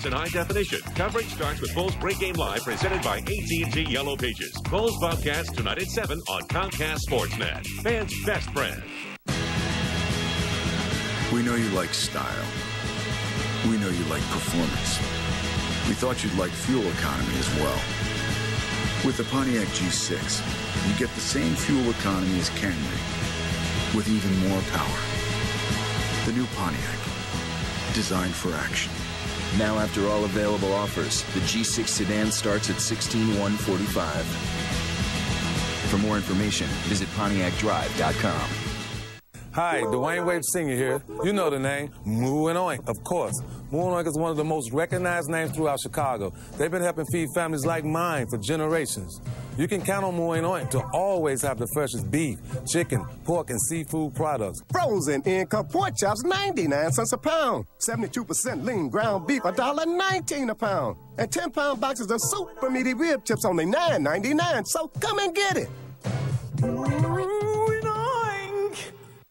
in high definition. Coverage starts with Bulls Pregame Live presented by AT&T Yellow Pages. Bulls Bobcats tonight at 7 on Comcast Sportsnet. Fans' best friend. We know you like style. We know you like performance. We thought you'd like fuel economy as well. With the Pontiac G6, you get the same fuel economy as Camry, with even more power. The new Pontiac, designed for action. Now, after all available offers, the G6 sedan starts at $16,145. For more information, visit PontiacDrive.com. Hi, Dwayne Wade Sr. here. You know the name, Moo and Oink, of course. Moo and Oink is one of the most recognized names throughout Chicago. They've been helping feed families like mine for generations. You can count on Moo and Oink to always have the freshest beef, chicken, pork, and seafood products. Frozen in-cup pork chops, 99 cents a pound. 72% lean ground beef, $1.19 a pound. And 10-pound boxes of super meaty rib tips, only $9.99. So come and get it.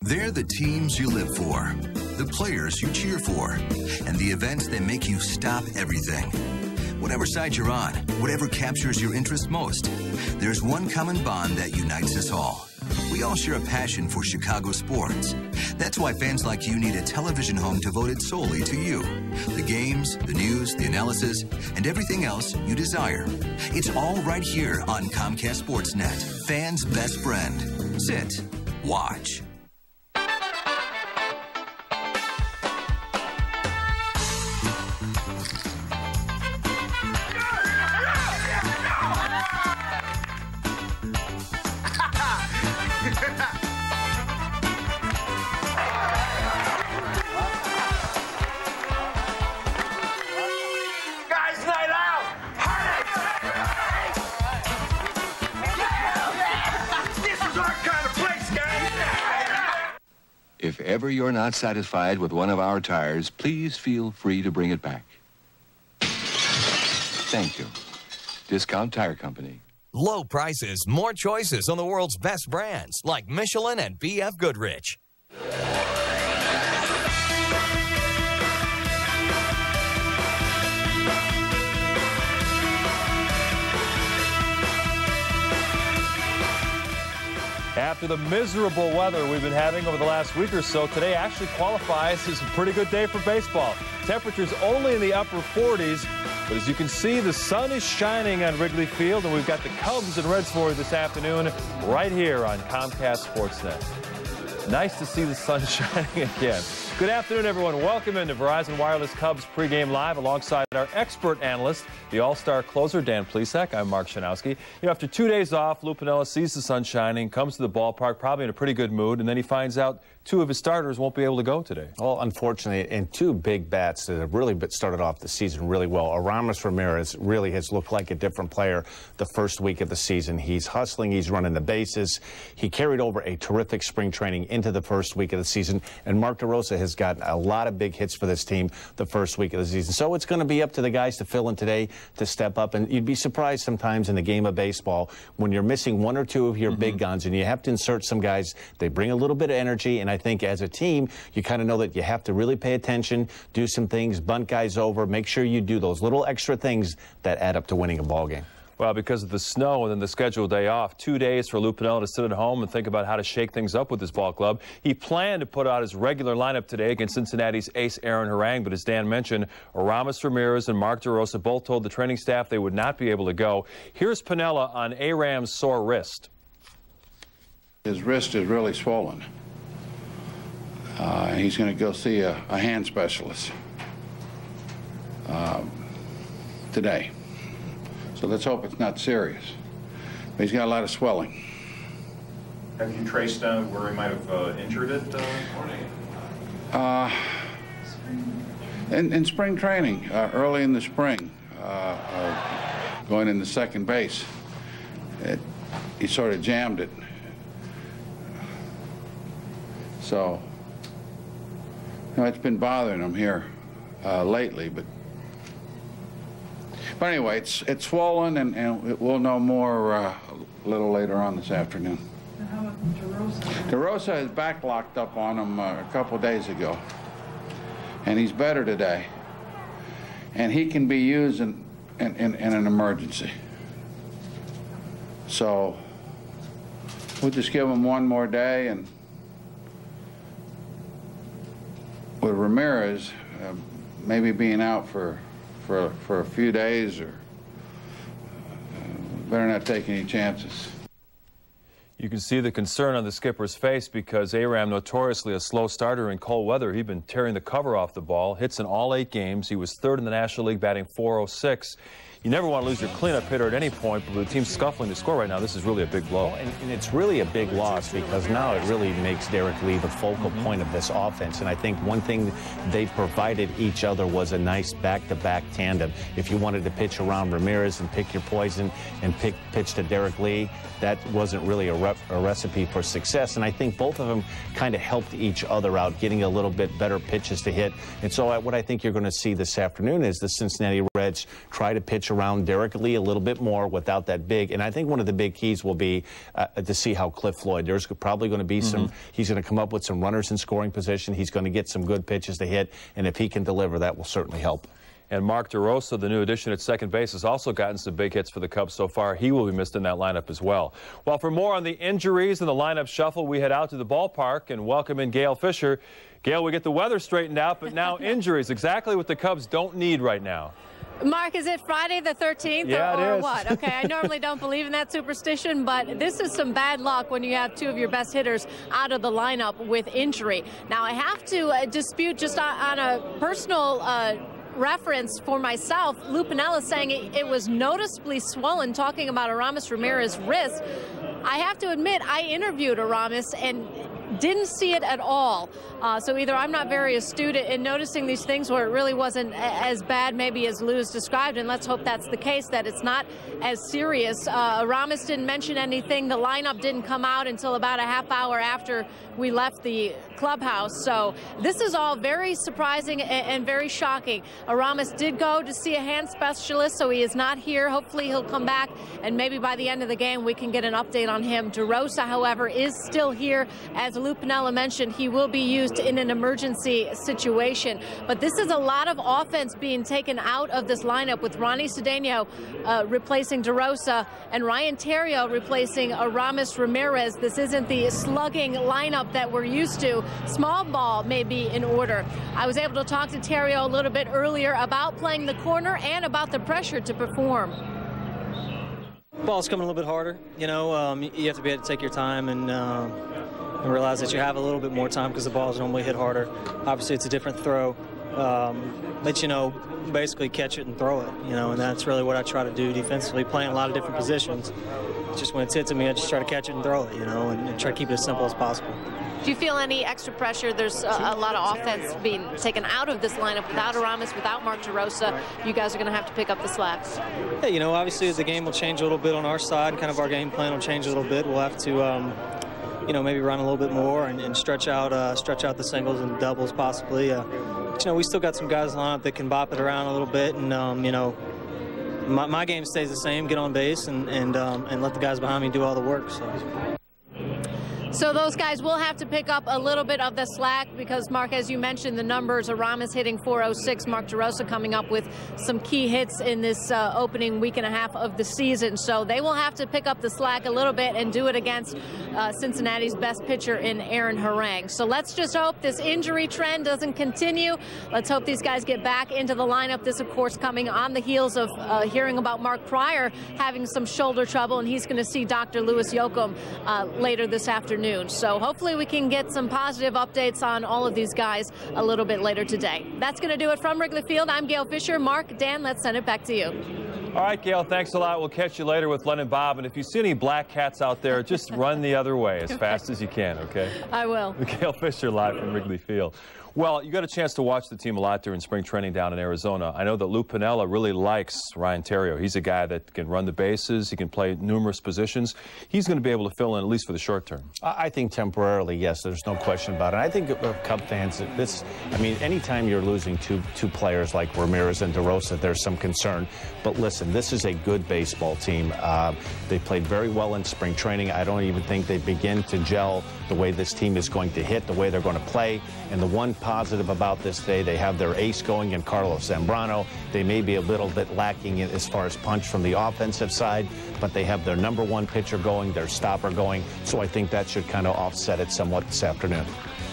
They're the teams you live for, the players you cheer for, and the events that make you stop everything. Whatever side you're on, whatever captures your interest most, there's one common bond that unites us all. We all share a passion for Chicago sports. That's why fans like you need a television home devoted solely to you. The games, the news, the analysis, and everything else you desire. It's all right here on Comcast Sportsnet, fans' best friend. Sit, watch. If ever you're not satisfied with one of our tires, please feel free to bring it back. Thank you. Discount Tire Company. Low prices, more choices on the world's best brands, like Michelin and B.F. Goodrich. After the miserable weather we've been having over the last week or so, today actually qualifies as a pretty good day for baseball. Temperatures only in the upper 40s, but as you can see, the sun is shining on Wrigley Field, and we've got the Cubs and Reds for you this afternoon right here on Comcast Sportsnet. Nice to see the sun shining again. Good afternoon, everyone. Welcome into Verizon Wireless Cubs pregame live alongside our expert analyst, the all-star closer, Dan Plesac. I'm Mark Shanowski. After 2 days off, Lou Piniella sees the sun shining, comes to the ballpark, probably in a pretty good mood, and then he finds out two of his starters won't be able to go today. Well, unfortunately, and two big bats that have really started off the season really well. Aramis Ramirez really has looked like a different player the first week of the season. He's hustling, he's running the bases. He carried over a terrific spring training into the first week of the season, and Mark DeRosa has gotten a lot of big hits for this team the first week of the season. So it's going to be up to the guys to fill in today to step up, and you'd be surprised sometimes in the game of baseball when you're missing one or two of your big guns and you have to insert some guys. They bring a little bit of energy, and I think as a team, you kind of know that you have to really pay attention, do some things, bunt guys over, make sure you do those little extra things that add up to winning a ball game. Well, because of the snow and then the scheduled day off, 2 days for Lou Piniella to sit at home and think about how to shake things up with his ball club. He planned to put out his regular lineup today against Cincinnati's ace Aaron Harang, but as Dan mentioned, Aramis Ramirez and Mark DeRosa both told the training staff they would not be able to go. Here's Piniella on Aram's sore wrist. His wrist is really swollen. He's going to go see a hand specialist today. So let's hope it's not serious. But he's got a lot of swelling. Have you traced down where he might have injured it? In spring training, early in the spring, going into second base, he sort of jammed it. So, it's been bothering him here lately, but anyway, it's swollen, and we'll know more a little later on this afternoon. And how about DeRosa? DeRosa has back locked up on him a couple days ago, and he's better today. and he can be used in an emergency. So we'll just give him one more day, and with Ramirez maybe being out for a few days, or better not take any chances. You can see the concern on the skipper's face because Aram, notoriously a slow starter in cold weather, he'd been tearing the cover off the ball, hits in all 8 games. He was 3rd in the National League, batting .406. You never want to lose your cleanup hitter at any point, but with the team scuffling to score right now, this is really a big blow. And it's really a big loss because now it really makes Derek Lee the focal point of this offense. And I think one thing they provided each other was a nice back-to-back tandem. If you wanted to pitch around Ramirez and pick your poison and pitch to Derek Lee, that wasn't really a recipe for success. And I think both of them kind of helped each other out, getting a little bit better pitches to hit. And so what I think you're going to see this afternoon is the Cincinnati Reds try to pitch around Derek Lee a little bit more without that big. And I think one of the big keys will be to see how Cliff Floyd, there's probably going to be some, he's going to come up with some runners in scoring position. He's going to get some good pitches to hit. And if he can deliver, that will certainly help. And Mark DeRosa, the new addition at second base, has also gotten some big hits for the Cubs so far. He will be missed in that lineup as well. Well, for more on the injuries and the lineup shuffle, we head out to the ballpark and welcome in Gail Fisher. Gail, we get the weather straightened out, but now injuries, exactly what the Cubs don't need right now. Mark, is it Friday the 13th yeah, or what? Okay, I normally don't believe in that superstition, but this is some bad luck when you have 2 of your best hitters out of the lineup with injury. Now, I have to dispute just on a personal reference for myself. Lou Piniella saying it was noticeably swollen, talking about Aramis Ramirez's wrist. I have to admit, I interviewed Aramis and didn't see it at all. So either I'm not very astute in noticing these things where it really wasn't as bad maybe as Lou's described, and let's hope that's the case, that it's not as serious. Aramis didn't mention anything. The lineup didn't come out until about a half hour after we left the clubhouse. So this is all very surprising and very shocking. Aramis did go to see a hand specialist, so he is not here. Hopefully he'll come back, and maybe by the end of the game we can get an update on him. DeRosa, however, is still here. As Lou Piniella mentioned, he will be used in an emergency situation. But this is a lot of offense being taken out of this lineup, with Ronnie Cedeno replacing DeRosa and Ryan Theriot replacing Aramis Ramirez. This isn't the slugging lineup that we're used to. Small ball may be in order. I was able to talk to Theriot a little bit earlier about playing the corner and about the pressure to perform. Ball's coming a little bit harder. You know, you have to be able to take your time and realize that you have a little bit more time because the balls normally hit harder. Obviously, it's a different throw. But, you know, basically catch it and throw it, you know, and that's really what I try to do defensively, playing a lot of different positions. Just when it's hit to me, I just try to catch it and throw it, you know, and try to keep it as simple as possible. Do you feel any extra pressure? There's a lot of offense being taken out of this lineup without Aramis, without Mark DeRosa. You guys are going to have to pick up the slack. Yeah, you know, obviously the game will change a little bit on our side. Kind of our game plan will change a little bit. We'll have to, you know, maybe run a little bit more and stretch out the singles and doubles possibly. But, you know, we still got some guys in the lineup that can bop it around a little bit, and you know, my game stays the same: get on base and let the guys behind me do all the work. So those guys will have to pick up a little bit of the slack because, Mark, as you mentioned, the numbers, Aramis hitting .406, Mark DeRosa coming up with some key hits in this opening week and a half of the season. So they will have to pick up the slack a little bit and do it against Cincinnati's best pitcher in Aaron Harang. So let's just hope this injury trend doesn't continue. Let's hope these guys get back into the lineup. This, of course, coming on the heels of hearing about Mark Pryor having some shoulder trouble, and he's going to see Dr. Louis Yoakum later this afternoon. So hopefully we can get some positive updates on all of these guys a little bit later today. That's going to do it from Wrigley Field. I'm Gail Fisher. Mark, Dan, let's send it back to you. All right, Gail, thanks a lot. We'll catch you later with Len and Bob. And if you see any black cats out there, just run the other way as fast as you can, okay? I will. Gail Fisher live from Wrigley Field. Well, you got a chance to watch the team a lot during spring training down in Arizona. I know that Lou Piniella really likes Ryan Theriot. He's a guy that can run the bases. He can play numerous positions. He's going to be able to fill in at least for the short term. I think temporarily, yes, there's no question about it. I think Cub fans, I mean, anytime you're losing two players like Ramirez and DeRosa, there's some concern. But listen, this is a good baseball team. They played very well in spring training. I don't even think they begin to gel the way this team is going to hit, the way they're going to play. And the one positive about this day. They have their ace going in Carlos Zambrano. They may be a little bit lacking as far as punch from the offensive side, but they have their number one pitcher going, their stopper going. So I think that should kind of offset it somewhat this afternoon.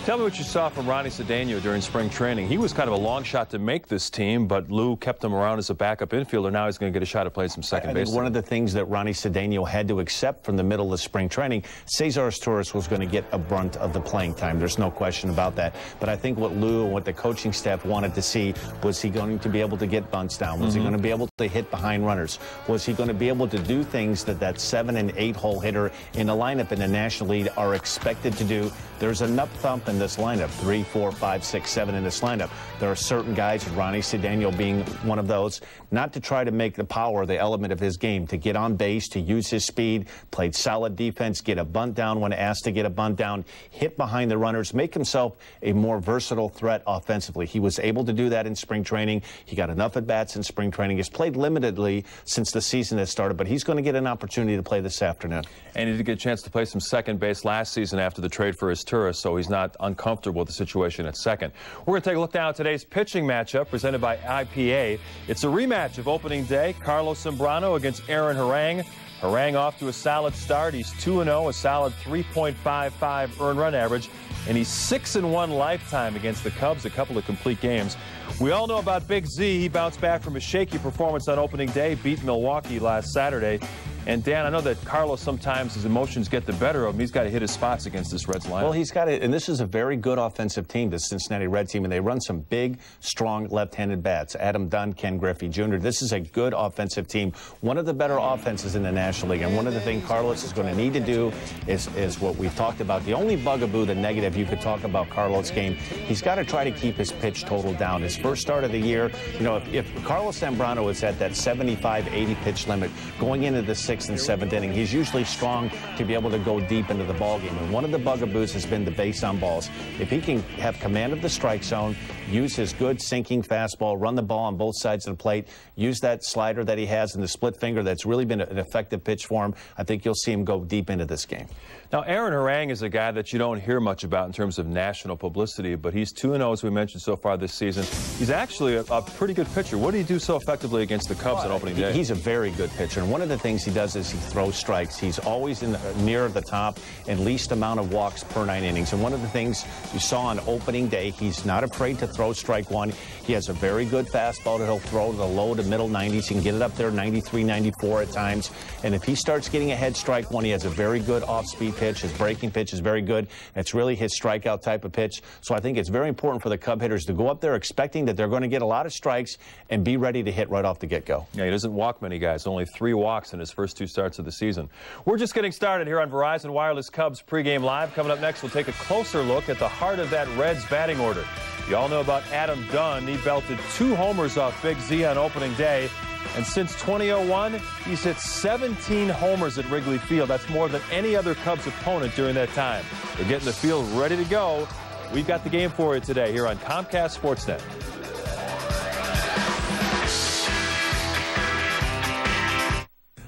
Tell me what you saw from Ronnie Cedeno during spring training. He was kind of a long shot to make this team, but Lou kept him around as a backup infielder. Now he's going to get a shot at playing some second base. One of the things that Ronnie Cedeno had to accept from the middle of spring training, Cesar Torres was going to get a brunt of the playing time. There's no question about that. But I think what Lou and what the coaching staff wanted to see, was he going to be able to get bunts down? Was he going to be able to hit behind runners? Was he going to be able to do things that 7 and 8 hole hitter in the lineup in the National League are expected to do? There's enough thump in this lineup, 3, 4, 5, 6, 7 in this lineup. There are certain guys, Ronnie Cedeno being one of those, not to try to make the power the element of his game, to get on base, to use his speed, played solid defense, get a bunt down when asked to get a bunt down, hit behind the runners, make himself a more versatile threat offensively. He was able to do that in spring training. He got enough at-bats in spring training. He's played limitedly since the season has started, but he's going to get an opportunity to play this afternoon. And he did get a chance to play some second base last season after the trade for his tourist, so he's not uncomfortable with the situation at second. We're going to take a look now at today's pitching matchup presented by IPA. It's a rematch of opening day. Carlos Zambrano against Aaron Harang. Harang off to a solid start. He's 2-0, a solid 3.55 earned run average, and he's 6-1 lifetime against the Cubs, a couple of complete games. We all know about Big Z. He bounced back from a shaky performance on opening day, beat Milwaukee last Saturday. And, Dan, I know that Carlos, sometimes his emotions get the better of him. He's got to hit his spots against this Reds lineup. Well, he's got it, and this is a very good offensive team, the Cincinnati Reds team, and they run some big, strong left-handed bats. Adam Dunn, Ken Griffey Jr. This is a good offensive team, one of the better offenses in the National League. And one of the things Carlos is going to need to do is what we've talked about. The only bugaboo, the negative you could talk about Carlos' game, he's got to try to keep his pitch total down. His first start of the year, you know, if Carlos Zambrano is at that 75, 80 pitch limit going into the 6th and 7th inning, he's usually strong to be able to go deep into the ballgame. And one of the bugaboos has been the base on balls. If he can have command of the strike zone, use his good sinking fastball, run the ball on both sides of the plate, use that slider that he has in the split finger that's really been an effective pitch for him, I think you'll see him go deep into this game. Now, Aaron Harang is a guy that you don't hear much about in terms of national publicity, but he's 2-0, as we mentioned, so far this season. He's actually a pretty good pitcher. What did he do so effectively against the Cubs on opening day? He's a very good pitcher, and one of the things he does is he throws strikes. He's always near the top and least amount of walks per 9 innings. And one of the things you saw on opening day, he's not afraid to throw strike one. He has a very good fastball that he'll throw to the low to middle 90s. He can get it up there 93, 94 at times. And if he starts getting ahead strike one, he has a very good off-speed pitch. His breaking pitch is very good. It's really his strikeout type of pitch. So I think it's very important for the Cub hitters to go up there expecting that they're going to get a lot of strikes and be ready to hit right off the get-go. Yeah, he doesn't walk many guys. Only 3 walks in his first 2 starts of the season. We're just getting started here on Verizon Wireless Cubs pregame live. Coming up next, we'll take a closer look at the heart of that Reds batting order. You all know about Adam Dunn. He belted 2 homers off Big Z on opening day. And since 2001, he's hit 17 homers at Wrigley Field. That's more than any other Cubs opponent during that time. They're getting the field ready to go. We've got the game for you today here on Comcast Sportsnet.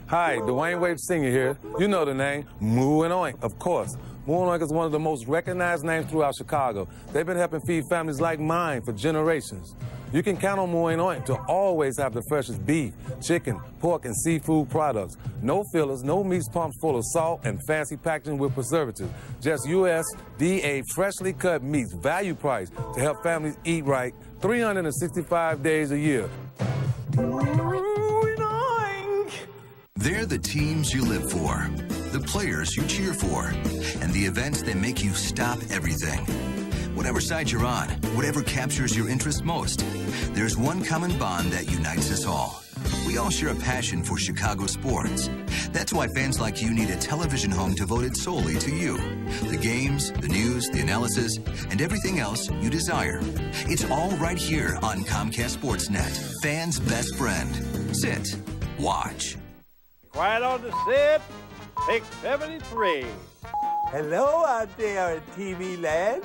Hi, Dwayne Wade Sr. here. You know the name, Moo and Oink, of course. Moo and Oink is one of the most recognized names throughout Chicago. They've been helping feed families like mine for generations. You can count on Moo and Oink to always have the freshest beef, chicken, pork, and seafood products. No fillers, no meats pumped full of salt and fancy packaging with preservatives. Just USDA freshly cut meats, value price, to help families eat right 365 days a year. They're the teams you live for, the players you cheer for, and the events that make you stop everything. Whatever side you're on, whatever captures your interest most, there's one common bond that unites us all. We all share a passion for Chicago sports. That's why fans like you need a television home devoted solely to you. The games, the news, the analysis, and everything else you desire. It's all right here on Comcast Sportsnet, fans' best friend. Sit, watch. Quiet on the set, take 73. Hello out there in TV land.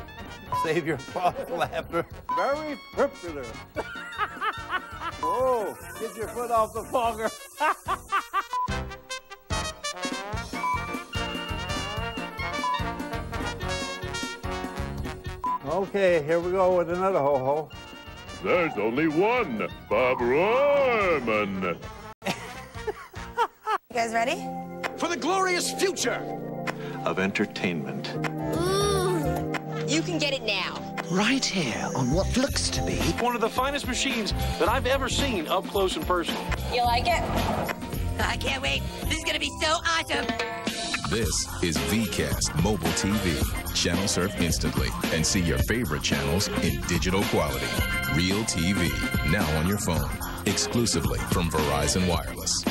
Save your false laughter. Very popular. Whoa, get your foot off the fogger. Okay, here we go with another ho-ho. There's only one, Bob Royman. You guys ready? For the glorious future of entertainment. Ooh, you can get it now. Right here on what looks to be one of the finest machines that I've ever seen up close and personal. You like it? I can't wait. This is going to be so awesome. This is VCast Mobile TV. Channel surf instantly and see your favorite channels in digital quality. Real TV, now on your phone. Exclusively from Verizon Wireless.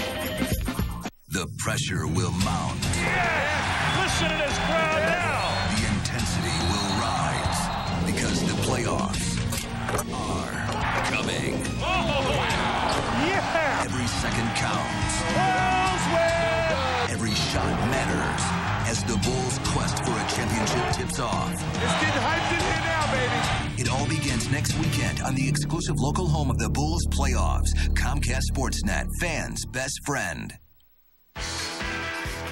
The pressure will mount. Yes! Listen to this crowd now! The intensity will rise because the playoffs are coming. Oh! Yeah! Every second counts. Bulls win! Every shot matters as the Bulls' quest for a championship tips off. It's getting hyped in here now, baby! It all begins next weekend on the exclusive local home of the Bulls playoffs. Comcast Sportsnet, fans' best friend.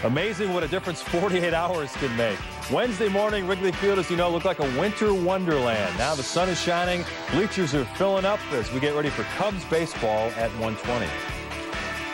Amazing what a difference 48 hours can make. Wednesday morning, Wrigley Field, as you know, looked like a winter wonderland. Now the sun is shining, bleachers are filling up as we get ready for Cubs baseball at 1:20.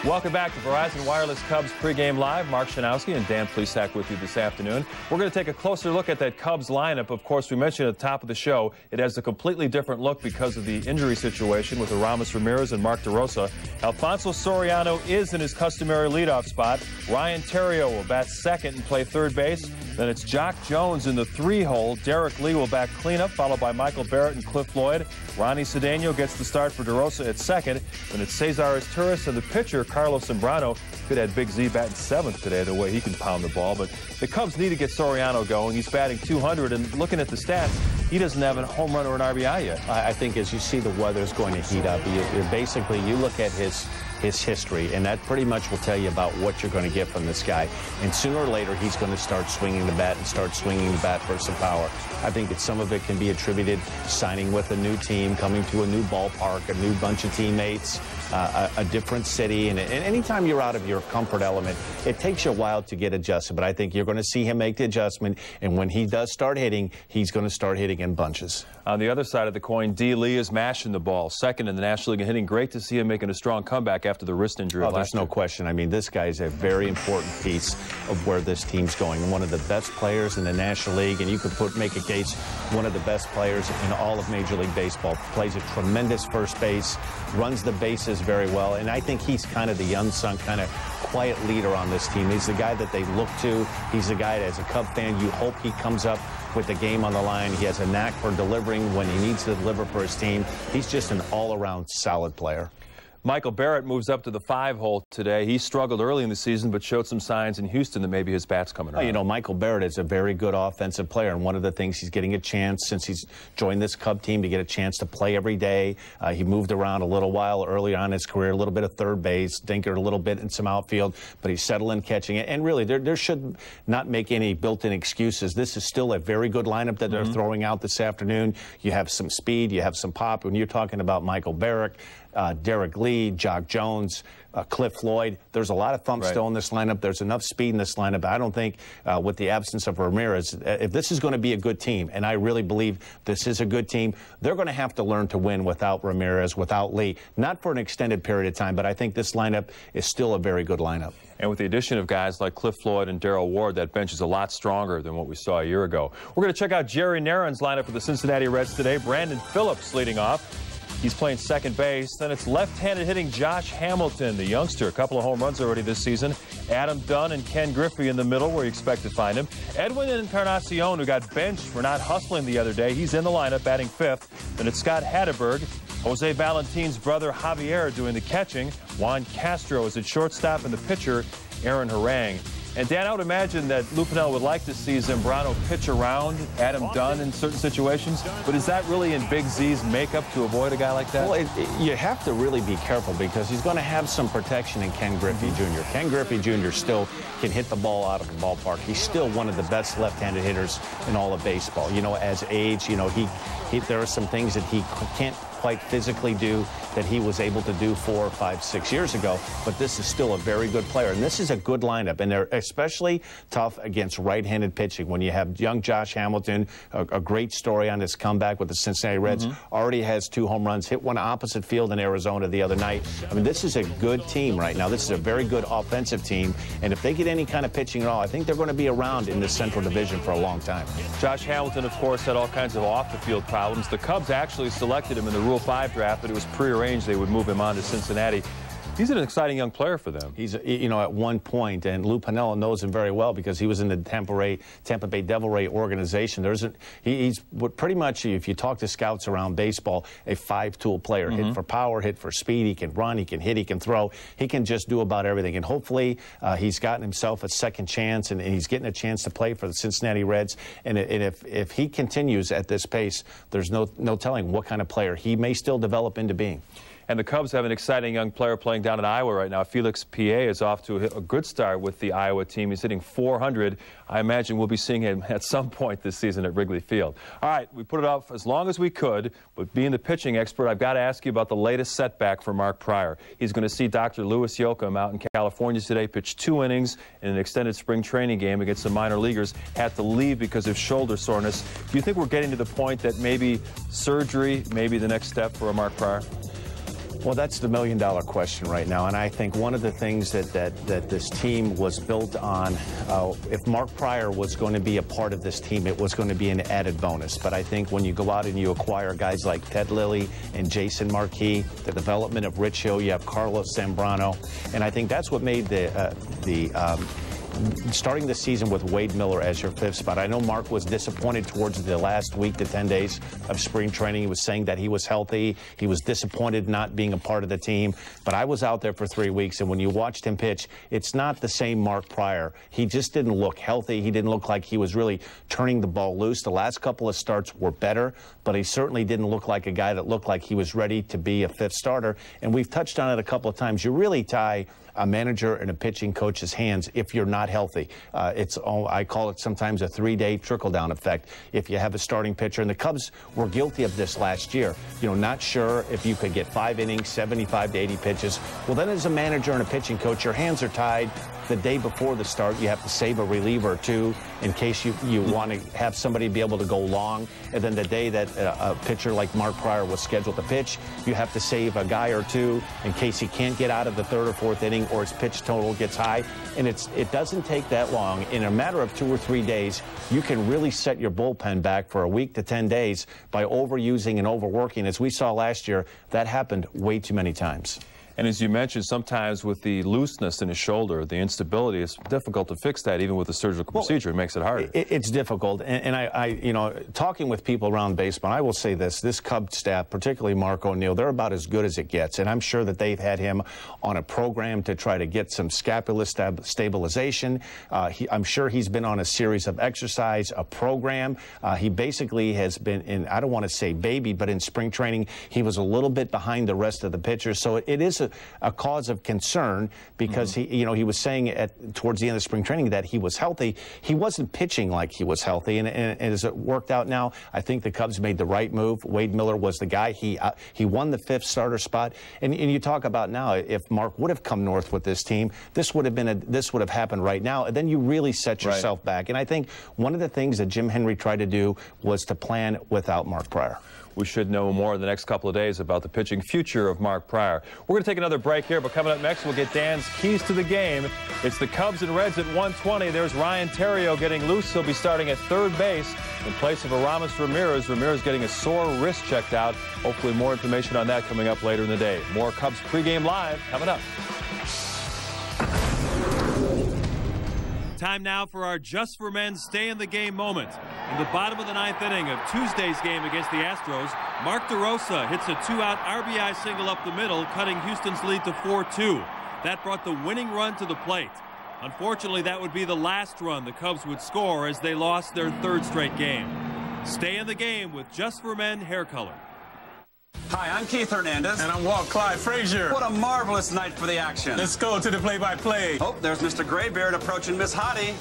Welcome back to Verizon Wireless Cubs pregame live. Mark Shanowski and Dan Plesac with you this afternoon. We're going to take a closer look at that Cubs lineup. Of course, we mentioned at the top of the show, it has a completely different look because of the injury situation with Aramis Ramirez and Mark DeRosa. Alfonso Soriano is in his customary leadoff spot. Ryan Theriot will bat second and play third base. Then it's Jock Jones in the 3-hole. Derek Lee will bat cleanup, followed by Michael Barrett and Cliff Floyd. Ronnie Cedeno gets the start for DeRosa at second. Then it's Cesar Izturis and the pitcher, Carlos Zambrano. Could have Big Z batting seventh today, the way he can pound the ball. But the Cubs need to get Soriano going. He's batting 200, and looking at the stats, he doesn't have a home run or an RBI yet. I think as you see the weather's going to heat up, you look at his history, and that pretty much will tell you about what you're going to get from this guy. And sooner or later, he's going to start swinging the bat and start swinging the bat for some power. I think that some of it can be attributed signing with a new team, coming to a new ballpark, a new bunch of teammates, a different city. And anytime you're out of your comfort element, it takes you a while to get adjusted. But I think you're going to see him make the adjustment. And when he does start hitting, he's going to start hitting in bunches. On the other side of the coin, D. Lee is mashing the ball. Second in the National League and hitting. Great to see him making a strong comeback after the wrist injury. Oh, there's no question. I mean, this guy is a very important piece of where this team's going. One of the best players in the National League, and you could make a case, one of the best players in all of Major League Baseball. Plays a tremendous first base, runs the bases very well, and I think he's kind of the unsung, kind of quiet leader on this team. He's the guy that they look to. He's the guy that, as a Cub fan, you hope he comes up with the game on the line. He has a knack for delivering when he needs to deliver for his team. He's just an all-around solid player. Michael Barrett moves up to the 5-hole today. He struggled early in the season, but showed some signs in Houston that maybe his bat's coming around. You know, Michael Barrett is a very good offensive player, and one of the things he's getting a chance since he's joined this Cub team to get a chance to play every day. He moved around a little while early on in his career, a little bit of third base, dinkered a little bit in some outfield, but he's settling catching it. And really, there should not make any built-in excuses. This is still a very good lineup that they're throwing out this afternoon. You have some speed, you have some pop. When you're talking about Michael Barrett, Derek Lee, Jock Jones, Cliff Floyd. There's a lot of thump still in this lineup. There's enough speed in this lineup. I don't think with the absence of Ramirez, if this is going to be a good team, and I really believe this is a good team, they're going to have to learn to win without Ramirez, without Lee. Not for an extended period of time, but I think this lineup is still a very good lineup. And with the addition of guys like Cliff Floyd and Darrell Ward, that bench is a lot stronger than what we saw a year ago. We're going to check out Jerry Naren's lineup for the Cincinnati Reds today. Brandon Phillips leading off. He's playing second base. Then it's left-handed hitting Josh Hamilton, the youngster. A couple of home runs already this season. Adam Dunn and Ken Griffey in the middle, where you expect to find him. Edwin Encarnacion, who got benched for not hustling the other day. He's in the lineup, batting fifth. Then it's Scott Hatteberg. Jose Valentin's brother Javier doing the catching. Juan Castro is at shortstop, and the pitcher, Aaron Harang. And Dan, I would imagine that Lou Piniella would like to see Zambrano pitch around Adam Dunn in certain situations, but is that really in Big Z's makeup to avoid a guy like that? Well, you have to really be careful because he's going to have some protection in Ken Griffey Jr. Ken Griffey Jr. still can hit the ball out of the ballpark. He's still one of the best left-handed hitters in all of baseball. You know, as age, you know, there are some things that he can't quite physically do that he was able to do 4, 5, 6 years ago, but this is still a very good player. And this is a good lineup, and they're especially tough against right-handed pitching. When you have young Josh Hamilton, a great story on his comeback with the Cincinnati Reds, already has 2 home runs, hit one opposite field in Arizona the other night. I mean, this is a good team right now. This is a very good offensive team, and if they get any kind of pitching at all, I think they're going to be around in the Central Division for a long time. Josh Hamilton, of course, had all kinds of off-the-field problems. The Cubs actually selected him in the Rule 5 draft, but it was prearranged they would move him on to Cincinnati. He's an exciting young player for them. He's, you know, at one point, and Lou Piniella knows him very well because he was in the Tampa Bay Devil Ray organization. He's pretty much, if you talk to scouts around baseball, a 5-tool player. Hit for power, hit for speed, he can run, he can hit, he can throw. He can just do about everything. And hopefully he's gotten himself a second chance, and he's getting a chance to play for the Cincinnati Reds. And if he continues at this pace, there's no telling what kind of player he may still develop into being. And the Cubs have an exciting young player playing down in Iowa right now. Felix Piet is off to a good start with the Iowa team. He's hitting .400. I imagine we'll be seeing him at some point this season at Wrigley Field. All right, we put it off as long as we could, but being the pitching expert, I've got to ask you about the latest setback for Mark Pryor. He's going to see Dr. Louis Yoakum out in California today, pitch 2 innings in an extended spring training game against some minor leaguers, had to leave because of shoulder soreness. Do you think we're getting to the point that maybe surgery may be the next step for a Mark Pryor? Well, that's the million-dollar question right now, and I think one of the things that this team was built on, if Mark Pryor was going to be a part of this team, it was going to be an added bonus. But I think when you go out and you acquire guys like Ted Lilly and Jason Marquis, the development of Rich Hill, you have Carlos Zambrano, and I think that's what made starting the season with Wade Miller as your 5th spot. I know Mark was disappointed towards the last week to 10 days of spring training. He was saying that he was healthy. He was disappointed not being a part of the team. But I was out there for 3 weeks, and when you watched him pitch, it's not the same Mark Pryor. He just didn't look healthy. He didn't look like he was really turning the ball loose. The last couple of starts were better, but he certainly didn't look like a guy that looked like he was ready to be a 5th starter. And we've touched on it a couple of times. You really tie a manager and a pitching coach's hands if you're not healthy. I call it sometimes a 3-day trickle-down effect. If you have a starting pitcher, and the Cubs were guilty of this last year, you know, not sure if you could get 5 innings, 75 to 80 pitches. Well, then as a manager and a pitching coach, your hands are tied. The day before the start, you have to save a reliever or 2 in case you want to have somebody be able to go long. And then the day that a pitcher like Mark Pryor was scheduled to pitch, you have to save a guy or 2 in case he can't get out of the 3rd or 4th inning or his pitch total gets high. And it doesn't take that long. In a matter of 2 or 3 days, you can really set your bullpen back for a week to 10 days by overusing and overworking. As we saw last year, that happened way too many times. And as you mentioned, sometimes with the looseness in his shoulder, the instability, it's difficult to fix that even with a surgical procedure. It makes it harder. It's difficult. And I, you know, talking with people around baseball, I will say this Cub staff, particularly Mark O'Neill, they're about as good as it gets. And I'm sure that they've had him on a program to try to get some scapular stabilization. I'm sure he's been on a series of exercise, a program. He basically has been in, I don't want to say babied, but in spring training, he was a little bit behind the rest of the pitchers. So it is a cause of concern because he was saying towards the end of spring training that he was healthy. He wasn't pitching like he was healthy, and as it worked out now, I think the Cubs made the right move. Wade Miller was the guy. He won the 5th starter spot, and you talk about now if Mark would have come north with this team, this would have happened right now, and then you really set yourself back. And I think one of the things that Jim Henry tried to do was to plan without Mark Pryor. We should know more in the next couple of days about the pitching future of Mark Pryor. We're going to take another break here, but coming up next, we'll get Dan's keys to the game. It's the Cubs and Reds at 1:20. There's Ryan Theriot getting loose. He'll be starting at 3rd base in place of Aramis Ramirez. Ramirez getting a sore wrist checked out. Hopefully more information on that coming up later in the day. More Cubs pregame live coming up. Time now for our Just for Men Stay in the Game moment. In the bottom of the 9th inning of Tuesday's game against the Astros, Mark DeRosa hits a 2-out RBI single up the middle, cutting Houston's lead to 4-2. That brought the winning run to the plate. Unfortunately, that would be the last run the Cubs would score as they lost their 3rd straight game. Stay in the game with Just for Men hair color. Hi, I'm Keith Hernandez. And I'm Walt Clyde Frazier. What a marvelous night for the action. Let's go to the play-by-play. Oh, there's Mr. Graybeard approaching Miss Hottie.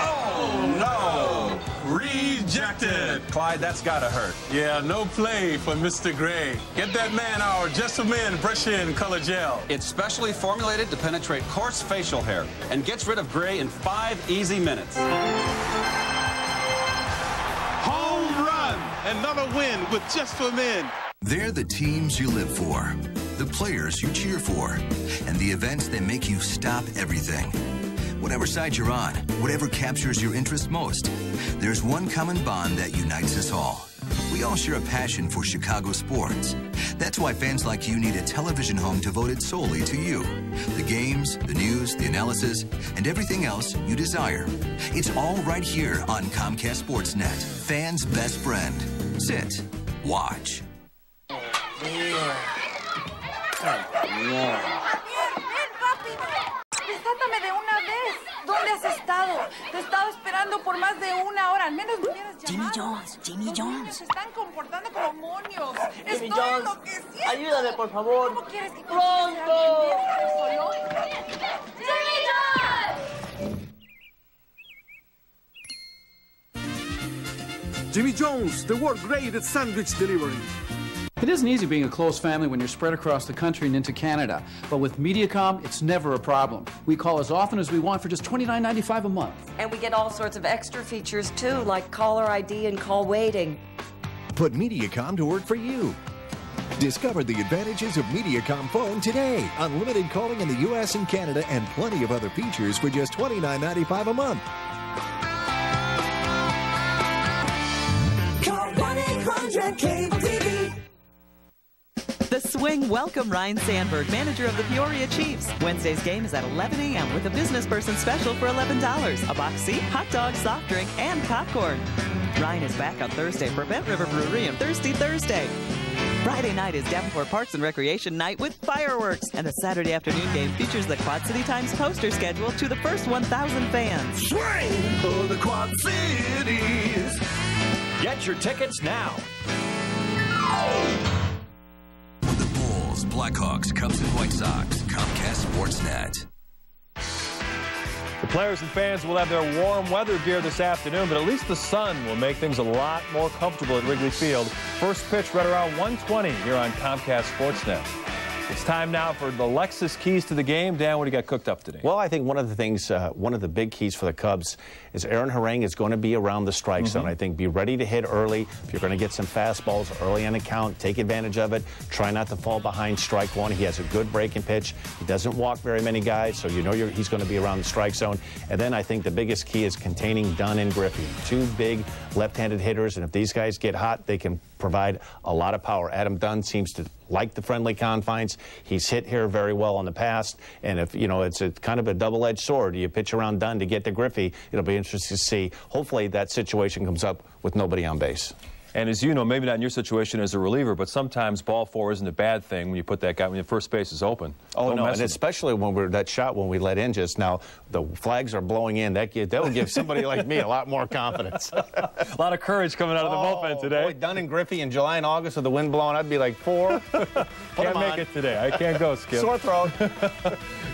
Oh, no. Rejected. Clyde, that's gotta hurt. Yeah, no play for Mr. Gray. Get that man our Just for Men brush-in color gel. It's specially formulated to penetrate coarse facial hair and gets rid of gray in 5 easy minutes. Home run. Another win with Just for Men. They're the teams you live for, the players you cheer for, and the events that make you stop everything. Whatever side you're on, whatever captures your interest most, there's one common bond that unites us all. We all share a passion for Chicago sports. That's why fans like you need a television home devoted solely to you. The games, the news, the analysis, and everything else you desire. It's all right here on Comcast Sportsnet, fans' best friend. Sit, watch. Desátame de una vez. ¿Dónde has estado? Te he estado esperando por más de una hora. Al menos me hubieras llamado. Jimmy Jones. Se están comportando como monios. Jimmy Estoy Jones, enloqueciendo. ayúdame, por favor. ¿Cómo quieres que ¡Pronto! solo? ¡Jimmy Jones! Jimmy Jones, the world greatest sandwich delivery. It isn't easy being a close family when you're spread across the country and into Canada. But with Mediacom, it's never a problem. We call as often as we want for just $29.95 a month. And we get all sorts of extra features too, like caller ID and call waiting. Put Mediacom to work for you. Discover the advantages of Mediacom Phone today. Unlimited calling in the U.S. and Canada and plenty of other features for just $29.95 a month. Call 1-800-CABLE-TV. The Swing welcome Ryan Sandberg, manager of the Peoria Chiefs. Wednesday's game is at 11 a.m. with a business person special for $11. A box seat, hot dog, soft drink, and popcorn. Ryan is back on Thursday for Bent River Brewery and Thirsty Thursday. Friday night is Davenport Parks and Recreation night with fireworks. And the Saturday afternoon game features the Quad City Times poster schedule to the first 1,000 fans. Swing for the Quad Cities. Get your tickets now. Blackhawks, Cubs, and White Sox. Comcast Sportsnet. The players and fans will have their warm weather gear this afternoon, but at least the sun will make things a lot more comfortable at Wrigley Field. First pitch right around 1:20 here on Comcast Sportsnet. It's time now for the Lexus keys to the game. Dan, what do you got cooked up today? Well, I think one of the things, one of the big keys for the Cubs is Aaron Harang is going to be around the strike zone. I think be ready to hit early. If you're going to get some fastballs early on the count, take advantage of it. Try not to fall behind strike one. He has a good breaking pitch. He doesn't walk very many guys, so you know he's going to be around the strike zone. And then I think the biggest key is containing Dunn and Griffey. Two big left-handed hitters, and if these guys get hot, they can provide a lot of power. Adam Dunn seems to like the friendly confines. He's hit here very well in the past, and if you know, it's a kind of a double-edged sword. You pitch around Dunn to get to Griffey. It'll be interesting to see. Hopefully that situation comes up with nobody on base. And as you know, maybe not in your situation as a reliever, but sometimes ball four isn't a bad thing when you put that guy when your first base is open. Oh, no, and especially when we're that shot when we let in just now, the flags are blowing in. That will give somebody like me a lot more confidence. A lot of courage coming out of the bullpen today. Boy, Dunn and Griffey in July and August with the wind blowing, I'd be like 4. Can't make it today. I can't go, Skip. Sore throat.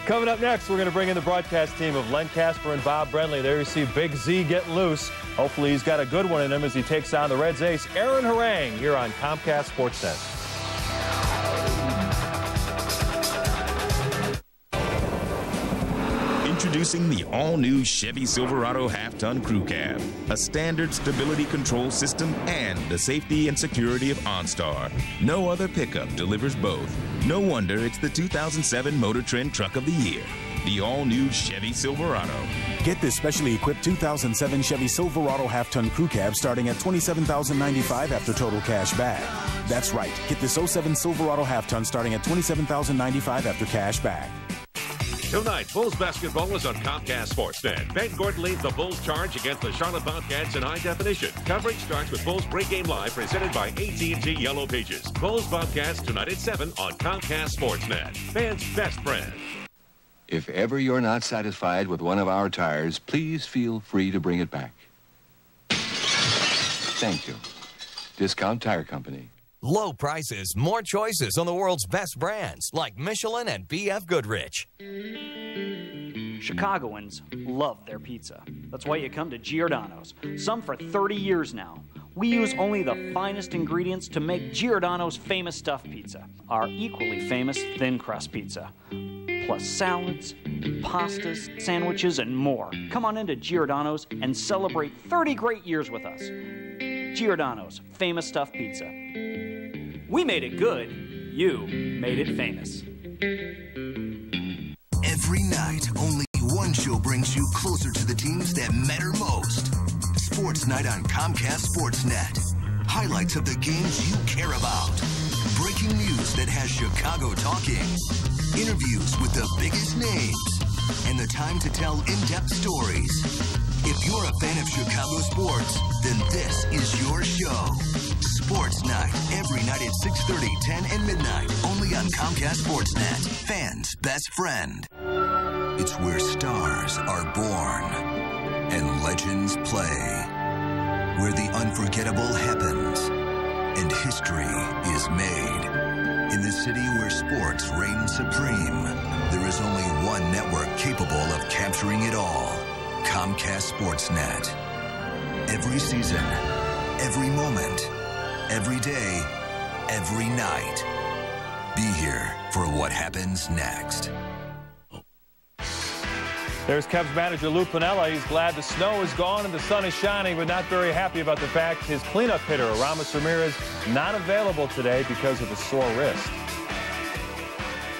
Coming up next, we're going to bring in the broadcast team of Len Casper and Bob Brenly. There you see Big Z getting loose. Hopefully he's got a good one in him as he takes on the Reds ace, Aaron Harang, here on Comcast Sportsnet. Introducing the all-new Chevy Silverado half-ton crew cab, a standard stability control system, and the safety and security of OnStar. No other pickup delivers both. No wonder it's the 2007 Motor Trend Truck of the Year, the all-new Chevy Silverado. Get this specially equipped 2007 Chevy Silverado half-ton crew cab starting at $27,095 after total cash back. That's right. Get this 07 Silverado half-ton starting at $27,095 after cash back. Tonight, Bulls basketball is on Comcast Sportsnet. Ben Gordon leads the Bulls charge against the Charlotte Bobcats in high definition. Coverage starts with Bulls Pregame Live presented by AT&T Yellow Pages. Bulls Bobcats tonight at 7 on Comcast Sportsnet. Fans' best friend. If ever you're not satisfied with one of our tires, please feel free to bring it back. Thank you. Discount Tire Company. Low prices, more choices on the world's best brands like Michelin and BF Goodrich. Chicagoans love their pizza. That's why you come to Giordano's, some for 30 years now. We use only the finest ingredients to make Giordano's famous stuffed pizza, our equally famous thin crust pizza, plus salads, pastas, sandwiches, and more. Come on into Giordano's and celebrate 30 great years with us. Giordano's famous stuffed pizza. We made it good. You made it famous. Every night, only one show brings you closer to the teams that matter most. Sports Night on Comcast Sportsnet. Highlights of the games you care about. Breaking news that has Chicago talking. Interviews with the biggest names. And the time to tell in-depth stories. If you're a fan of Chicago sports, then this is your show. Sports Night, every night at 6:30, 10, and midnight. Only on Comcast Sportsnet. Fans' best friend. It's where stars are born and legends play. Where the unforgettable happens and history is made. In the city where sports reign supreme, there is only one network capable of capturing it all. Comcast Sportsnet. Every season, every moment, every day, every night. Be here for what happens next. There's Cubs manager Lou Piniella. He's glad the snow is gone and the sun is shining, but not very happy about the fact his cleanup hitter, Aramis Ramirez, not available today because of a sore wrist.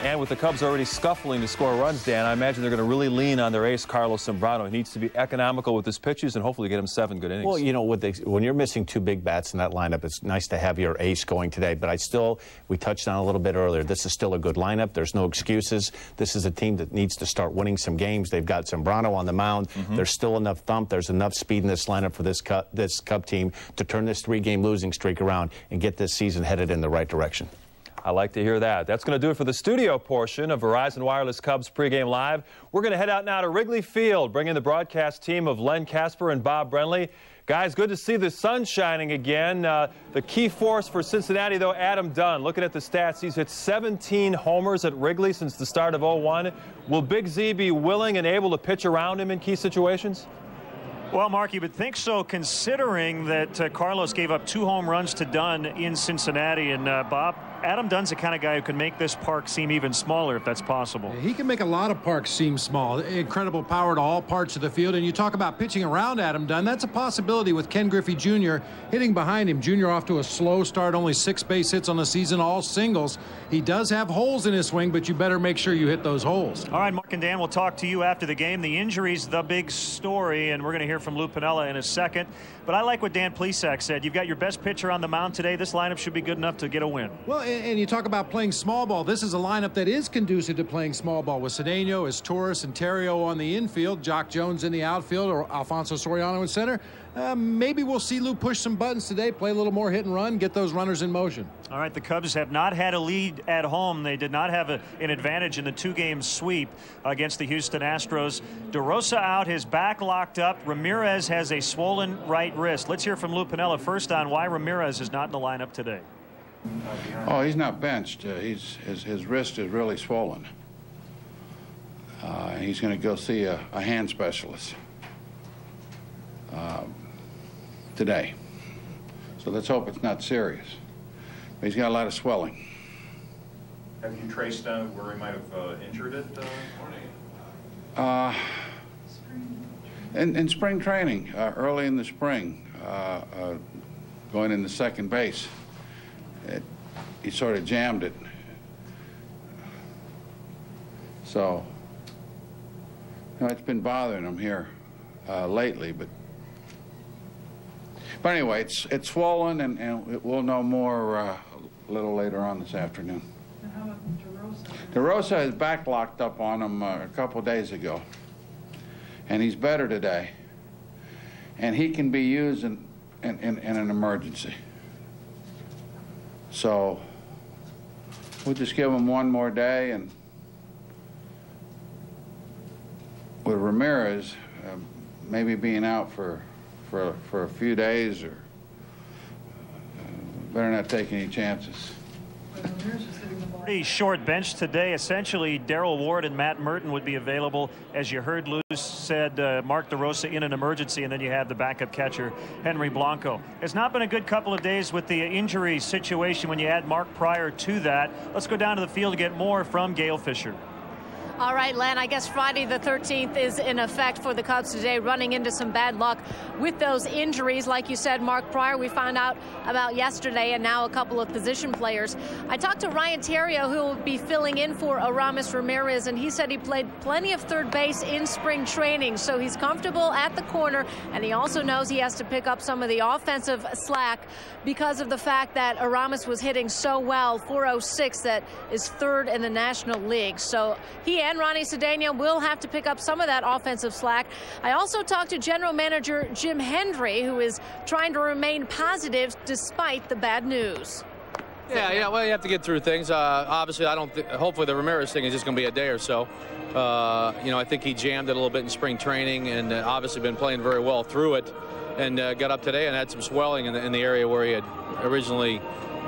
And with the Cubs already scuffling to score runs, Dan, I imagine they're going to really lean on their ace, Carlos Zambrano. He needs to be economical with his pitches and hopefully get him 7 good innings. Well, you know, when you're missing 2 big bats in that lineup, it's nice to have your ace going today. But we touched on a little bit earlier, this is still a good lineup. There's no excuses. This is a team that needs to start winning some games. They've got Zambrano on the mound. There's still enough thump. There's enough speed in this lineup for this Cub team to turn this 3-game losing streak around and get this season headed in the right direction. I like to hear that. That's going to do it for the studio portion of Verizon Wireless Cubs pregame live. We're going to head out now to Wrigley Field, bring in the broadcast team of Len Kasper and Bob Brenly. Guys, good to see the sun shining again. The key force for Cincinnati, though, Adam Dunn. Looking at the stats, he's hit 17 homers at Wrigley since the start of 01. Will Big Z be willing and able to pitch around him in key situations? Well, Mark, you would think so, considering that Carlos gave up 2 home runs to Dunn in Cincinnati. And, Bob, Adam Dunn's the kind of guy who can make this park seem even smaller if that's possible. He can make a lot of parks seem small. Incredible power to all parts of the field. And you talk about pitching around Adam Dunn. That's a possibility with Ken Griffey Jr. hitting behind him. Jr. off to a slow start, only 6 base hits on the season, all singles. He does have holes in his swing, but you better make sure you hit those holes. All right, Mark and Dan, we'll talk to you after the game. The injury's the big story, and we're going to hear from Lou Piniella in a second. But I like what Dan Plesac said. You've got your best pitcher on the mound today. This lineup should be good enough to get a win. Well, and you talk about playing small ball. This is a lineup that is conducive to playing small ball with Cedeno, Torres, and Terrio on the infield, Jock Jones in the outfield, or Alfonso Soriano in center. Maybe we'll see Lou push some buttons today, play a little more hit and run, get those runners in motion. All right, the Cubs have not had a lead at home. They did not have an advantage in the 2-game sweep against the Houston Astros. DeRosa out, his back locked up. Ramirez has a swollen right wrist. Let's hear from Lou Piniella first on why Ramirez is not in the lineup today. Oh, he's not benched. His wrist is really swollen. He's going to go see a hand specialist today. So let's hope it's not serious. But he's got a lot of swelling. Have you traced down where he might have injured it? In spring training, early in the spring, going into second base, he sort of jammed it. So, you know, it's been bothering him here lately, but anyway, it's swollen, and we'll know more a little later on this afternoon. And how about DeRosa? DeRosa has back locked up on him a couple days ago, and he's better today, and he can be used in an emergency. So we'll just give him one more day, and with Ramirez maybe being out for a few days, or better not take any chances. Pretty short bench today. Essentially, Darrell Ward and Matt Merton would be available. As you heard, Luz said Mark DeRosa in an emergency, and then you have the backup catcher, Henry Blanco. It's not been a good couple of days with the injury situation when you add Mark Pryor to that. Let's go down to the field to get more from Gail Fisher. All right, Len, I guess Friday the 13th is in effect for the Cubs today, running into some bad luck with those injuries. Like you said, Mark Pryor, we found out about yesterday, and now a couple of position players. I talked to Ryan Terrio, who will be filling in for Aramis Ramirez, and he said he played plenty of third base in spring training, so he's comfortable at the corner, and he also knows he has to pick up some of the offensive slack because of the fact that Aramis was hitting so well, 406, that is third in the National League. So he and Ronnie Cedeno will have to pick up some of that offensive slack. I also talked to General Manager Jim Hendry, who is trying to remain positive despite the bad news. Yeah, well, you have to get through things. Obviously, hopefully the Ramirez thing is just going to be a day or so. I think he jammed it a little bit in spring training and obviously been playing very well through it, and got up today and had some swelling in the area where he had originally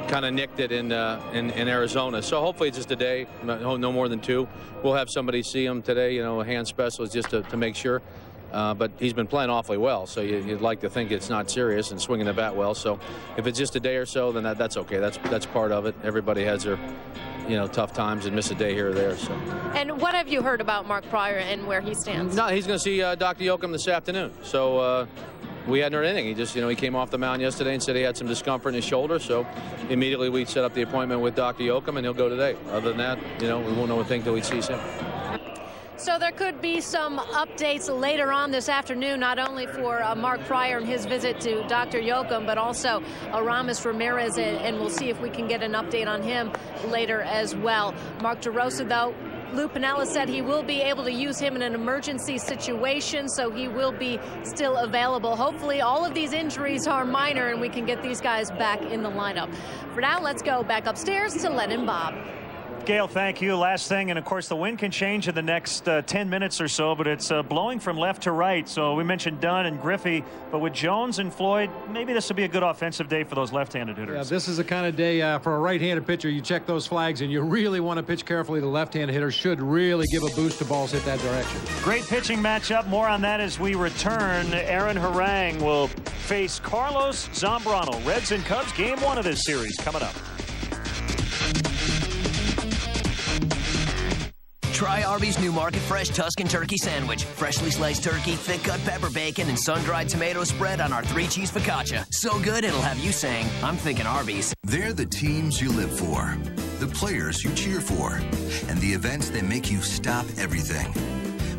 kind of nicked it in Arizona. So hopefully it's just a day, no more than two. We'll have somebody see him today, a hand specialist, just to make sure. But he's been playing awfully well, so you'd like to think it's not serious and swinging the bat well. So if it's just a day or so, then that's okay. That's part of it. Everybody has their tough times and miss a day here or there. So. And what have you heard about Mark Pryor and where he stands? No, he's going to see Dr. Yoakum this afternoon. So we hadn't heard anything. He just, he came off the mound yesterday and said he had some discomfort in his shoulder. So immediately we set up the appointment with Dr. Yoakum, and he'll go today. Other than that, we won't know a thing till he sees him. So there could be some updates later on this afternoon, not only for Mark Pryor and his visit to Dr. Yoakum, but also Aramis Ramirez, and we'll see if we can get an update on him later as well. Mark DeRosa, though, Lou Piniella said he will be able to use him in an emergency situation, so he will be still available. Hopefully all of these injuries are minor and we can get these guys back in the lineup. For now, let's go back upstairs to Len and Bob. Gail, thank you. Last thing, and of course the wind can change in the next 10 minutes or so, but it's blowing from left to right. So we mentioned Dunn and Griffey, but with Jones and Floyd, maybe this will be a good offensive day for those left-handed hitters. Yeah, this is the kind of day for a right-handed pitcher. You check those flags, and you really want to pitch carefully. The left-handed hitter should really give a boost to balls hit that direction. Great pitching matchup. More on that as we return. Aaron Harang will face Carlos Zambrano. Reds and Cubs, game one of this series coming up. Try Arby's new Market Fresh Tuscan Turkey Sandwich. Freshly sliced turkey, thick-cut pepper bacon, and sun-dried tomato spread on our 3-cheese focaccia. So good, it'll have you saying, I'm thinking Arby's. They're the teams you live for, the players you cheer for, and the events that make you stop everything.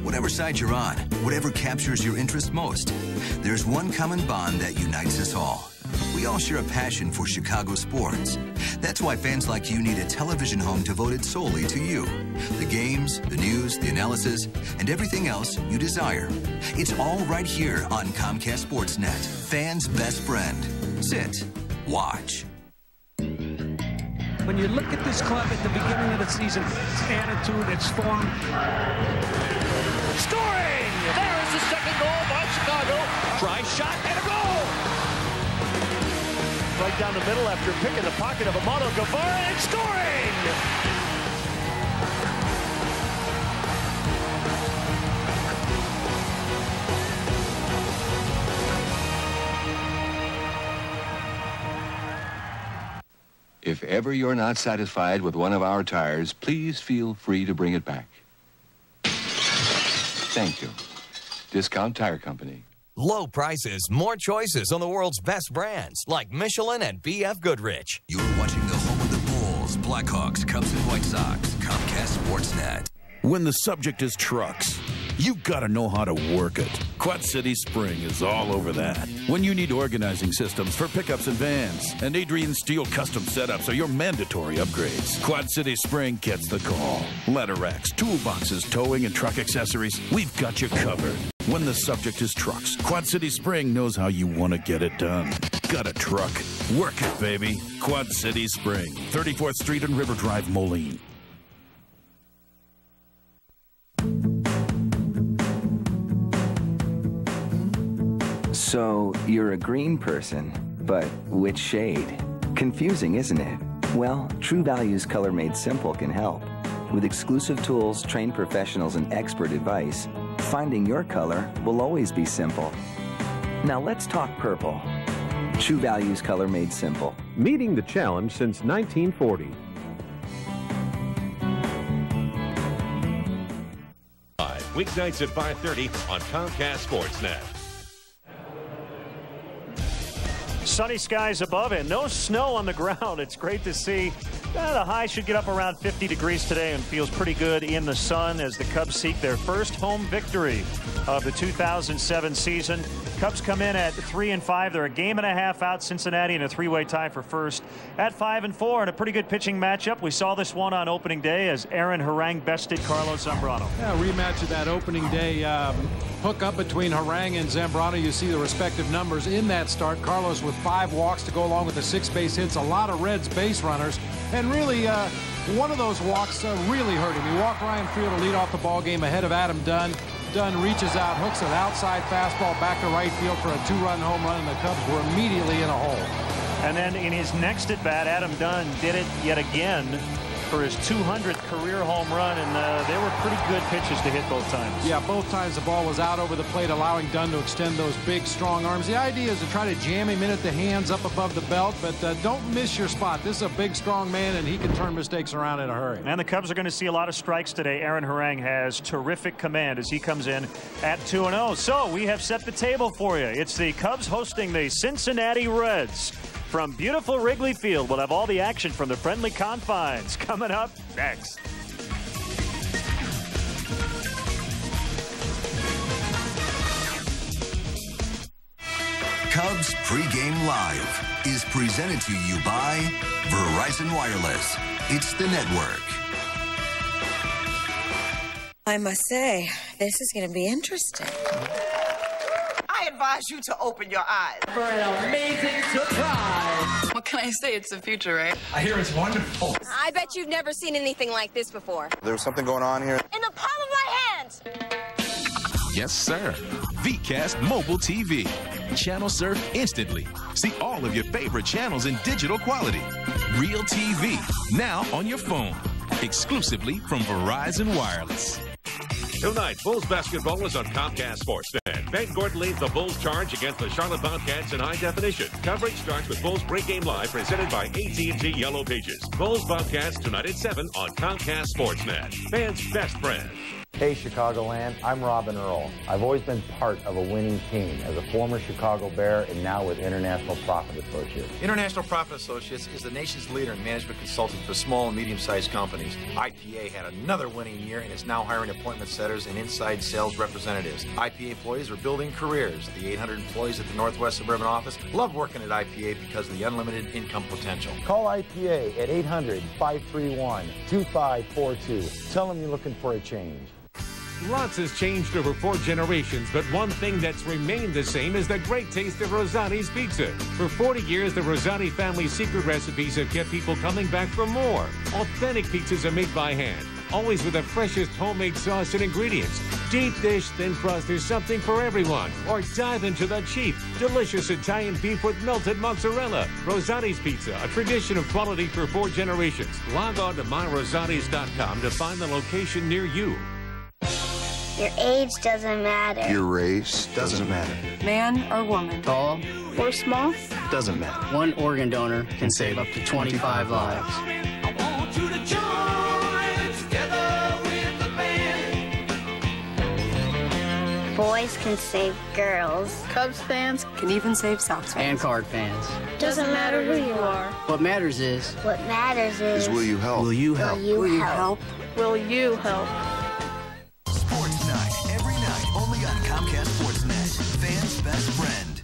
Whatever side you're on, whatever captures your interest most, there's one common bond that unites us all. We all share a passion for Chicago sports. That's why fans like you need a television home devoted solely to you. The games, the news, the analysis, and everything else you desire. It's all right here on Comcast Sportsnet, fans' best friend. Sit, watch. When you look at this club at the beginning of the season, its attitude, its form. Scoring! There is the second goal by Chicago. Try shot and a goal! Right down the middle after picking the pocket of Amado Guevara and scoring! If ever you're not satisfied with one of our tires, please feel free to bring it back. Thank you. Discount Tire Company. Low prices, more choices on the world's best brands, like Michelin and B.F. Goodrich. You're watching the home of the Bulls, Blackhawks, Cubs, and White Sox. Comcast Sportsnet. When the subject is trucks, you've got to know how to work it. Quad City Spring is all over that. When you need organizing systems for pickups and vans, and Adrian Steel custom setups are your mandatory upgrades, Quad City Spring gets the call. Ladder racks, toolboxes, towing, and truck accessories, we've got you covered. When the subject is trucks, Quad City Spring knows how you want to get it done. Got a truck? Work it, baby. Quad City Spring, 34th Street and River Drive, Moline. So, you're a green person, but which shade? Confusing, isn't it? Well, True Value's Color Made Simple can help. With exclusive tools, trained professionals, and expert advice, finding your color will always be simple. Now let's talk purple. True Value's Color Made Simple. Meeting the challenge since 1940. Weeknights at 5:30 on Comcast Sportsnet. Sunny skies above and no snow on the ground. It's great to see. The high should get up around 50 degrees today and feels pretty good in the sun as the Cubs seek their first home victory of the 2007 season. Cubs come in at 3-5. They're a game and a half out Cincinnati in a three-way tie for first at 5-4 and a pretty good pitching matchup. We saw this one on opening day as Aaron Harang bested Carlos Zambrano. Yeah, rematch of that opening day hookup between Harang and Zambrano. You see the respective numbers in that start. Carlos with 5 walks to go along with the 6 base hits. A lot of Reds base runners. And really, one of those walks really hurt him. He walked Ryan Field to lead off the ball game ahead of Adam Dunn. Dunn reaches out, hooks an outside fastball back to right field for a 2-run home run, and the Cubs were immediately in a hole. And then in his next at-bat, Adam Dunn did it yet again for his 200th career home run, and they were pretty good pitches to hit both times. Yeah, both times the ball was out over the plate, allowing Dunn to extend those big, strong arms. The idea is to try to jam him in at the hands up above the belt, but don't miss your spot. This is a big, strong man, and he can turn mistakes around in a hurry. And the Cubs are going to see a lot of strikes today. Aaron Harang has terrific command as he comes in at 2-0. So we have set the table for you. It's the Cubs hosting the Cincinnati Reds. From beautiful Wrigley Field, we'll have all the action from the friendly confines coming up next. Cubs Pregame Live is presented to you by Verizon Wireless. It's the network. I must say, this is going to be interesting. I advise you to open your eyes for an amazing surprise. What can I say? It's the future, right? I hear it's wonderful. I bet you've never seen anything like this before. There's something going on here. In the palm of my hand! Yes, sir. VCast Mobile TV. Channel surf instantly. See all of your favorite channels in digital quality. Real TV, now on your phone. Exclusively from Verizon Wireless. Tonight, Bulls basketball is on Comcast Sportsnet. Ben Gordon leads the Bulls charge against the Charlotte Bobcats in high definition. Coverage starts with Bulls Pregame Live presented by AT&T Yellow Pages. Bulls Bobcats tonight at 7 on Comcast Sportsnet. Fans' best friend. Hey, Chicagoland, I'm Robin Earl. I've always been part of a winning team as a former Chicago Bear and now with International Profit Associates. International Profit Associates is the nation's leader in management consulting for small and medium-sized companies. IPA had another winning year and is now hiring appointment setters and inside sales representatives. IPA employees are building careers. The 800 employees at the Northwest Suburban office love working at IPA because of the unlimited income potential. Call IPA at 800-531-2542. Tell them you're looking for a change. Lots has changed over 4 generations, but one thing that's remained the same is the great taste of Rosani's Pizza. For 40 years, the Rosani family secret recipes have kept people coming back for more. Authentic pizzas are made by hand, always with the freshest homemade sauce and ingredients. Deep dish, thin crust, there's something for everyone. Or dive into the cheap, delicious Italian beef with melted mozzarella. Rosani's Pizza, a tradition of quality for 4 generations. Log on to myrosanis.com to find the location near you. Your age doesn't matter. Your race doesn't matter. Man or woman? Tall or small? Doesn't matter. One organ donor can save up to 25 lives. I want you to join together with the band. Boys can save girls. Cubs fans can even save Sox fans. And Card fans. Doesn't matter who you are. What matters is... What matters is... will you help? Will you help? Will you help? Will you help? Sports Night, every night, only on Comcast Sportsnet. Fans' best friend.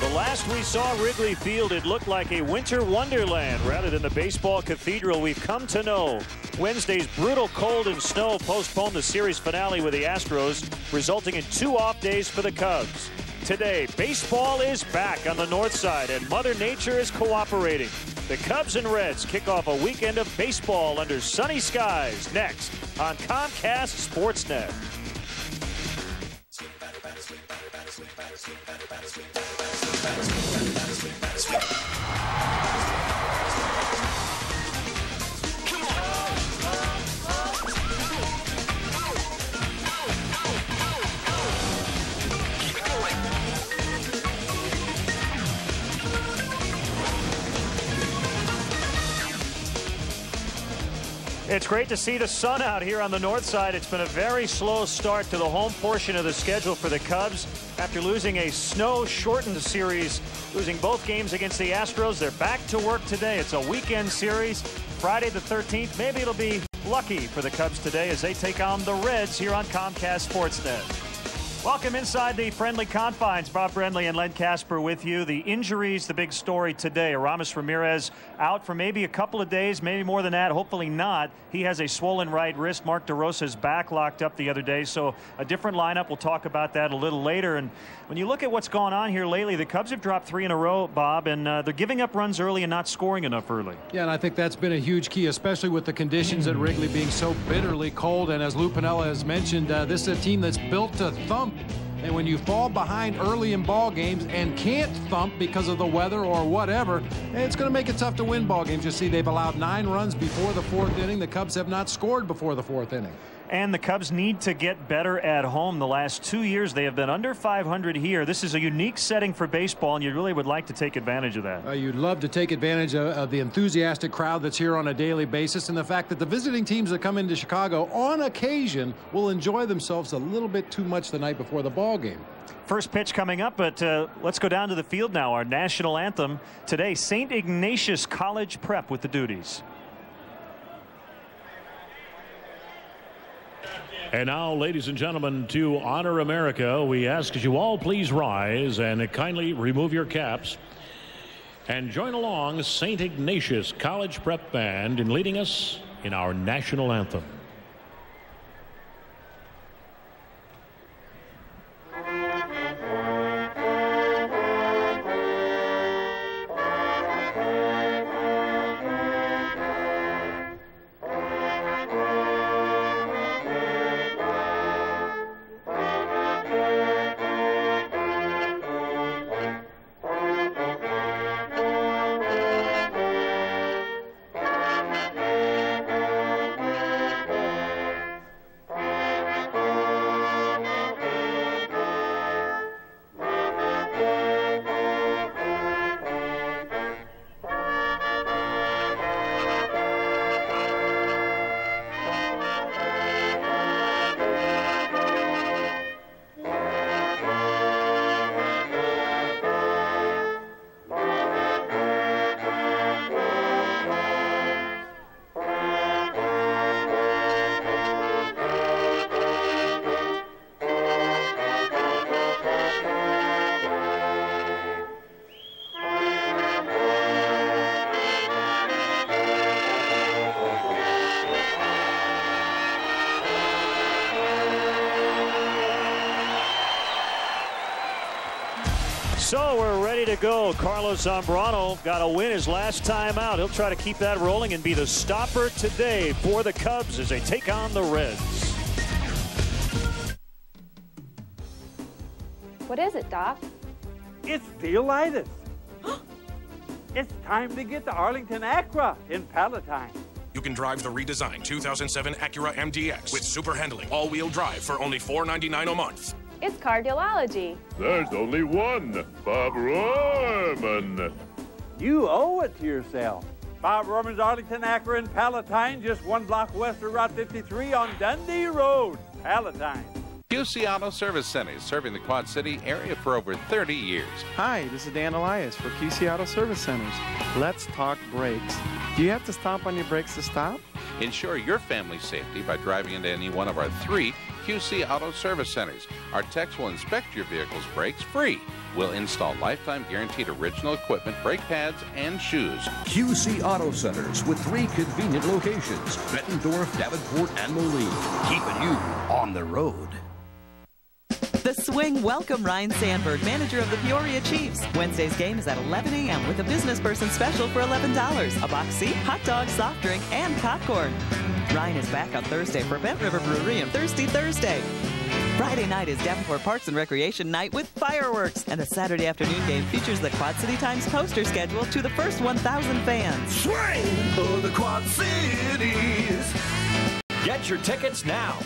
The last we saw Wrigley Field, it looked like a winter wonderland rather than the baseball cathedral we've come to know. Wednesday's brutal cold and snow postponed the series finale with the Astros, resulting in 2 off days for the Cubs. Today, baseball is back on the north side, and Mother Nature is cooperating. The Cubs and Reds kick off a weekend of baseball under sunny skies next on Comcast Sportsnet. It's great to see the sun out here on the north side. It's been a very slow start to the home portion of the schedule for the Cubs. After losing a snow-shortened series, losing both games against the Astros, they're back to work today. It's a weekend series, Friday the 13th. Maybe it'll be lucky for the Cubs today as they take on the Reds here on Comcast Sportsnet. Welcome inside the friendly confines. Bob Brenly and Len Casper with you. The injuries, the big story today. Aramis Ramirez out for maybe a couple of days, maybe more than that, hopefully not. He has a swollen right wrist. Mark DeRosa's back locked up the other day, so a different lineup. We'll talk about that a little later. And when you look at what's gone on here lately, the Cubs have dropped 3 in a row, Bob, and they're giving up runs early and not scoring enough early. Yeah, and I think that's been a huge key, especially with the conditions at Wrigley being so bitterly cold. And as Lou Piniella has mentioned, this is a team that's built to thump. And when you fall behind early in ball games and can't thump because of the weather or whatever, it's going to make it tough to win ball games. You see, they've allowed 9 runs before the 4th inning. The Cubs have not scored before the 4th inning. And the Cubs need to get better at home. The last 2 years, they have been under 500 here. This is a unique setting for baseball, and you really would like to take advantage of that. You'd love to take advantage of the enthusiastic crowd that's here on a daily basis, and the fact that the visiting teams that come into Chicago on occasion will enjoy themselves a little bit too much the night before the ball game. First pitch coming up, but let's go down to the field now. Our national anthem today, St. Ignatius College Prep with the duties. And now, ladies and gentlemen, to honor America, we ask that you all please rise and kindly remove your caps and join along St. Ignatius College Prep Band in leading us in our national anthem. So we're ready to go. Carlos Zambrano got a win his last time out. He'll try to keep that rolling and be the stopper today for the Cubs as they take on the Reds. What is it, Doc? It's Steelitis. It's time to get the Arlington Acura in Palatine. You can drive the redesigned 2007 Acura MDX with super handling, all-wheel drive for only $499 a month. It's cardiology. There's only one, Bob Rohrman. You owe it to yourself. Bob Rohrman's Arlington Acura in Palatine, just 1 block west of Route 53 on Dundee Road, Palatine. QC Auto Service Centers, serving the Quad City area for over 30 years. Hi, this is Dan Elias for QC Auto Service Centers. Let's talk brakes. Do you have to stomp on your brakes to stop? Ensure your family's safety by driving into any one of our 3 QC Auto Service Centers. Our techs will inspect your vehicle's brakes free. We'll install lifetime guaranteed original equipment, brake pads, and shoes. QC Auto Centers with 3 convenient locations: Bettendorf, Davenport, and Moline, keeping you on the road. The Swing welcome Ryan Sandberg, manager of the Peoria Chiefs. Wednesday's game is at 11 a.m. with a business person special for $11. A box seat, hot dog, soft drink, and popcorn. Ryan is back on Thursday for Bent River Brewery and Thirsty Thursday. Friday night is Davenport Parks and Recreation night with fireworks. And the Saturday afternoon game features the Quad City Times poster schedule to the first 1,000 fans. Swing for the Quad Cities. Get your tickets now.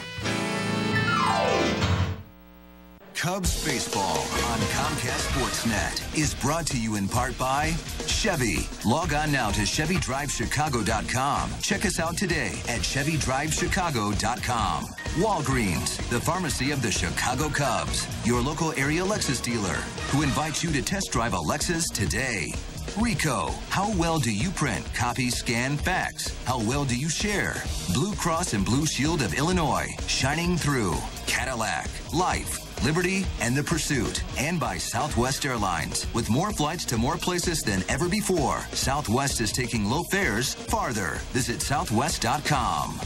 Cubs baseball on Comcast Sportsnet is brought to you in part by Chevy. Log on now to ChevyDriveChicago.com. Check us out today at ChevyDriveChicago.com. Walgreens, the pharmacy of the Chicago Cubs, your local area Lexus dealer, who invites you to test drive a Lexus today. Rico, how well do you print, copy, scan, fax? How well do you share? Blue Cross and Blue Shield of Illinois, shining through. Cadillac, Life, Liberty, and the Pursuit. And by Southwest Airlines. With more flights to more places than ever before, Southwest is taking low fares farther. Visit southwest.com.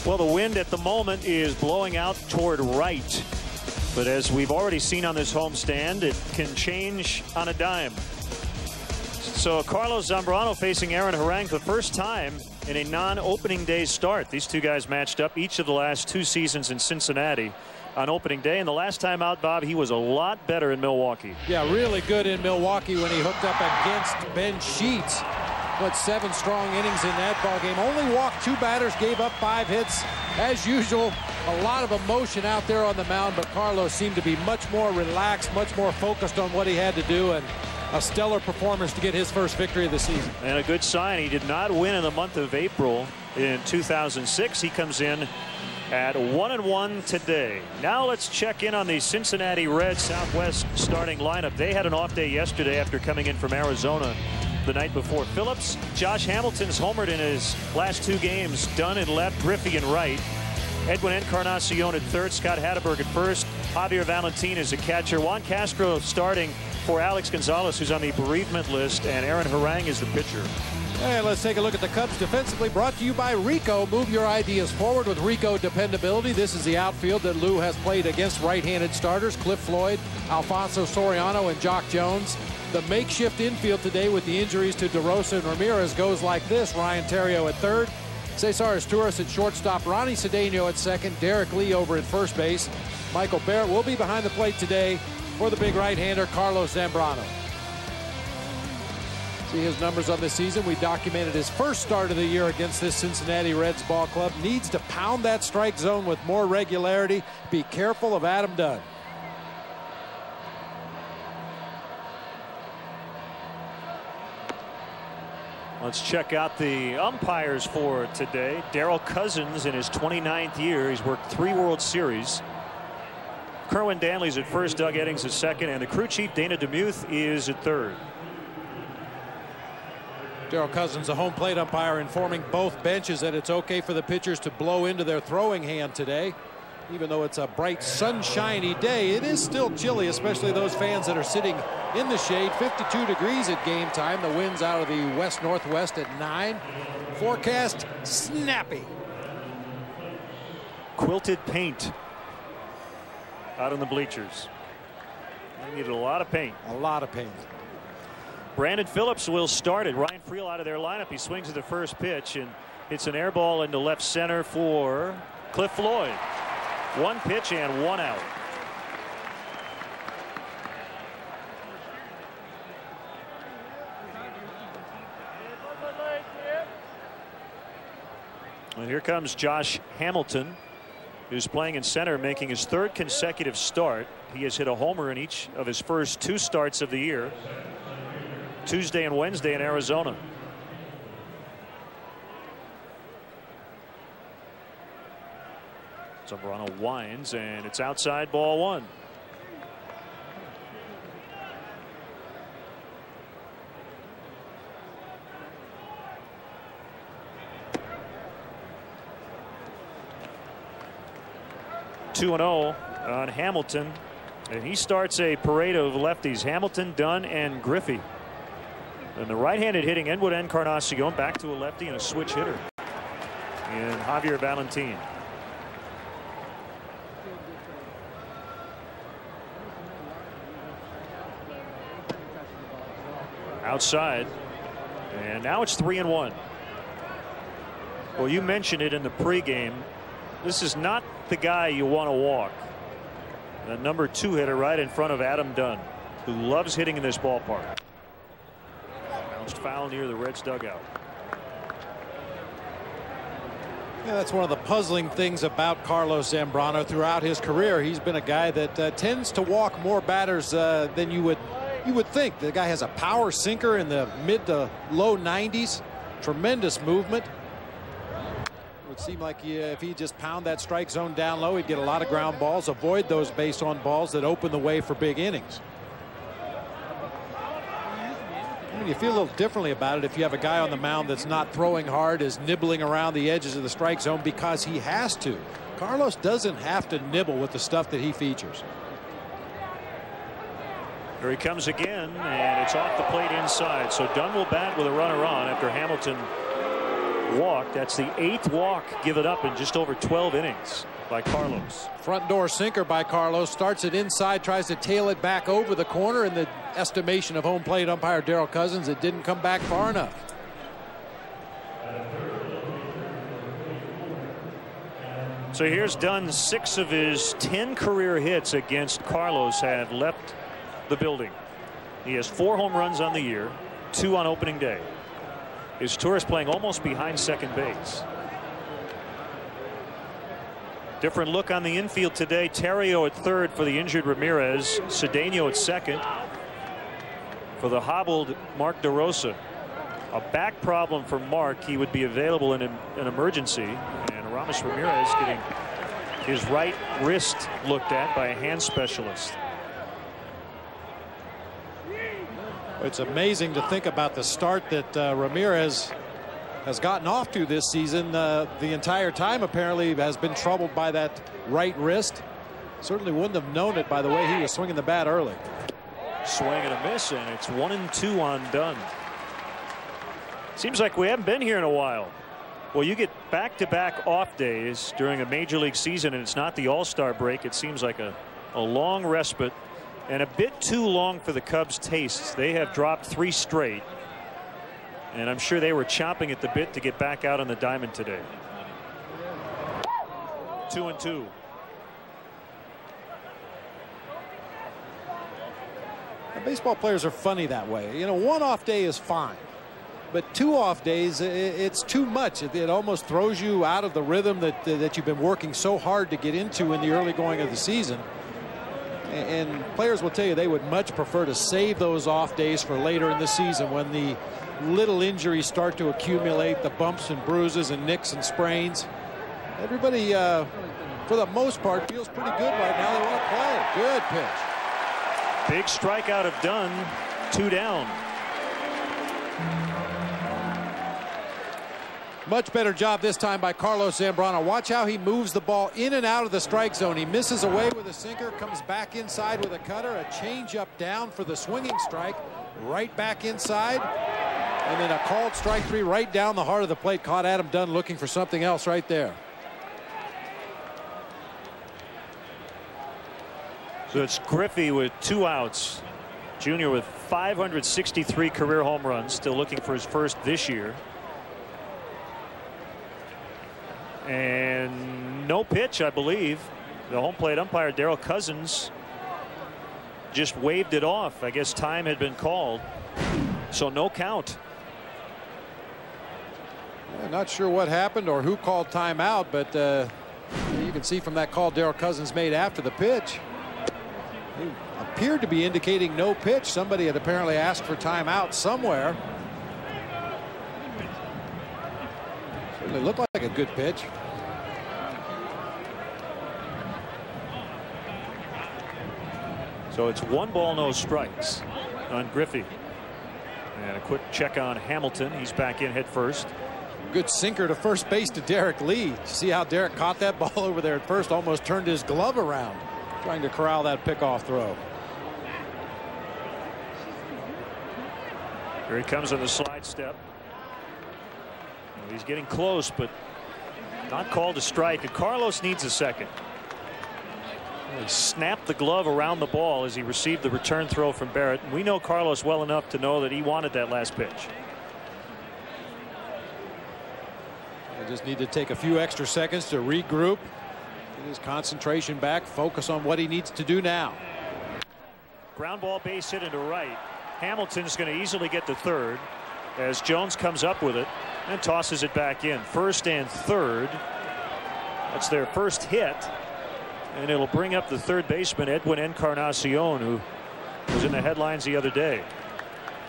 Well, the wind at the moment is blowing out toward right. But as we've already seen on this homestand, it can change on a dime. So Carlos Zambrano facing Aaron Harang for the first time in a non-opening day start. These two guys matched up each of the last 2 seasons in Cincinnati on opening day. And the last time out, Bob, he was a lot better in Milwaukee. Yeah, really good in Milwaukee when he hooked up against Ben Sheets. Put 7 strong innings in that ball game. Only walked 2 batters, gave up 5 hits. As usual, a lot of emotion out there on the mound, but Carlos seemed to be much more relaxed, much more focused on what he had to do, and a stellar performance to get his first victory of the season. And a good sign. He did not win in the month of April in 2006. He comes in at 1-1 today. Now let's check in on the Cincinnati Reds Southwest starting lineup. They had an off day yesterday after coming in from Arizona the night before. Phillips, Josh Hamilton's homered in his last 2 games. Dunn in left, Griffey in right. Edwin Encarnacion at third, Scott Hatteberg at first. Javier Valentin is a catcher. Juan Castro starting for Alex Gonzalez, who's on the bereavement list, and Aaron Harang is the pitcher. And let's take a look at the Cubs defensively, brought to you by Rico. Move your ideas forward with Rico dependability. This is the outfield that Lou has played against right-handed starters, Cliff Floyd, Alfonso Soriano, and Jock Jones. The makeshift infield today with the injuries to DeRosa and Ramirez goes like this: Ryan Theriot at third, Cesar Asturias at shortstop, Ronnie Cedeno at second, Derek Lee over at first base. Michael Barrett will be behind the plate today for the big right-hander, Carlos Zambrano. See his numbers on this season. We documented his first start of the year against this Cincinnati Reds ball club. Needs to pound that strike zone with more regularity. Be careful of Adam Dunn. Let's check out the umpires for today. Darryl Cousins in his 29th year. He's worked 3 World Series. Kerwin Danley's at first, Doug Eddings at second, and the crew chief Dana DeMuth is at third. Darryl Cousins, a home plate umpire, informing both benches that it's okay for the pitchers to blow into their throwing hand today. Even though it's a bright, sunshiny day, it is still chilly, especially those fans that are sitting in the shade. 52 degrees at game time. The wind's out of the west-northwest at 9. Forecast snappy. Quilted paint out on the bleachers. They needed a lot of paint. A lot of paint. Brandon Phillips will start it. Ryan Friel out of their lineup. He swings at the first pitch, and it's an air ball into left center for Cliff Floyd. 1 pitch and 1 out. And here comes Josh Hamilton, who's playing in center, making his 3rd consecutive start. He has hit a homer in each of his first 2 starts of the year, Tuesday and Wednesday in Arizona. Zambrano winds, and it's outside, ball 1. Two and 0 on Hamilton, and he starts a parade of lefties: Hamilton, Dunn, and Griffey. And the right-handed hitting Edwin Encarnacion back to a lefty and a switch hitter in Javier Valentin. Outside, and now it's 3-1. Well, you mentioned it in the pregame. This is not the guy you want to walk. The number 2 hitter right in front of Adam Dunn, who loves hitting in this ballpark. Bounced foul near the Reds dugout. Yeah, that's one of the puzzling things about Carlos Zambrano throughout his career. He's been a guy that tends to walk more batters than you would think. The guy has a power sinker in the mid to low 90s. Tremendous movement. It would seem like if he just pound that strike zone down low, he'd get a lot of ground balls, avoid those base on balls that open the way for big innings. I mean, you feel a little differently about it if you have a guy on the mound that's not throwing hard, is nibbling around the edges of the strike zone because he has to. Carlos doesn't have to nibble with the stuff that he features. Here he comes again, and it's off the plate inside. So Dunn will bat with a runner on after Hamilton walked. That's the 8th walk given up in just over 12 innings by Carlos. Front door sinker by Carlos. Starts it inside, tries to tail it back over the corner. In the estimation of home plate umpire Darrell Cousins, it didn't come back far enough. So here's Dunn. 6 of his 10 career hits against Carlos have left the building. He has 4 home runs on the year, 2 on opening day. His tour is playing almost behind second base. Different look on the infield today. Terrio at third for the injured Ramirez. Cedeno at second for the hobbled Mark DeRosa. A back problem for Mark. He would be available in an emergency. And Ramos Ramirez getting his right wrist looked at by a hand specialist. It's amazing to think about the start that Ramirez has gotten off to this season. The entire time apparently has been troubled by that right wrist. Certainly wouldn't have known it by the way he was swinging the bat early. Swing and a miss, and it's 1-2 on Dunn. Seems like we haven't been here in a while. Well, you get back-to-back off days during a major league season, and it's not the All-Star break. It seems like a long respite. And a bit too long for the Cubs' tastes. They have dropped 3 straight. And I'm sure they were chomping at the bit to get back out on the diamond today. 2-2. Baseball players are funny that way. You know, 1 off day is fine. But 2 off days, it's too much. It almost throws you out of the rhythm that you've been working so hard to get into in the early going of the season. And players will tell you they would much prefer to save those off days for later in the season when the little injuries start to accumulate, the bumps and bruises and nicks and sprains. Everybody, for the most part, feels pretty good right now. They want to play. Good pitch. Big strikeout of Dunn. 2 down. Much better job this time by Carlos Zambrano. Watch how he moves the ball in and out of the strike zone. He misses away with a sinker, comes back inside with a cutter, a changeup down for the swinging strike, right back inside, and then a called strike 3 right down the heart of the plate. Caught Adam Dunn looking for something else right there. So it's Griffey with 2 outs. Junior with 563 career home runs, still looking for his first this year. And no pitch, I believe. The home plate umpire Darrell Cousins just waved it off. I guess time had been called, so no count. I'm not sure what happened or who called timeout, but you can see from that call Darrell Cousins made after the pitch, he appeared to be indicating no pitch. Somebody had apparently asked for timeout somewhere. Certainly looked like a good pitch. So it's 1 ball, no strikes on Griffey. And a quick check on Hamilton. He's back in head first. Good sinker to first base to Derek Lee. See how Derek caught that ball over there at first, almost turned his glove around trying to corral that pickoff throw. Here he comes on the slide step. Well, he's getting close, but not called a strike. And Carlos needs a second. He snapped the glove around the ball as he received the return throw from Barrett. And we know Carlos well enough to know that he wanted that last pitch. He'll just need to take a few extra seconds to regroup, get his concentration back, focus on what he needs to do now. Ground ball base hit into right. Hamilton's going to easily get to third as Jones comes up with it and tosses it back in. First and third. That's their first hit, and it'll bring up the third baseman Edwin Encarnacion, who was in the headlines the other day.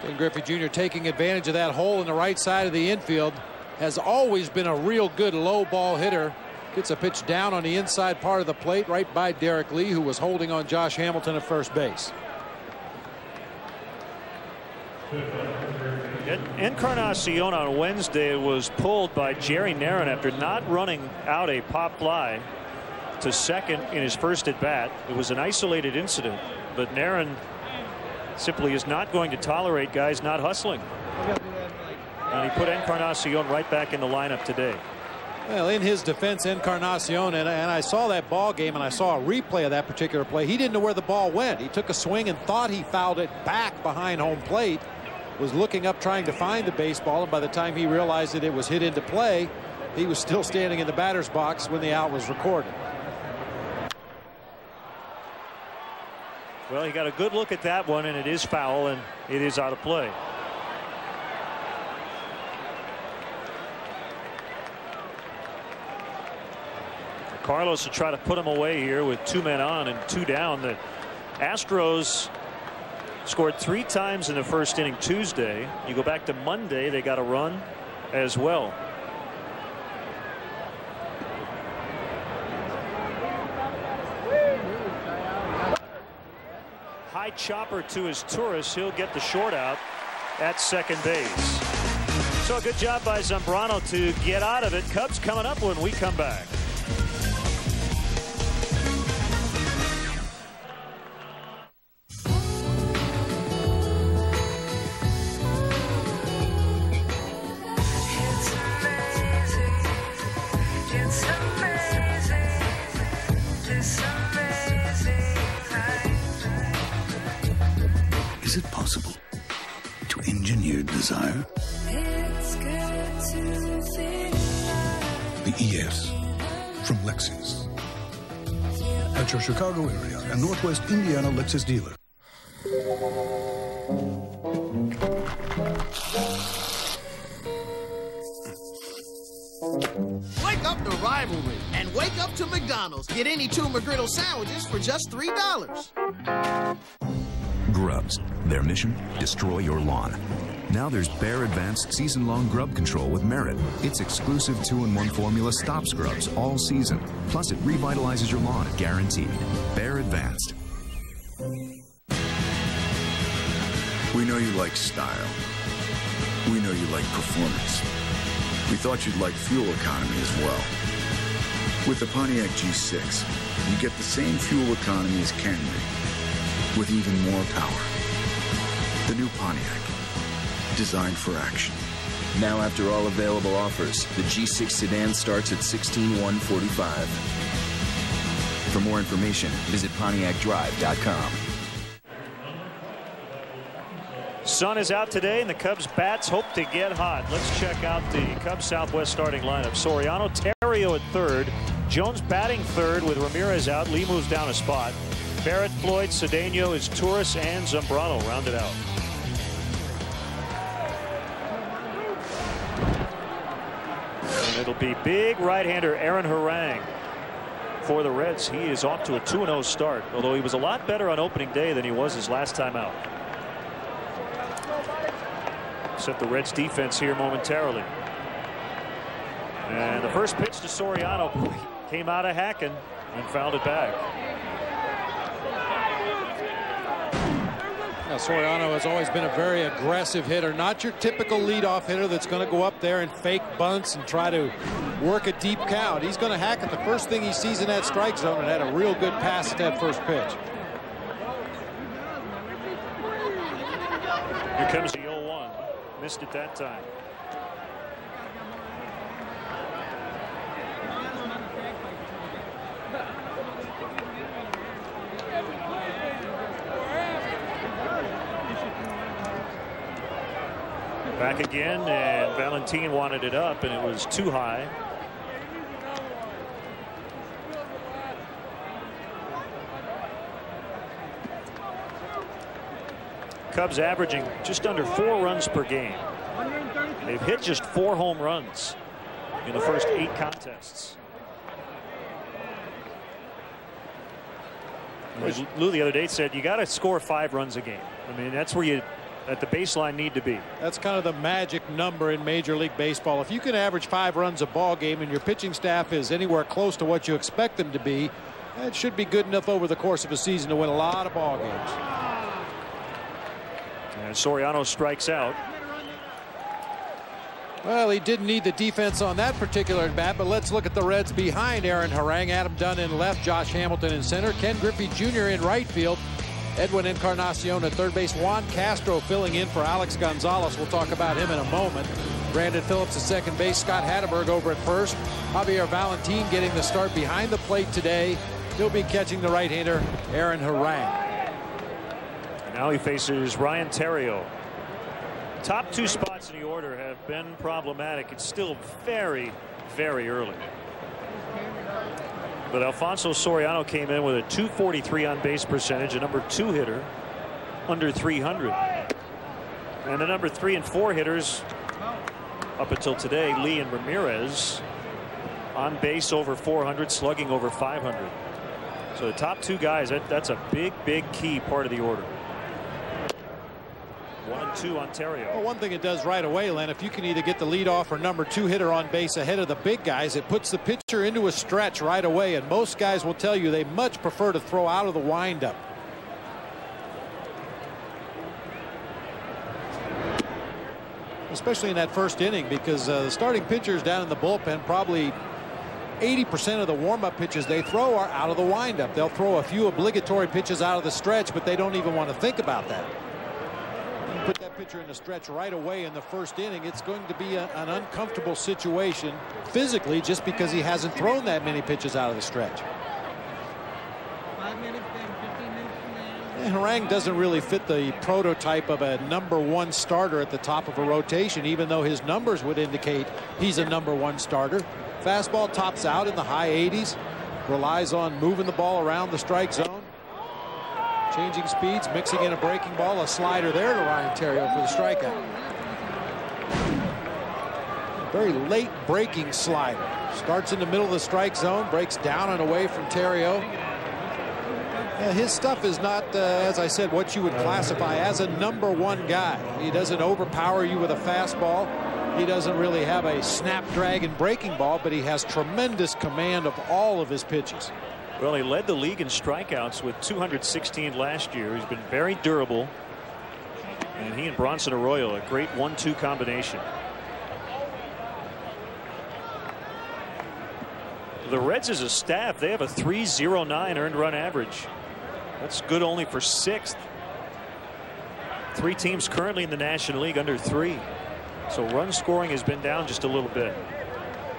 Ken Griffey Jr. taking advantage of that hole in the right side of the infield. Has always been a real good low ball hitter. Gets a pitch down on the inside part of the plate right by Derek Lee, who was holding on Josh Hamilton at first base. Encarnacion on Wednesday was pulled by Jerry Narron after not running out a pop fly to second in his first at bat. It was an isolated incident, but Narron simply is not going to tolerate guys not hustling. And he put Encarnacion right back in the lineup today. Well, in his defense, Encarnacion, and I saw that ball game and I saw a replay of that particular play. He didn't know where the ball went. He took a swing and thought he fouled it back behind home plate. Was looking up trying to find the baseball, and by the time he realized that it was hit into play, he was still standing in the batter's box when the out was recorded. Well, he got a good look at that one, and it is foul, and it is out of play. Carlos will try to put him away here with 2 men on and 2 down. The Astros scored 3 times in the first inning Tuesday. You go back to Monday, they got a run as well. High chopper to his Tourist. He'll get the short out at second base. So a good job by Zambrano to get out of it. Cubs coming up when we come back. Is it possible to engineer desire? The ES from Lexus. At your Chicago area and Northwest Indiana Lexus dealer. Wake up to rivalry and wake up to McDonald's. Get any 2 McGriddle sandwiches for just $3. Grubs. Their mission? Destroy your lawn. Now there's Bear Advanced Season-Long Grub Control with Merit. Its exclusive 2-in-1 formula stops grubs all season. Plus, it revitalizes your lawn, guaranteed. Bear Advanced. We know you like style. We know you like performance. We thought you'd like fuel economy as well. With the Pontiac G6, you get the same fuel economy as Camry, with even more power. The new Pontiac, designed for action. Now, after all available offers, the G6 sedan starts at $16,145. For more information, visit PontiacDrive.com. Sun is out today, and the Cubs bats hope to get hot. Let's check out the Cubs Southwest starting lineup. Soriano, Terrio at third. Jones batting third with Ramirez out. Lee moves down a spot. Barrett, Floyd, Cedeno is Torres, and Zambrano rounded out. And it'll be big right-hander Aaron Harang for the Reds. He is off to a 2-0 start, although he was a lot better on opening day than he was his last time out. Set the Reds defense here momentarily. And the first pitch to Soriano came out of hacking and fouled it back. Now, Soriano has always been a very aggressive hitter, not your typical leadoff hitter that's going to go up there and fake bunts and try to work a deep count. He's going to hack at the first thing he sees in that strike zone, and had a real good pass at that first pitch. Here comes the 0-1. Missed it that time. Back again, and Valentin wanted it up, and it was too high. Cubs averaging just under 4 runs per game. They've hit just 4 home runs in the first 8 contests. Lou the other day said you got to score 5 runs a game. I mean, that's where you at the baseline need to be. That's kind of the magic number in Major League Baseball. If you can average 5 runs a ball game and your pitching staff is anywhere close to what you expect them to be, that should be good enough over the course of a season to win a lot of ball games. And Soriano strikes out. Well, he didn't need the defense on that particular at bat, but let's look at the Reds behind Aaron Harang. Adam Dunn in left, Josh Hamilton in center, Ken Griffey Jr. in right field, Edwin Encarnacion at third base, Juan Castro filling in for Alex Gonzalez. We'll talk about him in a moment. Brandon Phillips at second base, Scott Hatteberg over at first. Javier Valentin getting the start behind the plate today. He'll be catching the right-hander Aaron Harang. Now he faces Ryan Theriot. Top 2 spots in the order have been problematic. It's still very, very early. But Alfonso Soriano came in with a .243 on base percentage, a number 2 hitter, under 300. And the number 3 and 4 hitters up until today, Lee and Ramirez, on base over 400, slugging over 500. So the top 2 guys, that's a big, big key part of the order. 1-2 Ontario. Well, one thing it does right away, Len, if you can either get the leadoff or number 2 hitter on base ahead of the big guys, it puts the pitcher into a stretch right away. And most guys will tell you they much prefer to throw out of the windup. Especially in that first inning, because the starting pitchers down in the bullpen, probably 80% of the warm-up pitches they throw are out of the windup. They'll throw a few obligatory pitches out of the stretch, but they don't even want to think about that. Put that pitcher in the stretch right away in the first inning, it's going to be an uncomfortable situation physically just because he hasn't thrown that many pitches out of the stretch. 5 minutes, then 15 minutes from there. Harang doesn't really fit the prototype of a number 1 starter at the top of a rotation, even though his numbers would indicate he's a number 1 starter. Fastball tops out in the high 80s, relies on moving the ball around the strike zone. Changing speeds, mixing in a breaking ball, a slider there to Ryan Theriot for the strikeout. Very late breaking slider. Starts in the middle of the strike zone, breaks down and away from Theriot. His stuff is not, as I said, what you would classify as a number 1 guy. He doesn't overpower you with a fastball. He doesn't really have a snapdragon breaking ball, but he has tremendous command of all of his pitches. Well, he led the league in strikeouts with 216 last year. He's been very durable. And he and Bronson Arroyo, a great 1-2 combination. The Reds as a staff, they have a .309 earned run average. That's good only for 6th. 3 teams currently in the National League under 3. So run scoring has been down just a little bit.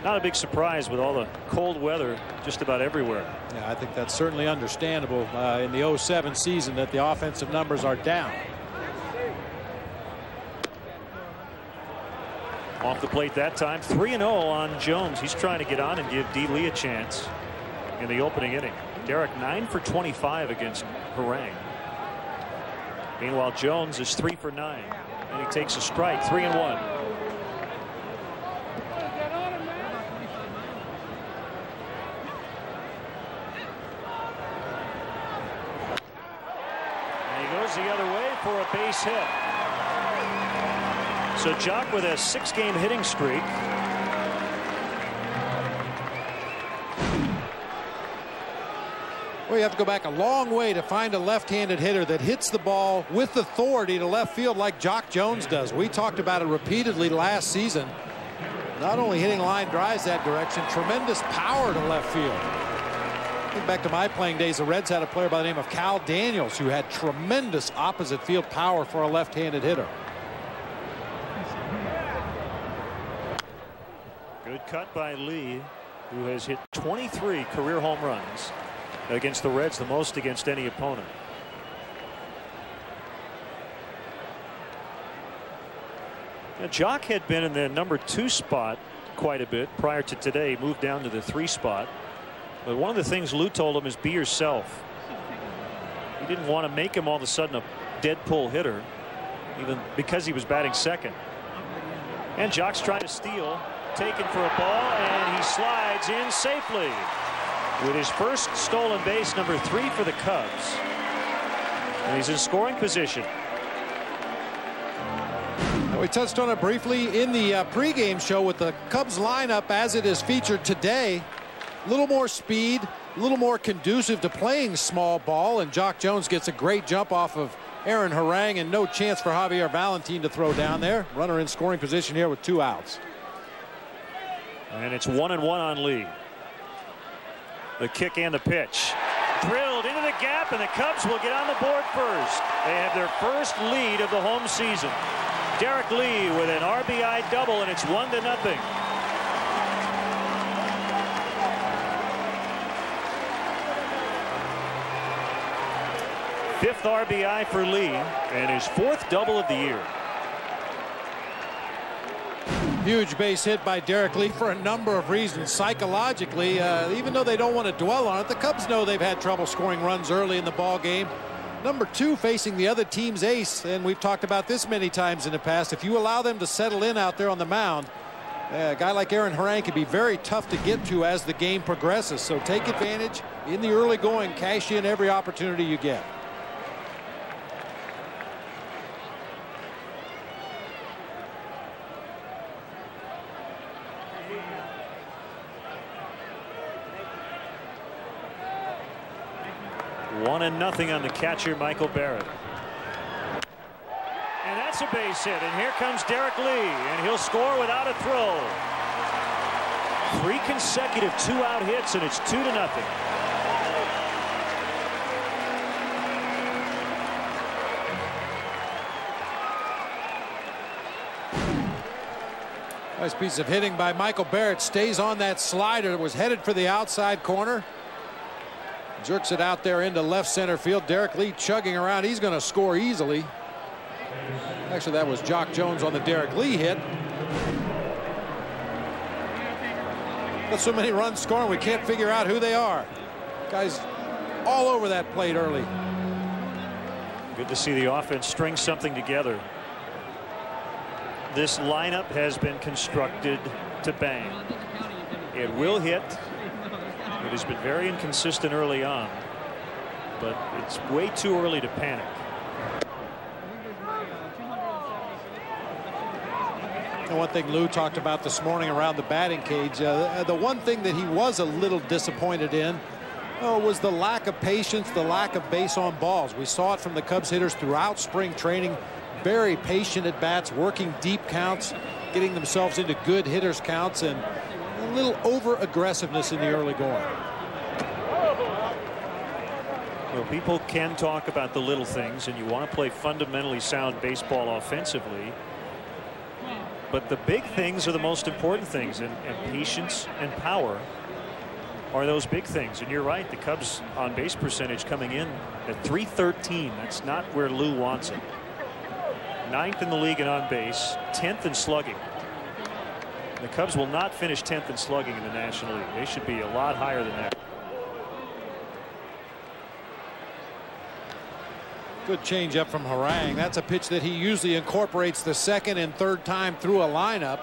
Not a big surprise with all the cold weather just about everywhere. Yeah, I think that's certainly understandable in the 07 season that the offensive numbers are down. Off the plate that time, 3-0 on Jones. He's trying to get on and give D. Lee a chance in the opening inning. Derek 9 for 25 against Harang. Meanwhile, Jones is 3 for 9, and he takes a strike. 3-1. The other way for a base hit. So Jock with a 6-game hitting streak. Well, you have to go back a long way to find a left-handed hitter that hits the ball with authority to left field like Jock Jones does. We talked about it repeatedly last season. Not only hitting line drives that direction, tremendous power to left field. Back to my playing days, the Reds had a player by the name of Cal Daniels who had tremendous opposite field power for a left-handed hitter. Good cut by Lee, who has hit 23 career home runs against the Reds, the most against any opponent. Now, Jock had been in the number 2 spot quite a bit prior to today, moved down to the 3 spot. But one of the things Lou told him is be yourself. He didn't want to make him all of a sudden a dead pull hitter. even because he was batting second. And Jock's trying to steal, taken for a ball, and he slides in safely with his first stolen base, number 3 for the Cubs. And he's in scoring position. We touched on it briefly in the pregame show with the Cubs lineup as it is featured today. A little more speed, a little more conducive to playing small ball, and Jock Jones gets a great jump off of Aaron Harang, and no chance for Javier Valentin to throw down there. Runner in scoring position here with 2 outs. And it's 1-1 on Lee. The kick and the pitch. Drilled into the gap, and the Cubs will get on the board first. They have their first lead of the home season. Derek Lee with an RBI double, and it's 1-0. Fifth RBI for Lee, and his 4th double of the year. Huge base hit by Derek Lee for a number of reasons. Psychologically, even though they don't want to dwell on it, the Cubs know they've had trouble scoring runs early in the ball game. Number 2, facing the other team's ace, and we've talked about this many times in the past. If you allow them to settle in out there on the mound, a guy like Aaron Harang can be very tough to get to as the game progresses. So take advantage in the early going, cash in every opportunity you get. One and nothing on the catcher, Michael Barrett. And that's a base hit. And here comes Derek Lee, and he'll score without a throw. 3 consecutive 2-out hits, and it's 2-0. Nice piece of hitting by Michael Barrett. Stays on that slider. It was headed for the outside corner. Jerks it out there into left center field. Derek Lee chugging around. He's going to score easily. Actually, that was Jock Jones on the Derek Lee hit. Got so many runs scoring, we can't figure out who they are. Guys all over that plate early. Good to see the offense string something together. This lineup has been constructed to bang. It will hit. It has been very inconsistent early on, but it's way too early to panic. And one thing Lou talked about this morning around the batting cage, the one thing that he was a little disappointed in was the lack of patience, the lack of base on balls. We saw it from the Cubs hitters throughout spring training. Very patient at bats, working deep counts, getting themselves into good hitters counts, and a little over aggressiveness in the early going. Well, people can talk about the little things, and you want to play fundamentally sound baseball offensively, but the big things are the most important things, and patience and power are those big things. And you're right, the Cubs on base percentage coming in at .313. That's not where Lou wants it. 9th in the league in on base, 10th in slugging. The Cubs will not finish 10th in slugging in the National League. They should be a lot higher than that. Good change up from Harang. That's a pitch that he usually incorporates the second and third time through a lineup.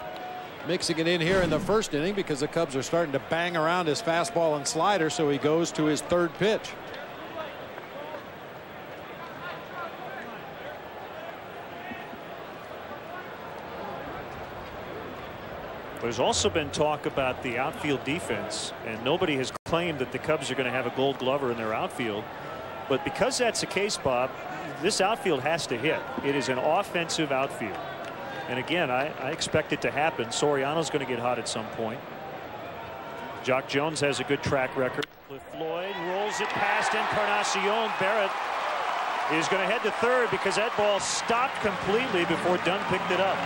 Mixing it in here in the first inning because the Cubs are starting to bang around his fastball and slider, so he goes to his 3rd pitch. There's also been talk about the outfield defense, and nobody has claimed that the Cubs are going to have a Gold Glover in their outfield. But because that's the case, Bob, this outfield has to hit. It is an offensive outfield. And again, I expect it to happen. Soriano's going to get hot at some point. Jock Jones has a good track record. Cliff Floyd rolls it past Encarnacion. Barrett is going to head to third because that ball stopped completely before Dunn picked it up.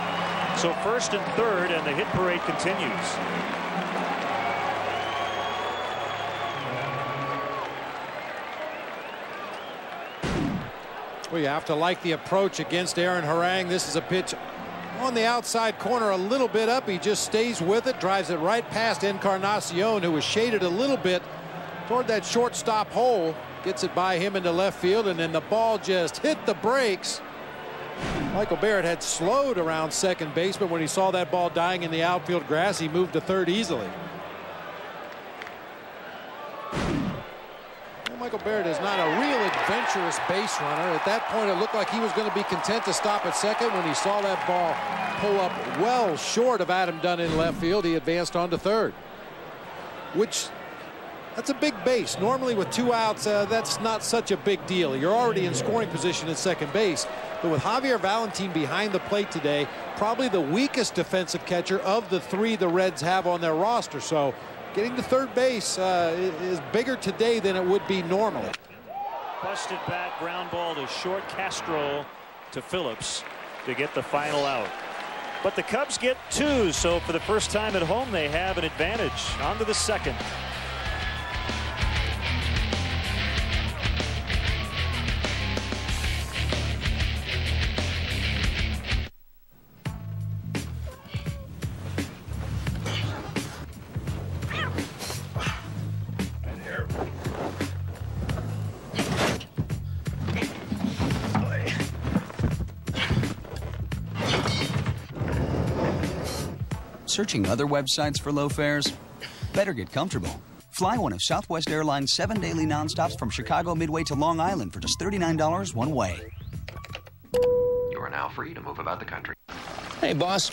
So first and third, and the hit parade continues. Well, you have to like the approach against Aaron Harang. This is a pitch on the outside corner, a little bit up. He just stays with it, drives it right past Encarnacion, who was shaded a little bit toward that shortstop hole. Gets it by him into left field, and then the ball just hit the brakes Michael Barrett had slowed around second base, but when he saw that ball dying in the outfield grass, he moved to third easily. Well, Michael Barrett is not a real adventurous base runner. At that point, it looked like he was going to be content to stop at second. When he saw that ball pull up well short of Adam Dunn in left field, he advanced on to third, which that's a big base. Normally with 2 outs, that's not such a big deal. You're already in scoring position at second base. But with Javier Valentin behind the plate today, probably the weakest defensive catcher of the 3 the Reds have on their roster. So getting to third base is bigger today than it would be normally. Busted bat, ground ball to short. Castro to Phillips to get the final out. But the Cubs get 2, so for the first time at home, they have an advantage. On to the second. Searching other websites for low fares? Better get comfortable. Fly one of Southwest Airlines' 7 daily nonstops from Chicago Midway to Long Island for just $39 one way. You are now free to move about the country. Hey, boss.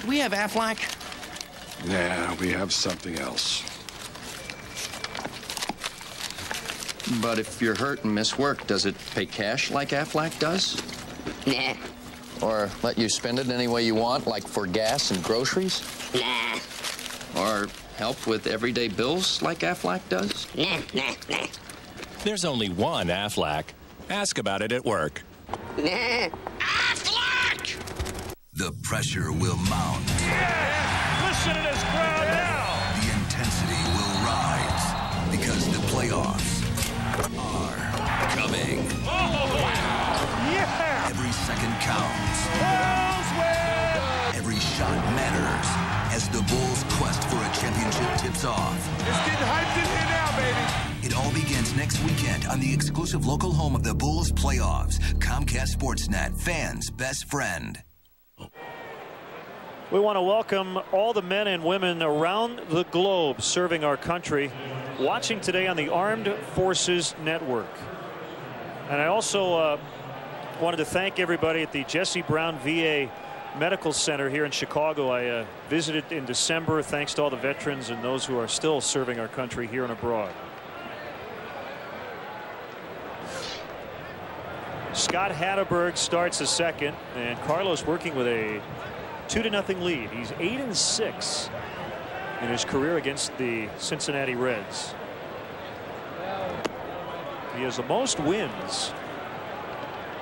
Do we have Aflac? Nah, we have something else. But if you're hurt and miss work, does it pay cash like Aflac does? Nah. Or let you spend it any way you want, like for gas and groceries? Nah. Or help with everyday bills like Aflac does? Nah. There's only one Aflac. Ask about it at work. Nah. Aflac! The pressure will mount. Yeah! Listen to this crowd now! The intensity will rise because the playoffs are coming. Oh, wow! Yeah! Every second counts. Bulls win! Every shot matters as the Bulls' quest for a championship tips off. It's getting hyped in here now, baby. It all begins next weekend on the exclusive local home of the Bulls playoffs. Comcast Sportsnet, fans' best friend. We want to welcome all the men and women around the globe serving our country, watching today on the Armed Forces Network. And I also wanted to thank everybody at the Jesse Brown VA Medical Center here in Chicago. I visited in December, thanks to all the veterans and those who are still serving our country here and abroad. Scott Hatteberg starts the second, and Carlos working with a 2-0 lead. He's 8-6 in his career against the Cincinnati Reds. He has the most wins,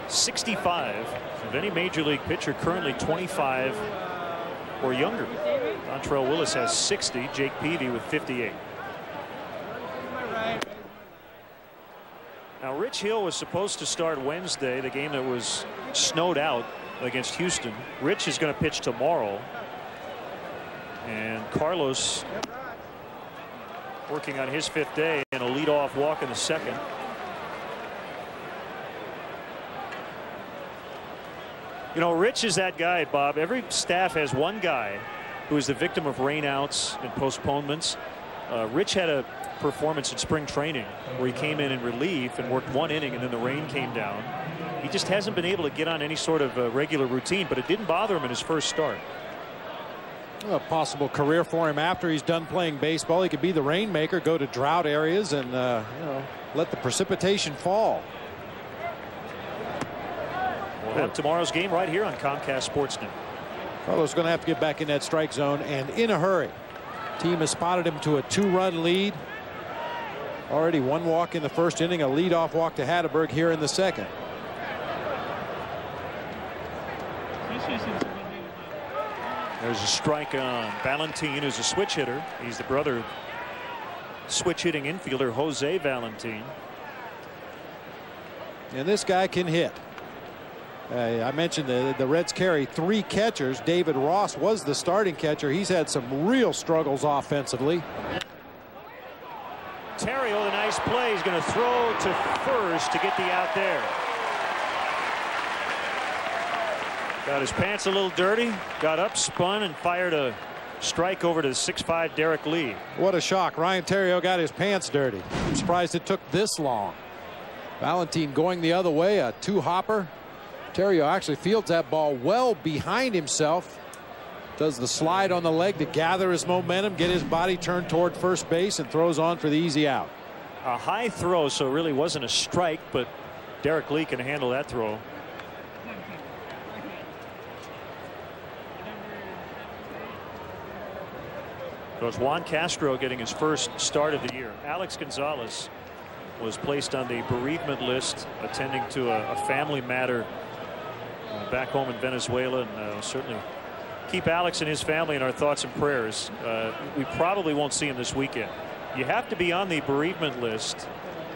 65, of any major league pitcher, currently 25 or younger. Dontrell Willis has 60, Jake Peavy with 58. Now Rich Hill was supposed to start Wednesday, the game that was snowed out against Houston. Rich is going to pitch tomorrow, and Carlos working on his 5th day and a leadoff walk in the second. You know, Rich is that guy, Bob. Every staff has one guy who is the victim of rainouts and postponements. Rich had a performance in spring training where he came in relief and worked 1 inning, and then the rain came down. He just hasn't been able to get on any sort of regular routine, but it didn't bother him in his first start. A possible career for him after he's done playing baseball. He could be the rainmaker, go to drought areas, and you know, let the precipitation fall. We'll have tomorrow's game right here on Comcast Sportsnet. Carlos going to have to get back in that strike zone, and in a hurry. Team has spotted him to a 2-run lead. Already 1 walk in the first inning, a leadoff walk to Hatteberg here in the second. There's a strike on Valentin, who's a switch hitter. He's the brother of switch hitting infielder Jose Valentin. And this guy can hit. I mentioned the Reds carry 3 catchers. David Ross was the starting catcher. He's had some real struggles offensively. Terrio, the nice play. He's going to throw to first to get the out there. Got his pants a little dirty, got up, spun, and fired a strike over to 6'5" Derek Lee. What a shock. Ryan Theriot got his pants dirty. I'm surprised it took this long. Valentin going the other way, a two-hopper. Theriot actually fields that ball well behind himself. Does the slide on the leg to gather his momentum, get his body turned toward first base, and throws on for the easy out. A high throw, so it really wasn't a strike, but Derek Lee can handle that throw. So it's Juan Castro getting his first start of the year. Alex Gonzalez was placed on the bereavement list, attending to a family matter back home in Venezuela, and certainly keep Alex and his family in our thoughts and prayers. We probably won't see him this weekend. You have to be on the bereavement list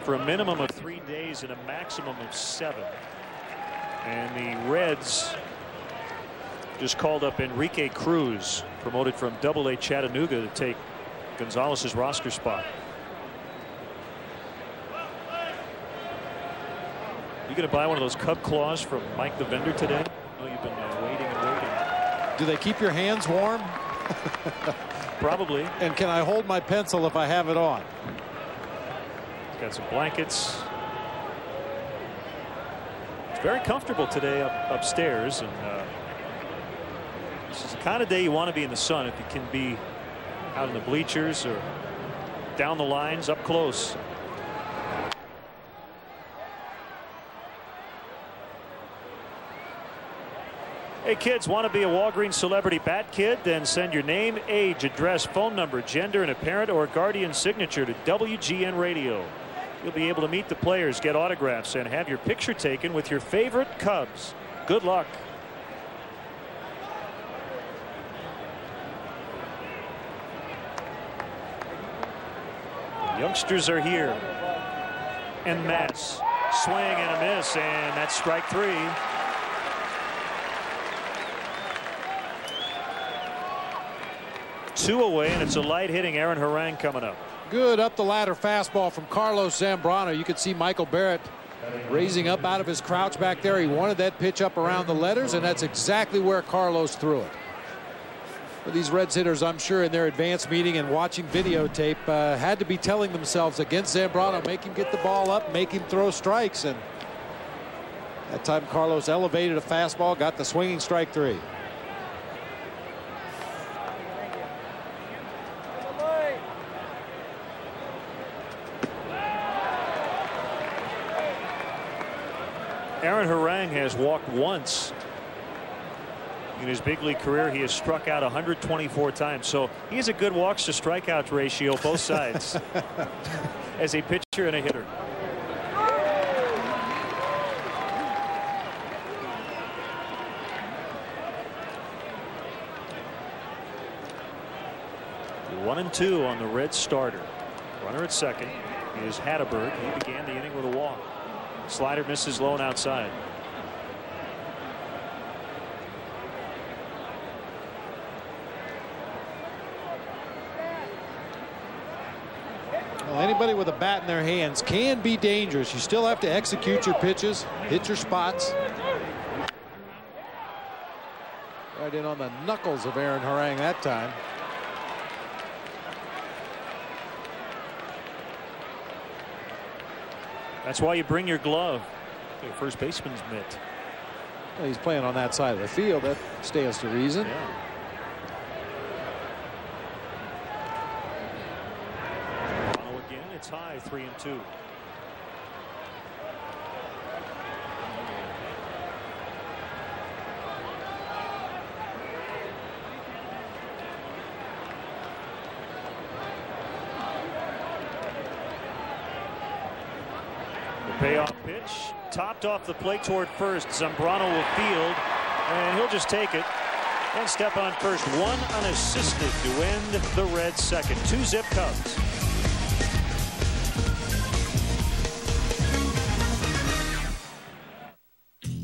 for a minimum of 3 days and a maximum of 7. And the Reds just called up Enrique Cruz, promoted from AA Chattanooga, to take Gonzalez's roster spot. You going to buy one of those Cub claws from Mike the vendor today? I know you've been waiting and waiting. Do they keep your hands warm? Probably. And can I hold my pencil if I have it on? Got some blankets. It's very comfortable today upstairs, and this is the kind of day you want to be in the sun if you can be out in the bleachers or down the lines up close. Hey kids, want to be a Walgreens Celebrity Bat Kid? Then send your name, age, address, phone number, gender, and a parent or guardian signature to WGN Radio. You'll be able to meet the players, get autographs, and have your picture taken with your favorite Cubs. Good luck. The youngsters are here en masse. Swing and a miss, and that's strike 3. Two away, and it's a light hitting Aaron Harang coming up. Good up the ladder fastball from Carlos Zambrano. You could see Michael Barrett raising up out of his crouch back there. He wanted that pitch up around the letters, and that's exactly where Carlos threw it. For these Reds hitters, I'm sure in their advanced meeting and watching videotape, had to be telling themselves against Zambrano, make him get the ball up, make him throw strikes. And that time Carlos elevated a fastball, got the swinging strike 3. Aaron Harang has walked once in his big league career. He has struck out 124 times, so he has a good walks to strikeout ratio both sides as a pitcher and a hitter. One and 2 on the Red starter. Runner at second is Hatteberg. He began the inning with a walk. Slider misses low and outside. Well, anybody with a bat in their hands can be dangerous. You still have to execute your pitches, hit your spots. Right in on the knuckles of Aaron Harang that time. That's why you bring your glove. Your first baseman's mitt. Well, he's playing on that side of the field. That stands to reason. Yeah. Again, it's high, 3-2. Payoff pitch, topped off the plate toward first. Zambrano will field, and he'll just take it and step on first. One unassisted to end the Reds' second. 2-zip Cubs.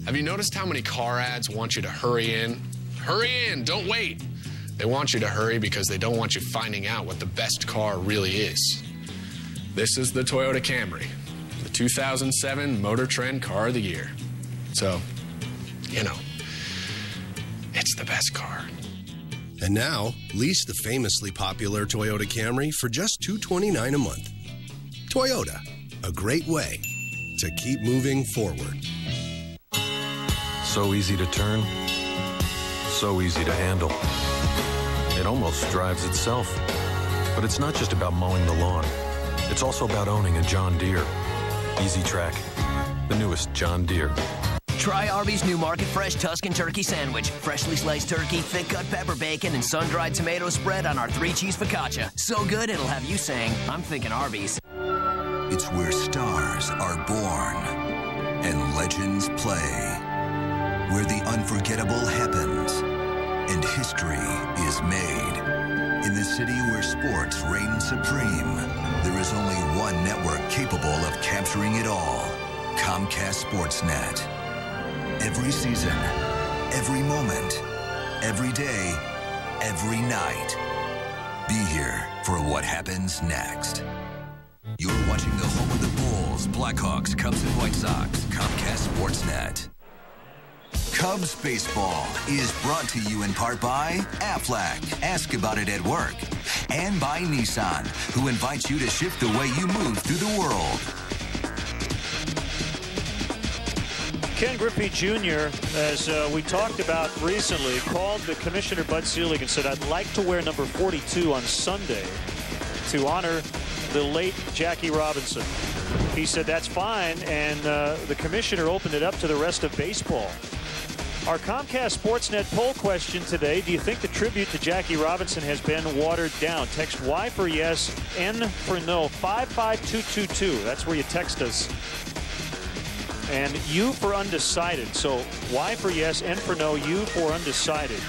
Have you noticed how many car ads want you to hurry in? Hurry in, don't wait. They want you to hurry because they don't want you finding out what the best car really is. This is the Toyota Camry. 2007 Motor Trend Car of the Year. So, you know, It's the best car. And now, lease the famously popular Toyota Camry for just $229 a month. Toyota, a great way to keep moving forward. So easy to turn, so easy to handle. It almost drives itself. But it's not just about mowing the lawn. It's also about owning a John Deere. Easy Track, the newest John Deere. Try Arby's new Market Fresh Tuscan Turkey Sandwich. Freshly sliced turkey, thick cut pepper bacon, and sun-dried tomato spread on our 3-cheese focaccia. So good it'll have you saying, I'm thinking Arby's. It's where stars are born and legends play. Where the unforgettable happens and history is made. In the city where sports reign supreme, there is only one network capable of capturing it all. Comcast Sportsnet. Every season, every moment, every day, every night. Be here for what happens next. You're watching the home of the Bulls, Blackhawks, Cubs, and White Sox. Comcast Sportsnet. Cubs baseball is brought to you in part by Aflac. Ask about it at work. And by Nissan, who invites you to shift the way you move through the world. Ken Griffey Jr., as we talked about recently, called the Commissioner Bud Selig and said, I'd like to wear number 42 on Sunday to honor the late Jackie Robinson. He said that's fine, and the commissioner opened it up to the rest of baseball. Our Comcast Sportsnet poll question today, do you think the tribute to Jackie Robinson has been watered down? Text Y for yes, N for no, 55222. That's where you text us. And U for undecided. So Y for yes, N for no, U for undecided.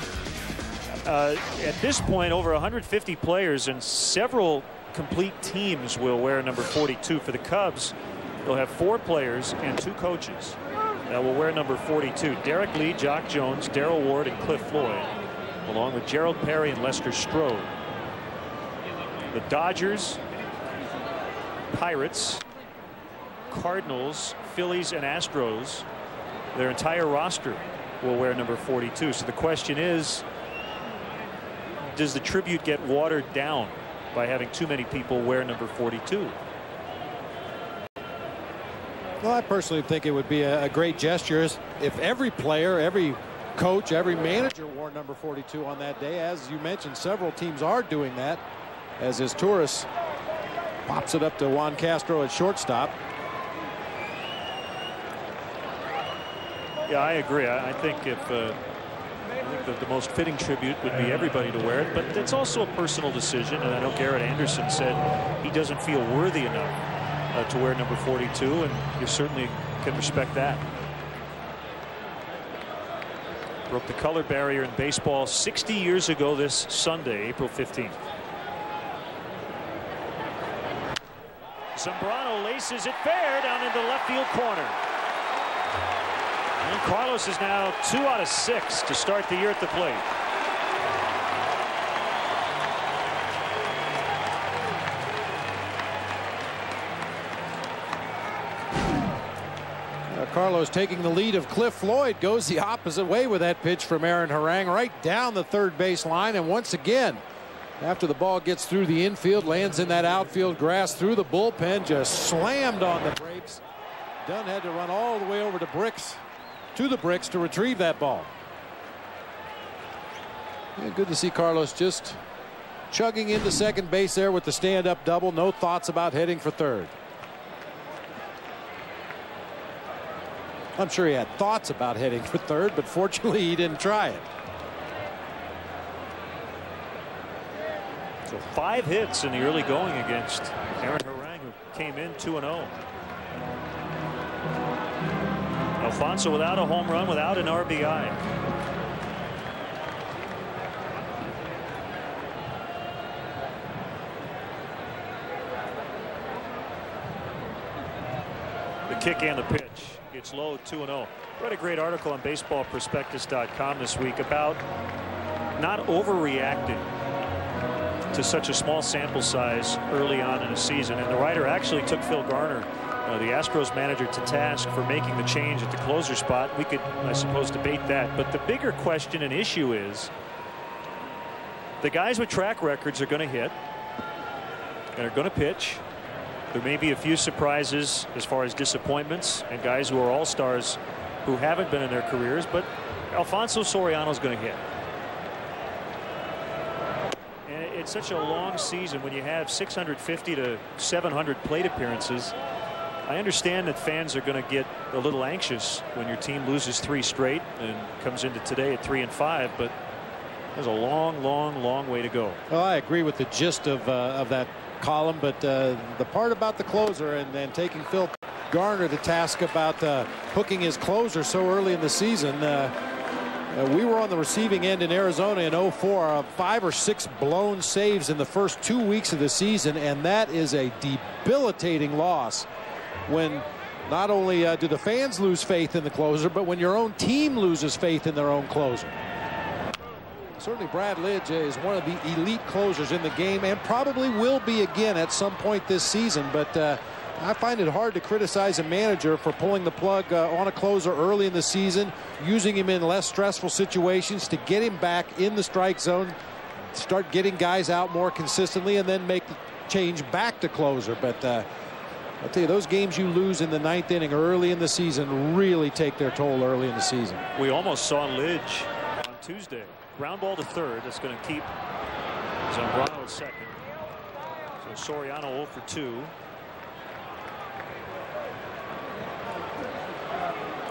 At this point, over 150 players and several complete teams will wear number 42. For the Cubs, they'll have 4 players and 2 coaches that will wear number 42. Derek Lee, Jock Jones, Darrell Ward, and Cliff Floyd, along with Gerald Perry and Lester Strode. The Dodgers, Pirates, Cardinals, Phillies, and Astros, their entire roster will wear number 42. So the question is, does the tribute get watered down by having too many people wear number 42? Well, I personally think it would be a great gesture if every player, every coach, every manager wore number 42 on that day. As you mentioned, several teams are doing that, as his Torres pops it up to Juan Castro at shortstop. Yeah, I agree. I think if the most fitting tribute would be everybody to wear it, but it's also a personal decision, and I know Garrett Anderson said he doesn't feel worthy enough to wear number 42, and you certainly can respect that. Broke the color barrier in baseball 60 years ago this Sunday, April 15th. Zambrano laces it fair down into the left field corner. And Carlos is now 2 out of 6 to start the year at the plate. Carlos taking the lead of Cliff Floyd goes the opposite way with that pitch from Aaron Harang right down the third base line. And once again, after the ball gets through the infield, lands in that outfield grass through the bullpen, just slammed on the brakes. Dunn had to run all the way over to the bricks to retrieve that ball. Yeah, good to see Carlos just chugging into second base there with the stand-up double. No thoughts about heading for third. I'm sure he had thoughts about heading for third, but fortunately he didn't try it. So 5 hits in the early going against Aaron Harang, who came in 2-0. Alfonso without a home run, without an RBI. The kick and the pitch. It's low, 2-0. Read a great article on baseballprospectus.com this week about not overreacting to such a small sample size early on in a season. And the writer actually took Phil Garner the Astros manager to task for making the change at the closer spot. We could, I suppose, debate that. But the bigger question and issue is the guys with track records are going to hit and are going to pitch. There may be a few surprises as far as disappointments and guys who are all-stars who haven't been in their careers, but Alfonso Soriano is going to hit. And it's such a long season when you have 650 to 700 plate appearances. I understand that fans are going to get a little anxious when your team loses 3 straight and comes into today at 3-5, but there's a long way to go. Well, I agree with the gist of that column, but the part about the closer and then taking Phil Garner to task about hooking his closer so early in the season. We were on the receiving end in Arizona in 04 of 5 or 6 blown saves in the first 2 weeks of the season, and that is a debilitating loss when not only do the fans lose faith in the closer, but when your own team loses faith in their own closer. Certainly Brad Lidge is one of the elite closers in the game and probably will be again at some point this season, but I find it hard to criticize a manager for pulling the plug on a closer early in the season, using him in less stressful situations to get him back in the strike zone, start getting guys out more consistently, and then make the change back to closer. But I'll tell you, those games you lose in the 9th inning early in the season really take their toll early in the season. We almost saw Lidge on Tuesday. Ground ball to third. That's going to keep Zambrano at second. So Soriano 0 for 2.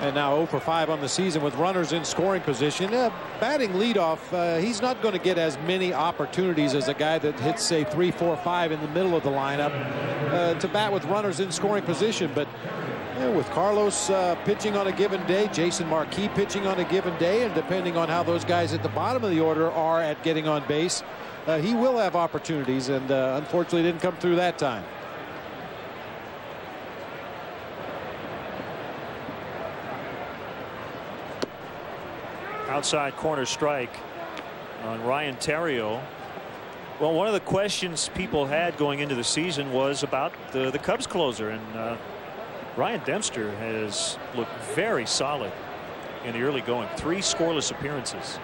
And now 0 for 5 on the season with runners in scoring position. Batting leadoff, he's not going to get as many opportunities as a guy that hits, say, 3, 4, 5 in the middle of the lineup to bat with runners in scoring position. But with Carlos pitching on a given day, Jason Marquis pitching on a given day, and depending on how those guys at the bottom of the order are at getting on base, he will have opportunities, and unfortunately didn't come through that time. Outside corner strike on Ryan Theriot. Well, one of the questions people had going into the season was about the Cubs closer, and Ryan Dempster has looked very solid in the early going. 3 scoreless appearances.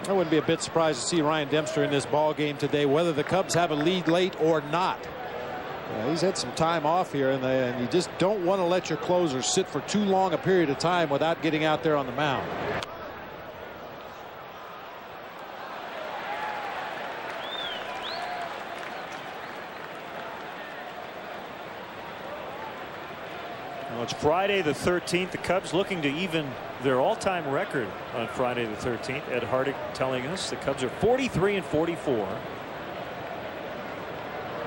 I wouldn't be a bit surprised to see Ryan Dempster in this ball game today, whether the Cubs have a lead late or not. He's had some time off here, and you just don't want to let your closer sit for too long a period of time without getting out there on the mound. Well, it's Friday the 13th. The Cubs looking to even their all-time record on Friday the 13th. Ed Hardick telling us the Cubs are 43-44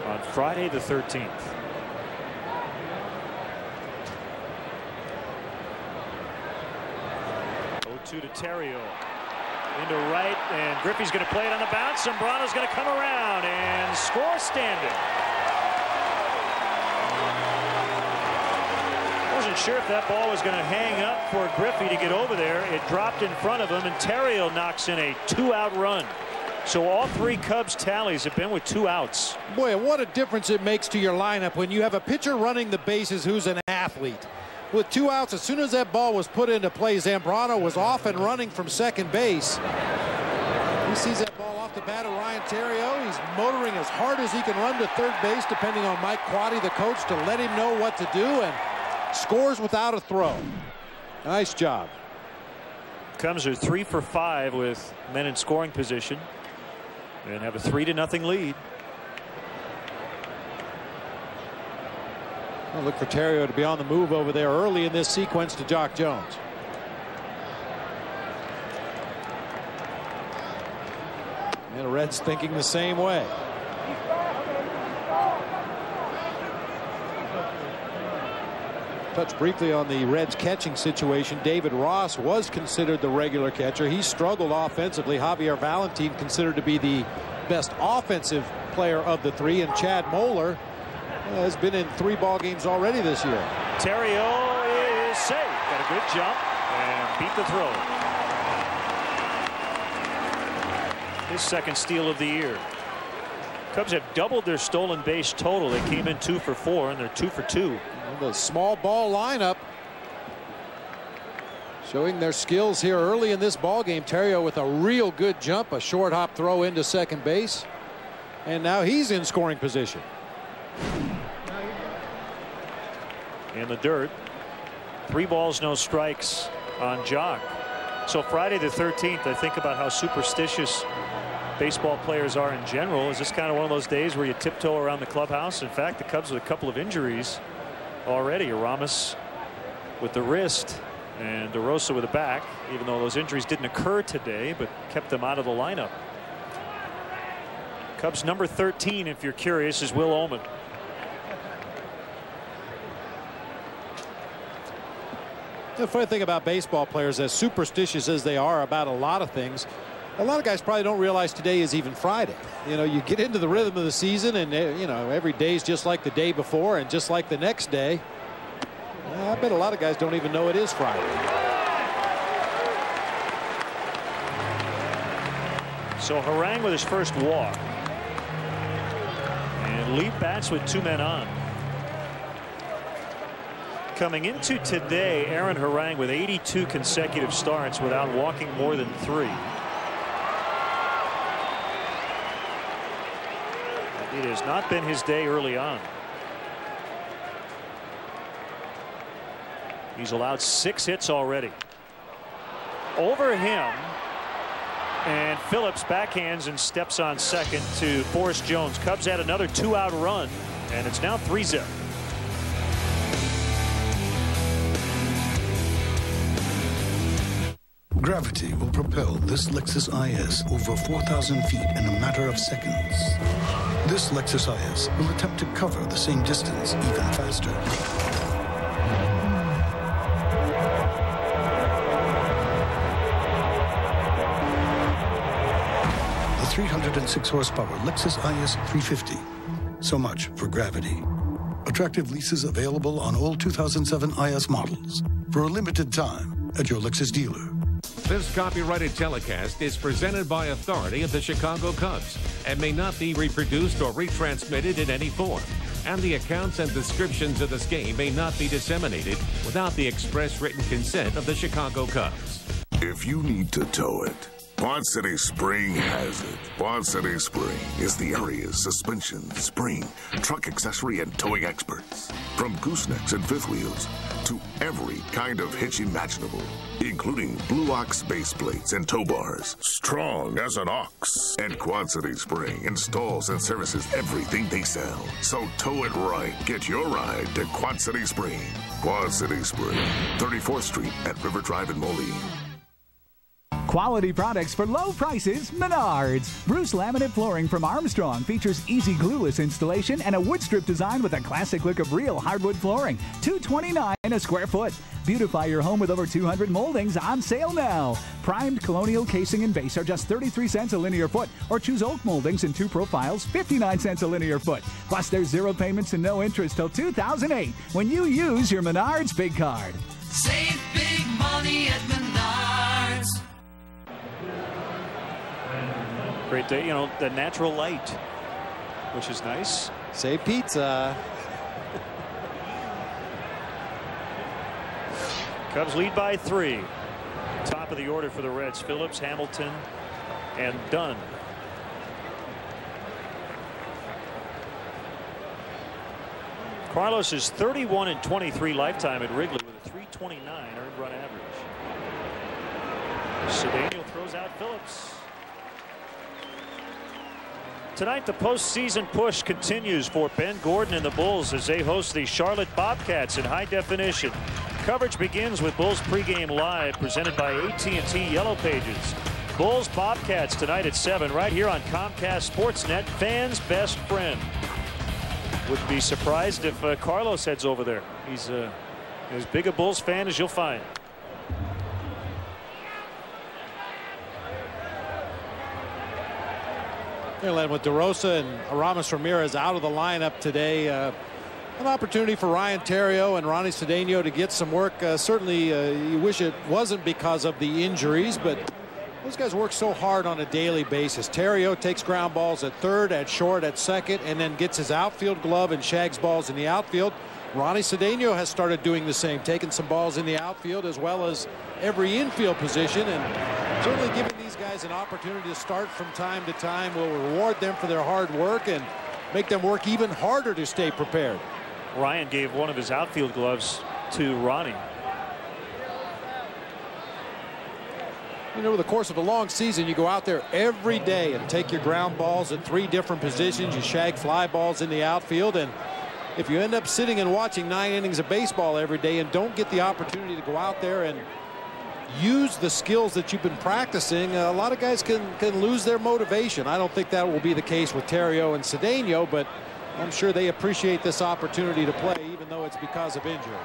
on Friday the 13th. To Theriot into right, and Griffey's going to play it on the bounce. Zambrano's going to come around and score standing. Wasn't sure if that ball was going to hang up for Griffey to get over there. It dropped in front of him, and Theriot knocks in a 2-out run. So all 3 Cubs tallies have been with 2 outs. Boy, what a difference it makes to your lineup when you have a pitcher running the bases who's an athlete. With 2 outs, as soon as that ball was put into play, Zambrano was off and running from second base. He sees that ball off the bat of Ryan Theriot. He's motoring as hard as he can run to third base, depending on Mike Quaddy, the coach, to let him know what to do, and scores without a throw. Nice job. Cubs are 3 for 5 with men in scoring position and have a 3-0 lead. I'll look for Theriot to be on the move over there early in this sequence to Jock Jones. And the Reds thinking the same way. Touch briefly on the Reds catching situation. David Ross was considered the regular catcher. He struggled offensively. Javier Valentin considered to be the best offensive player of the 3, and Chad Moeller has been in 3 ball games already this year. Theriot is safe. Got a good jump and beat the throw. His second steal of the year. Cubs have doubled their stolen base total. They came in 2 for 4, and they're 2 for 2. And the small ball lineup showing their skills here early in this ball game. Theriot with a real good jump, a short hop throw into second base. And now he's in scoring position. In the dirt. 3 balls, no strikes on Jock. So Friday the 13th, I think about how superstitious baseball players are in general. Is this kind of one of those days where you tiptoe around the clubhouse? In fact, the Cubs with a couple of injuries already. Aramis with the wrist and DeRosa with the back, even though those injuries didn't occur today, but kept them out of the lineup. Cubs number 13, if you're curious, is Will Ullman. The funny thing about baseball players, as superstitious as they are about a lot of things, a lot of guys probably don't realize today is even Friday. You know, you get into the rhythm of the season, and you know, every day is just like the day before and just like the next day. I bet a lot of guys don't even know it is Friday. So Harang with his first walk. And Lee bats with 2 men on. Coming into today, Aaron Harang with 82 consecutive starts without walking more than 3. It has not been his day early on. He's allowed 6 hits already. Over him, and Phillips backhands and steps on second to Forrest Jones. Cubs had another 2-out run, and it's now 3-0. Gravity will propel this Lexus IS over 4,000 feet in a matter of seconds. This Lexus IS will attempt to cover the same distance even faster. The 306 horsepower Lexus IS 350. So much for gravity. Attractive leases available on all 2007 IS models for a limited time at your Lexus dealer. This copyrighted telecast is presented by authority of the Chicago Cubs and may not be reproduced or retransmitted in any form. And the accounts and descriptions of this game may not be disseminated without the express written consent of the Chicago Cubs. If you need to tow it, Quad City Spring has it. Quad City Spring is the area's suspension, spring, truck accessory, and towing experts. From goosenecks and fifth wheels to every kind of hitch imaginable, including blue ox base plates and tow bars, strong as an ox. And Quad City Spring installs and services everything they sell. So tow it right. Get your ride to Quad City Spring. Quad City Spring, 34th Street at River Drive in Moline. Quality products for low prices, Menards. Bruce laminate flooring from Armstrong features easy glueless installation and a wood strip design with a classic look of real hardwood flooring. $229 a square foot. Beautify your home with over 200 moldings on sale now. Primed colonial casing and base are just 33 cents a linear foot, or choose oak moldings and 2 profiles, 59 cents a linear foot. Plus, there's 0 payments and no interest till 2008 when you use your Menards Big Card. Save big money at Menards. Great day, you know, the natural light, which is nice. Say pizza. Cubs lead by 3. Top of the order for the Reds: Phillips, Hamilton, and Dunn. Carlos is 31-23 lifetime at Wrigley with a 329 earned run average. Cedeno throws out Phillips. Tonight, the postseason push continues for Ben Gordon and the Bulls as they host the Charlotte Bobcats in high definition. Coverage begins with Bulls pregame live, presented by AT&T Yellow Pages. Bulls Bobcats tonight at 7, right here on Comcast Sportsnet, fans' best friend. Wouldn't be surprised if Carlos heads over there. He's as big a Bulls fan as you'll find. With DeRosa and Aramis Ramirez out of the lineup today, an opportunity for Ryan Theriot and Ronnie Cedeno to get some work. Certainly, you wish it wasn't because of the injuries, but those guys work so hard on a daily basis. Theriot takes ground balls at third, at short, at second, and then gets his outfield glove and shags balls in the outfield. Ronnie Cedeno has started doing the same, taking some balls in the outfield as well as every infield position, and certainly giving these guys an opportunity to start from time to time will reward them for their hard work and make them work even harder to stay prepared. Ryan gave one of his outfield gloves to Ronnie. You know, over the course of a long season, you go out there every day and take your ground balls at 3 different positions. You shag fly balls in the outfield, and if you end up sitting and watching 9 innings of baseball every day and don't get the opportunity to go out there and use the skills that you've been practicing, a lot of guys can lose their motivation. I don't think that will be the case with Theriot and Cedeno, but I'm sure they appreciate this opportunity to play, even though it's because of injury.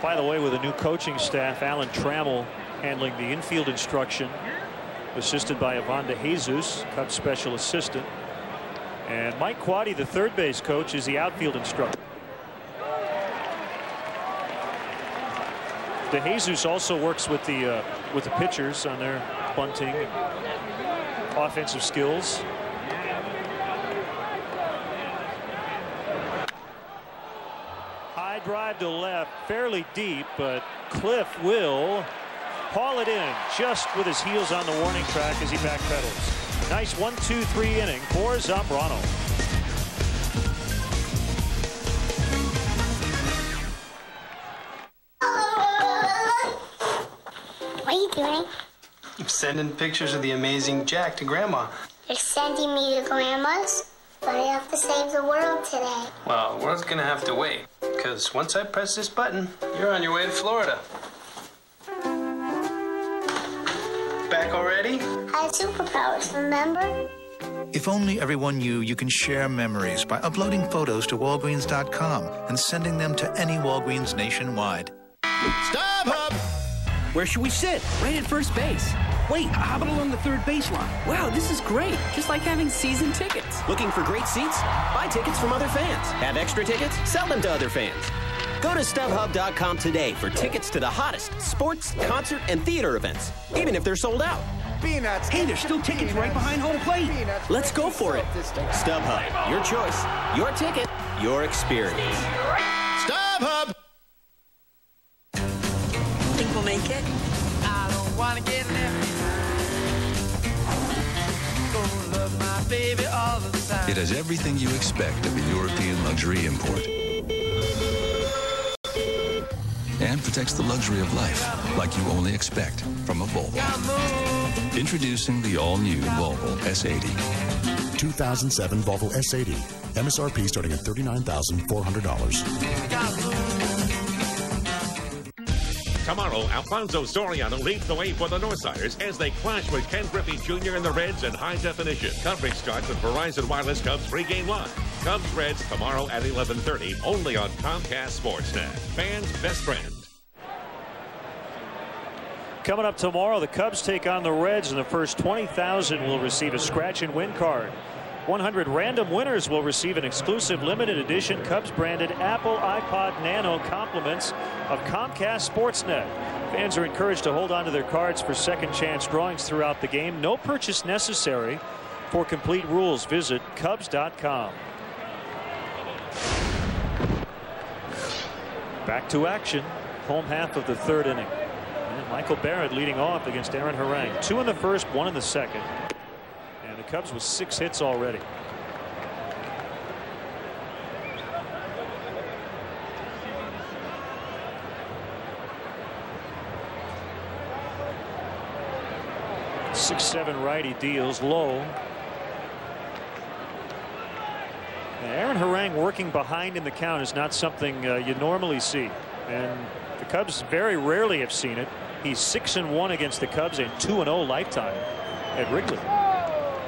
By the way, with a new coaching staff, Alan Trammell handling the infield instruction, assisted by Ivan De Jesus, Cubs special assistant. And Mike Quaddy, the third base coach, is the outfield instructor. De Jesus also works with the pitchers on their bunting and offensive skills. High drive to left, fairly deep, but Cliff will haul it in just with his heels on the warning track as he backpedals. Nice 1-2-3 inning for Zambrano. What are you doing? I'm sending pictures of the amazing Jack to Grandma. You're sending me to Grandma's? But I have to save the world today. Well, the world's gonna have to wait, because once I press this button, you're on your way to Florida. Back already? I had superpowers, remember? If only everyone knew you can share memories by uploading photos to Walgreens.com and sending them to any Walgreens nationwide. Stop, Hub! Where should we sit? Right at first base. Wait, how about along the third baseline? Wow, this is great. Just like having season tickets. Looking for great seats? Buy tickets from other fans. Have extra tickets? Sell them to other fans. Go to StubHub.com today for tickets to the hottest sports, concert, and theater events, even if they're sold out. Peanuts. Hey, there's still tickets right behind home plate. Peanuts. Let's go for it. StubHub, your choice, your ticket, your experience. StubHub! Think we'll make it? I don't want to get left behind. Love my baby all the time. It has everything you expect of a European luxury import. And protects the luxury of life like you only expect from a Volvo. Introducing the all-new Volvo S80. 2007 Volvo S80. MSRP starting at $39,400. Tomorrow, Alfonso Soriano leads the way for the Northsiders as they clash with Ken Griffey Jr. and the Reds in high definition. Coverage starts with Verizon Wireless Cubs Pregame Live. Cubs Reds tomorrow at 11:30, only on Comcast Sportsnet. Fans' best friend. Coming up tomorrow, the Cubs take on the Reds, and the first 20,000 will receive a scratch and win card. 100 random winners will receive an exclusive limited edition Cubs branded Apple iPod Nano compliments of Comcast Sportsnet. Fans are encouraged to hold on to their cards for second chance drawings throughout the game. No purchase necessary. For complete rules, visit Cubs.com. Back to action. Home half of the third inning. And Michael Barrett leading off against Aaron Harang. 2 in the first, 1 in the second. And the Cubs with 6 hits already. .67 righty deals low. Aaron Harang working behind in the count is not something you normally see, and the Cubs very rarely have seen it. He's 6-1 against the Cubs and 2-0 lifetime at Wrigley.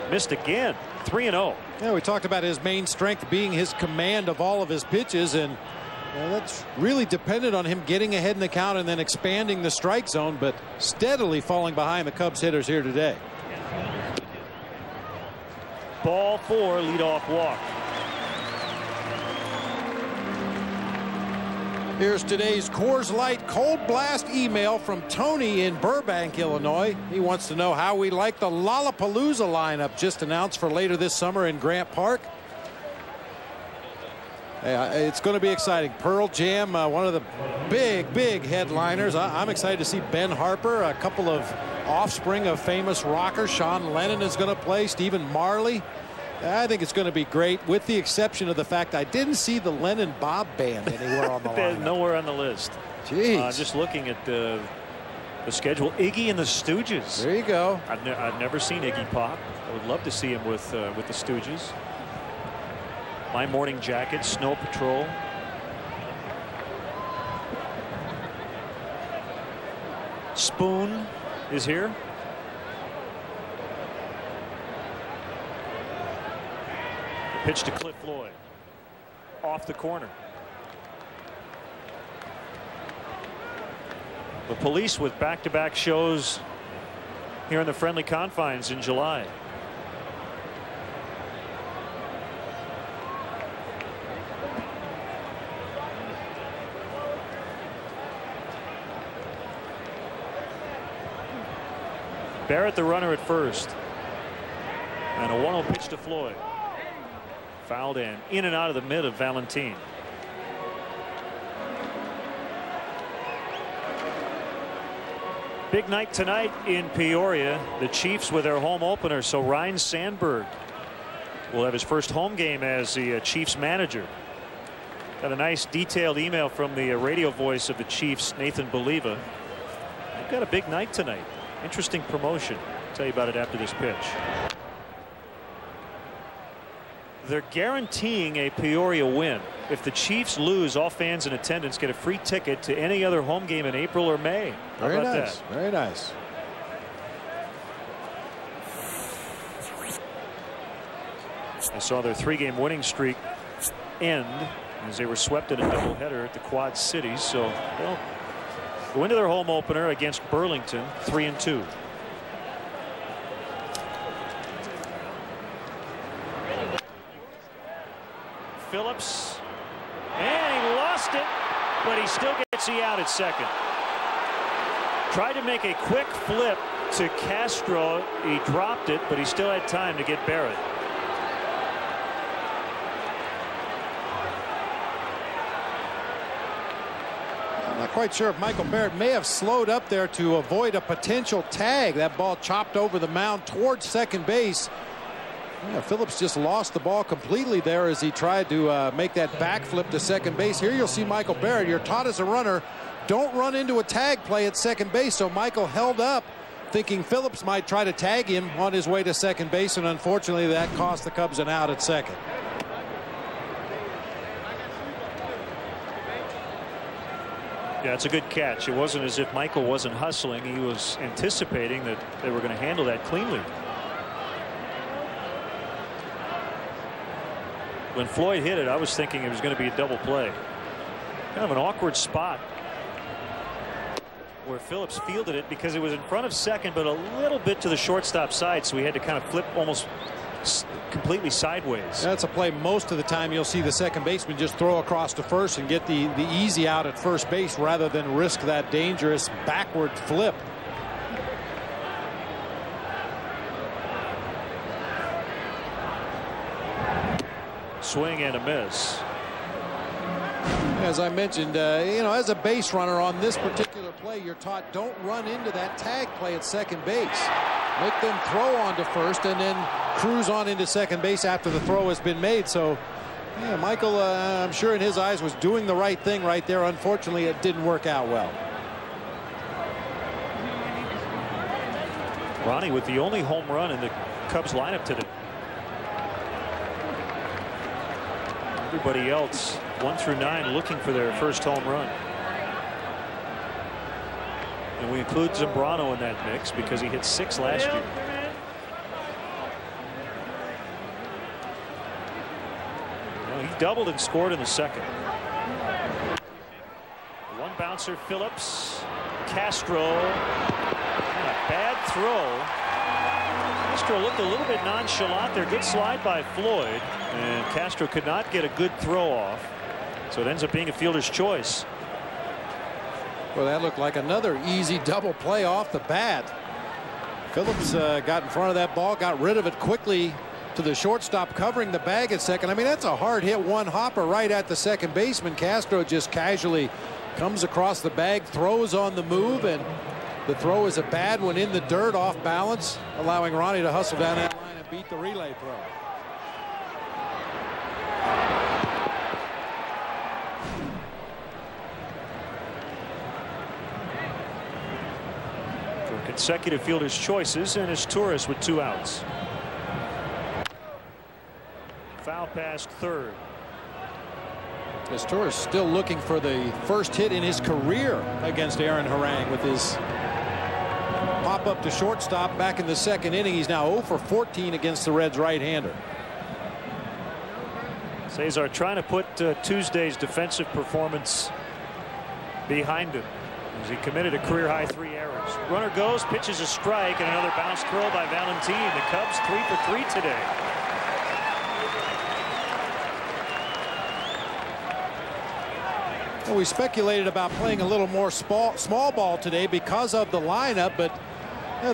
Missed again. 3-0. Yeah, we talked about his main strength being his command of all of his pitches, and that's really dependent on him getting ahead in the count and then expanding the strike zone, but steadily falling behind the Cubs hitters here today. Ball 4, leadoff walk. Here's today's Coors Light Cold Blast email from Tony in Burbank, Illinois. He wants to know how we like the Lollapalooza lineup just announced for later this summer in Grant Park. It's going to be exciting. Pearl Jam, one of the big headliners. I'm excited to see Ben Harper, a couple of offspring of famous rockers. Sean Lennon is going to play, Stephen Marley. I think it's going to be great, with the exception of the fact I didn't see the Lennon Bob Band anywhere on the lineup. Nowhere on the list. Jeez. Just looking at the schedule. Iggy and the Stooges. There you go. I've never seen Iggy pop. I would love to see him with the Stooges. My Morning Jacket, Snow Patrol. Spoon is here. Pitch to Cliff Floyd. Off the corner. The Police with back-to-back shows here in the friendly confines in July. Barrett the runner at first. And a 1-0 pitch to Floyd. Fouled in and out of the mid of Valentin. Big night tonight in Peoria. The Chiefs with their home opener. So Ryan Sandberg will have his first home game as the Chiefs manager. Got a nice detailed email from the radio voice of the Chiefs, Nathan Believa. They've got a big night tonight. Interesting promotion. I'll tell you about it after this pitch. They're guaranteeing a Peoria win. If the Chiefs lose, all fans in attendance get a free ticket to any other home game in April or May. How Very about nice. that? Very nice. I saw their 3-game winning streak end as they were swept in a doubleheader at the Quad Cities. So they'll go into their home opener against Burlington 3-2. Phillips, and he lost it, but he still gets the out at second. Tried to make a quick flip to Castro. He dropped it, but he still had time to get Barrett. I'm not quite sure if Michael Barrett may have slowed up there to avoid a potential tag. That ball chopped over the mound towards second base. Yeah, Phillips just lost the ball completely there as he tried to make that backflip to second base. Here you'll see Michael Barrett. You're taught as a runner, don't run into a tag play at second base. So Michael held up thinking Phillips might try to tag him on his way to second base, and unfortunately that cost the Cubs an out at second. Yeah, it's a good catch. It wasn't as if Michael wasn't hustling. He was anticipating that they were going to handle that cleanly. When Floyd hit it, I was thinking it was going to be a double play. Kind of an awkward spot where Phillips fielded it because it was in front of second, but a little bit to the shortstop side, so he had to kind of flip almost completely sideways. That's a play most of the time you'll see the second baseman just throw across to first and get the easy out at first base rather than risk that dangerous backward flip. Swing and a miss. As I mentioned, you know, as a base runner on this particular play, you're taught don't run into that tag play at second base. Make them throw on to first and then cruise on into second base after the throw has been made. So, yeah, Michael, I'm sure in his eyes was doing the right thing right there. Unfortunately, it didn't work out well. Ronnie with the only home run in the Cubs lineup today. Everybody else 1 through 9 looking for their first home run. And we include Zambrano in that mix because he hit 6 last year. Well, he doubled and scored in the second. One bouncer, Phillips. Castro. And a bad throw. Castro looked a little bit nonchalant there. Good slide by Floyd. And Castro could not get a good throw off. So it ends up being a fielder's choice. Well, that looked like another easy double play off the bat. Phillips got in front of that ball, got rid of it quickly, to the shortstop covering the bag at second. I mean, that's a hard hit, one hopper right at the second baseman. Castro just casually comes across the bag, throws on the move, and the throw is a bad one in the dirt, off balance, allowing Ronnie to hustle down that line and beat the relay throw. Consecutive fielder's choices, and his Torres with 2 outs. Foul past third. As Torres still looking for the first hit in his career against Aaron Harang with his pop up to shortstop back in the second inning. He's now 0 for 14 against the Reds right-hander. Cesar trying to put Tuesday's defensive performance behind him as he committed a career-high 3 errors. Runner goes, pitches a strike, and another bounce throw by Valentin. The Cubs 3 for 3 today. Well, we speculated about playing a little more small ball today because of the lineup, but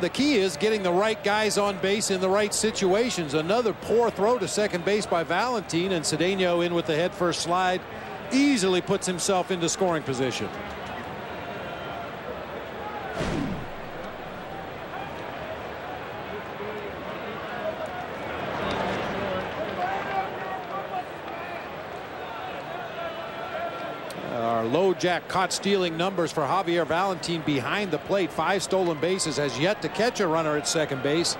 the key is getting the right guys on base in the right situations. Another poor throw to second base by Valentin, and Cedeno in with the head first slide easily puts himself into scoring position. Low jack caught stealing numbers for Javier Valentin behind the plate. 5 stolen bases, has yet to catch a runner at second base.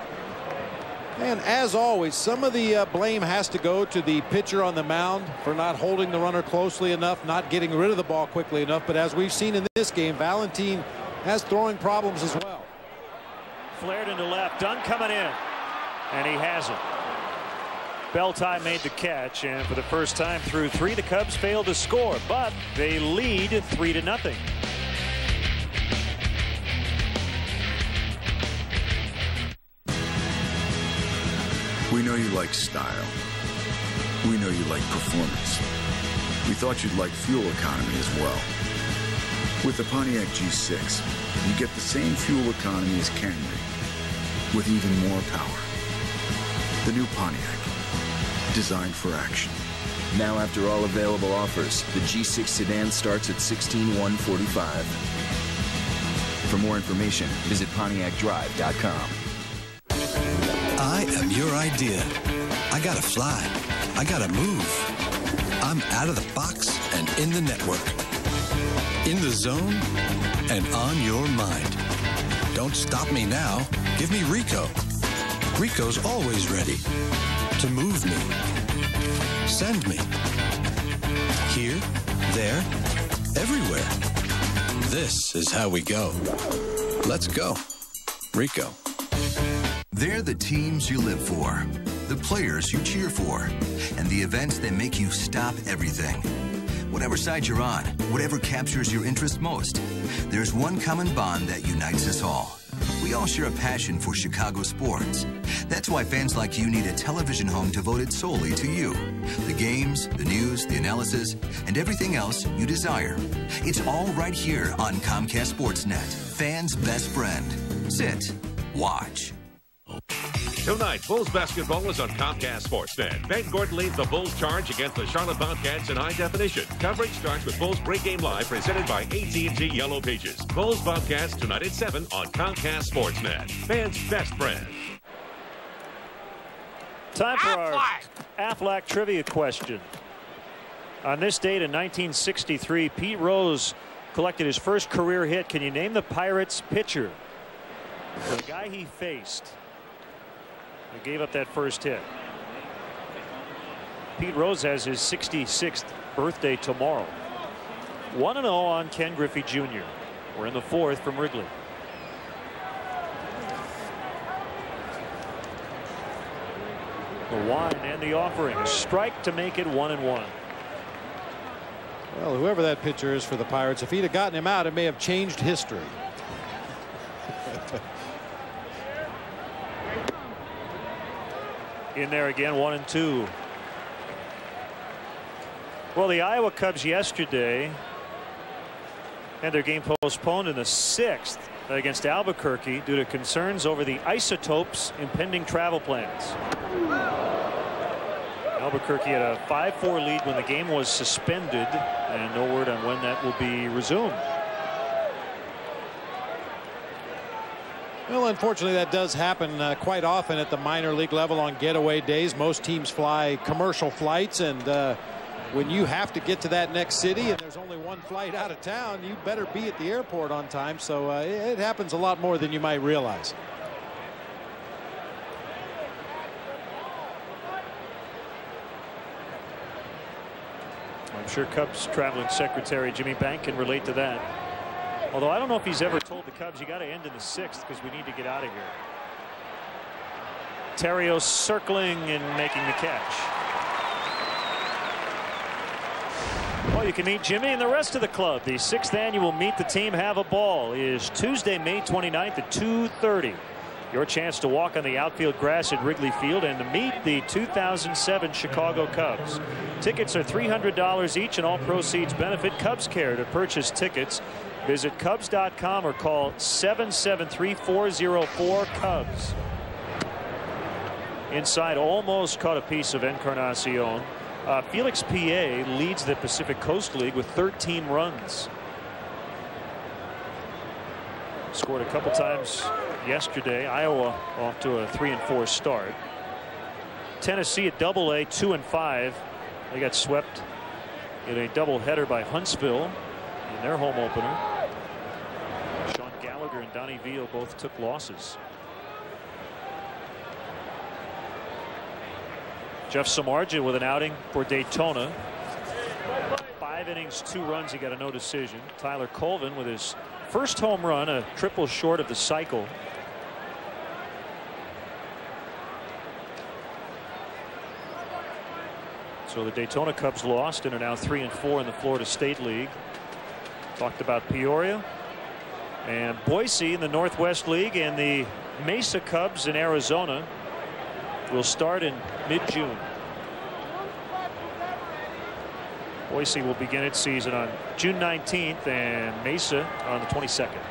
And as always, some of the blame has to go to the pitcher on the mound for not holding the runner closely enough, not getting rid of the ball quickly enough. But as we've seen in this game, Valentin has throwing problems as well. Flared into left, Dunn coming in, and he hasn't. Belti made the catch, and for the first time through 3, the Cubs failed to score, but they lead 3-0. We know you like style. We know you like performance. We thought you'd like fuel economy as well. With the Pontiac G6, you get the same fuel economy as Camry, with even more power. The new Pontiac, designed for action. Now, after all available offers, the G6 sedan starts at $16,145. For more information, visit PontiacDrive.com. I am your idea. I gotta fly. I gotta move. I'm out of the box and in the network. In the zone and on your mind. Don't stop me now. Give me Rico. Rico's always ready to move me. Send me. Here, there, everywhere. This is how we go. Let's go. Rico. They're the teams you live for, the players you cheer for, and the events that make you stop everything. Whatever side you're on, whatever captures your interest most, there's one common bond that unites us all. We all share a passion for Chicago sports. That's why fans like you need a television home devoted solely to you. The games, the news, the analysis, and everything else you desire. It's all right here on Comcast Sportsnet, fans' best friend. Sit, watch. Tonight, Bulls basketball is on Comcast Sportsnet. Ben Gordon leads the Bulls charge against the Charlotte Bobcats in high definition. Coverage starts with Bulls Pregame Live, presented by AT&T Yellow Pages. Bulls Bobcats tonight at 7 on Comcast Sportsnet. Fans' best friend. Time for our Aflac trivia question. On this date in 1963, Pete Rose collected his first career hit. Can you name the Pirates pitcher? The guy he faced. He gave up that first hit. Pete Rose has his 66th birthday tomorrow. 1-0 on Ken Griffey Jr. We're in the 4th from Wrigley. The wine and the offering. A strike to make it 1-1. Well, whoever that pitcher is for the Pirates, if he'd have gotten him out, it may have changed history. In there again, 1-2. Well, the Iowa Cubs yesterday had their game postponed in the 6th against Albuquerque due to concerns over the isotopes impending travel plans. Albuquerque had a 5-4 lead when the game was suspended, and no word on when that will be resumed. Well, unfortunately, that does happen quite often at the minor league level on getaway days. Most teams fly commercial flights, and when you have to get to that next city and there's only one flight out of town, you better be at the airport on time. So it happens a lot more than you might realize. I'm sure Cubs traveling secretary Jimmy Bank can relate to that. Although I don't know if he's ever told the Cubs, you got to end in the 6th because we need to get out of here. Terrios circling and making the catch. Well, you can meet Jimmy and the rest of the club. The 6th annual Meet the Team Have a Ball is Tuesday, May 29th at 2:30. Your chance to walk on the outfield grass at Wrigley Field and to meet the 2007 Chicago Cubs. Tickets are $300 each, and all proceeds benefit Cubs Care. To purchase tickets, visit Cubs.com or call 773-404-CUBS. Inside, almost caught a piece of Encarnacion. Felix P.A. leads the Pacific Coast League with 13 runs. Scored a couple times yesterday. Iowa off to a 3-4 start. Tennessee at Double-A 2-5. They got swept in a doubleheader by Huntsville in their home opener. Sean Gallagher and Donnie Veal both took losses. Jeff Samardzija with an outing for Daytona. 5 innings, 2 runs. He got a no decision. Tyler Colvin with his first home run, a triple short of the cycle. So the Daytona Cubs lost and are now 3-4 in the Florida State League. Talked about Peoria and Boise in the Northwest League, and the Mesa Cubs in Arizona will start in mid-June. Boise will begin its season on June 19th and Mesa on the 22nd.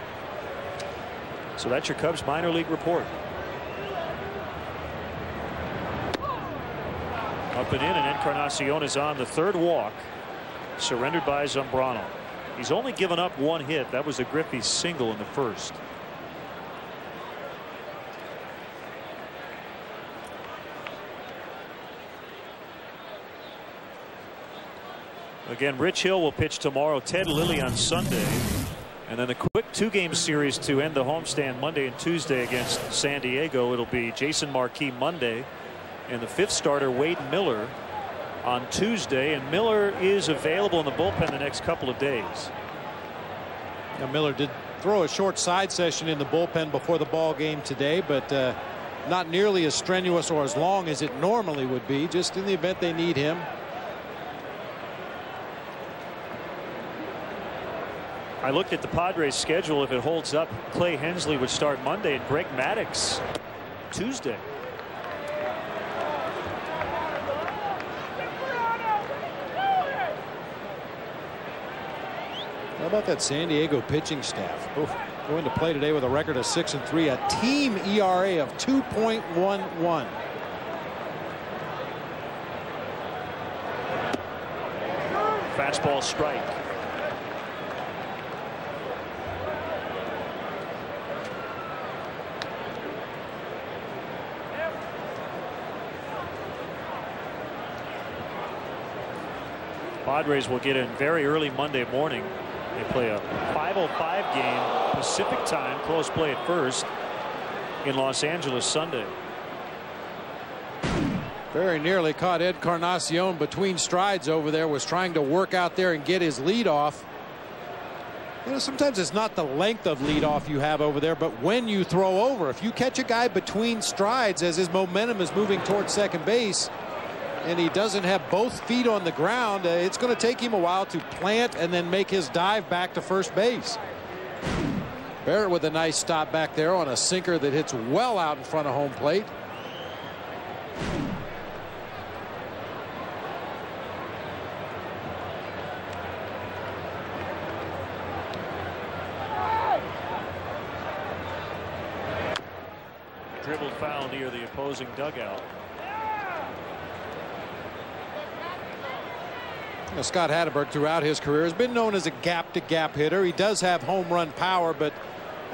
So that's your Cubs minor league report. Up and in, and Encarnacion is on the 3rd walk, surrendered by Zambrano. He's only given up 1 hit. That was a Griffey single in the 1st. Again, Rich Hill will pitch tomorrow, Ted Lilly on Sunday, and then a quick 2-game series to end the homestand Monday and Tuesday against San Diego. It'll be Jason Marquis Monday and the 5th starter Wade Miller on Tuesday, and Miller is available in the bullpen the next couple of days. Now, Miller did throw a short side session in the bullpen before the ball game today, but not nearly as strenuous or as long as it normally would be, just in the event they need him. I looked at the Padres schedule. If it holds up, Clay Hensley would start Monday and Greg Maddux Tuesday. How about that San Diego pitching staff? Going to play today with a record of 6-3, a team ERA of 2.11. Fastball strike. Padres will get in very early Monday morning. They play a 5:05 game Pacific time, close play at first, in Los Angeles Sunday. Very nearly caught Encarnacion between strides over there. Was trying to work out there and get his lead off. You know, sometimes it's not the length of lead off you have over there, but when you throw over. If you catch a guy between strides as his momentum is moving towards second base, and he doesn't have both feet on the ground, it's going to take him a while to plant and then make his dive back to first base. Barrett with a nice stop back there on a sinker that hits well out in front of home plate. foul near the opposing dugout. Scott Hatteberg throughout his career has been known as a gap-to-gap hitter. He does have home run power, but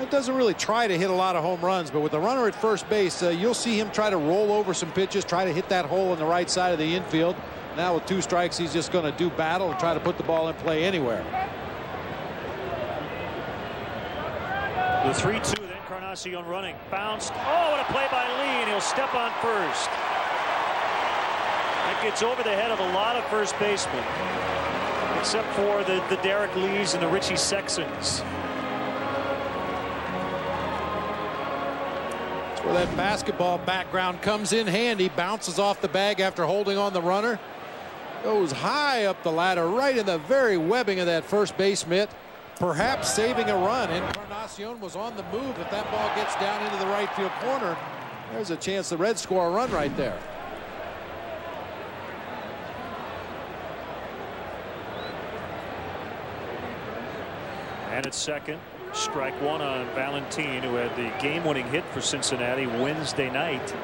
it doesn't really try to hit a lot of home runs. But with the runner at first base, you'll see him try to roll over some pitches, try to hit that hole on the right side of the infield. Now with 2 strikes, he's just going to do battle and try to put the ball in play anywhere. The 3-2, then Encarnacion running, bounced. Oh, what a play by Lee, and he'll step on first. That gets over the head of a lot of first basemen, except for the Derek Lees and the Richie Sextons. That's where that basketball background comes in handy. Bounces off the bag after holding on the runner. Goes high up the ladder, right in the very webbing of that first base mitt. Perhaps saving a run. Encarnacion was on the move. If that ball gets down into the right field corner, there's a chance the Reds score a run right there. And at second, strike one on Valentin, who had the game-winning hit for Cincinnati Wednesday night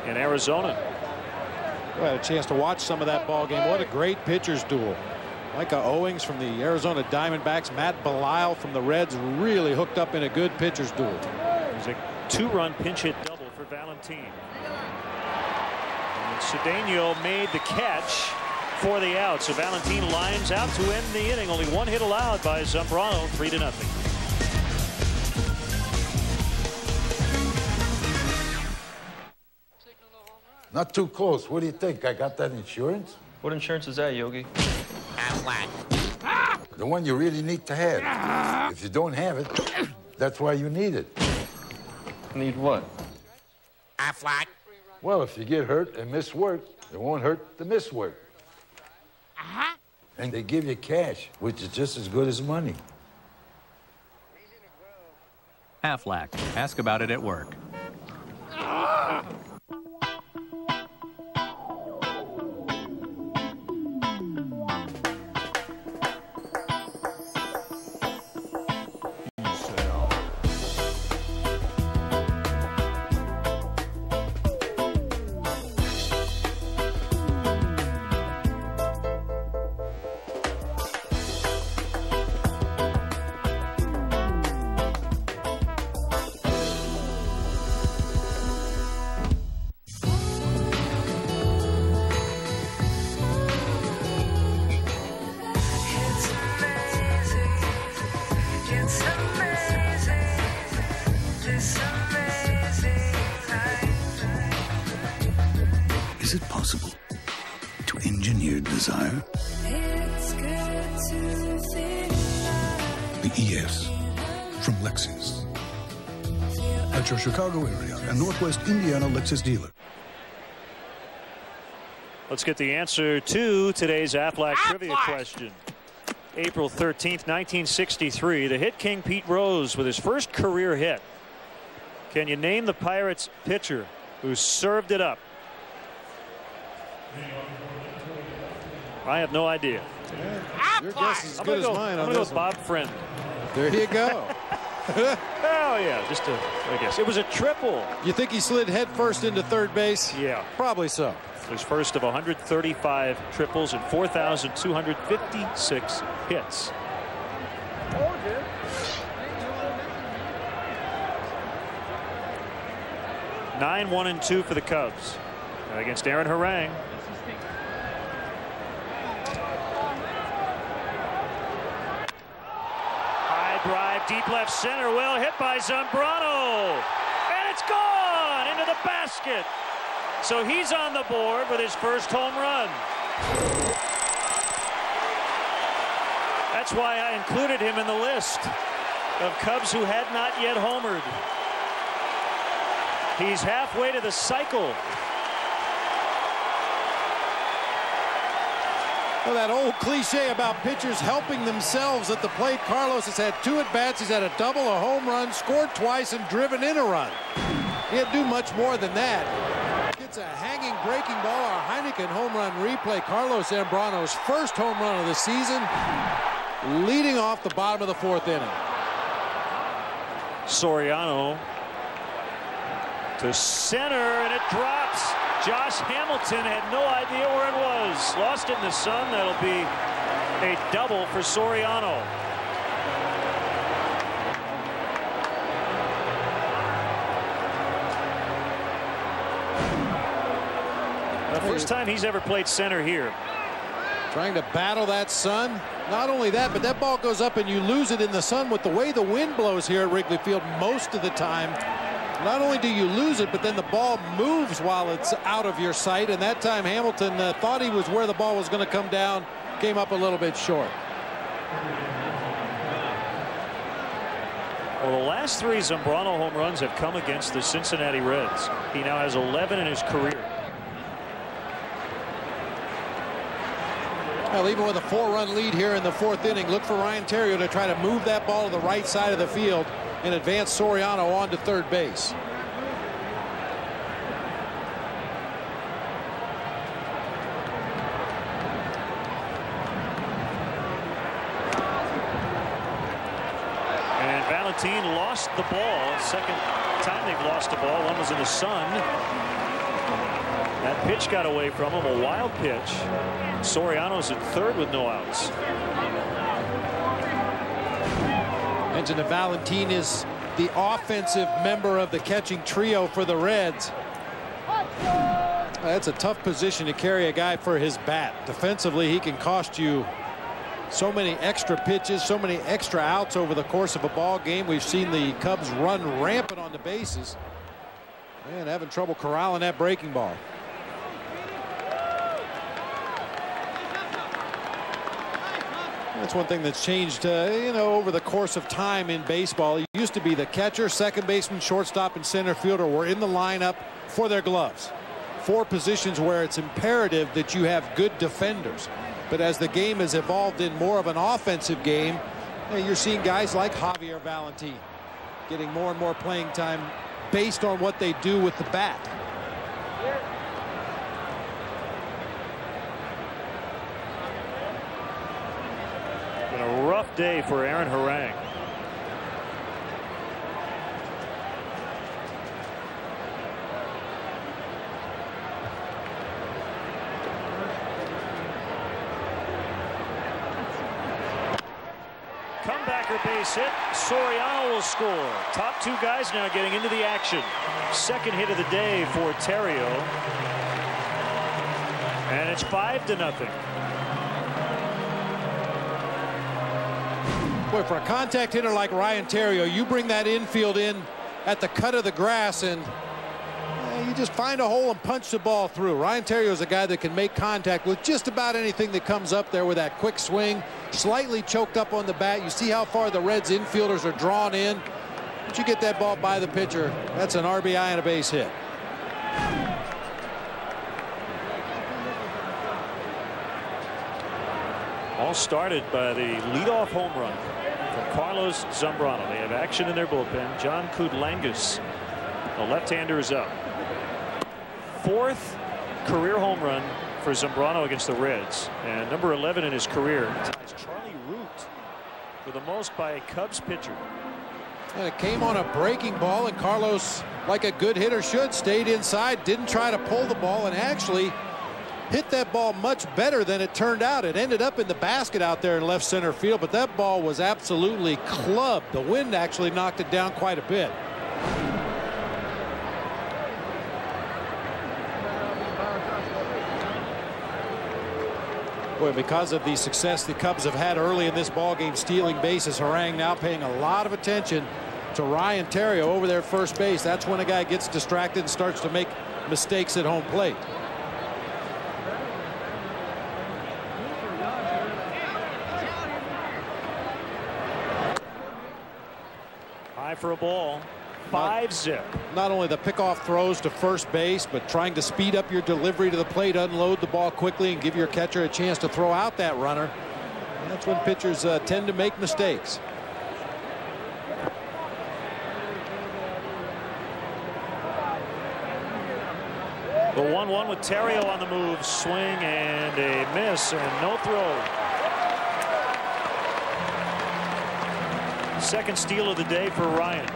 in Arizona. I had a chance to watch some of that ball game. What a great pitcher's duel. Micah Owings from the Arizona Diamondbacks, Matt Belisle from the Reds, really hooked up in a good pitcher's duel. It was a 2-run pinch hit double for Valentin. And Cedeno made the catch for the out. So Valentin lines out to end the inning. Only 1 hit allowed by Zambrano, 3-0. Not too close. What do you think? I got that insurance? What insurance is that, Yogi? The one you really need to have. If you don't have it, that's why you need it. Need what? Aflac. Well, if you get hurt and miss work, it won't hurt to miss work. And they give you cash, which is just as good as money. Aflac. Ask about it at work. Is it possible to engineer desire? The ES from Lexus. At your Chicago area and Northwest Indiana Lexus dealer. Let's get the answer to today's Aflac trivia question. April 13th, 1963, the hit king Pete Rose with his first career hit. Can you name the Pirates pitcher who served it up? I have no idea. Your guess is as good as mine. I'm going to go with Bob Friend. There you go. Oh, yeah, just a guess. It was a triple. You think he slid head first into third base? Yeah. Probably so. His first of 135 triples and 4,256 hits. 9-1-2 for the Cubs against Aaron Harang. High drive, deep left center, well hit by Zambrano, and it's gone into the basket. So he's on the board with his first home run. That's why I included him in the list of Cubs who had not yet homered. He's halfway to the cycle. Well, that old cliche about pitchers helping themselves at the plate. Carlos has had 2 at-bats. He's had a double, a home run, scored twice, and driven in a run. He didn't do much more than that. Gets a hanging breaking ball, a Heineken home run replay. Carlos Zambrano's first home run of the season, leading off the bottom of the 4th inning. Soriano To center, and it drops. Josh Hamilton had no idea where it was. Lost it in the sun. That'll be a double for Soriano. The first time he's ever played center here. Trying to battle that sun. Not only that, but that ball goes up and you lose it in the sun. With the way the wind blows here at Wrigley Field most of the time, not only do you lose it, but then the ball moves while it's out of your sight. And that time Hamilton thought he was where the ball was going to come down, came up a little bit short. Well, the last 3 Zambrano home runs have come against the Cincinnati Reds. He now has 11 in his career. Well, even with a 4-run lead here in the 4th inning, look for Ryan Theriot to try to move that ball to the right side of the field and advance Soriano on to third base. And Valentin lost the ball. Second time they've lost the ball. One was in the sun. That pitch got away from him, a wild pitch. Soriano's at third with no outs. Mentioned that Valentin is the offensive member of the catching trio for the Reds. That's a tough position to carry a guy for his bat. Defensively, he can cost you so many extra pitches, so many extra outs over the course of a ball game. We've seen the Cubs run rampant on the bases and having trouble corralling that breaking ball. That's one thing that's changed, over the course of time in baseball. It used to be the catcher, second baseman, shortstop, and center fielder were in the lineup for their gloves. 4 positions where it's imperative that you have good defenders. But as the game has evolved in more of an offensive game, you're seeing guys like Javier Valentin getting more and more playing time based on what they do with the bat. Been a rough day for Aaron Harang. Comebacker base hit. Soriano will score. Top 2 guys now getting into the action. Second hit of the day for Theriot. And it's 5-0. Boy, for a contact hitter like Ryan Theriot, you bring that infield in at the cut of the grass and you just find a hole and punch the ball through. Ryan Theriot is a guy that can make contact with just about anything that comes up there with that quick swing. Slightly choked up on the bat. You see how far the Reds infielders are drawn in. But you get that ball by the pitcher. That's an RBI and a base hit. All started by the leadoff home run from Carlos Zambrano. They have action in their bullpen. John Kudlangas, the left-hander, is up. 4th career home run for Zambrano against the Reds, and number 11 in his career. Ties Charlie Root for the most by a Cubs pitcher. And it came on a breaking ball, and Carlos, like a good hitter should, stayed inside, didn't try to pull the ball, and actually hit that ball much better than it turned out. It ended up in the basket out there in left center field, but that ball was absolutely clubbed. The wind actually knocked it down quite a bit. Boy, because of the success the Cubs have had early in this ballgame stealing bases, Harang now paying a lot of attention to Ryan Theriot over there at first base. That's when a guy gets distracted and starts to make mistakes at home plate. High for a ball. 5-zip. Not only the pickoff throws to first base, but trying to speed up your delivery to the plate, unload the ball quickly, and give your catcher a chance to throw out that runner. And that's when pitchers tend to make mistakes. The 1-1 with Theriot on the move. Swing and a miss and no throw. Second steal of the day for Ryan.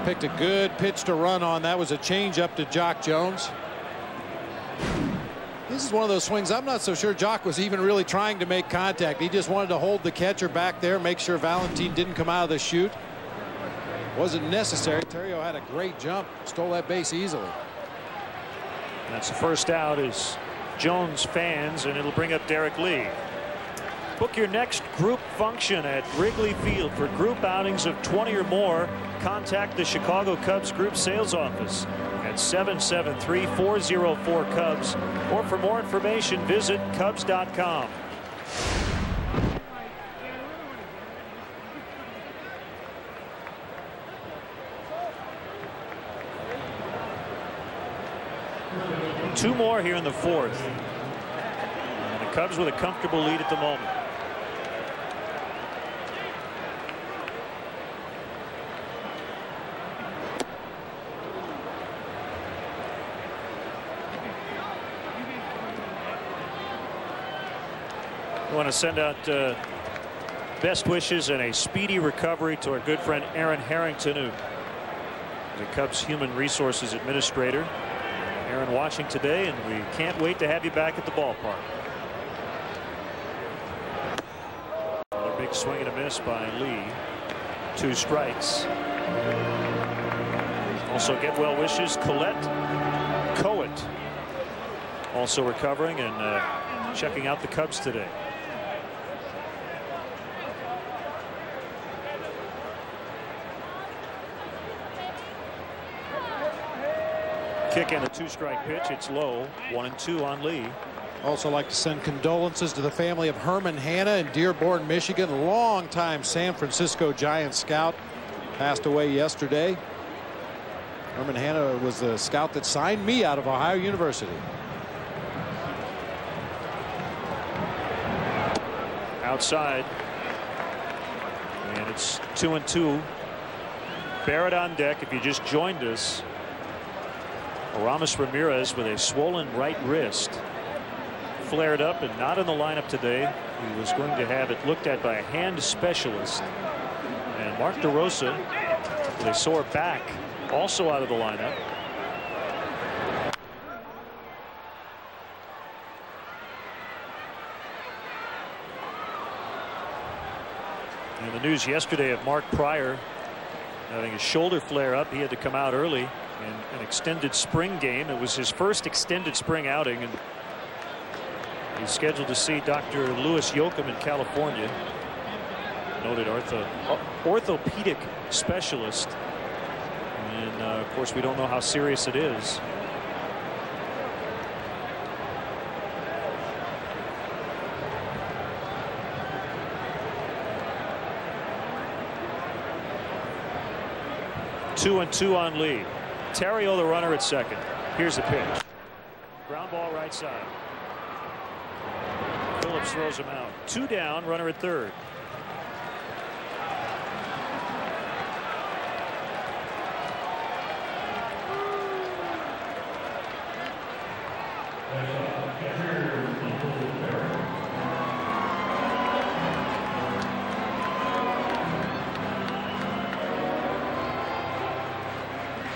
picked a good pitch to run on. That was a changeup to Jock Jones. This is one of those swings I'm not so sure Jock was even really trying to make contact. He just wanted to hold the catcher back there, make sure Valentin didn't come out of the chute. Wasn't necessary. Terrio had a great jump, stole that base easily. That's the first out as Jones fans, and it'll bring up Derek Lee. Book your next group function at Wrigley Field. For group outings of 20 or more, contact the Chicago Cubs group sales office at 773-404-CUBS, or for more information visit Cubs.com. Two more here in the fourth. And the Cubs with a comfortable lead at the moment. We want to send out best wishes and a speedy recovery to our good friend Aaron Harrington, who is the Cubs Human Resources Administrator. Aaron watching today, and we can't wait to have you back at the ballpark. Another big swing and a miss by Lee. 2 strikes. Also get well wishes Colette Coet, also recovering and checking out the Cubs today. Kick and a 2-strike pitch. It's low. 1-2 on Lee. Also like to send condolences to the family of Herman Hanna in Dearborn, Michigan. Longtime San Francisco Giants scout. Passed away yesterday. Herman Hanna was the scout that signed me out of Ohio University. Outside. And it's 2-2. Barrett on deck. If you just joined us, Aramis Ramirez with a swollen right wrist flared up and not in the lineup today. He was going to have it looked at by a hand specialist. And Mark DeRosa with a sore back also out of the lineup. And the news yesterday of Mark Pryor having a shoulder flare up. He had to come out early in an extended spring game. It was his first extended spring outing, and he's scheduled to see Dr. Louis Yoakum in California, noted orthopedic specialist. And of course, we don't know how serious it is. Two and two on Lee. Terrio the runner at second. Here's the pitch. Ground ball right side. Phillips throws him out. 2 down, runner at third.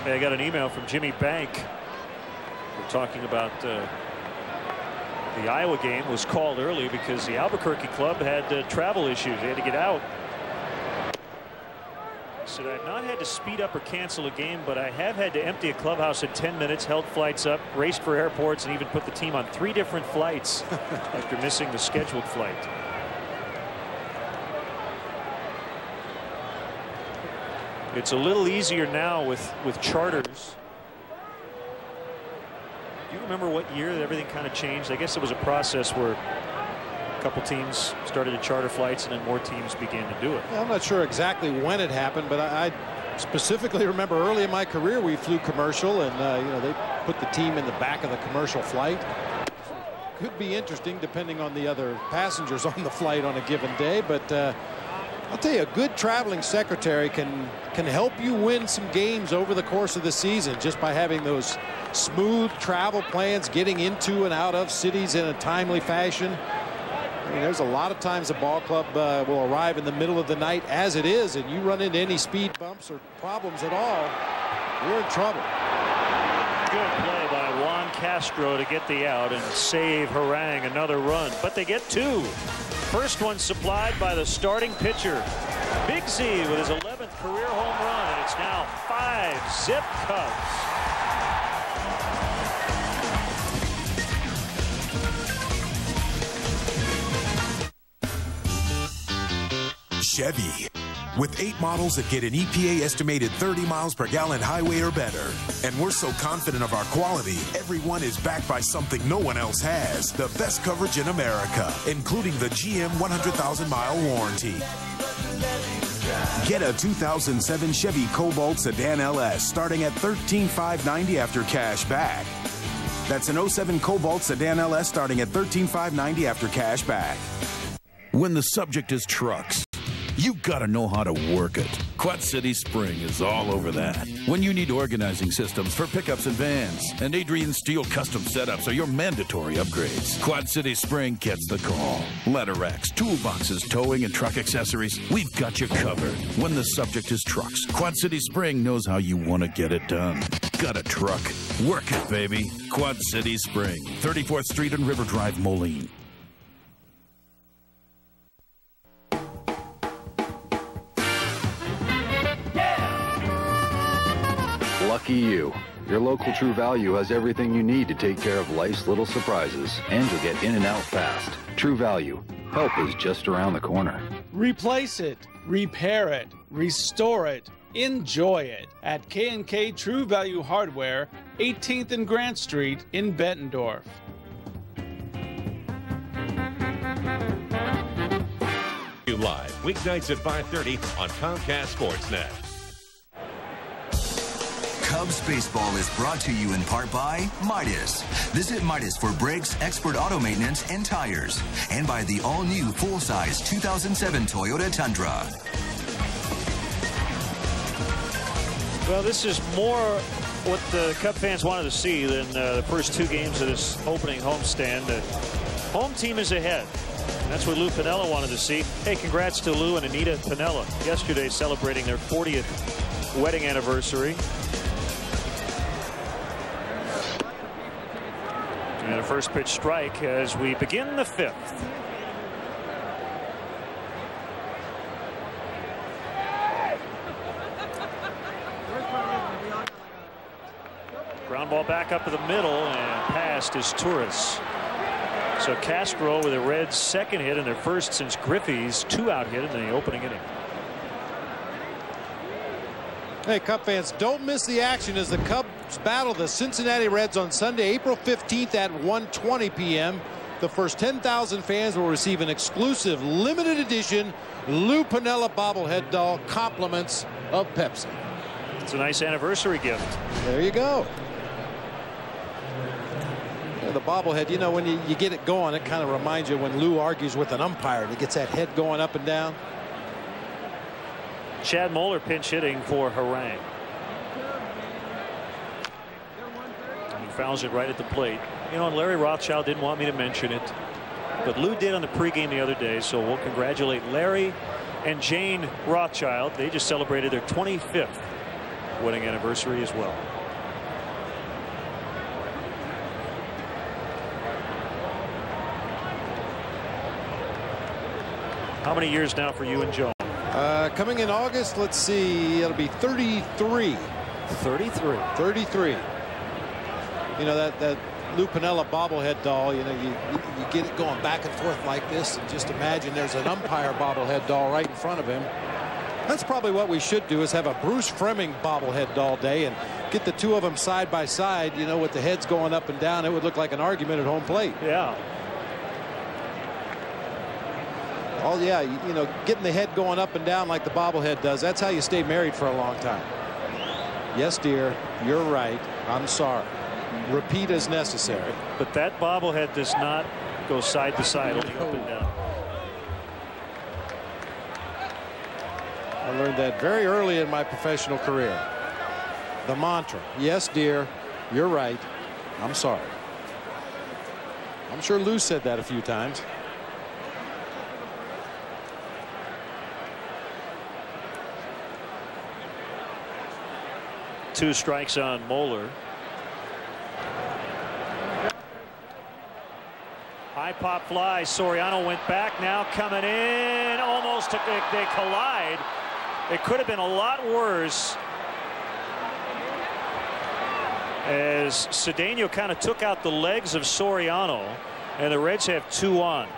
I got an email from Jimmy Bank. We're talking about the Iowa game was called early because the Albuquerque club had travel issues. They had to get out. So I've not had to speed up or cancel a game, but I have had to empty a clubhouse in 10 minutes, held flights up, raced for airports, and even put the team on 3 different flights after missing the scheduled flight. It's a little easier now with charters. Do you remember what year that everything kind of changed? I guess it was a process where a couple teams started to charter flights and then more teams began to do it. Well, I'm not sure exactly when it happened, but I specifically remember early in my career we flew commercial, and you know, they put the team in the back of the commercial flight. Could be interesting depending on the other passengers on the flight on a given day, but I'll tell you, a good traveling secretary can help you win some games over the course of the season just by having those smooth travel plans, getting into and out of cities in a timely fashion. I mean, there's a lot of times a ball club will arrive in the middle of the night as it is, and you run into any speed bumps or problems at all, you're in trouble. Good play by Juan Castro to get the out and save Harang another run. But they get two. First one supplied by the starting pitcher, Big Z, with his 11th career home run. And it's now 5-zip Cubs. Chevy. With 8 models that get an EPA estimated 30 miles per gallon highway or better. And we're so confident of our quality, everyone is backed by something no one else has. The best coverage in America, including the GM 100,000-mile warranty. Get a 2007 Chevy Cobalt Sedan LS starting at $13,590 after cash back. That's an 07 Cobalt Sedan LS starting at $13,590 after cash back. When the subject is trucks, you've got to know how to work it. Quad City Spring is all over that. When you need organizing systems for pickups and vans, and Adrian Steel custom setups are your mandatory upgrades, Quad City Spring gets the call. Ladder racks, toolboxes, towing, and truck accessories, we've got you covered. When the subject is trucks, Quad City Spring knows how you want to get it done. Got a truck? Work it, baby. Quad City Spring, 34th Street and River Drive, Moline. Lucky you. Your local True Value has everything you need to take care of life's little surprises, and you'll get in and out fast. True Value. Help is just around the corner. Replace it, repair it, restore it, enjoy it at K&K True Value Hardware, 18th and Grant Street in Bettendorf. Live weeknights at 5:30 on Comcast Sportsnet. Cubs baseball is brought to you in part by Midas. Visit Midas for brakes, expert auto maintenance, and tires. And by the all-new full-size 2007 Toyota Tundra. Well, this is more what the Cub fans wanted to see than the first 2 games of this opening homestand. The home team is ahead. That's what Lou Piniella wanted to see. Hey, congrats to Lou and Anita Piniella yesterday celebrating their 40th wedding anniversary. And a first pitch strike as we begin the 5th. Ground ball back up to the middle and past is Torres. So Castro with the Reds' second hit and their first since Griffey's 2-out hit in the opening inning. Hey, Cub fans, don't miss the action as the Cubs battle the Cincinnati Reds on Sunday, April 15th at 1:20 p.m. The first 10,000 fans will receive an exclusive limited edition Lou Piniella bobblehead doll, compliments of Pepsi. It's a nice anniversary gift. There you go. The bobblehead, you know, when you get it going, it kind of reminds you when Lou argues with an umpire and he gets that head going up and down. Chad Moeller pinch hitting for Harang. He fouls it right at the plate. You know, and Larry Rothschild didn't want me to mention it, but Lou did on the pregame the other day, so we'll congratulate Larry and Jane Rothschild. They just celebrated their 25th wedding anniversary as well. How many years now for you and Joan? Coming in August, let's see, it'll be 33. 33. 33. You know, that Lou Piniella bobblehead doll, you know, you get it going back and forth like this, and just imagine there's an umpire bobblehead doll right in front of him. That's probably what we should do, is have a Bruce Fremming bobblehead doll day and get the two of them side by side, you know, with the heads going up and down. It would look like an argument at home plate. Yeah. Oh, yeah, you know, getting the head going up and down like the bobblehead does, that's how you stay married for a long time. Yes, dear, you're right. I'm sorry. Repeat as necessary. But that bobblehead does not go side to side, only up and down. I learned that very early in my professional career. The mantra, yes, dear, you're right. I'm sorry. I'm sure Lou said that a few times. 2 strikes on Moeller. High pop fly. Soriano went back, now coming in. Almost they collide. It could have been a lot worse, as Cedeno kind of took out the legs of Soriano, and the Reds have 2 on.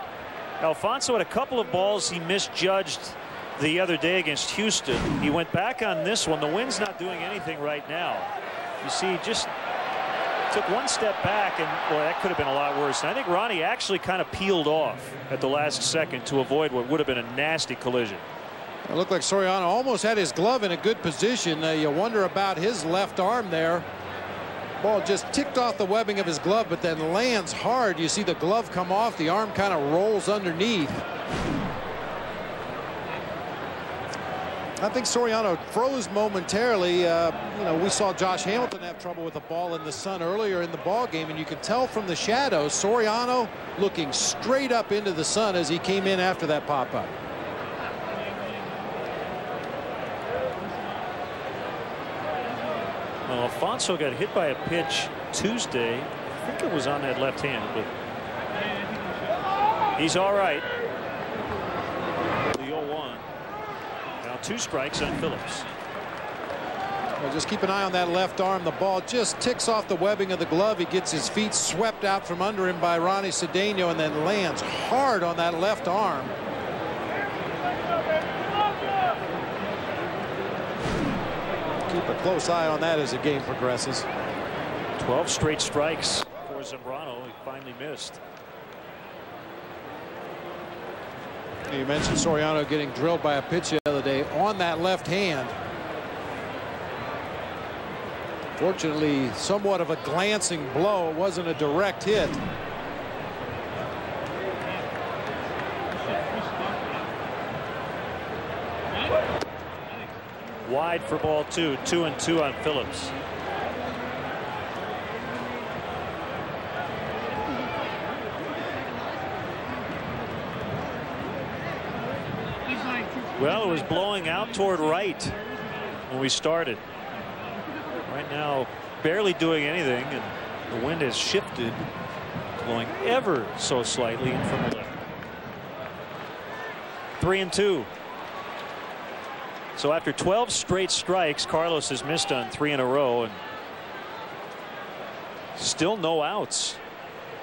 Alfonso had a couple of balls he misjudged the other day against Houston. He went back on this one. The wind's not doing anything right now. You see, just took 1 step back, and boy, that could have been a lot worse. And I think Ronnie actually kind of peeled off at the last second to avoid what would have been a nasty collision. It looked like Soriano almost had his glove in a good position. You wonder about his left arm there. Ball just ticked off the webbing of his glove, but then lands hard. You see the glove come off. The arm kind of rolls underneath. I think Soriano froze momentarily. You know, we saw Josh Hamilton have trouble with the ball in the sun earlier in the ball game, and you can tell from the shadows Soriano looking straight up into the sun as he came in after that pop-up. Well, Alfonso got hit by a pitch Tuesday. I think it was on that left hand, but he's all right. The 0-1. Now 2 strikes on Phillips. Well, just keep an eye on that left arm. The ball just ticks off the webbing of the glove. He gets his feet swept out from under him by Ronnie Cedeno, and then lands hard on that left arm. Keep a close eye on that as the game progresses. 12 straight strikes for Zambrano. He finally missed. You mentioned Soriano getting drilled by a pitch the other day on that left hand. Fortunately, somewhat of a glancing blow. It wasn't a direct hit. Wide for ball 2. 2-2 on Phillips. Well, it was blowing out toward right when we started. Right now, barely doing anything, and the wind has shifted, blowing ever so slightly in from the left. 3-2. So after 12 straight strikes, Carlos has missed on 3 in a row, and still no outs.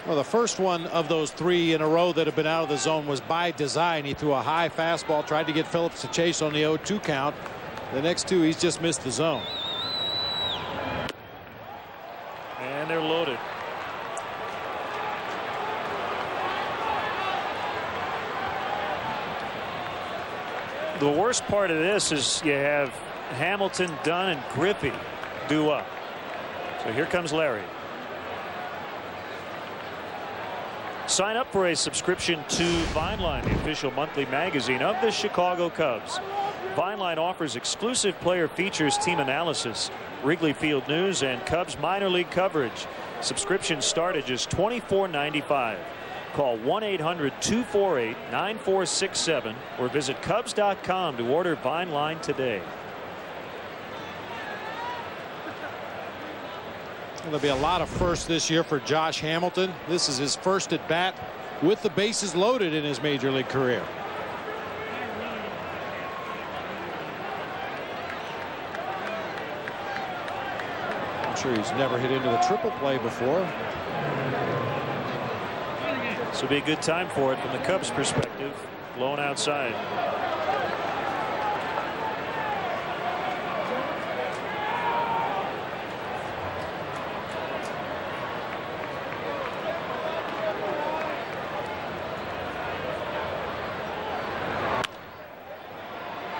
Well, the first one of those 3 in a row that have been out of the zone was by design. He threw a high fastball, tried to get Phillips to chase on the 0-2 count. The next 2, he's just missed the zone. And they're loaded. The worst part of this is you have Hamilton, Dunn, and Griffey due up. So here comes Larry. Sign up for a subscription to Vineline, the official monthly magazine of the Chicago Cubs. Vineline offers exclusive player features, team analysis, Wrigley Field news, and Cubs minor league coverage. Subscriptions start at just $24.95. Call 1-800-248-9467 or visit Cubs.com to order Vineline today. There'll be a lot of firsts this year for Josh Hamilton. This is his first at bat with the bases loaded in his major league career. I'm sure he's never hit into the triple play before. This will be a good time for it from the Cubs' perspective. Blown outside.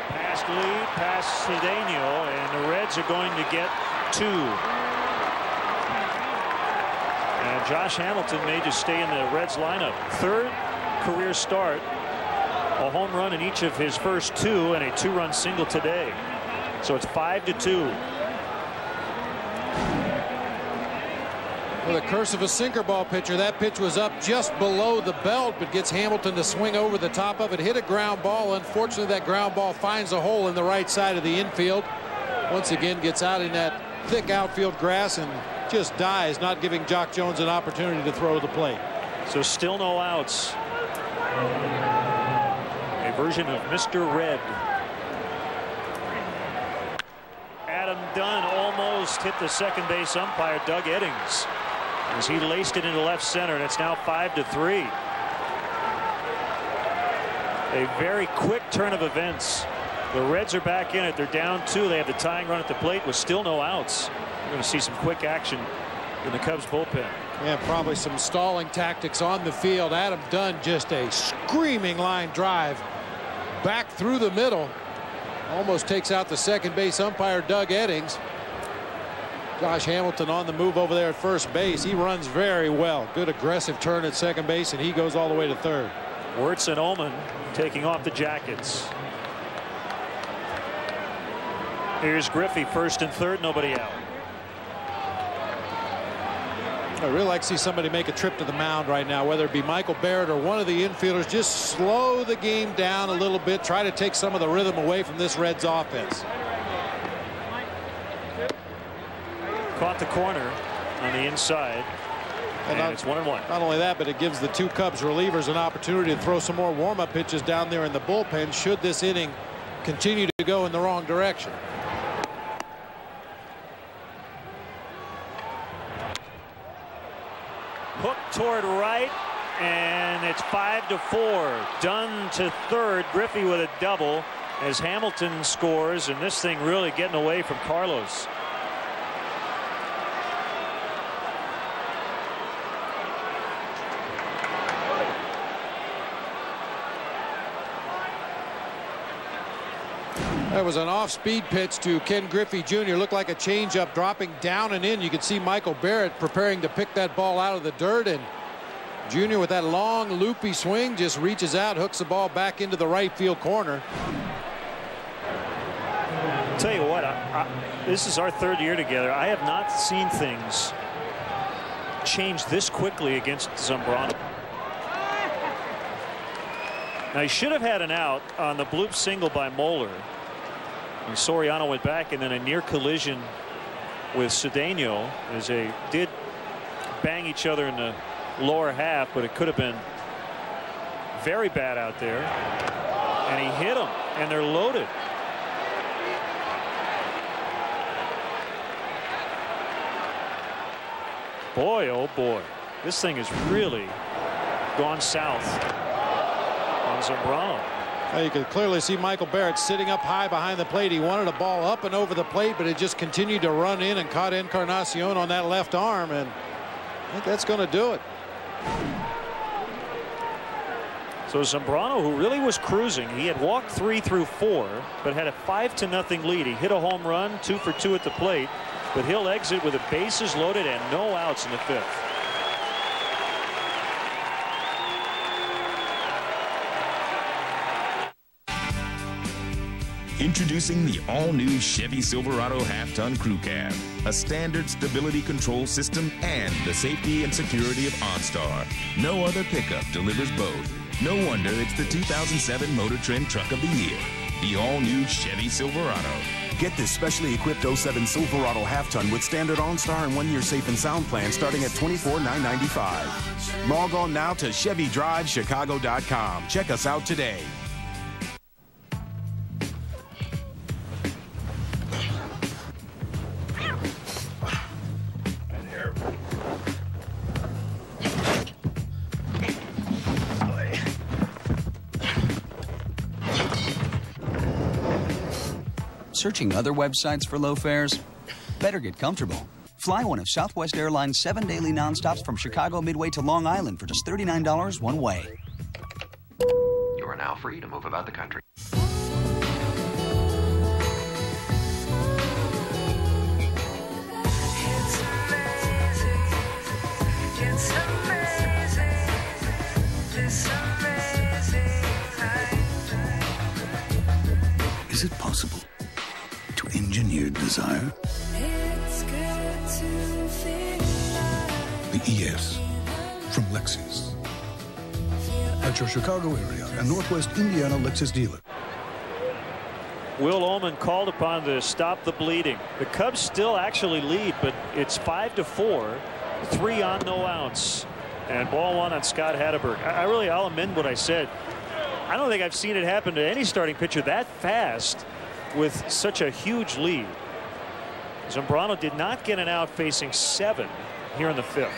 Past lead, past Cedeno, and the Reds are going to get 2. And Josh Hamilton may just stay in the Reds lineup. 3rd career start, a home run in each of his first 2, and a 2-run single today. So it's 5-2. Well, the curse of a sinker ball pitcher. That pitch was up just below the belt, but gets Hamilton to swing over the top of it. Hit a ground ball. Unfortunately, that ground ball finds a hole in the right side of the infield. Once again, gets out in that thick outfield grass and just dies, not giving Jock Jones an opportunity to throw to the plate. So still no outs. A version of Mr. Red. Adam Dunn almost hit the second base umpire, Doug Eddings, as he laced it into left center, and it's now 5-3. A very quick turn of events. The Reds are back in it. They're down 2. They have the tying run at the plate with still no outs. We're going to see some quick action in the Cubs bullpen. Yeah, probably some stalling tactics on the field. Adam Dunn, just a screaming line drive back through the middle. Almost takes out the second base umpire, Doug Eddings. Josh Hamilton on the move over there at first base. He runs very well. Good aggressive turn at second base, and he goes all the way to third. Wirtz and Ullman taking off the jackets. Here's Griffey, first and third, nobody out. I really like to see somebody make a trip to the mound right now, whether it be Michael Barrett or one of the infielders. Just slow the game down a little bit, try to take some of the rhythm away from this Reds offense. Caught the corner on the inside, and it's 1-1. Not only that, but it gives the two Cubs relievers an opportunity to throw some more warm-up pitches down there in the bullpen should this inning continue to go in the wrong direction. Hook toward right, and it's 5-4. Dunn to third. Griffey with a double as Hamilton scores, and this thing really getting away from Carlos. That was an off-speed pitch to Ken Griffey Jr. Looked like a changeup dropping down and in. You could see Michael Barrett preparing to pick that ball out of the dirt, and Jr. with that long loopy swing just reaches out, hooks the ball back into the right field corner. I'll tell you what, this is our third year together. I have not seen things change this quickly against Zambrano. Now he should have had an out on the bloop single by Moeller. And Soriano went back, and then a near collision with Cedeno as they did bang each other in the lower half, but it could have been very bad out there. And he hit them, and they're loaded. Boy, oh boy, this thing has really gone south on Zambrano. Well, you could clearly see Michael Barrett sitting up high behind the plate. He wanted a ball up and over the plate, but it just continued to run in and caught Encarnacion on that left arm, and I think that's going to do it. So Zambrano, who really was cruising, he had walked 3 through 4, but had a 5-0 lead. He hit a home run, 2 for 2 at the plate, but he'll exit with the bases loaded and no outs in the 5th. Introducing the all-new Chevy Silverado half-ton crew cab, a standard stability control system, and the safety and security of OnStar. No other pickup delivers both. No wonder it's the 2007 Motor Trend Truck of the Year, the all-new Chevy Silverado. Get this specially equipped 07 Silverado half-ton with standard OnStar and 1-year safe and sound plan starting at $24,995. Log on now to ChevyDriveChicago.com. Check us out today. Searching other websites for low fares? Better get comfortable. Fly one of Southwest Airlines' 7 daily nonstops from Chicago Midway to Long Island for just $39 one way. You are now free to move about the country. Is it possible to engineer desire? The ES from Lexus. At your Chicago area and Northwest Indiana Lexus dealer. Will Oman called upon to stop the bleeding. The Cubs still actually lead, but it's 5-4, 3 on, no outs, and ball 1 on Scott Hatteberg. I'll amend what I said. I don't think I've seen it happen to any starting pitcher that fast with such a huge lead. Zambrano did not get an out facing 7 here in the 5th.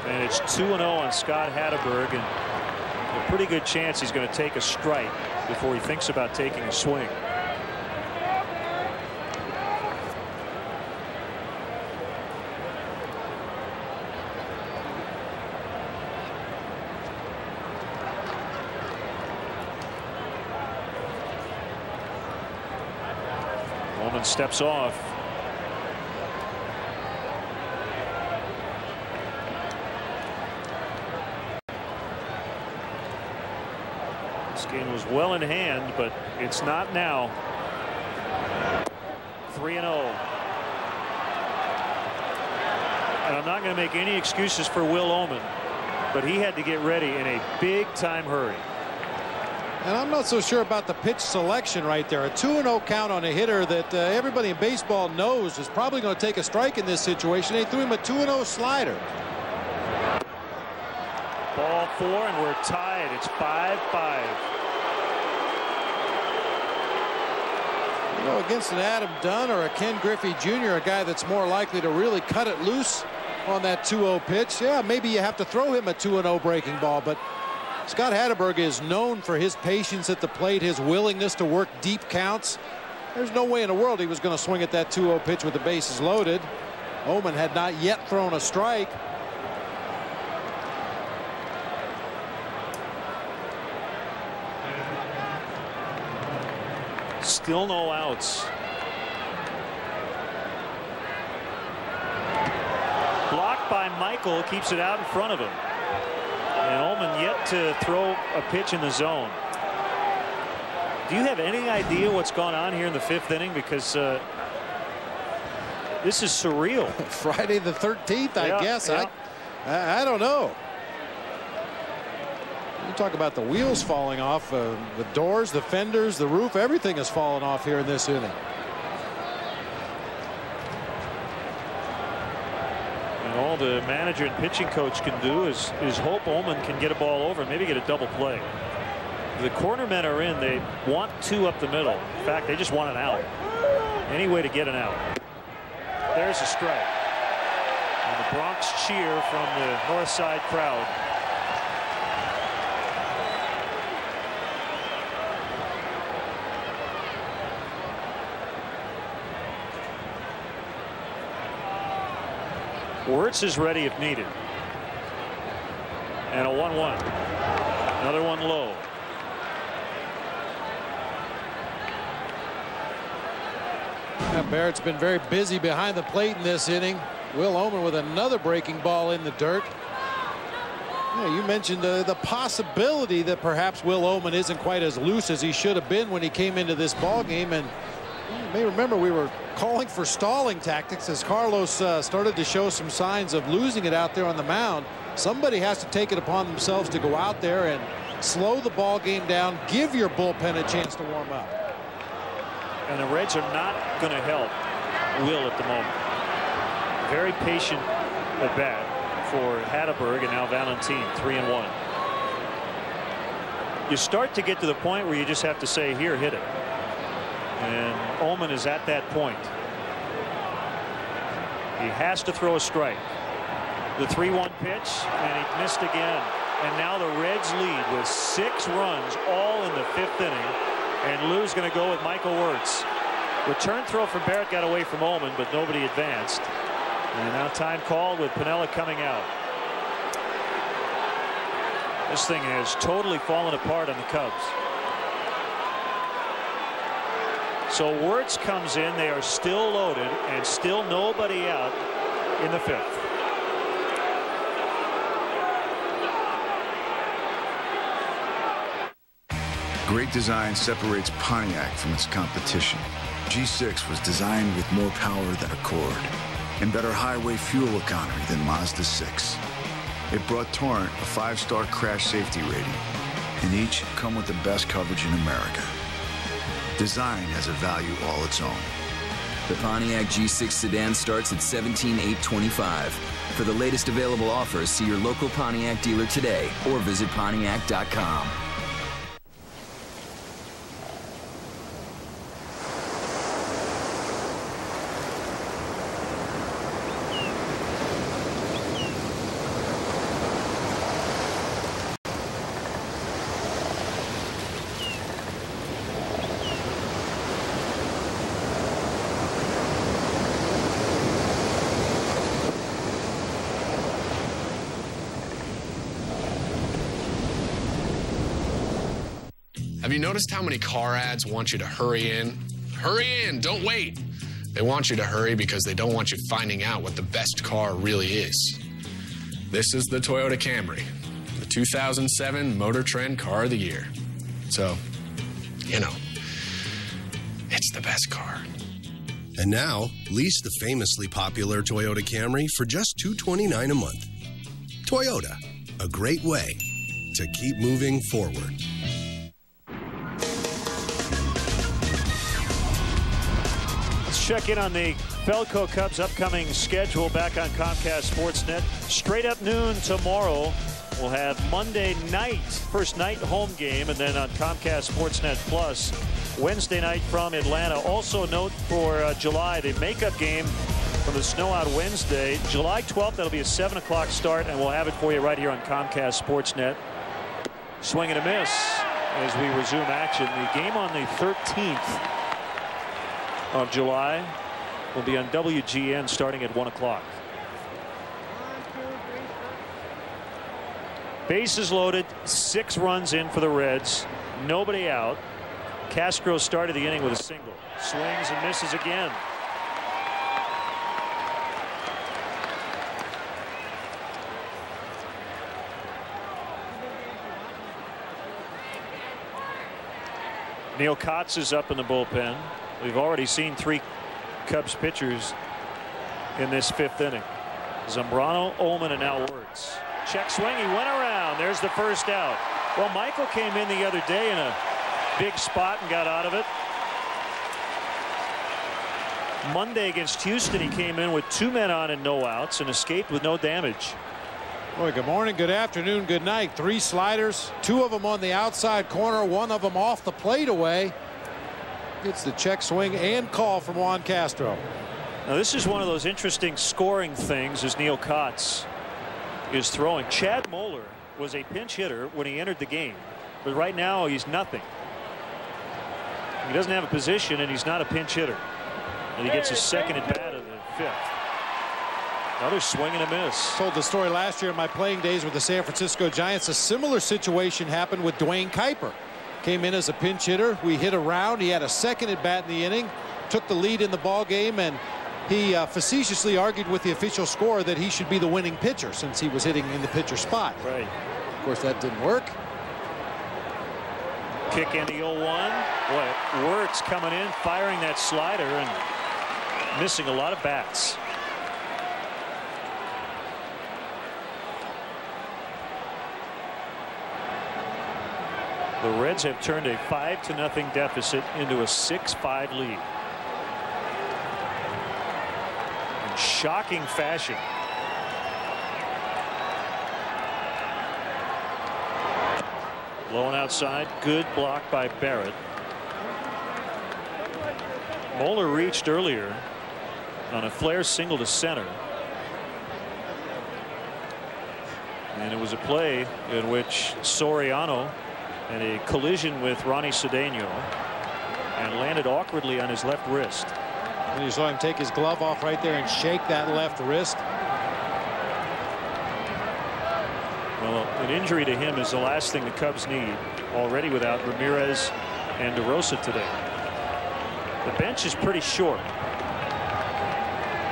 And it's 2-0 on Scott Hatteberg, and a pretty good chance he's going to take a strike before he thinks about taking a swing. Oman steps off. This game was well in hand, but it's not now. 3-0. And I'm not going to make any excuses for Will Oman, but he had to get ready in a big-time hurry. And I'm not so sure about the pitch selection right there. A 2-0 count on a hitter that everybody in baseball knows is probably going to take a strike in this situation. They threw him a 2-0 slider. Ball 4, and we're tied. It's 5-5. You know, against an Adam Dunn or a Ken Griffey Jr., a guy that's more likely to really cut it loose on that 2-0 pitch, yeah, maybe you have to throw him a 2-0 breaking ball, but Scott Hatteberg is known for his patience at the plate, his willingness to work deep counts. There's no way in the world he was going to swing at that 2-0 pitch with the bases loaded. Oman had not yet thrown a strike. Still no outs. Blocked by Michael, keeps it out in front of him. And Oman yet to throw a pitch in the zone. Do you have any idea what's gone on here in the 5th inning? Because this is surreal. Friday the 13th, I guess. Yeah. I don't know. You talk about the wheels falling off, the doors, the fenders, the roof, everything has fallen off here in this inning. And all the manager and pitching coach can do is hope Oman can get a ball over and maybe get a double play. The corner men are in. They want 2 up the middle. In fact, they just want an out. Any way to get an out. There's a strike. And the Bronx cheer from the north side crowd. Wirtz is ready if needed. And a 1-1. Another one low. Barrett's been very busy behind the plate in this inning. Will Oman with another breaking ball in the dirt. Yeah, you mentioned the possibility that perhaps Will Oman isn't quite as loose as he should have been when he came into this ball game. And you may remember we were calling for stalling tactics as Carlos started to show some signs of losing it out there on the mound. Somebody has to take it upon themselves to go out there and slow the ball game down, give your bullpen a chance to warm up. And the Reds are not going to help Will at the moment. Very patient at bat for Hatteberg, and now Valentine, 3-1. You start to get to the point where you just have to say, here, hit it. And Oman is at that point. He has to throw a strike. The 3-1 pitch, and he missed again. And now the Reds lead with 6 runs, all in the 5th inning. And Lou's going to go with Michael Wirtz. Return throw from Barrett got away from Oman, but nobody advanced. And now time called with Piniella coming out. This thing has totally fallen apart on the Cubs. So Wirtz comes in. They are still loaded and still nobody out in the 5th. Great design separates Pontiac from its competition. G6 was designed with more power than Accord and better highway fuel economy than Mazda 6. It brought Torrent a 5-star crash safety rating, and each come with the best coverage in America. Design has a value all its own. The Pontiac G6 sedan starts at $17,825. For the latest available offers, see your local Pontiac dealer today or visit Pontiac.com. Have you noticed how many car ads want you to hurry in? Hurry in, don't wait. They want you to hurry because they don't want you finding out what the best car really is. This is the Toyota Camry, the 2007 Motor Trend Car of the Year. So, you know, it's the best car. And now, lease the famously popular Toyota Camry for just $229 a month. Toyota, a great way to keep moving forward. Check in on the Felco Cubs' upcoming schedule back on Comcast Sportsnet. Straight up noon tomorrow, we'll have Monday night, first night home game, and then on Comcast Sportsnet Plus, Wednesday night from Atlanta. Also note for July, the makeup game from the Snow Out Wednesday. July 12th, that'll be a 7 o'clock start, and we'll have it for you right here on Comcast Sportsnet. Swing and a miss as we resume action. The game on the 13th of July will be on WGN starting at 1 o'clock. Bases loaded, 6 runs in for the Reds, nobody out. Castro started the inning with a single. Swings and misses again. Neil Kotz is up in the bullpen. We've already seen 3 Cubs pitchers in this 5th inning. Zambrano, Ullman, and now Wirtz. Check swing. He went around. There's the first out. Well, Michael came in the other day in a big spot and got out of it. Monday against Houston, he came in with 2 men on and no outs and escaped with no damage. Boy, good morning, good afternoon, good night. 3 sliders, 2 of them on the outside corner, 1 of them off the plate away. Gets the check swing and call from Juan Castro. Now this is one of those interesting scoring things as Neil Kotz is throwing. Chad Moeller was a pinch hitter when he entered the game, but right now he's nothing. He doesn't have a position and he's not a pinch hitter. And he gets his second at bat of the 5th. Another swing and a miss. Told the story last year in my playing days with the San Francisco Giants. A similar situation happened with Dwayne Kuiper. Came in as a pinch hitter. We hit around. He had a second at bat in the inning, took the lead in the ball game, and he facetiously argued with the official scorer that he should be the winning pitcher since he was hitting in the pitcher spot. Right. Of course, that didn't work. Kick in the 0-1. Boy, Wirtz coming in, firing that slider and missing a lot of bats. The Reds have turned a 5-0 deficit into a 6-5 lead. In shocking fashion. Low and outside. Good block by Barrett. Moeller reached earlier on a flare single to center. And it was a play in which Soriano had a collision with Ronnie Cedeno and landed awkwardly on his left wrist. And you saw him take his glove off right there and shake that left wrist. Well, an injury to him is the last thing the Cubs need, already without Ramirez and DeRosa today. The bench is pretty short,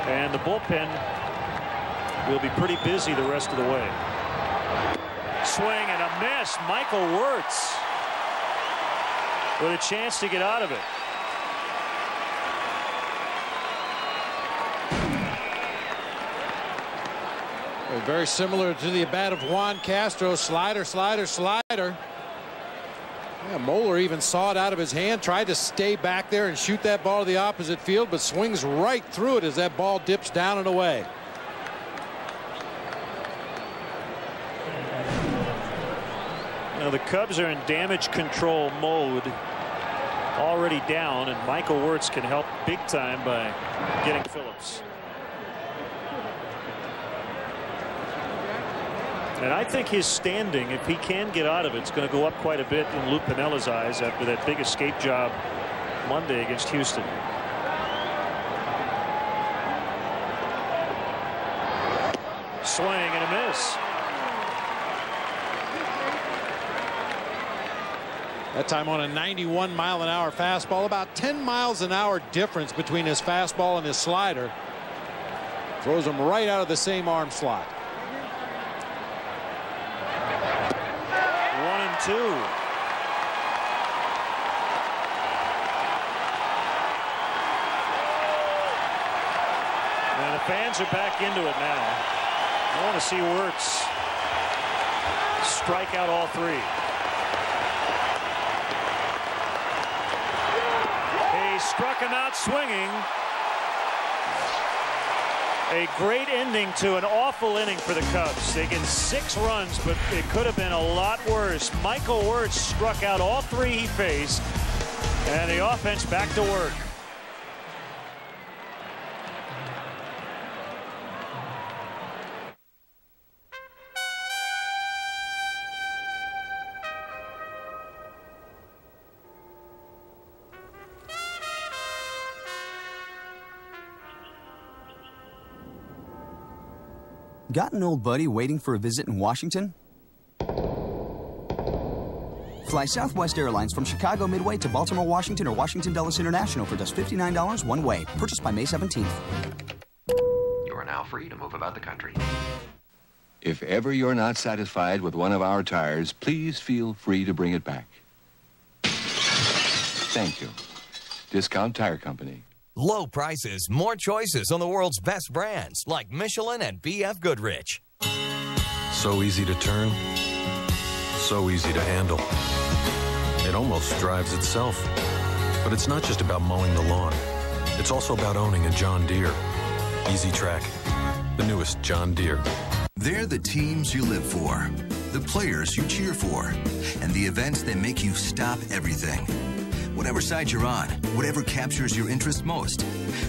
and the bullpen will be pretty busy the rest of the way. Swing and a miss. Michael Wirtz with a chance to get out of it. Very similar to the bat of Juan Castro. Slider, slider, slider. Yeah, Moeller even saw it out of his hand, tried to stay back there and shoot that ball to the opposite field, but swings right through it as that ball dips down and away. Now the Cubs are in damage control mode, already down, and Michael Wirtz can help big time by getting Phillips. And I think his standing, if he can get out of it, is going to go up quite a bit in Lou Piniella's eyes after that big escape job Monday against Houston. Swing and a miss. That time on a 91-mile-an-hour fastball. About 10 miles an hour difference between his fastball and his slider. Throws him right out of the same arm slot. 1-2. And the fans are back into it now. I want to see Wirtz strike out all three. He struck him out swinging. A great ending to an awful inning for the Cubs. They get 6 runs, but it could have been a lot worse. Michael Wirtz struck out all three he faced, and the offense back to work. Got an old buddy waiting for a visit in Washington? Fly Southwest Airlines from Chicago Midway to Baltimore, Washington, or Washington Dulles International for just $59 one way. Purchased by May 17th. You are now free to move about the country. If ever you're not satisfied with one of our tires, please feel free to bring it back. Thank you. Discount Tire Company. Low prices, more choices on the world's best brands like Michelin and B.F. Goodrich. So easy to turn, so easy to handle. It almost drives itself. But it's not just about mowing the lawn. It's also about owning a John Deere. Easy Track, the newest John Deere. They're the teams you live for, the players you cheer for, and the events that make you stop everything. Whatever side you're on, whatever captures your interest most,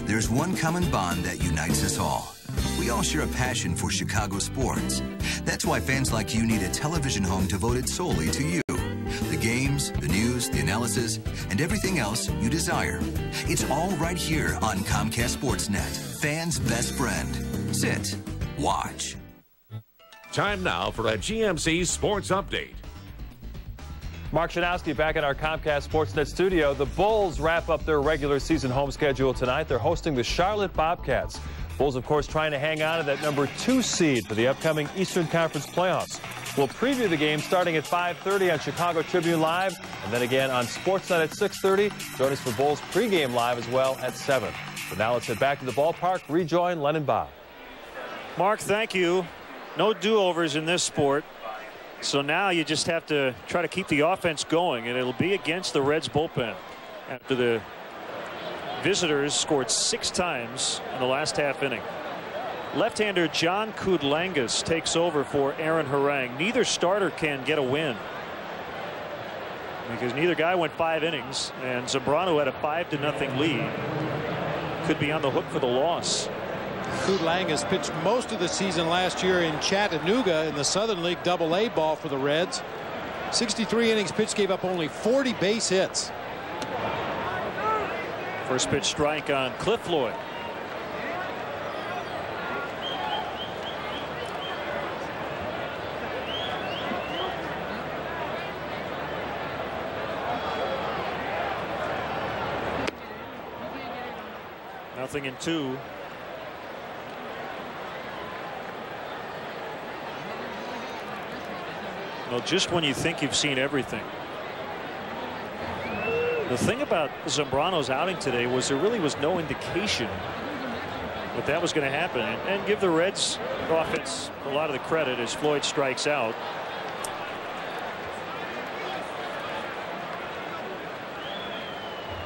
there's one common bond that unites us all. We all share a passion for Chicago sports. That's why fans like you need a television home devoted solely to you. The games, the news, the analysis, and everything else you desire. It's all right here on Comcast Sportsnet, fans' best friend. Sit, watch. Time now for a GMC Sports Update. Mark Shanowski back in our Comcast Sportsnet studio. The Bulls wrap up their regular season home schedule tonight. They're hosting the Charlotte Bobcats. Bulls, of course, trying to hang on to that number 2 seed for the upcoming Eastern Conference playoffs. We'll preview the game starting at 5:30 on Chicago Tribune Live, and then again on Sportsnet at 6:30. Join us for Bulls pregame live as well at 7. So now let's head back to the ballpark, rejoin Len and Bob. Mark, thank you. No do-overs in this sport. So now you just have to try to keep the offense going, and it'll be against the Reds bullpen after the visitors scored 6 times in the last half inning. Left-hander John Kudlangas takes over for Aaron Harang. Neither starter can get a win because neither guy went 5 innings, and Zambrano had a 5-0 lead. Could be on the hook for the loss. Kudlangas pitched most of the season last year in Chattanooga in the Southern League Double-A ball for the Reds. 63 innings pitched, gave up only 40 base hits. First pitch strike on Cliff Floyd. Nothing in 2. Well, just when you think you've seen everything. The thing about Zambrano's outing today was there really was no indication But that was going to happen, and give the Reds offense a lot of the credit as Floyd strikes out.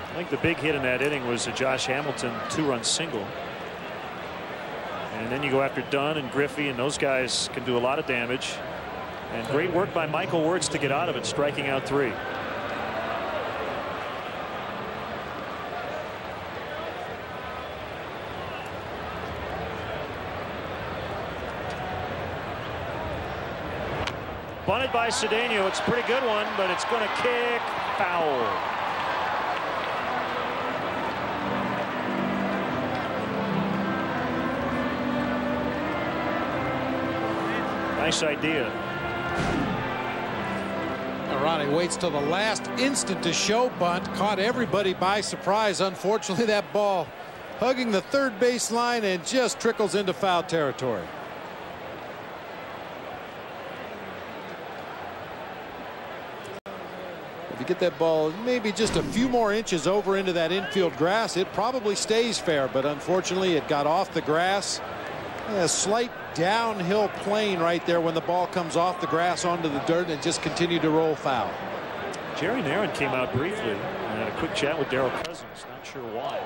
I think the big hit in that inning was a Josh Hamilton 2-run single. And then you go after Dunn and Griffey, and those guys can do a lot of damage. And great work by Michael Wirtz to get out of it, striking out 3. Bunted by Cedeno. It's a pretty good one, but it's going to kick foul. Nice idea. Ronnie waits till the last instant to show bunt. Caught everybody by surprise. Unfortunately, that ball hugging the third base line and just trickles into foul territory. If you get that ball maybe just a few more inches over into that infield grass, it probably stays fair, but unfortunately it got off the grass. A slight downhill plane right there when the ball comes off the grass onto the dirt, and it just continued to roll foul. Jerry Narron came out briefly and had a quick chat with Darrell Cousins. Not sure why.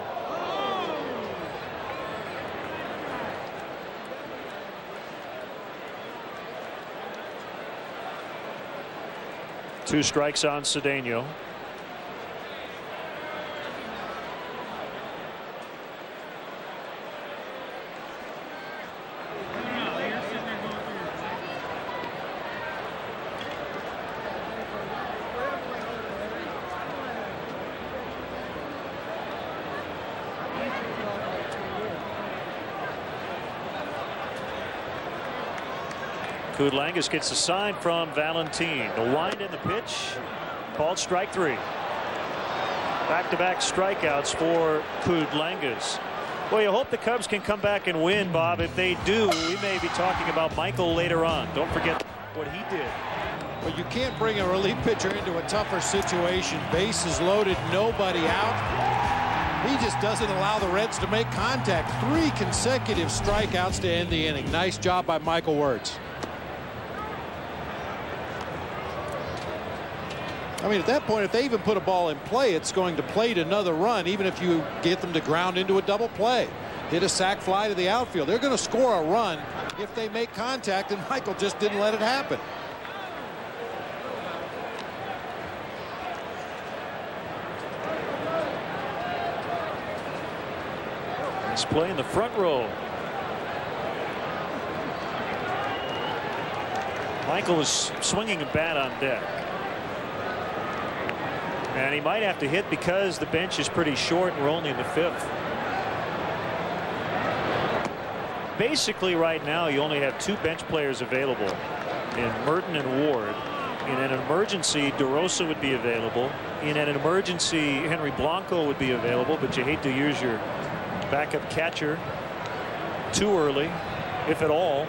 Two strikes on Cedeno. Kudlangas gets a sign from Valentine. The wind in the pitch. Called strike 3. Back-to-back strikeouts for Kudlangas. Well, you hope the Cubs can come back and win, Bob. If they do, we may be talking about Michael later on. Don't forget what he did. Well, you can't bring a relief pitcher into a tougher situation. Bases loaded, nobody out. He just doesn't allow the Reds to make contact. 3 consecutive strikeouts to end the inning. Nice job by Michael Wirtz. I mean, at that point, if they even put a ball in play, it's going to plate another run, even if you get them to ground into a double play. Hit a sac fly to the outfield. They're going to score a run if they make contact, and Michael just didn't let it happen. Nice play in the front row. Michael was swinging a bat on deck. And he might have to hit because the bench is pretty short and we're only in the 5th. Basically right now you only have 2 bench players available in Merton and Ward. In an emergency, DeRosa would be available. In an emergency, Henry Blanco would be available, but you hate to use your backup catcher too early, if at all.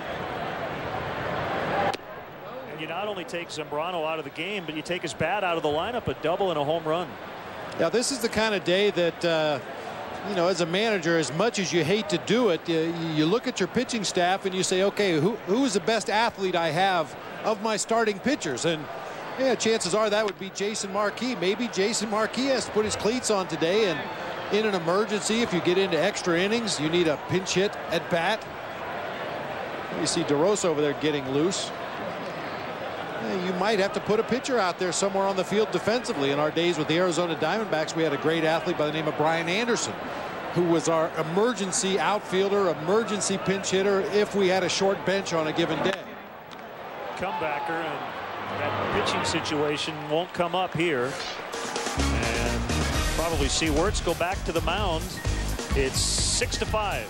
You not only take Zambrano out of the game, but you take his bat out of the lineup, a double and a home run. Yeah, this is the kind of day that, you know, as a manager, as much as you hate to do it, you look at your pitching staff and you say, okay, who is the best athlete I have of my starting pitchers? And yeah, chances are that would be Jason Marquis. Maybe Jason Marquis has to put his cleats on today, and in an emergency, if you get into extra innings, you need a pinch hit at bat. You see DeRosa over there getting loose. You might have to put a pitcher out there somewhere on the field defensively. In our days with the Arizona Diamondbacks, we had a great athlete by the name of Brian Anderson, who was our emergency outfielder, emergency pinch hitter if we had a short bench on a given day. Comebacker, and that pitching situation won't come up here. And probably see Wirtz go back to the mound. It's 6-5.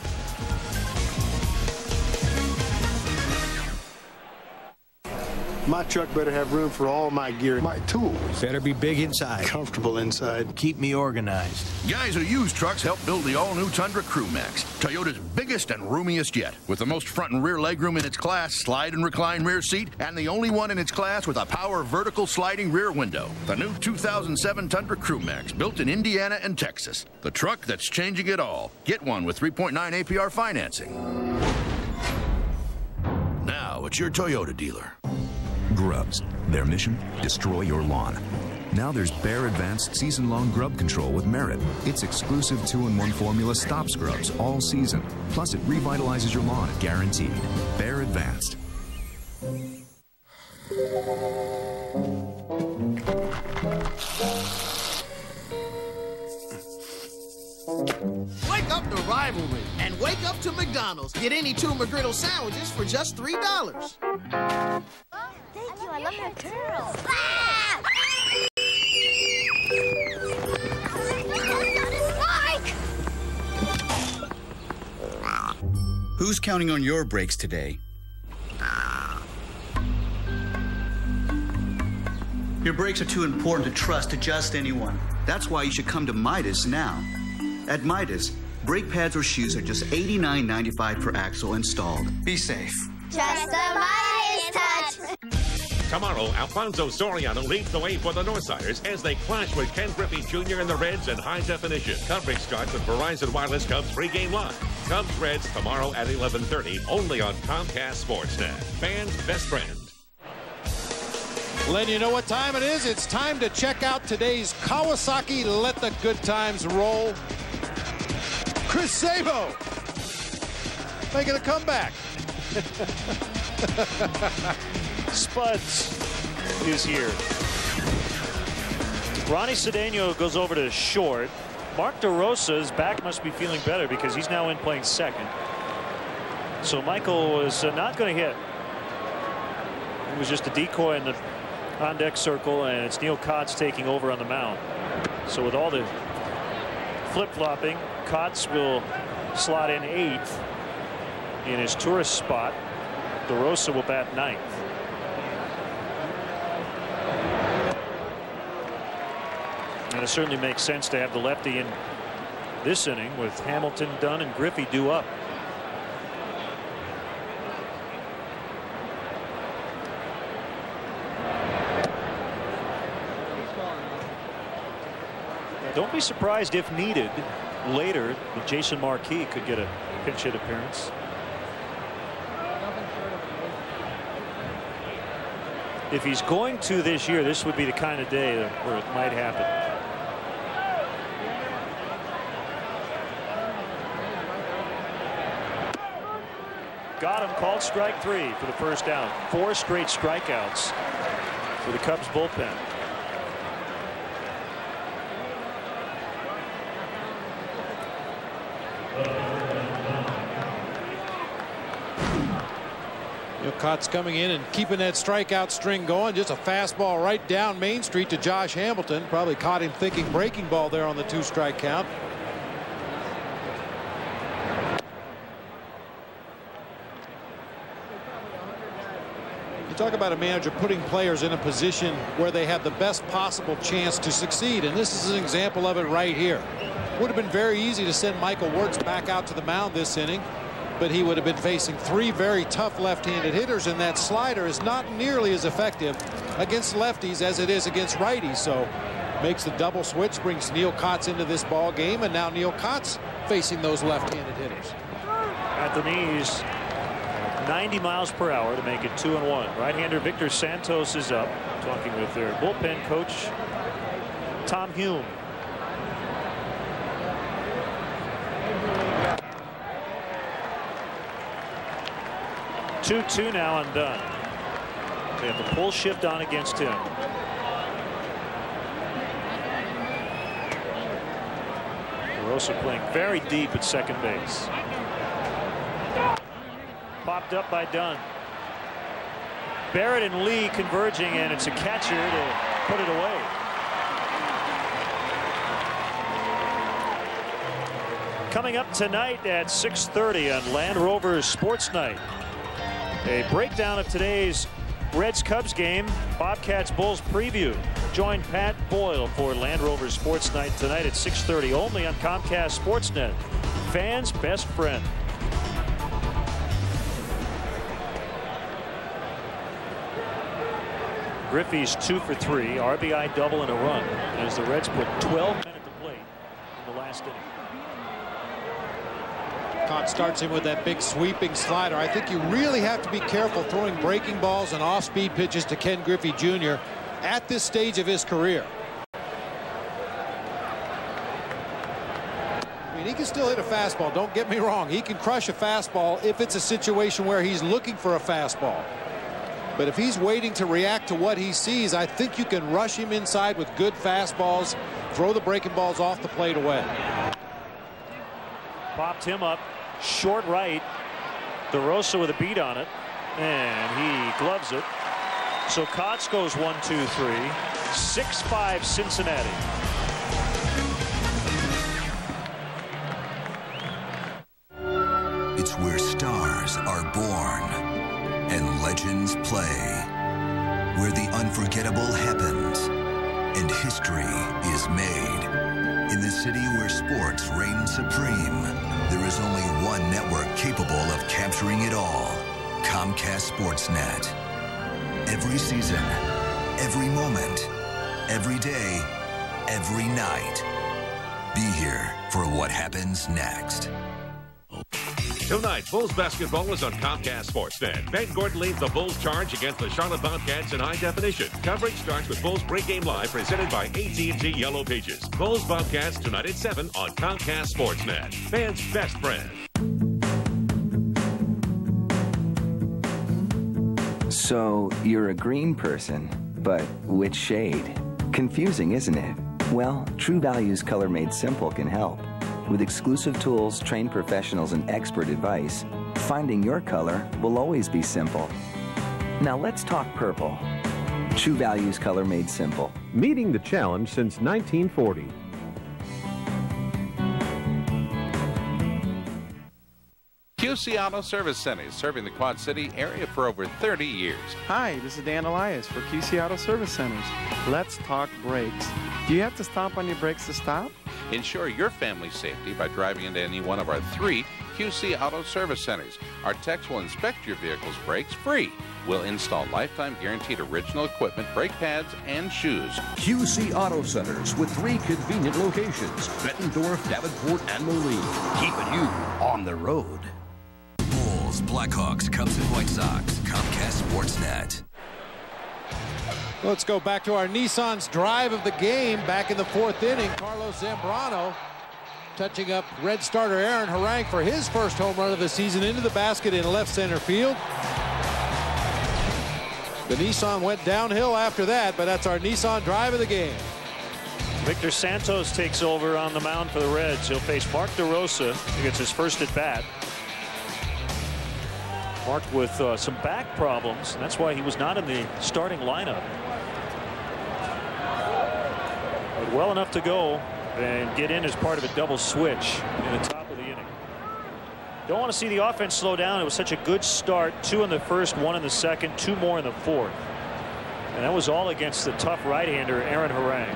My truck better have room for all my gear. My tools better be big inside. Comfortable inside. Keep me organized. Guys who use trucks help build the all-new Tundra Crew Max, Toyota's biggest and roomiest yet, with the most front and rear legroom in its class, slide and recline rear seat, and the only one in its class with a power vertical sliding rear window. The new 2007 Tundra Crew Max, built in Indiana and Texas. The truck that's changing it all. Get one with 3.9 APR financing. Now it's your Toyota dealer. Grubs. Their mission? Destroy your lawn. Now there's Bear Advanced Season-Long Grub Control with Merit. Its exclusive 2-in-1 formula stops grubs all season. Plus, it revitalizes your lawn, guaranteed. Bear Advanced. Wake up to rivalry and wake up to McDonald's. Get any 2 McGriddle sandwiches for just $3. Oh, thank you. I love your curls. Who's counting on your brakes today? Your brakes are too important to trust to just anyone. That's why you should come to Midas now. At Midas, brake pads or shoes are just $89.95 per axle installed. Be safe. Trust the Midas touch. Tomorrow, Alfonso Soriano leads the way for the Northsiders as they clash with Ken Griffey Jr. and the Reds in high definition. Coverage starts with Verizon Wireless Cubs pregame live. Cubs Reds tomorrow at 11:30, only on Comcast Sportsnet. Fans' best friend. Letting you know what time it is. It's time to check out today's Kawasaki Let the Good Times Roll. Chris Sabo making a comeback. Spuds is here. Ronnie Cedeno goes over to short. Mark DeRosa's back must be feeling better because he's now in playing second. So Michael was not going to hit. It was just a decoy in the on-deck circle, and it's Neil Kotz taking over on the mound. So with all the flip-flopping, Kotz will slot in 8th in his tourist spot. DeRosa will bat 9th. And it certainly makes sense to have the lefty in this inning with Hamilton, Dunn, and Griffey due up. Don't be surprised if needed later that Jason Marquis could get a pinch hit appearance. If he's going to this year, this would be the kind of day where it might happen. Got him, called strike 3 for the first down. 4 straight strikeouts for the Cubs bullpen. Kotz coming in and keeping that strikeout string going. Just a fastball right down Main Street to Josh Hamilton. Probably caught him thinking breaking ball there on the 2-strike count. You talk about a manager putting players in a position where they have the best possible chance to succeed, and this is an example of it right here. Would have been very easy to send Michael Wirtz back out to the mound this inning, but he would have been facing 3 very tough left-handed hitters, and that slider is not nearly as effective against lefties as it is against righties. So makes the double switch, brings Neil Kotz into this ball game, and now Neil Kotz facing those left-handed hitters. At the knees, 90 miles per hour to make it 2-1. Right-hander Victor Santos is up, talking with their bullpen coach Tom Hume. Two now on Dunn. They have the pull shift on against him. DeRosa playing very deep at second base. Popped up by Dunn. Barrett and Lee converging, and it's a catcher to put it away. Coming up tonight at 6:30 on Land Rover's Sports Night. A breakdown of today's Reds-Cubs game, Bobcats-Bulls preview. Join Pat Boyle for Land Rover Sports Night tonight at 6:30 only on Comcast Sportsnet. Fans' best friend. Griffey's 2 for 3, RBI double and a run, as the Reds put 12 men at the plate in the last inning. Con starts him with that big sweeping slider. I think you really have to be careful throwing breaking balls and off-speed pitches to Ken Griffey Jr. at this stage of his career. I mean, he can still hit a fastball, don't get me wrong. He can crush a fastball if it's a situation where he's looking for a fastball. But if he's waiting to react to what he sees, I think you can rush him inside with good fastballs, throw the breaking balls off the plate away. Popped him up, short right. DeRosa with a beat on it, and he gloves it. So Kotz goes 1, 2, 3. 6-5 Cincinnati. It's where stars are born and legends play, where the unforgettable happens and history is made. In the city where sports reign supreme, there is only one network capable of capturing it all. Comcast Sportsnet. Every season, every moment, every day, every night. Be here for what happens next. Tonight, Bulls basketball is on Comcast Sportsnet. Ben Gordon leads the Bulls charge against the Charlotte Bobcats in high definition. Coverage starts with Bulls Pregame Live, presented by AT&T Yellow Pages. Bulls Bobcats tonight at 7 on Comcast Sportsnet. Fans' best friend. So, you're a green person, but which shade? Confusing, isn't it? Well, True Value's Color Made Simple can help. With exclusive tools, trained professionals, and expert advice, finding your color will always be simple. Now let's talk purple. True Value's Color Made Simple. Meeting the challenge since 1940. QC Auto Service Centers, serving the Quad City area for over 30 years. Hi, this is Dan Elias for QC Auto Service Centers. Let's talk brakes. Do you have to stomp on your brakes to stop? Ensure your family's safety by driving into any one of our 3 QC Auto Service Centers. Our techs will inspect your vehicle's brakes free. We'll install lifetime guaranteed original equipment, brake pads, and shoes. QC Auto Centers with 3 convenient locations: Bettendorf, Davenport, and Moline, keeping you on the road. Bulls, Blackhawks, Cubs, and White Sox. Comcast Sportsnet. Let's go back to our Nissan's drive of the game back in the 4th inning. Carlos Zambrano touching up Red starter Aaron Harang for his first home run of the season into the basket in left center field. The Nissan went downhill after that, but that's our Nissan drive of the game. Victor Santos takes over on the mound for the Reds. He'll face Mark DeRosa. He gets his first at bat. Mark with some back problems, and that's why he was not in the starting lineup. But well enough to go and get in as part of a double switch in the top of the inning. Don't want to see the offense slow down. It was such a good start. 2 in the first, 1 in the second, 2 more in the 4th. And that was all against the tough right-hander Aaron Harang.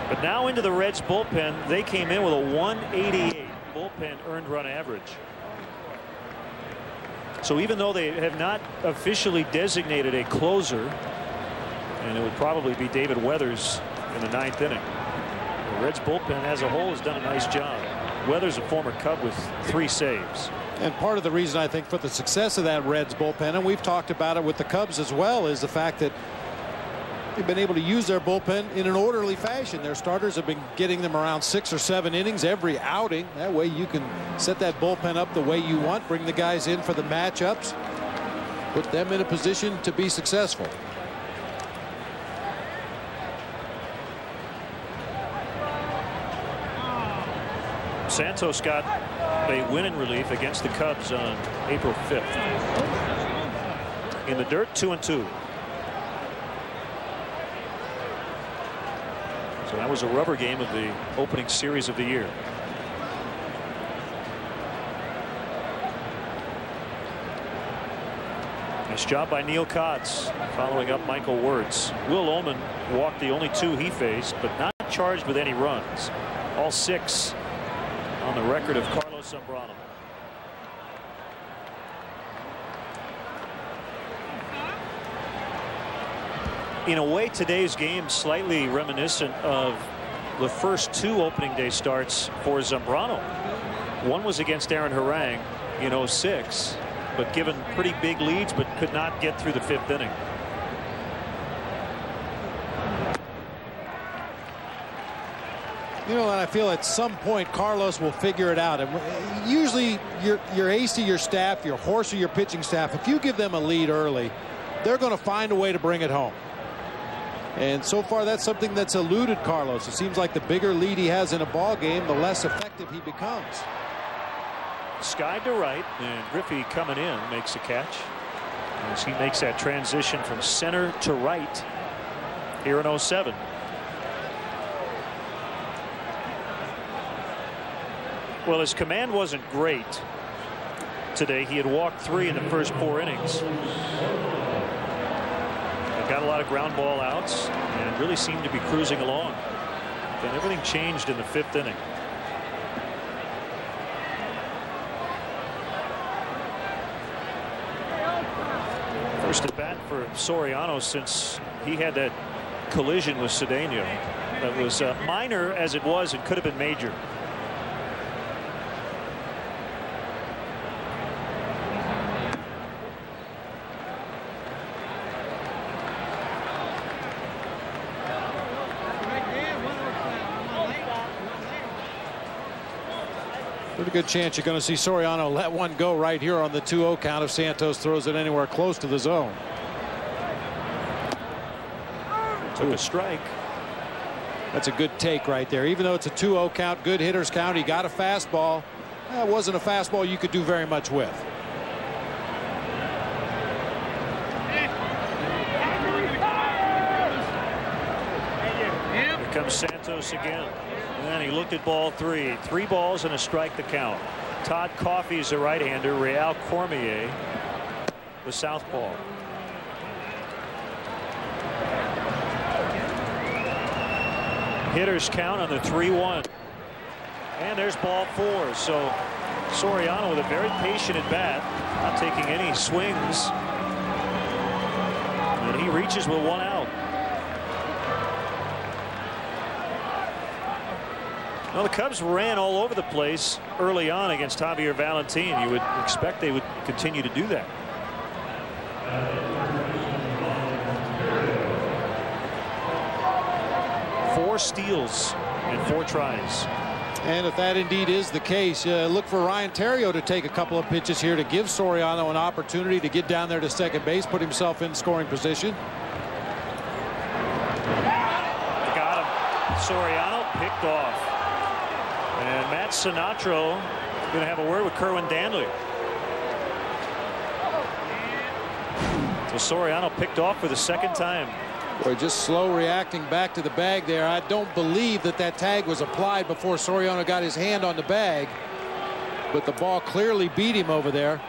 But now into the Reds bullpen, they came in with a 188 bullpen earned run average. So even though they have not officially designated a closer, and it would probably be David Weathers in the 9th inning, the Reds bullpen as a whole has done a nice job. Weathers, a former Cub, with 3 saves. And part of the reason I think for the success of that Reds bullpen, and we've talked about it with the Cubs as well, is the fact that they've been able to use their bullpen in an orderly fashion. Their starters have been getting them around 6 or 7 innings every outing. That way you can set that bullpen up the way you want, bring the guys in for the matchups, put them in a position to be successful. Santos got a win in relief against the Cubs on April 5th. In the dirt, 2-2. So that was a rubber game of the opening series of the year. Nice job by Neil Kotz, following up Michael Wirtz. Will Ullman walked the only 2 he faced, but not charged with any runs. All 6 on the record of Carlos Zambrano. In a way, today's game slightly reminiscent of the first 2 opening day starts for Zambrano. One was against Aaron Harang in 06, but given pretty big leads, but could not get through the 5th inning. And I feel at some point Carlos will figure it out. And usually your ace of your staff, your horse of your pitching staff, if you give them a lead early, they're going to find a way to bring it home. And so far, that's something that's eluded Carlos. It seems like the bigger lead he has in a ball game, the less effective he becomes. Sky to right, and Griffey coming in makes a catch as he makes that transition from center to right here in 07. Well, his command wasn't great today. He had walked 3 in the first 4 innings. Got a lot of ground ball outs and really seemed to be cruising along. Then everything changed in the 5th inning. First at bat for Soriano since he had that collision with Cedeno. That was minor as it was, it could have been major. Pretty good chance you're going to see Soriano let one go right here on the 2-0 count if Santos throws it anywhere close to the zone. Took a strike. That's a good take right there. Even though it's a 2-0 count, good hitters count, he got a fastball. That wasn't a fastball you could do very much with. Here comes Santos again. And he looked at ball 3. 3 balls and a strike to count. Todd Coffey is a right-hander. Real Cormier, the southpaw. Hitters count on the 3-1. And there's ball 4. So Soriano with a very patient at bat, not taking any swings. And he reaches with 1 out. Well, the Cubs ran all over the place early on against Javier Valentin. You would expect they would continue to do that. Four steals and 4 tries. And if that indeed is the case, look for Ryan Theriot to take a couple of pitches here to give Soriano an opportunity to get down there to second base, put himself in scoring position. Got him. Soriano picked off. And Matt Sinatro going to have a word with Kerwin Danley. So Soriano picked off for the 2nd time. Boy, just slow reacting back to the bag there. I don't believe that tag was applied before Soriano got his hand on the bag. But the ball clearly beat him over there.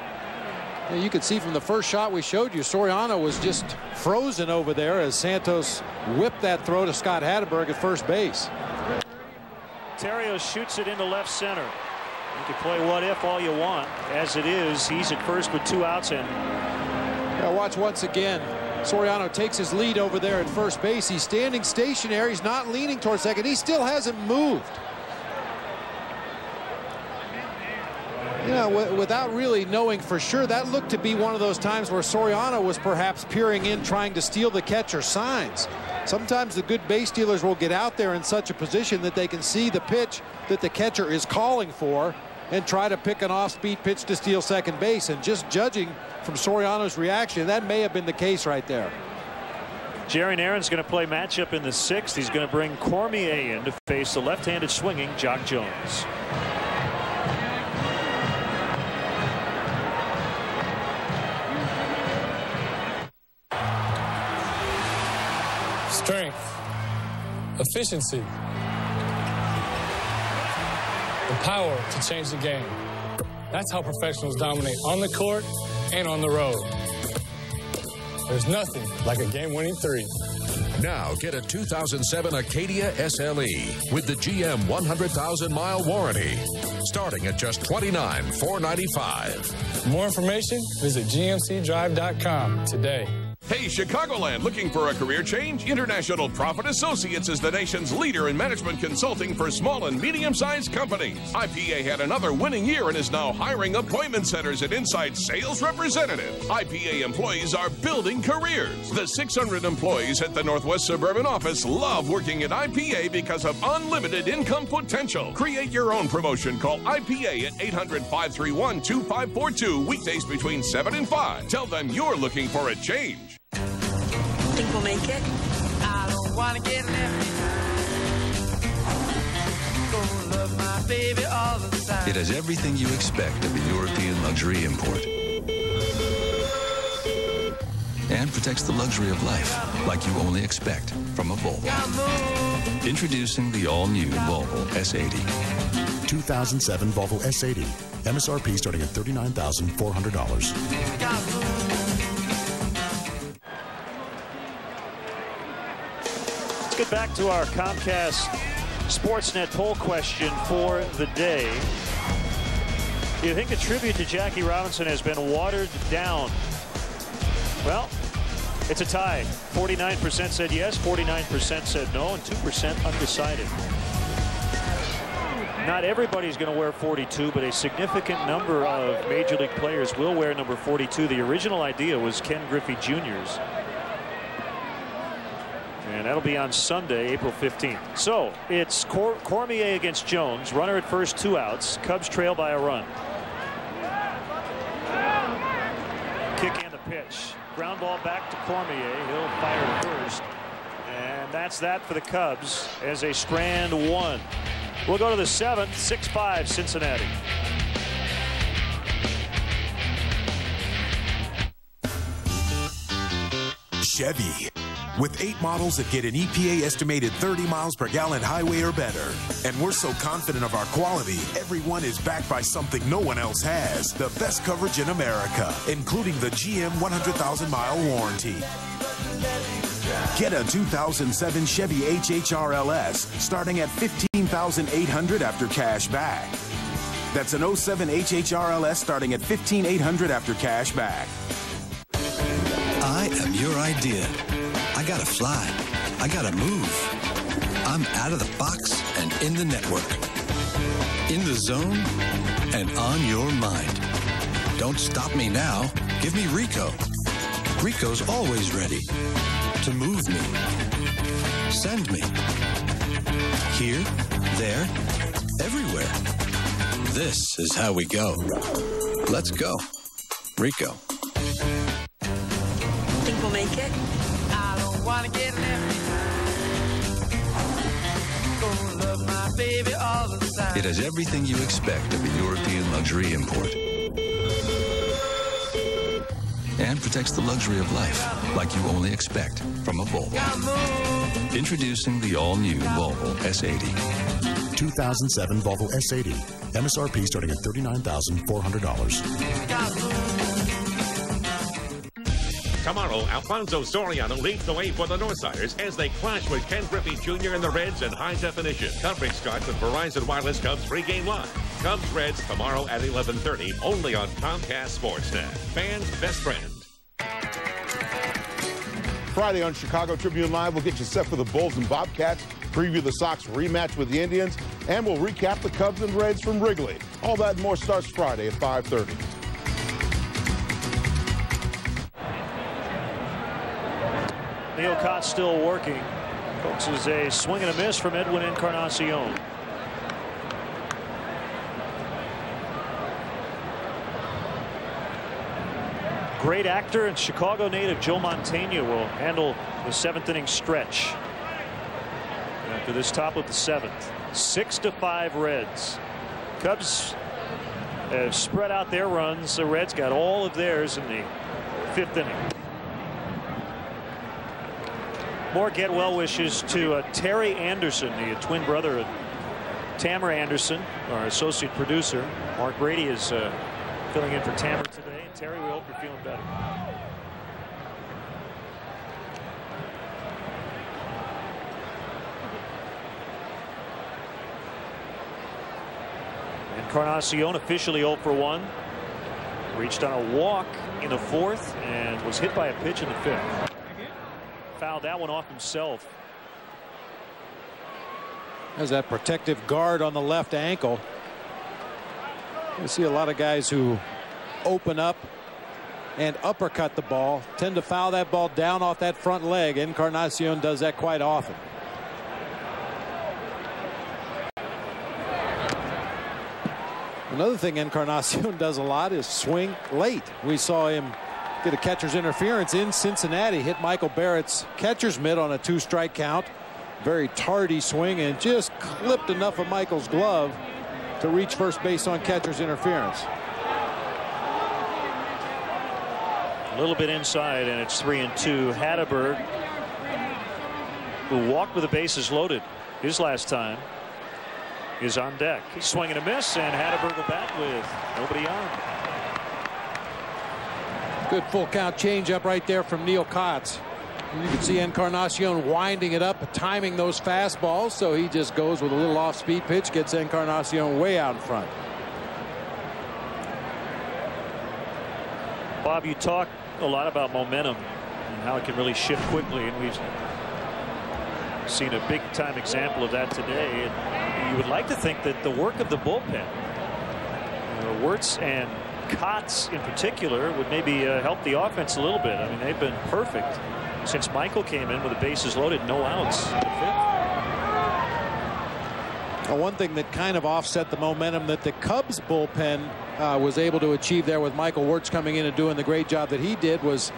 And you could see from the first shot we showed you, Soriano was just frozen over there as Santos whipped that throw to Scott Hatteberg at first base. Theriot shoots it into left center. You can play what if all you want. As it is, he's at first with 2 outs in. Now watch once again. Soriano takes his lead over there at first base. He's standing stationary. He's not leaning towards second. He still hasn't moved. Without really knowing for sure, that looked to be one of those times where Soriano was perhaps peering in, trying to steal the catcher's signs. Sometimes the good base stealers will get out there in such a position that they can see the pitch that the catcher is calling for and try to pick an off-speed pitch to steal second base. And just judging from Soriano's reaction, that may have been the case right there. Jerry Naren's going to play matchup in the 6th. He's going to bring Cormier in to face the left-handed swinging Jock Jones. Strength, efficiency, the power to change the game. That's how professionals dominate on the court and on the road. There's nothing like a game-winning 3. Now get a 2007 Acadia SLE with the GM 100,000-mile warranty, starting at just $29,495. For more information, visit gmcdrive.com today. Hey, Chicagoland, looking for a career change? International Profit Associates is the nation's leader in management consulting for small and medium-sized companies. IPA had another winning year and is now hiring appointment setters and inside sales representatives. IPA employees are building careers. The 600 employees at the Northwest Suburban office love working at IPA because of unlimited income potential. Create your own promotion. Call IPA at 800-531-2542, weekdays between 7 and 5. Tell them you're looking for a change. Think we'll make it? I don't want to get left behind. Gonna love my baby all the time. It has everything you expect of a European luxury import. And protects the luxury of life like you only expect from a Volvo. Introducing the all-new Volvo S80. 2007 Volvo S80. MSRP starting at $39,400. Let's get back to our Comcast Sportsnet poll question for the day. Do you think a tribute to Jackie Robinson has been watered down? Well, it's a tie. 49% said yes, 49% said no, and 2% undecided. Not everybody's going to wear 42, but a significant number of Major League players will wear number 42. The original idea was Ken Griffey Jr.'s. And that'll be on Sunday, April 15th. So it's Cormier against Jones. Runner at first, 2 outs. Cubs trail by a run. Kick and the pitch. Ground ball back to Cormier. He'll fire to first. And that's that for the Cubs as they strand 1. We'll go to the 7th, 6-5 Cincinnati. Chevy. With 8 models that get an EPA estimated 30 miles per gallon highway or better. And we're so confident of our quality, every one is backed by something no one else has. The best coverage in America, including the GM 100,000-mile warranty. Get a 2007 Chevy HHRLS starting at $15,800 after cash back. That's an 07 HHRLS starting at $15,800 after cash back. I am your idea. I gotta fly. I gotta move. I'm out of the box and in the network. In the zone and on your mind. Don't stop me now. Give me Rico. Rico's always ready to move me. Send me. Here, there, everywhere. This is how we go. Let's go. Rico. Think we'll make it? I don't want to get left behind. Gonna love my baby all the time. It has everything you expect of a European luxury import. And protects the luxury of life like you only expect from a Volvo. Introducing the all-new Volvo S80. 2007 Volvo S80. MSRP starting at $39,400. Tomorrow, Alfonso Soriano leads the way for the Northsiders as they clash with Ken Griffey Jr. and the Reds in high definition. Coverage starts with Verizon Wireless Cubs pregame live. Cubs Reds tomorrow at 11:30, only on Comcast Sportsnet. Fans' best friend. Friday on Chicago Tribune Live, we'll get you set for the Bulls and Bobcats, preview the Sox rematch with the Indians, and we'll recap the Cubs and Reds from Wrigley. All that and more starts Friday at 5:30. Neil Cott still working. Folks, is a swing and a miss from Edwin Encarnacion. Great actor and Chicago native Joe Mantegna will handle the 7th inning stretch. After this top of the 7th, 6-5 Reds. Cubs have spread out their runs. The Reds got all of theirs in the 5th inning. More get well wishes to Terry Anderson, the twin brother of Tamara Anderson, our associate producer. Mark Brady is filling in for Tamara today. And Terry, we hope you're feeling better. Encarnacion officially 0 for 1. Reached on a walk in the 4th and was hit by a pitch in the 5th. Fouled that one off himself. Has that protective guard on the left ankle. You see a lot of guys who open up and uppercut the ball tend to foul that ball down off that front leg. Encarnacion does that quite often. Another thing Encarnacion does a lot is swing late. We saw him get a catcher's interference in Cincinnati, hit Michael Barrett's catcher's mitt on a 2-strike count. Very tardy swing and just clipped enough of Michael's glove to reach first base on catcher's interference. A little bit inside, and it's 3-2. Hatteberg, who walked with the bases loaded his last time, is on deck. He's swinging a miss, and Hatteberg will bat with nobody on. Good full count changeup right there from Neil Kotz. You can see Encarnacion winding it up, timing those fastballs, so he just goes with a little off-speed pitch, gets Encarnacion way out in front. Bob, you talk a lot about momentum and how it can really shift quickly, and we've seen a big-time example of that today. And you would like to think that the work of the bullpen, Wirtz and Kotz in particular, would maybe help the offense a little bit. I mean, they've been perfect since Michael came in with the bases loaded, no outs in the 5th. Well, one thing that kind of offset the momentum that the Cubs bullpen was able to achieve there with Michael Wirtz coming in and doing the great job that he did was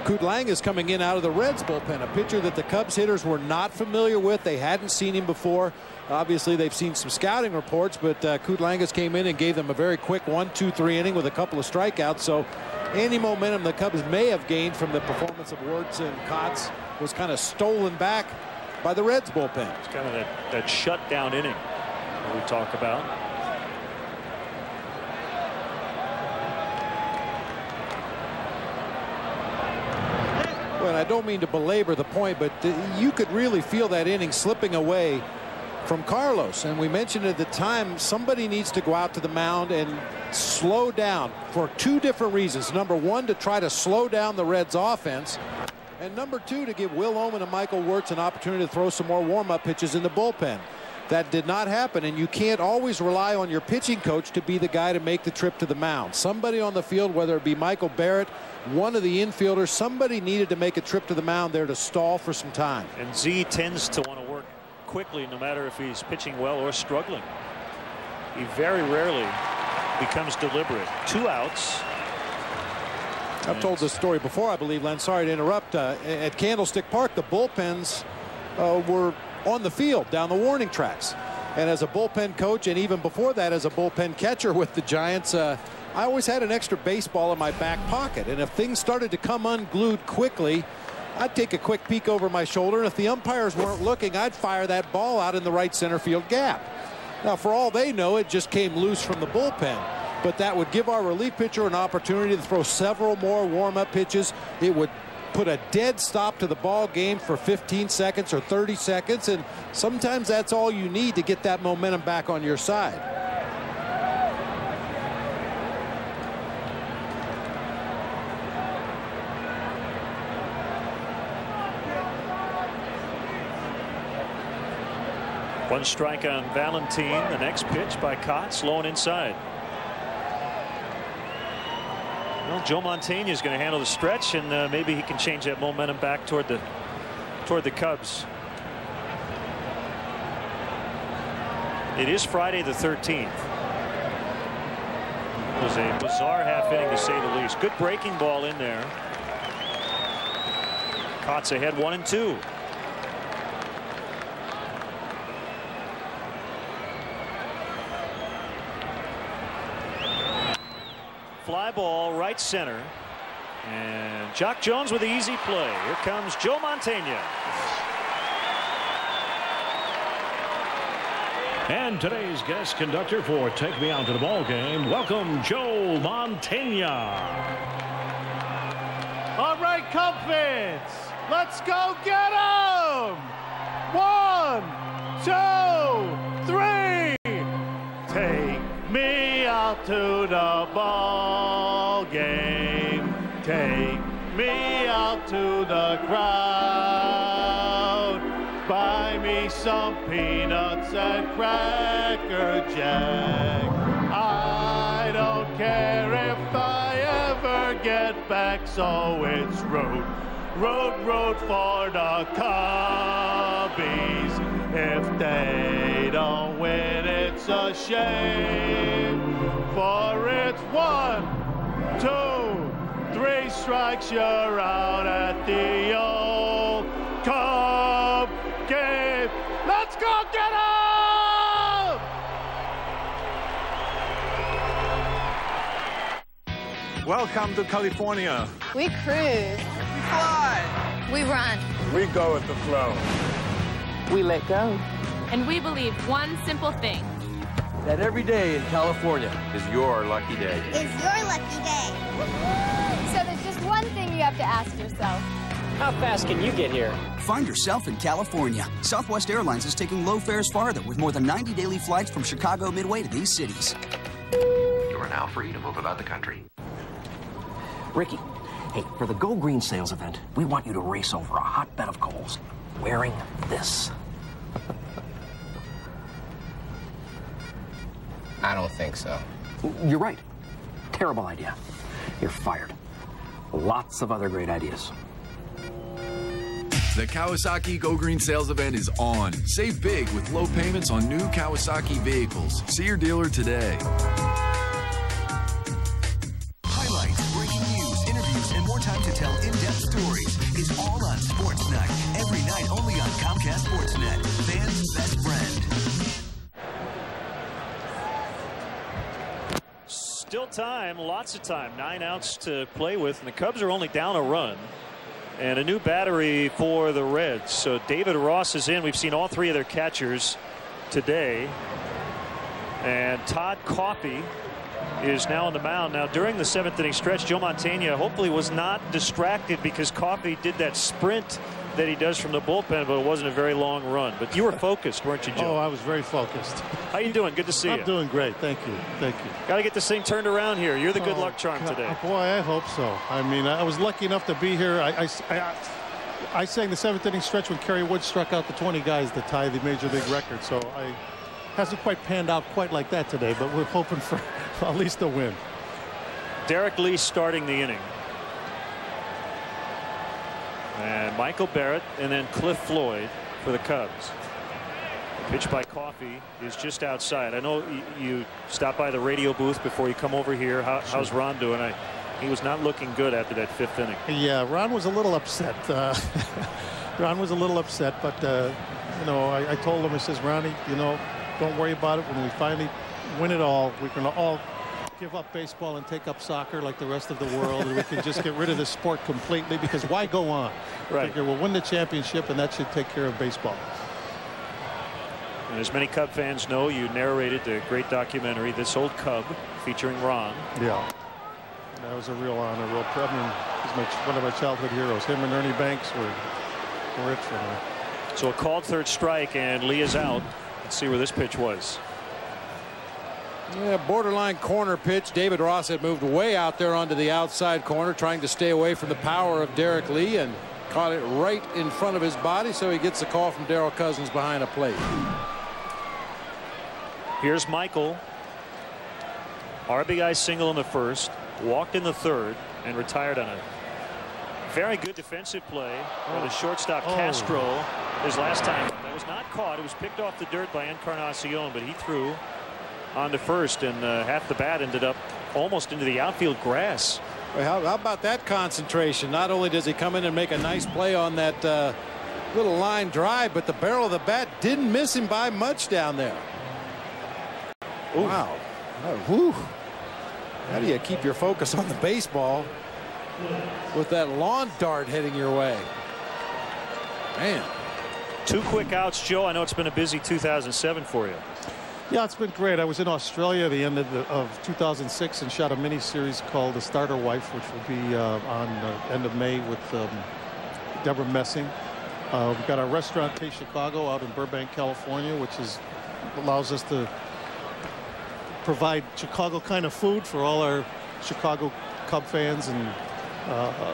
Kutlangas coming in out of the Reds bullpen, a pitcher that the Cubs hitters were not familiar with. They hadn't seen him before. Obviously, they've seen some scouting reports, but Kutlangas came in and gave them a very quick 1-2-3 inning with a couple of strikeouts. So any momentum the Cubs may have gained from the performance of Wirtz and Kotz was kind of stolen back by the Reds bullpen. It's kind of that shutdown inning that we talk about. Well, I don't mean to belabor the point, but you could really feel that inning slipping away from Carlos. And we mentioned at the time, somebody needs to go out to the mound and slow down for 2 different reasons. Number 1, to try to slow down the Reds offense. And number 2, to give Will Oman and Michael Wirtz an opportunity to throw some more warm-up pitches in the bullpen. That did not happen, and you can't always rely on your pitching coach to be the guy to make the trip to the mound. Somebody on the field, whether it be Michael Barrett, one of the infielders, somebody needed to make a trip to the mound there to stall for some time. And Z tends to want to work quickly no matter if he's pitching well or struggling. He very rarely becomes deliberate. 2 outs. I've told this story before, I believe, Len. Sorry to interrupt. At Candlestick Park, the bullpens were on the field down the warning tracks. And as a bullpen coach, and even before that as a bullpen catcher with the Giants, I always had an extra baseball in my back pocket. And if things started to come unglued quickly, I'd take a quick peek over my shoulder, and if the umpires weren't looking, I'd fire that ball out in the right center field gap. Now, for all they know, it just came loose from the bullpen. But that would give our relief pitcher an opportunity to throw several more warm-up pitches. It would put a dead stop to the ball game for 15 seconds or 30 seconds, and sometimes that's all you need to get that momentum back on your side. One strike on Valentin. The next pitch by Kotz, low and inside. Well, Joe Montaigne is going to handle the stretch, and maybe he can change that momentum back toward the Cubs. It is Friday the 13th. It was a bizarre half inning to say the least. Good breaking ball in there. Kotz ahead 1-2. Fly ball right center, and Jock Jones with the easy play. Here comes Joe Montaigne. And today's guest conductor for Take Me Out to the Ball Game, welcome Joe Montaigne. All right, Cub fans, let's go get 'em! 1, 2, 3. Take me out to the ball game. Take me out to the crowd. Buy me some peanuts and Cracker Jack. I don't care if I ever get back, so it's root for the Cubbies. If they don't win, it's a shame, for it's 1, 2, 3 strikes, you're out at the old Cub game. Let's go get 'em! Welcome to California. We cruise. We fly. We run. We go with the flow. We let go. And we believe one simple thing. That every day in California is your lucky day. Is your lucky day. So there's just one thing you have to ask yourself. How fast can you get here? Find yourself in California. Southwest Airlines is taking low fares farther with more than 90 daily flights from Chicago Midway to these cities. You are now free to move about the country. Ricky, hey, for the Go Green sales event, we want you to race over a hot bed of coals wearing this. I don't think so. You're right. Terrible idea. You're fired. Lots of other great ideas. The Kawasaki Go Green sales event is on. Save big with low payments on new Kawasaki vehicles. See your dealer today. Highlights, breaking news, interviews, and more time to tell in-depth stories is all on Sports Night. Every night only on Comcast Sportsnet. Fans' best friend. Still time, lots of time. 9 outs to play with, and the Cubs are only down a run. And a new battery for the Reds. So David Ross is in. We've seen all 3 of their catchers today. And Todd Coffey is now on the mound. Now, during the 7th inning stretch, Joe Mantegna hopefully was not distracted because Coffey did that sprint that he does from the bullpen, but it wasn't a very long run. But you were focused, weren't you, Joe? Oh, I was very focused. How you doing? Good to see you. I'm doing great. Thank you. Thank you. Got to get this thing turned around here. You're the good luck charm today. Boy, I hope so. I mean, I was lucky enough to be here. I sang the 7th inning stretch when Kerry Wood struck out the 20 guys to tie the Major League record. So hasn't quite panned out quite like that today, but we're hoping for at least a win. Derek Lee starting the inning. And Michael Barrett and then Cliff Floyd for the Cubs. Pitch by Coffey is just outside. I know you stopped by the radio booth before you come over here. How's Ron doing? He was not looking good after that 5th inning. Yeah, Ron was a little upset. Ron was a little upset, but you know, I told him, I says, Ronnie, you know, don't worry about it. When we finally win it all, we're going to all give up baseball and take up soccer like the rest of the world, and we can just get rid of this sport completely, because why go on? Right. We'll win the championship, and that should take care of baseball. And as many Cub fans know, you narrated the great documentary This Old Cub featuring Ron. Yeah, that was a real honor. I mean, he's one of my childhood heroes. Him and Ernie Banks were it for me. So a called 3rd strike, and Lee is out. Let's see where this pitch was. Yeah, borderline corner pitch. David Ross had moved way out there onto the outside corner, trying to stay away from the power of Derek Lee, and caught it right in front of his body, so he gets a call from Darryl Cousins behind a plate. Here's Michael. RBI single in the 1st, walked in the 3rd, and retired on a very good defensive play by the shortstop Castro his last time. That was not caught. It was picked off the dirt by Encarnacion, but he threw on to first, and half the bat ended up almost into the outfield grass. Well, how about that concentration? Not only does he come in and make a nice play on that little line drive, but the barrel of the bat didn't miss him by much down there. Ooh. Wow. Whew. How do you keep your focus on the baseball with that lawn dart heading your way? Man. 2 quick outs, Joe. I know it's been a busy 2007 for you. Yeah, it's been great. I was in Australia at the end of 2006 and shot a mini-series called The Starter Wife, which will be on the end of May with Deborah Messing. We've got our restaurant, Taste Chicago, out in Burbank, California, which allows us to provide Chicago kind of food for all our Chicago Cub fans and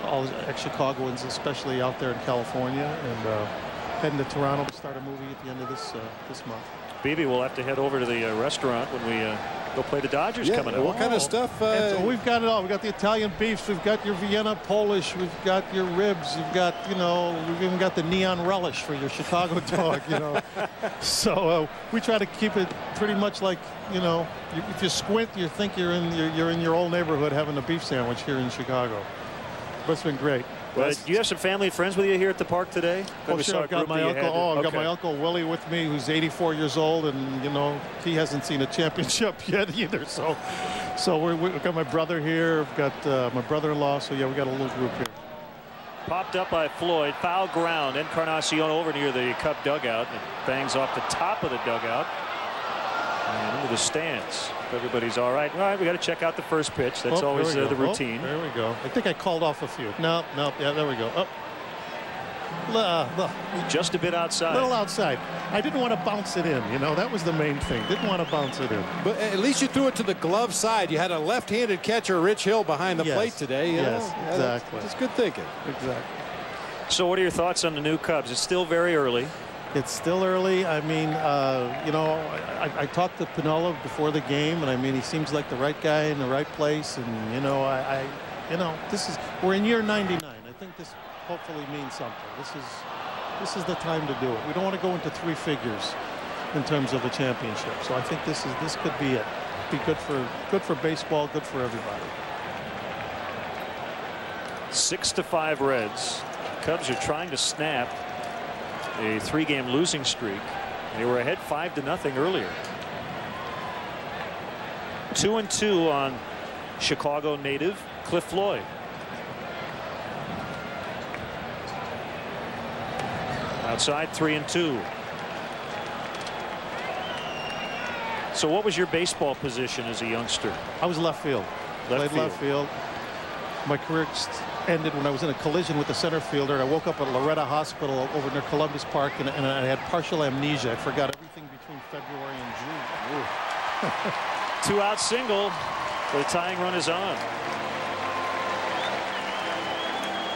all ex-Chicagoans, especially out there in California, and heading to Toronto to start a movie at the end of this month. BB will have to head over to the restaurant when we go play the Dodgers coming up. What kind of stuff? We've got it all. We've got the Italian beefs. We've got your Vienna Polish. We've got your ribs. We've got, you know, we've even got the neon relish for your Chicago dog, you know. So we try to keep it pretty much like, you know, if you squint, you think you're in your old neighborhood having a beef sandwich here in Chicago. But it's been great. Do you have some family and friends with you here at the park today? Oh, sure. I've got my uncle. I've got my Uncle Willie with me, who's 84 years old, and you know he hasn't seen a championship yet either. So we've got my brother here. We've got my brother-in-law. So yeah, we got a little group here. Popped up by Floyd. Foul ground. Encarnacion over near the Cub dugout. It bangs off the top of the dugout and into the stands. Everybody's all right. All right, we got to check out the first pitch. That's always the routine. There we go. I think I called off a few. No. Yeah, there we go. Just a bit outside. A little outside. I didn't want to bounce it in. You know, that was the main thing. Didn't want to bounce it in. But at least you threw it to the glove side. You had a left-handed catcher, Rich Hill, behind the plate today. Yes, exactly. That's good thinking. Exactly. So what are your thoughts on the new Cubs? It's still very early. It's still early. I mean, you know, I talked to Piniella before the game, and I mean, he seems like the right guy in the right place. And you know, you know, we're in year 99. I think this hopefully means something. This is the time to do it. We don't want to go into 3 figures in terms of a championship. So I think this could be it. Be good for baseball, good for everybody. 6-5 Reds. Cubs are trying to snap a 3-game losing streak. They were ahead 5-0 earlier. 2-2 on Chicago native Cliff Floyd. Outside 3-2. So what was your baseball position as a youngster? I was left field. Played left field. My career ended when I was in a collision with the center fielder. I woke up at Loretta Hospital over near Columbus Park, and I had partial amnesia. I forgot everything between February and June. 2-out single. The tying run is on.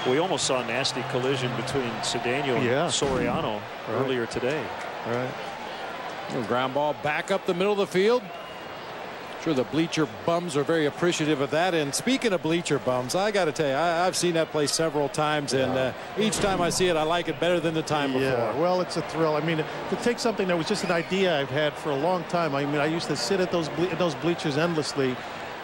We almost saw a nasty collision between Cedeno and Soriano earlier today. Right. Ground ball back up the middle of the field. Sure, the bleacher bums are very appreciative of that. And speaking of bleacher bums, I got to tell you, I've seen that play several times, and each time I see it, I like it better than the time before. Yeah, well, it's a thrill. I mean, to take something that was just an idea I've had for a long time. I mean, I used to sit at those bleachers endlessly,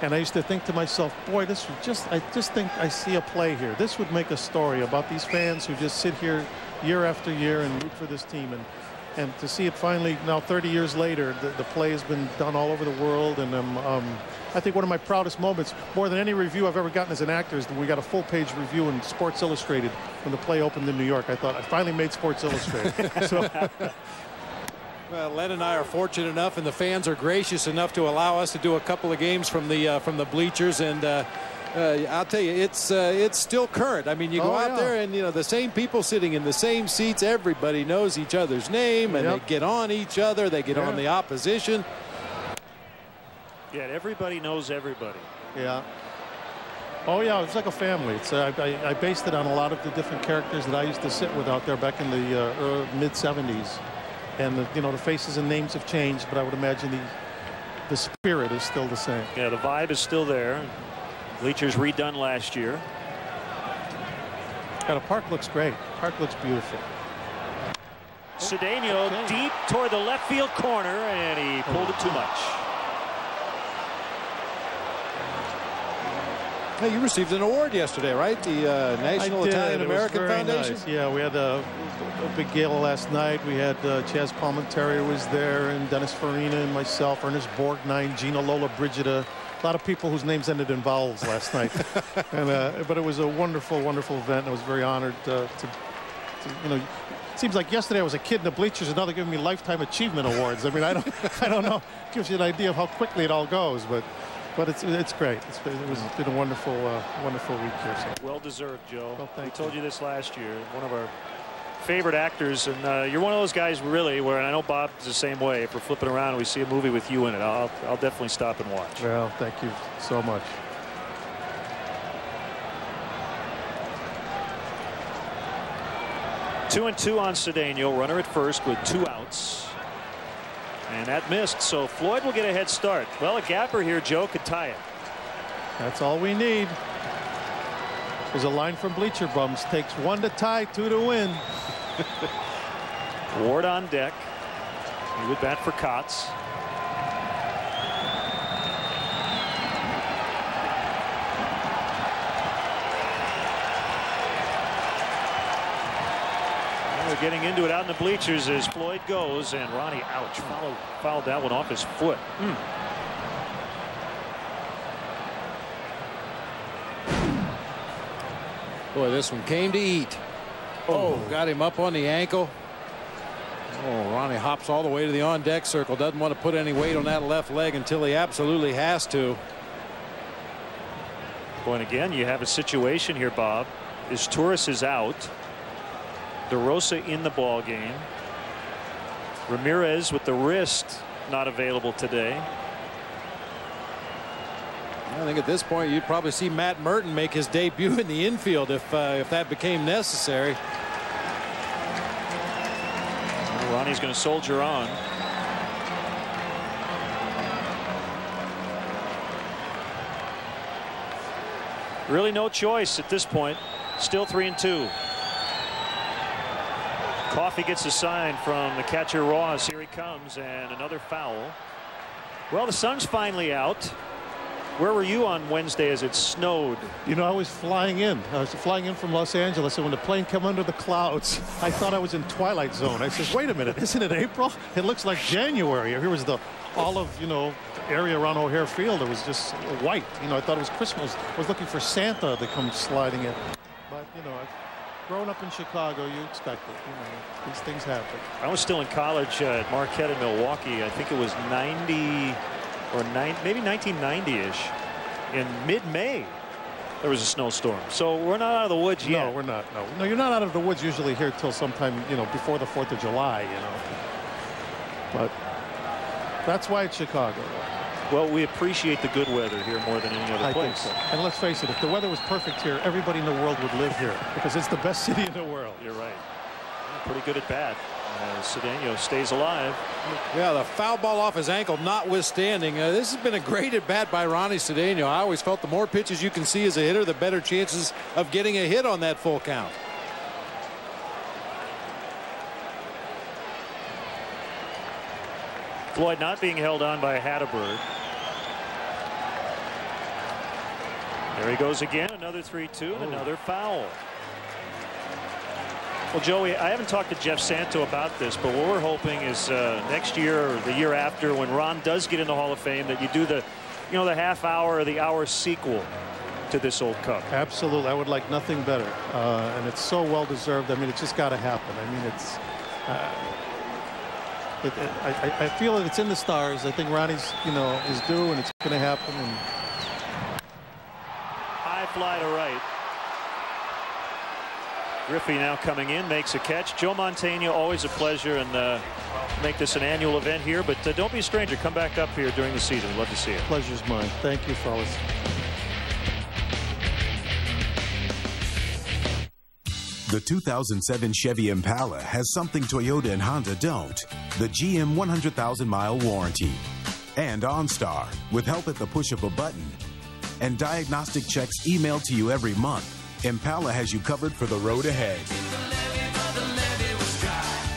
and I used to think to myself, boy, I just think I see a play here. This would make a story about these fans who just sit here year after year and root for this team. And to see it finally now 30 years later, the play has been done all over the world. And I think one of my proudest moments, more than any review I've ever gotten as an actor, is that we got a full-page review in Sports Illustrated when the play opened in New York. I thought I finally made Sports Illustrated. Well, Len and I are fortunate enough, and the fans are gracious enough to allow us to do a couple of games from the bleachers. And I'll tell you, it's still current. I mean, you go out there, and you know the same people sitting in the same seats. Everybody knows each other's name, and they get on each other. They get on the opposition. Yeah, everybody knows everybody. Yeah. Oh yeah, it's like a family. It's I based it on a lot of the different characters that I used to sit with out there back in the mid 70s, and you know the faces and names have changed, but I would imagine the spirit is still the same. Yeah, the vibe is still there. Bleachers redone last year. Yeah, the park looks great. Park looks beautiful. Cedeno deep toward the left field corner, and he pulled it too much. Hey, you received an award yesterday, right? The National Italian American Foundation. Nice. Yeah, we had a big gala last night. We had Chaz Palminteri was there, and Dennis Farina and myself, Ernest Borgnine, Gina Lola Brigida. A lot of people whose names ended in vowels last night. But it was a wonderful, wonderful event. I was very honored to you know, it seems like yesterday I was a kid in the bleachers, and now they're giving me Lifetime Achievement Awards. I mean, I don't know. It gives you an idea of how quickly it all goes, but it's great. It's been a wonderful week here. So. Well deserved, Joe. Well, we told you this last year. One of our favorite actors, and you're one of those guys really where, and I know Bob's the same way. If we're flipping around and we see a movie with you in it, I'll definitely stop and watch. Well, thank you so much. Two and two on Cedeno, runner at first with 2 outs. And that missed, so Floyd will get a head start. Well, a gapper here, Joe, could tie it. That's all we need. There's a line from Bleacher Bums. Takes 1 to tie, 2 to win. Ward on deck. He would bat for Kotz. We're getting into it out in the bleachers as Floyd goes, and Ronnie, ouch, fouled that one off his foot. Boy, this one came to eat. Oh, got him up on the ankle. Oh, Ronnie hops all the way to the on-deck circle. Doesn't want to put any weight on that left leg until he absolutely has to. Well, and again, you have a situation here, Bob. As Torres is out. DeRosa in the ball game. Ramirez with the wrist not available today. I think at this point you'd probably see Matt Merton make his debut in the infield if that became necessary. Well, Ronnie's going to soldier on. Really no choice at this point. Still 3-2. Coffey gets a sign from the catcher Ross. Here he comes, and another foul. Well, the sun's finally out. Where were you on Wednesday as it snowed? You know, I was flying in. I was flying in from Los Angeles, and when the plane came under the clouds, I thought I was in Twilight Zone. I said, wait a minute, isn't it April? It looks like January. Here was the olive, you know, area around O'Hare Field. It was just white. You know, I thought it was Christmas. I was looking for Santa to come sliding in. But, you know, growing up in Chicago, you expect it. You know, these things happen. I was still in college at Marquette in Milwaukee. I think it was 90 or maybe 1990-ish. In mid-May, there was a snowstorm. So we're not out of the woods yet. No, we're not. No, you're not out of the woods usually here till sometime, you know, before the 4th of July, you know. But that's why it's Chicago. Well, we appreciate the good weather here more than any other place. Think so. And let's face it, if the weather was perfect here, everybody in the world would live here because it's the best city in the world. You're right. Pretty good at bat. Cedeno stays alive. Yeah, the foul ball off his ankle notwithstanding. This has been a great at bat by Ronnie Cedeno. I always felt the more pitches you can see as a hitter, the better chances of getting a hit on that full count. Floyd not being held on by Hatteberg. There he goes again. Another 3-2 and another foul. Well, Joey, I haven't talked to Jeff Santo about this, but what we're hoping is next year or the year after, when Ron does get in the Hall of Fame, that you do the, you know, the half hour or the hour sequel to this old Cup. Absolutely. I would like nothing better. And it's so well deserved. I mean, it's just got to happen. I mean, it's I feel that it's in the stars. I think Ronnie's, you know, is due, and it's going to happen. And high fly to right. Griffey now coming in, makes a catch. Joe Mantegna, always a pleasure, and make this an annual event here. But don't be a stranger. Come back up here during the season. We'd love to see you. Pleasure's mine. Thank you, fellas. The 2007 Chevy Impala has something Toyota and Honda don't. The GM 100,000-mile warranty. And OnStar, with help at the push of a button. And diagnostic checks emailed to you every month. Impala has you covered for the road ahead.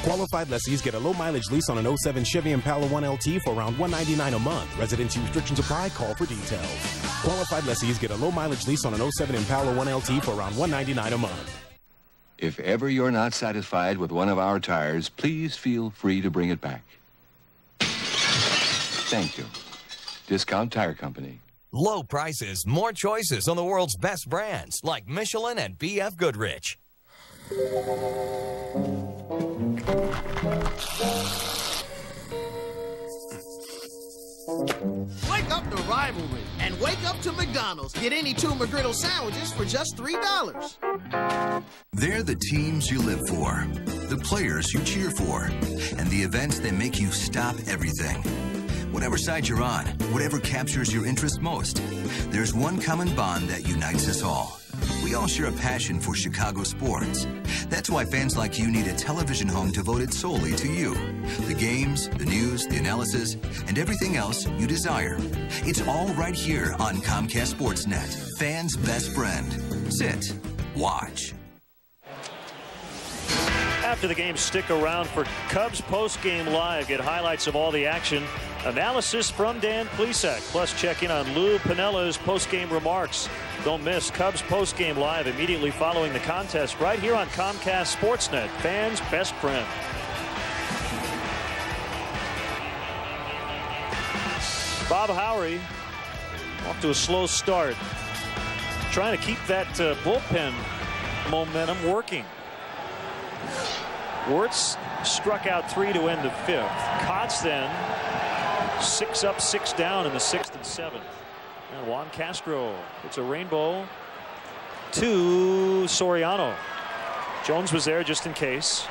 Qualified lessees get a low-mileage lease on an 07 Chevy Impala 1LT for around $199 a month. Residency restrictions apply. Call for details. Qualified lessees get a low-mileage lease on an 07 Impala 1LT for around $199 a month. If ever you're not satisfied with one of our tires, please feel free to bring it back. Thank you. Discount Tire Company. Low prices, more choices on the world's best brands like Michelin and B.F. Goodrich. Wake up to rivalry and wake up to McDonald's. Get any 2 McGriddle sandwiches for just $3. They're the teams you live for. the players you cheer for, and the events that make you stop everything. Whatever side you're on, whatever captures your interest most, there's one common bond that unites us all. We all share a passion for Chicago sports. That's why fans like you need a television home devoted solely to you. The games, the news, the analysis, and everything else you desire. It's all right here on Comcast Sportsnet, fans' best friend. Sit, watch. After the game, stick around for Cubs postgame live. Get highlights of all the action. Analysis from Dan Plesac. Plus, check in on Lou Piniella's postgame remarks. Don't miss Cubs postgame live immediately following the contest right here on Comcast Sportsnet, fans' best friend. Bob Howry off to a slow start. Trying to keep that bullpen momentum working. Wirtz struck out 3 to end the 5th. Kotz then 6 up, 6 down in the 6th and 7th. And Juan Castro puts a rainbow to Soriano. Jones was there just in case.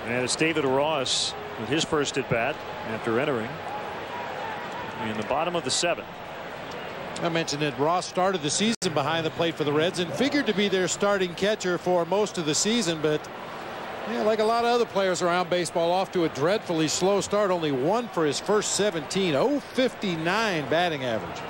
And it's David Ross with his first at bat after entering in the bottom of the 7th. I mentioned that Ross started the season behind the plate for the Reds and figured to be their starting catcher for most of the season, but yeah, like a lot of other players around baseball, off to a dreadfully slow start. Only 1 for his first 17. 0.59 batting average.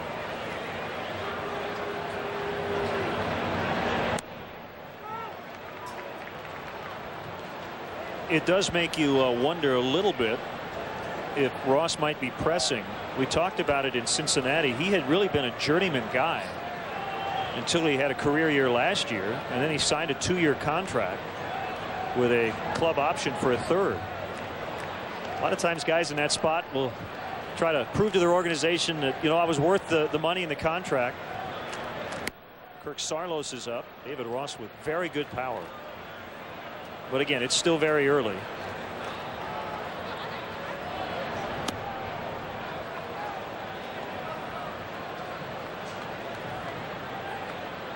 It does make you wonder a little bit if Ross might be pressing. We talked about it in Cincinnati. He had really been a journeyman guy until he had a career year last year, and then he signed a 2-year contract with a club option for a 3rd. A lot of times guys in that spot will try to prove to their organization that, you know, I was worth the money in the contract. Kirk Saarloos is up. David Ross with very good power. But again, it's still very early.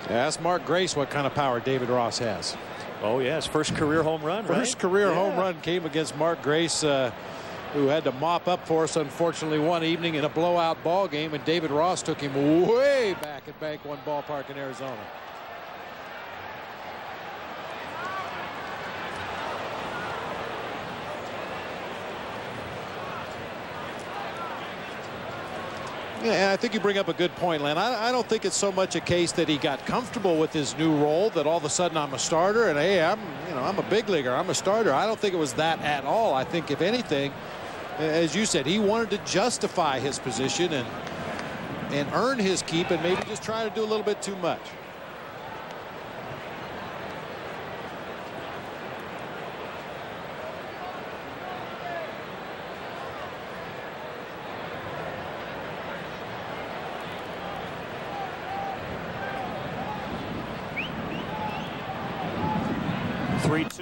Ask Mark Grace what kind of power David Ross has. Oh, yeah, his first career home run. First career home run came against Mark Grace, who had to mop up for us, unfortunately, one evening in a blowout ball game, and David Ross took him way back at Bank One Ballpark in Arizona. Yeah, and I think you bring up a good point, Len. I don't think it's so much a case that he got comfortable with his new role, that all of a sudden I'm a starter and hey, I'm a big leaguer, I'm a starter. I don't think it was that at all. I think if anything, as you said, he wanted to justify his position and earn his keep, and maybe just try to do a little bit too much.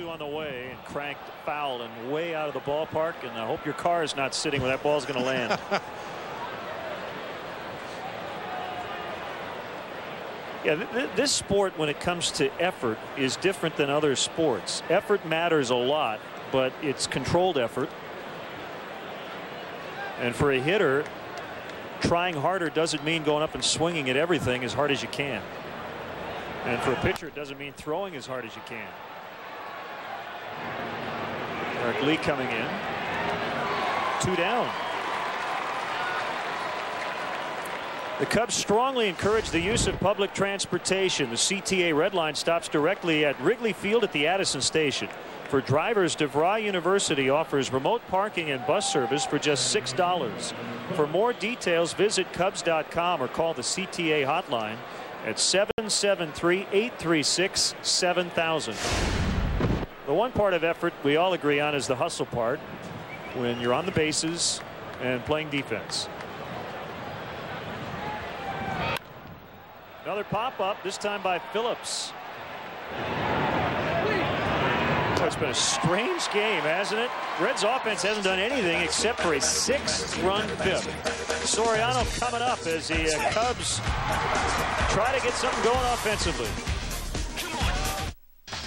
On the way, and cranked foul and way out of the ballpark, and I hope your car is not sitting where that ball's going to land. Yeah, this sport, when it comes to effort, is different than other sports. Effort matters a lot, but it's controlled effort. And for a hitter, trying harder doesn't mean going up and swinging at everything as hard as you can. And for a pitcher, it doesn't mean throwing as hard as you can. Eric Lee coming in. 2 down. The Cubs strongly encourage the use of public transportation. The CTA Red Line stops directly at Wrigley Field at the Addison Station. For drivers, DeVry University offers remote parking and bus service for just $6. For more details, visit Cubs.com or call the CTA hotline at 773-836-7000. The one part of effort we all agree on is the hustle part, when you're on the bases and playing defense. Another pop-up, this time by Phillips. Well, it's been a strange game, hasn't it? Reds offense hasn't done anything except for a 6-run fifth. Soriano coming up as the Cubs try to get something going offensively.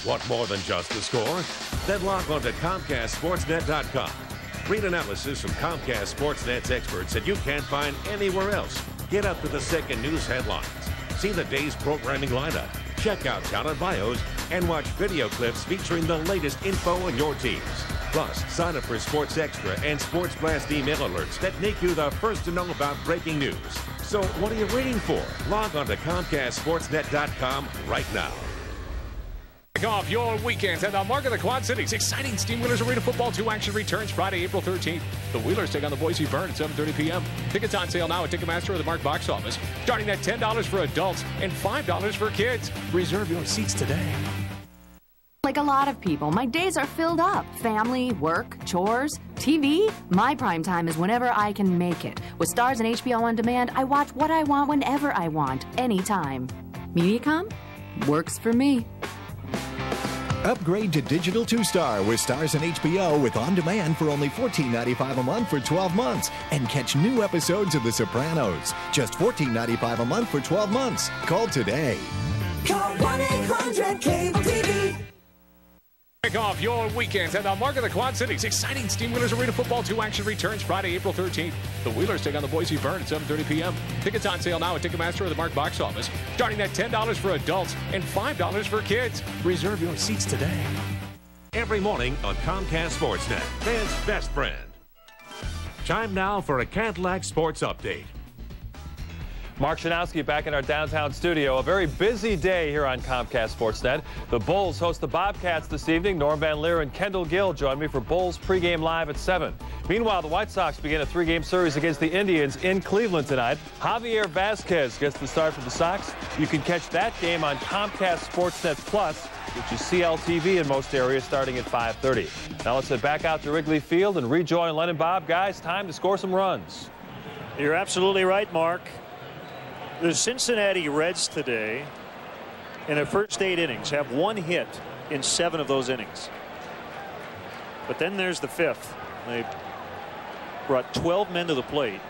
Want more than just the score? Then log on to ComcastSportsNet.com. Read analysis from Comcast Sportsnet's experts that you can't find anywhere else. Get up to the second news headlines. See the day's programming lineup. Check out talent bios and watch video clips featuring the latest info on your teams. Plus, sign up for Sports Extra and Sports Blast email alerts that make you the first to know about breaking news. So what are you waiting for? Log on to ComcastSportsNet.com right now. Kick off your weekends at the Mark of the Quad Cities. Exciting Steam Wheelers Arena Football 2 action returns Friday, April 13th. The Wheelers take on the Boise Burn at 7:30 p.m. Tickets on sale now at Ticketmaster or the Mark box office, starting at $10 for adults and $5 for kids. Reserve your seats today. Like a lot of people, my days are filled up. Family, work, chores, TV. My prime time is whenever I can make it. With Stars and HBO On Demand, I watch what I want whenever I want, anytime. Mediacom? Works for me. Upgrade to Digital 2-Star with Stars and HBO with On Demand for only $14.95 a month for 12 months. And catch new episodes of The Sopranos. Just $14.95 a month for 12 months. Call today. Call 1-800-CABLE-TV. Kick off your weekends at the Mark of the Quad Cities. Exciting Steam Wheelers Arena Football 2 action returns Friday, April 13th. The Wheelers take on the Boise Burn at 7:30 p.m. Tickets on sale now at Ticketmaster or the Mark box office, starting at $10 for adults and $5 for kids. Reserve your seats today. Every morning on Comcast Sportsnet, fans' best friend. Time now for a Cadillac Sports Update. Mark Shanowski back in our downtown studio. A very busy day here on Comcast Sportsnet. The Bulls host the Bobcats this evening. Norm Van Leer and Kendall Gill join me for Bulls pregame live at 7. Meanwhile, the White Sox begin a 3-game series against the Indians in Cleveland tonight. Javier Vazquez gets the start for the Sox. You can catch that game on Comcast Sportsnet Plus, which is CLTV in most areas, starting at 5:30. Now let's head back out to Wrigley Field and rejoin Len and Bob. Guys, time to score some runs. You're absolutely right, Mark. The Cincinnati Reds today, in their first 8 innings, have 1 hit in 7 of those innings. But then there's the 5th. They brought 12 men to the plate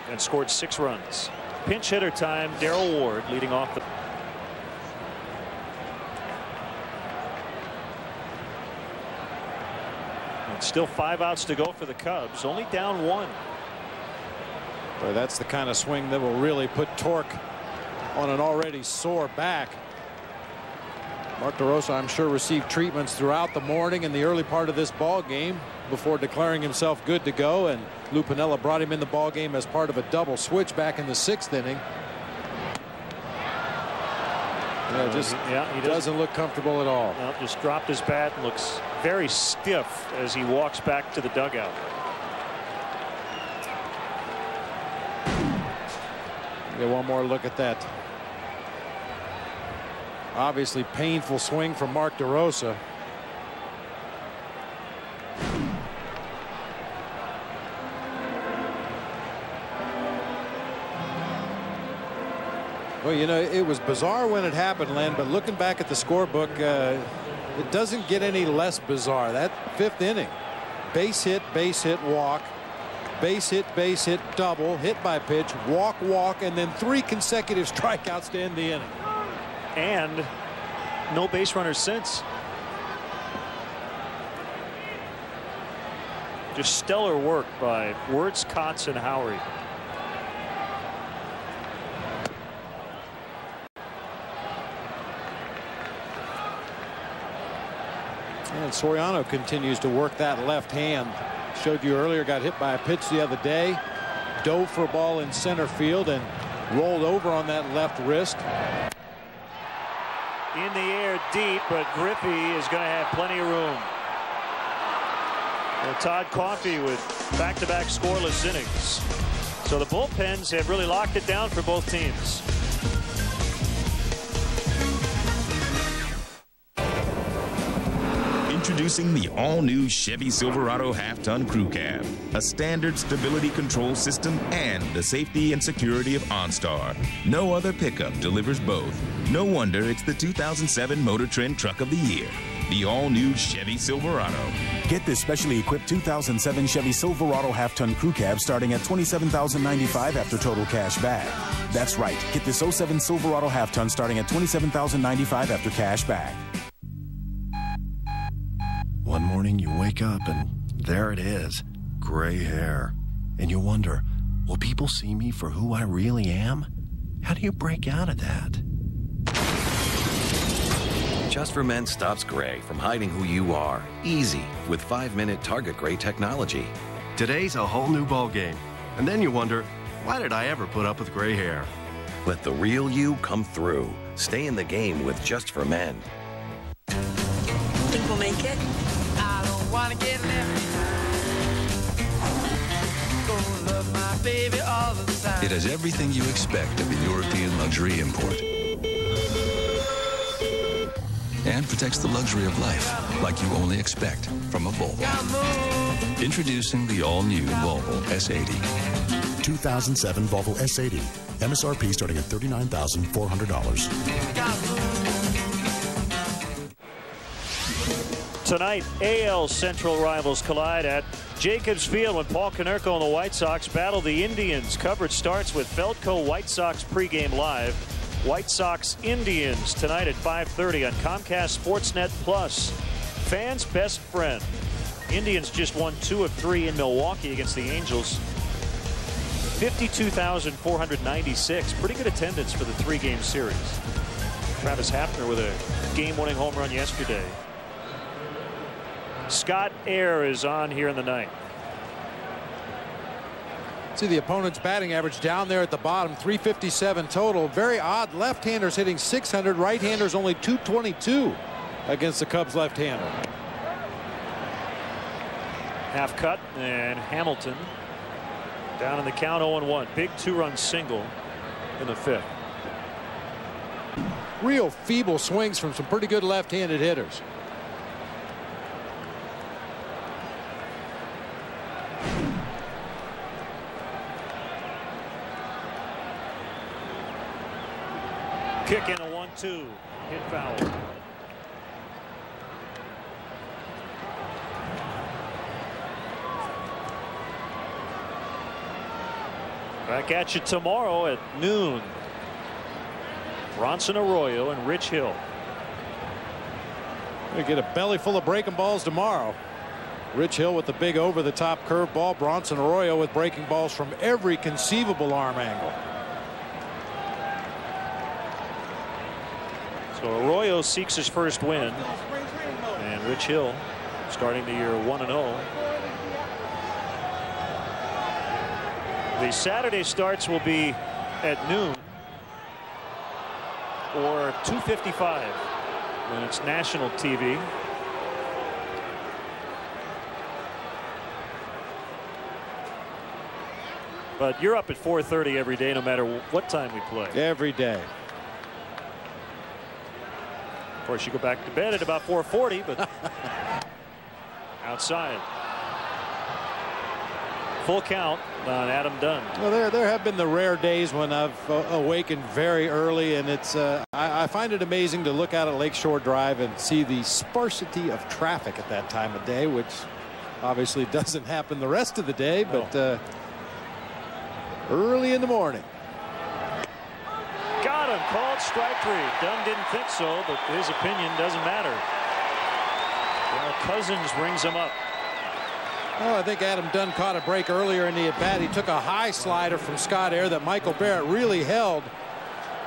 and scored 6 runs. Pinch hitter time, Darrell Ward leading off the. And still 5 outs to go for the Cubs, only down 1. Boy, that's the kind of swing that will really put torque on an already sore back. Mark DeRosa, I'm sure, received treatments throughout the morning and the early part of this ball game before declaring himself good to go, and Lou Piniella brought him in the ball game as part of a double switch back in the 6th inning. He doesn't look comfortable at all. No, just dropped his bat and looks very stiff as he walks back to the dugout. Get one more look at that. Obviously painful swing from Mark DeRosa. Well, you know, it was bizarre when it happened, Len, but looking back at the scorebook, it doesn't get any less bizarre. That 5th inning, base hit, walk. Base hit, double, hit by pitch, walk, and then 3 consecutive strikeouts to end the inning. And no base runners since. Just stellar work by Wirtz, Kotz, and Howery. And Soriano continues to work that left hand. Showed you earlier, got hit by a pitch the other day, dove for a ball in center field and rolled over on that left wrist. In the air deep, but Griffey is going to have plenty of room. Well, Todd Coffey with back-to-back scoreless innings. So the bullpens have really locked it down for both teams. Introducing the all-new Chevy Silverado half-ton crew cab, a standard stability control system, and the safety and security of OnStar. No other pickup delivers both. No wonder it's the 2007 Motor Trend Truck of the Year. the all-new Chevy Silverado. Get this specially equipped 2007 Chevy Silverado half-ton crew cab starting at $27,095 after total cash back. That's right. Get this 07 Silverado half-ton starting at $27,095 after cash back. One morning you wake up and there it is, gray hair. And you wonder, will people see me for who I really am? How do you break out of that? Just for Men stops gray from hiding who you are. Easy, with 5-minute target gray technology. Today's a whole new ball game. And then you wonder, why did I ever put up with gray hair? Let the real you come through. Stay in the game with Just for Men. Think we'll make it? I don't want to get left behind. Gonna love my baby all the time. It has everything you expect of a European luxury import. And protects the luxury of life like you only expect from a Volvo. Introducing the all-new Volvo S80. 2007 Volvo S80. MSRP starting at $39,400. Tonight, AL Central rivals collide at Jacobs Field when Paul Konerko and the White Sox battle the Indians. Coverage starts with Feldco White Sox pregame live. White Sox Indians tonight at 5:30 on Comcast Sportsnet Plus. Fans' best friend. Indians just won 2 of 3 in Milwaukee against the Angels. 52,496. Pretty good attendance for the 3-game series. Travis Hafner with a game-winning home run yesterday. Scott Air is on here in the ninth. See the opponent's batting average down there at the bottom, 357 total. Very odd. Left-handers hitting 600, right-handers only 222 against the Cubs left-hander. Half cut, and Hamilton down in the count 0-1. Big 2-run single in the 5th. Real feeble swings from some pretty good left-handed hitters. Kick in a 1-2. Hit foul. Back at you tomorrow at noon. Bronson Arroyo and Rich Hill. We get a belly full of breaking balls tomorrow. Rich Hill with the big over-the-top curveball. Bronson Arroyo with breaking balls from every conceivable arm angle. So Arroyo seeks his first win, and Rich Hill starting the year 1-0. The Saturday starts will be at noon or 2:55 when it's national TV. But you're up at 4:30 every day, no matter what time we play. Every day. Of course, you go back to bed at about 4:40, but outside. Full count on Adam Dunn. Well, there have been the rare days when I've awakened very early, and it's I find it amazing to look out at Lakeshore Drive and see the sparsity of traffic at that time of day, which obviously doesn't happen the rest of the day, but early in the morning. Got him. Called strike 3. Dunn didn't think so, but his opinion doesn't matter. Well, Cousins brings him up. Oh, I think Adam Dunn caught a break earlier in the at-bat. He took a high slider from Scott Air that Michael Barrett really held.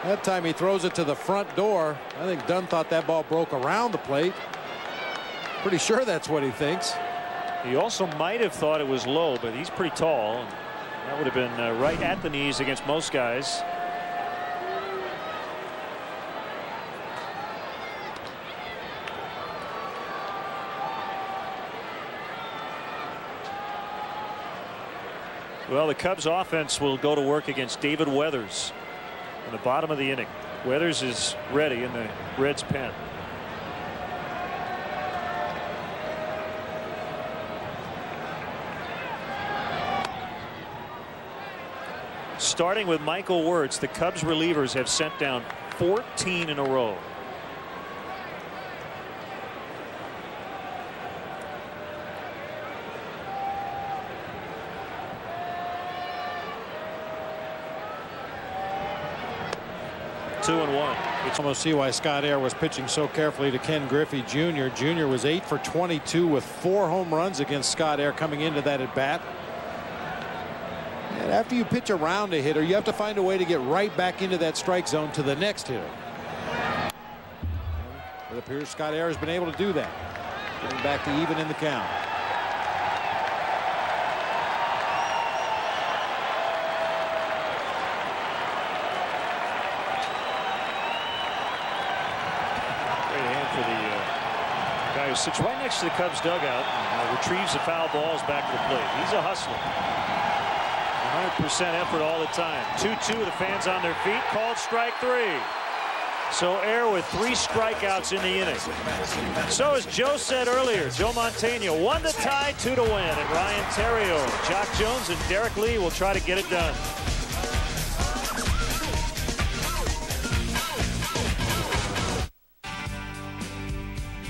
That time he throws it to the front door. I think Dunn thought that ball broke around the plate. Pretty sure that's what he thinks. He also might have thought it was low, but he's pretty tall. That would have been right at the knees against most guys. Well, the Cubs offense will go to work against David Weathers in the bottom of the inning. Weathers is ready in the Reds pen. Starting with Michael Wirtz, the Cubs relievers have sent down 14 in a row. 2-1. It's almost see why Scott Air was pitching so carefully to Ken Griffey Jr. Jr. was 8 for 22 with 4 home runs against Scott Air coming into that at bat. And after you pitch around a hitter, you have to find a way to get right back into that strike zone to the next hitter. It appears Scott Air has been able to do that, getting back to even in the count. Sits right next to the Cubs dugout and retrieves the foul balls back to the plate. He's a hustler. 100% effort all the time. 2-2, the fans on their feet. Called strike 3. So Air with 3 strikeouts in the inning. So as Joe said earlier, Joe Montana won the tie, 2 to win. And Ryan Theriot, Jock Jones, and Derek Lee will try to get it done.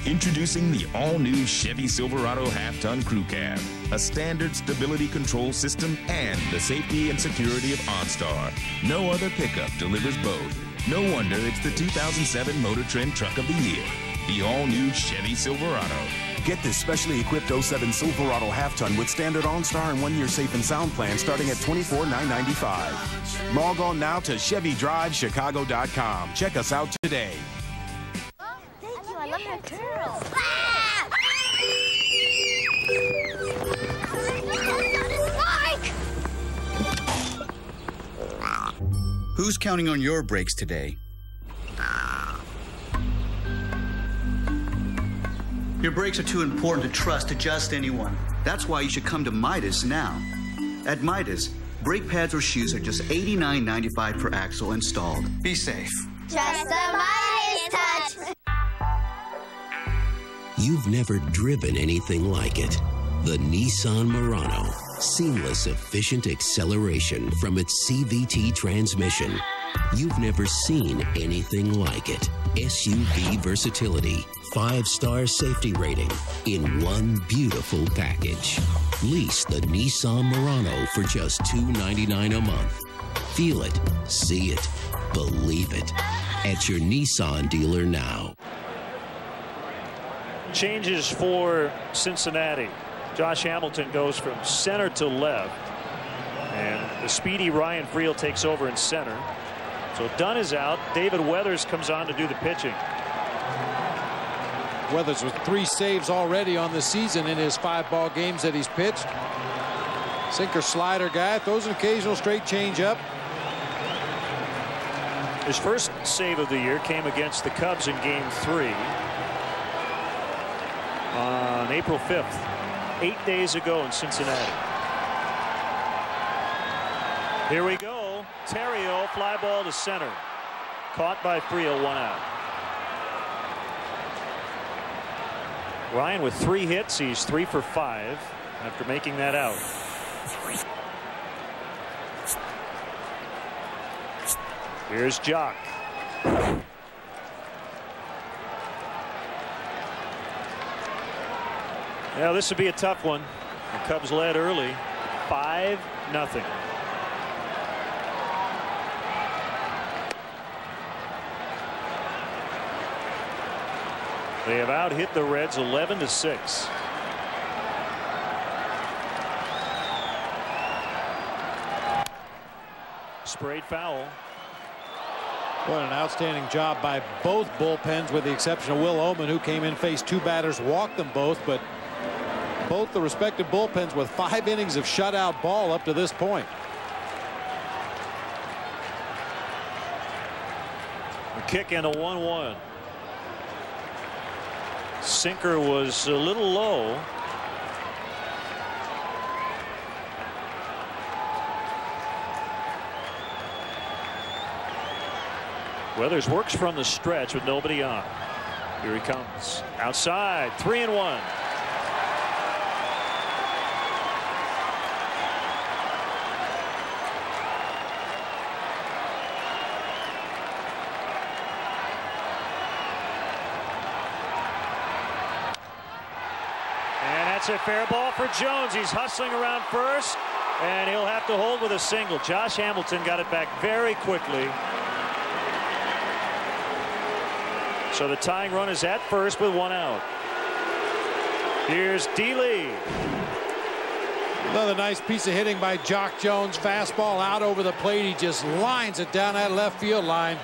Introducing the all-new Chevy Silverado half-ton crew cab, a standard stability control system, and the safety and security of OnStar. No other pickup delivers both. No wonder it's the 2007 Motor Trend Truck of the Year. The all-new Chevy Silverado. Get this specially equipped 07 Silverado half-ton with standard OnStar and 1-year safe and sound plan starting at $24,995. Log on now to ChevyDriveChicago.com. Check us out today. I love your curls. Who's counting on your brakes today? Your brakes are too important to trust to just anyone. That's why you should come to Midas now. At Midas, brake pads or shoes are just $89.95 per axle installed. Be safe. Just the Midas touch. You've never driven anything like it. The Nissan Murano. Seamless, efficient acceleration from its CVT transmission. You've never seen anything like it. SUV versatility. 5-star safety rating in one beautiful package. Lease the Nissan Murano for just $299 a month. Feel it, see it, believe it. At your Nissan dealer now. Changes for Cincinnati. Josh Hamilton goes from center to left, and the speedy Ryan Friel takes over in center. So Dunn is out. David Weathers comes on to do the pitching. Weathers with 3 saves already on the season in his 5 ball games that he's pitched. Sinker slider guy, throws an occasional straight change up. His first save of the year came against the Cubs in game 3 on April 5th, 8 days ago in Cincinnati. Here we go. Theriot, fly ball to center. Caught by Friel, 1 out. Ryan with 3 hits. He's 3 for 5 after making that out. Here's Jock. Now this would be a tough one. The Cubs led early, 5-0. They have out-hit the Reds 11-6. Sprayed foul. What an outstanding job by both bullpens, with the exception of Will Oman, who came in, faced 2 batters, walked them both, but both the respective bullpens with 5 innings of shutout ball up to this point. A kick and a 1-1. Sinker was a little low. Weathers works from the stretch with nobody on. Here he comes. Outside, 3-1. That's a fair ball for Jones. He's hustling around first, and he'll have to hold with a single. Josh Hamilton got it back very quickly. So the tying run is at first with 1 out. Here's D. Lee. Another nice piece of hitting by Jock Jones. Fastball out over the plate. He just lines it down that left field line.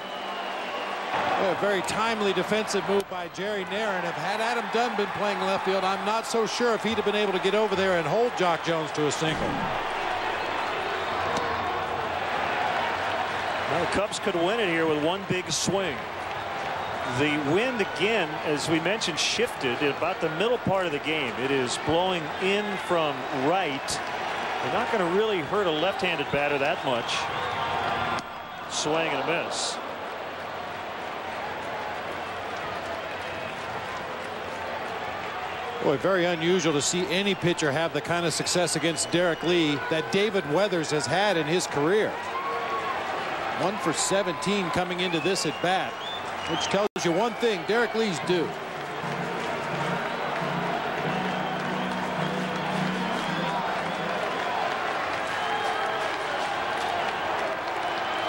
A very timely defensive move by Jerry Nairn. If had Adam Dunn been playing left field, I'm not so sure if he'd have been able to get over there and hold Jock Jones to a single. Well, the Cubs could win it here with one big swing. The wind again, as we mentioned, shifted at about the middle part of the game. It is blowing in from right. They're not going to really hurt a left-handed batter that much. Swing and a miss. Boy, very unusual to see any pitcher have the kind of success against Derek Lee that David Weathers has had in his career. 1 for 17 coming into this at bat, which tells you one thing: Derek Lee's due.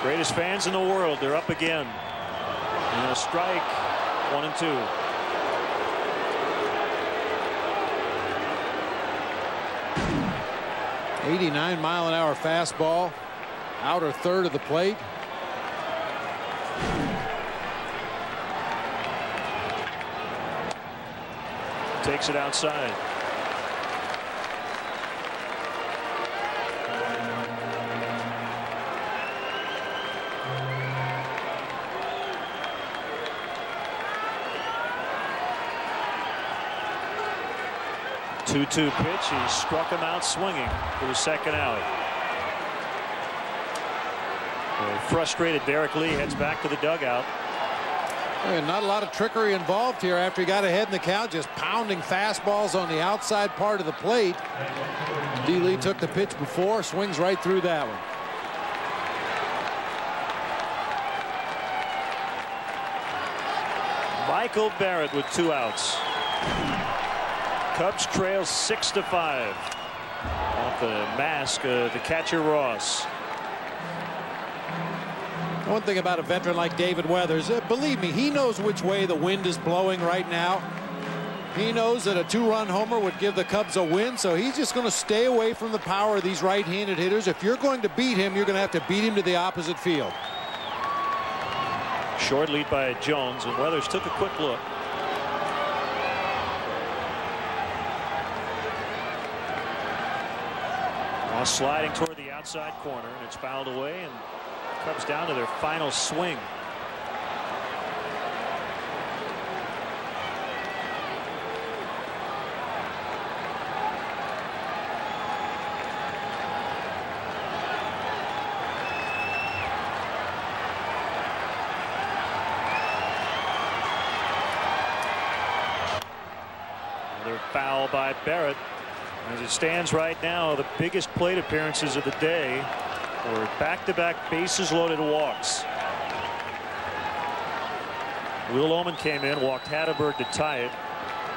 Greatest fans in the world. They're up again. And a strike. 1 and 2. '89-mile-an-hour fastball, outer third of the plate. Takes it outside. Two-2 pitch. He struck him out swinging for the second out. A frustrated Derek Lee heads back to the dugout. Not a lot of trickery involved here after he got ahead in the count, just pounding fastballs on the outside part of the plate. D. Lee took the pitch before, swings right through that one. Michael Barrett with 2 outs. Cubs trail 6-5 off the mask of the catcher Ross. One thing about a veteran like David Weathers, believe me, he knows which way the wind is blowing right now. He knows that a 2-run homer would give the Cubs a win, so he's just going to stay away from the power of these right-handed hitters. If you're going to beat him, you're going to have to beat him to the opposite field. Short lead by Jones, and Weathers took a quick look. Sliding toward the outside corner, and it's fouled away, and Cubs down to their final swing. Another foul by Barrett. As it stands right now, the biggest plate appearances of the day were back-to-back bases loaded walks. Will Oman came in, walked Hatterberg to tie it,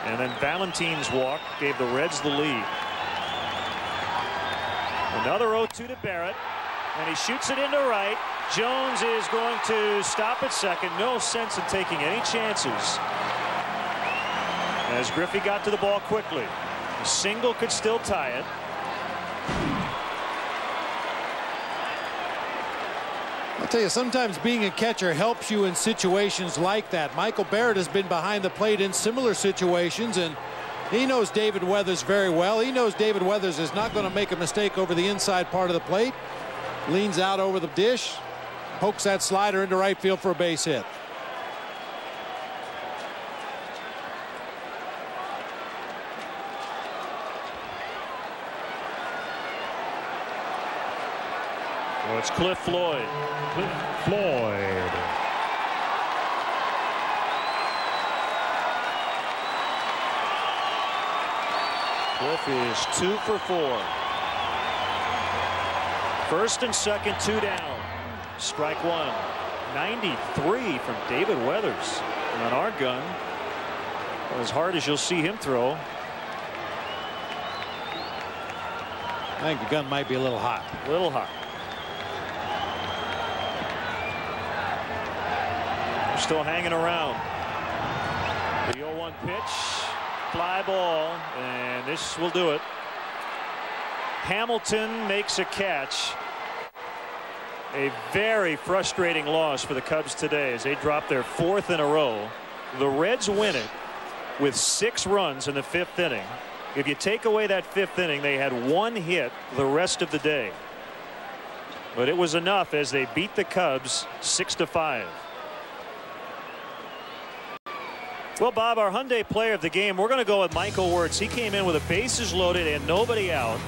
and then Valentine's walk gave the Reds the lead. Another 0-2 to Barrett, and he shoots it into right. Jones is going to stop at second. No sense in taking any chances, as Griffey got to the ball quickly. A single could still tie it. I'll tell you, sometimes being a catcher helps you in situations like that. Michael Barrett has been behind the plate in similar situations, and he knows David Weathers very well. He knows David Weathers is not going to make a mistake over the inside part of the plate. Leans out over the dish, pokes that slider into right field for a base hit. Well, it's Cliff Floyd. Floyd. Cliff is 2 for 4. First and second, 2 down. Strike 1. 93 from David Weathers. And on our gun, as hard as you'll see him throw. I think the gun might be a little hot. A little hot. Still hanging around. pitch, fly ball, and this will do it. Hamilton makes a catch. A very frustrating loss for the Cubs today as they drop their 4th in a row. The Reds win it with 6 runs in the 5th inning. If you take away that 5th inning, they had 1 hit the rest of the day. But it was enough as they beat the Cubs 6-5. Well, Bob, our Hyundai player of the game, we're going to go with Michael Wirtz. He came in with the bases loaded and nobody out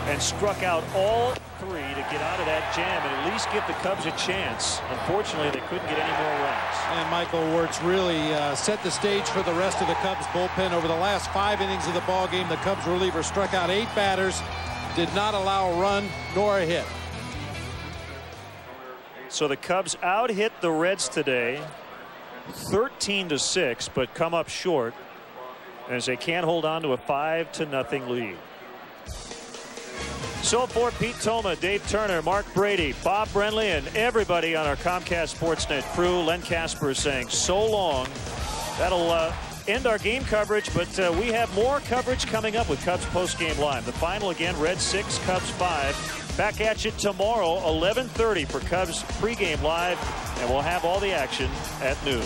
and struck out all 3 to get out of that jam and at least give the Cubs a chance. Unfortunately, they couldn't get any more runs. And Michael Wirtz really set the stage for the rest of the Cubs bullpen. Over the last 5 innings of the ball game, the Cubs reliever struck out 8 batters, did not allow a run nor a hit. So the Cubs out-hit the Reds today 13-6, but come up short as they can't hold on to a 5-0 lead. So for Pete Toma, Dave Turner, Mark Brady, Bob Brenly, and everybody on our Comcast Sportsnet crew, Len Casper saying so long. That'll end our game coverage, but we have more coverage coming up with Cubs Postgame Live. The final again, Reds 6, Cubs 5. Back at you tomorrow, 11:30 for Cubs Pregame Live, and we'll have all the action at noon.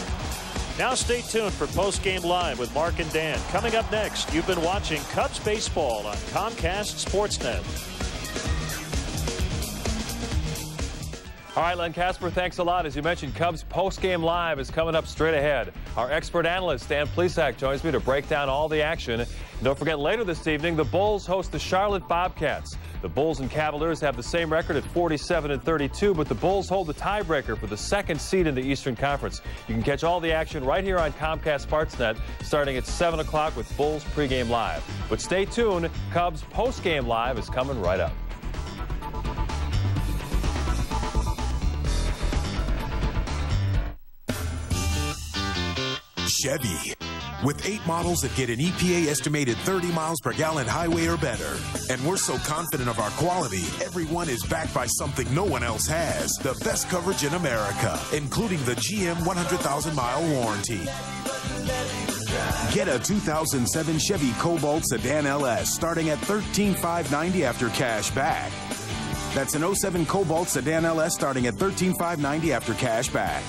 Now stay tuned for Postgame Live with Mark and Dan. Coming up next, you've been watching Cubs Baseball on Comcast Sportsnet. All right, Len Casper, thanks a lot. As you mentioned, Cubs Postgame Live is coming up straight ahead. Our expert analyst, Dan Plesac, joins me to break down all the action. And don't forget, later this evening, the Bulls host the Charlotte Bobcats. The Bulls and Cavaliers have the same record at 47-32, but the Bulls hold the tiebreaker for the 2nd seed in the Eastern Conference. You can catch all the action right here on Comcast Sportsnet starting at 7 o'clock with Bulls Pregame Live. But stay tuned, Cubs Postgame Live is coming right up. Chevy. With 8 models that get an EPA estimated 30 miles per gallon highway or better. And we're so confident of our quality, every one is backed by something no one else has. The best coverage in America, including the GM 100,000-mile warranty. Get a 2007 Chevy Cobalt Sedan LS starting at $13,590 after cash back. That's an 07 Cobalt Sedan LS starting at $13,590 after cash back.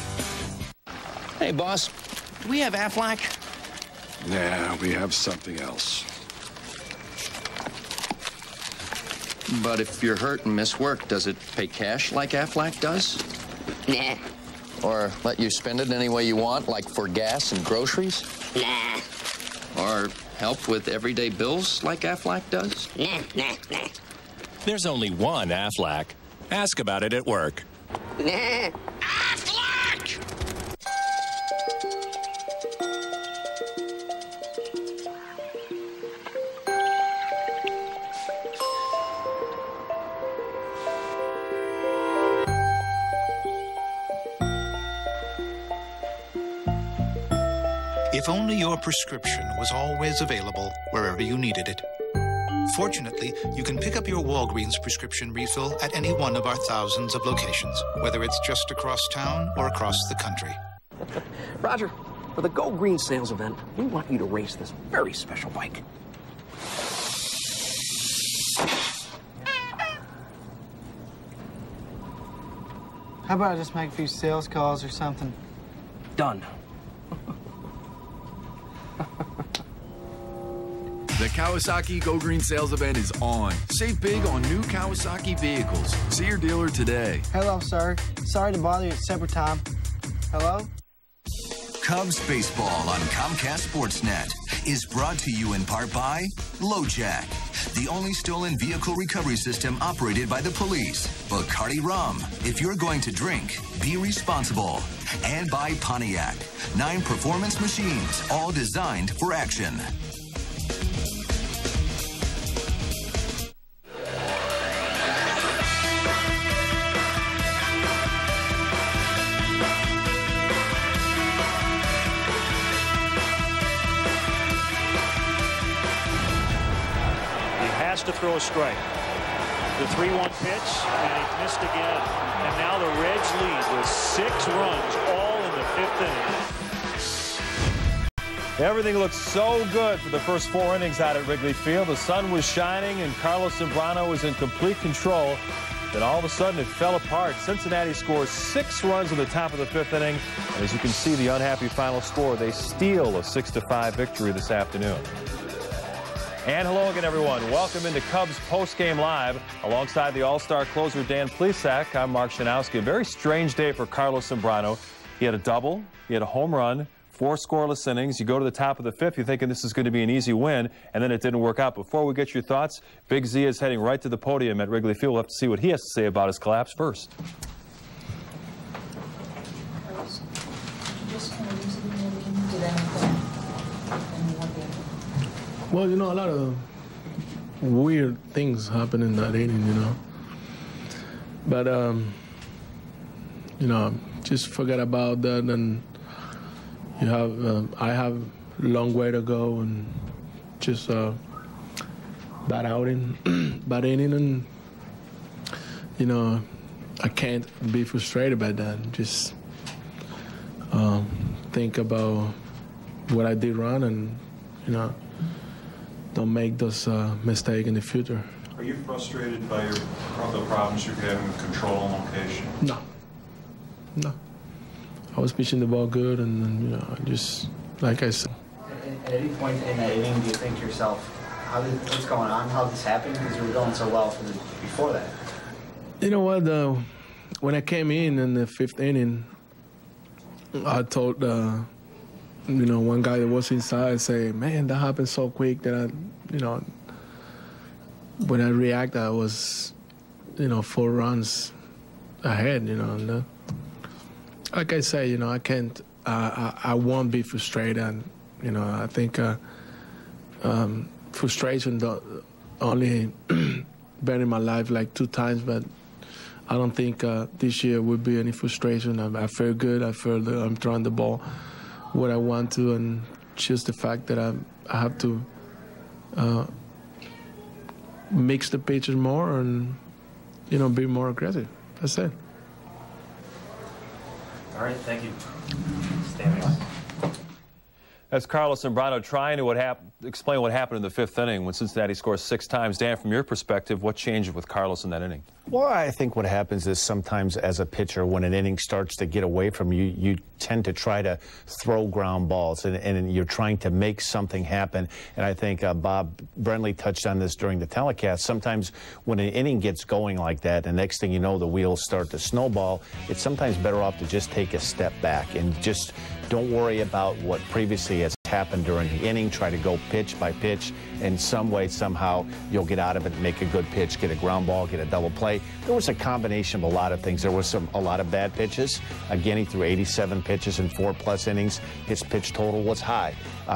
Hey, boss. Do we have Aflac? Nah, we have something else. But if you're hurt and miss work, does it pay cash like Aflac does? Nah. Or let you spend it any way you want, like for gas and groceries? Nah. Or help with everyday bills like Aflac does? Nah. There's only one Aflac. Ask about it at work. Nah. If only your prescription was always available wherever you needed it. Fortunately, you can pick up your Walgreens prescription refill at any one of our thousands of locations, whether it's just across town or across the country. Roger, for the Go Green sales event, we want you to race this very special bike. How about I just make a few sales calls or something? Done. The Kawasaki Go Green sales event is on. Save big on new Kawasaki vehicles. See your dealer today. Hello, sir. Sorry to bother you at supper time. Hello? Cubs Baseball on Comcast Sportsnet is brought to you in part by LoJack, the only stolen vehicle recovery system operated by the police. Bacardi Rum. If you're going to drink, be responsible. And by Pontiac, 9 performance machines, all designed for action. To throw a strike. The 3-1 pitch, and he missed again. And now the Reds lead with 6 runs, all in the 5th inning. Everything looked so good for the first 4 innings out at Wrigley Field. The sun was shining and Carlos Zambrano was in complete control. Then all of a sudden it fell apart. Cincinnati scores 6 runs in the top of the 5th inning. And as you can see, the unhappy final score, they steal a 6-5 victory this afternoon. And hello again, everyone. Welcome into Cubs Postgame Live. Alongside the All-Star closer Dan Plesac, I'm Mark Shanowski. A very strange day for Carlos Zambrano. He had a double, he had a home run, 4 scoreless innings. You go to the top of the 5th, you're thinking this is going to be an easy win, and then it didn't work out. Before we get your thoughts, Big Z is heading right to the podium at Wrigley Field. We'll have to see what he has to say about his collapse first. Well, you know, a lot of weird things happen in that inning, you know. But, you know, just forget about that, and you have, I have a long way to go, and just bad outing, bad inning, and, you know, I can't be frustrated by that. Just think about what I did wrong, and, you know, don't make those mistakes in the future. Are you frustrated by the problems you're having with control and location? No. No. I was pitching the ball good, and you know, just like I said. At any point in that inning, do you think to yourself, what's going on? How did this happen? Because you were going so well before that. You know what? When I came in the 5th inning, I told you know, one guy that was inside, say, "Man, that happened so quick that I, you know, when I reacted, I was, you know, 4 runs ahead, you know." And, like I say, you know, I can't, I won't be frustrated. You know, I think frustration only been in my life like 2 times, but I don't think this year would be any frustration. I feel good. I feel that I'm throwing the ball what I want to, and just the fact that I have to mix the pitches more and, you know, be more aggressive. That's it. All right, thank you. That's Carlos Zambrano trying to explain what happened in the 5th inning when Cincinnati scores 6 times. Dan, from your perspective, what changed with Carlos in that inning? Well, I think what happens is sometimes as a pitcher, when an inning starts to get away from you, you tend to try to throw ground balls, and you're trying to make something happen. And I think Bob Brenly touched on this during the telecast. Sometimes when an inning gets going like that, the next thing you know, the wheels start to snowball, it's sometimes better off to just take a step back and just don't worry about what previously has happened during the inning. Try to go pitch by pitch. In some way, somehow, you'll get out of it, make a good pitch, get a ground ball, get a double play. There was a combination of a lot of things. There was a lot of bad pitches. Again, he threw 87 pitches in 4+ innings. His pitch total was high.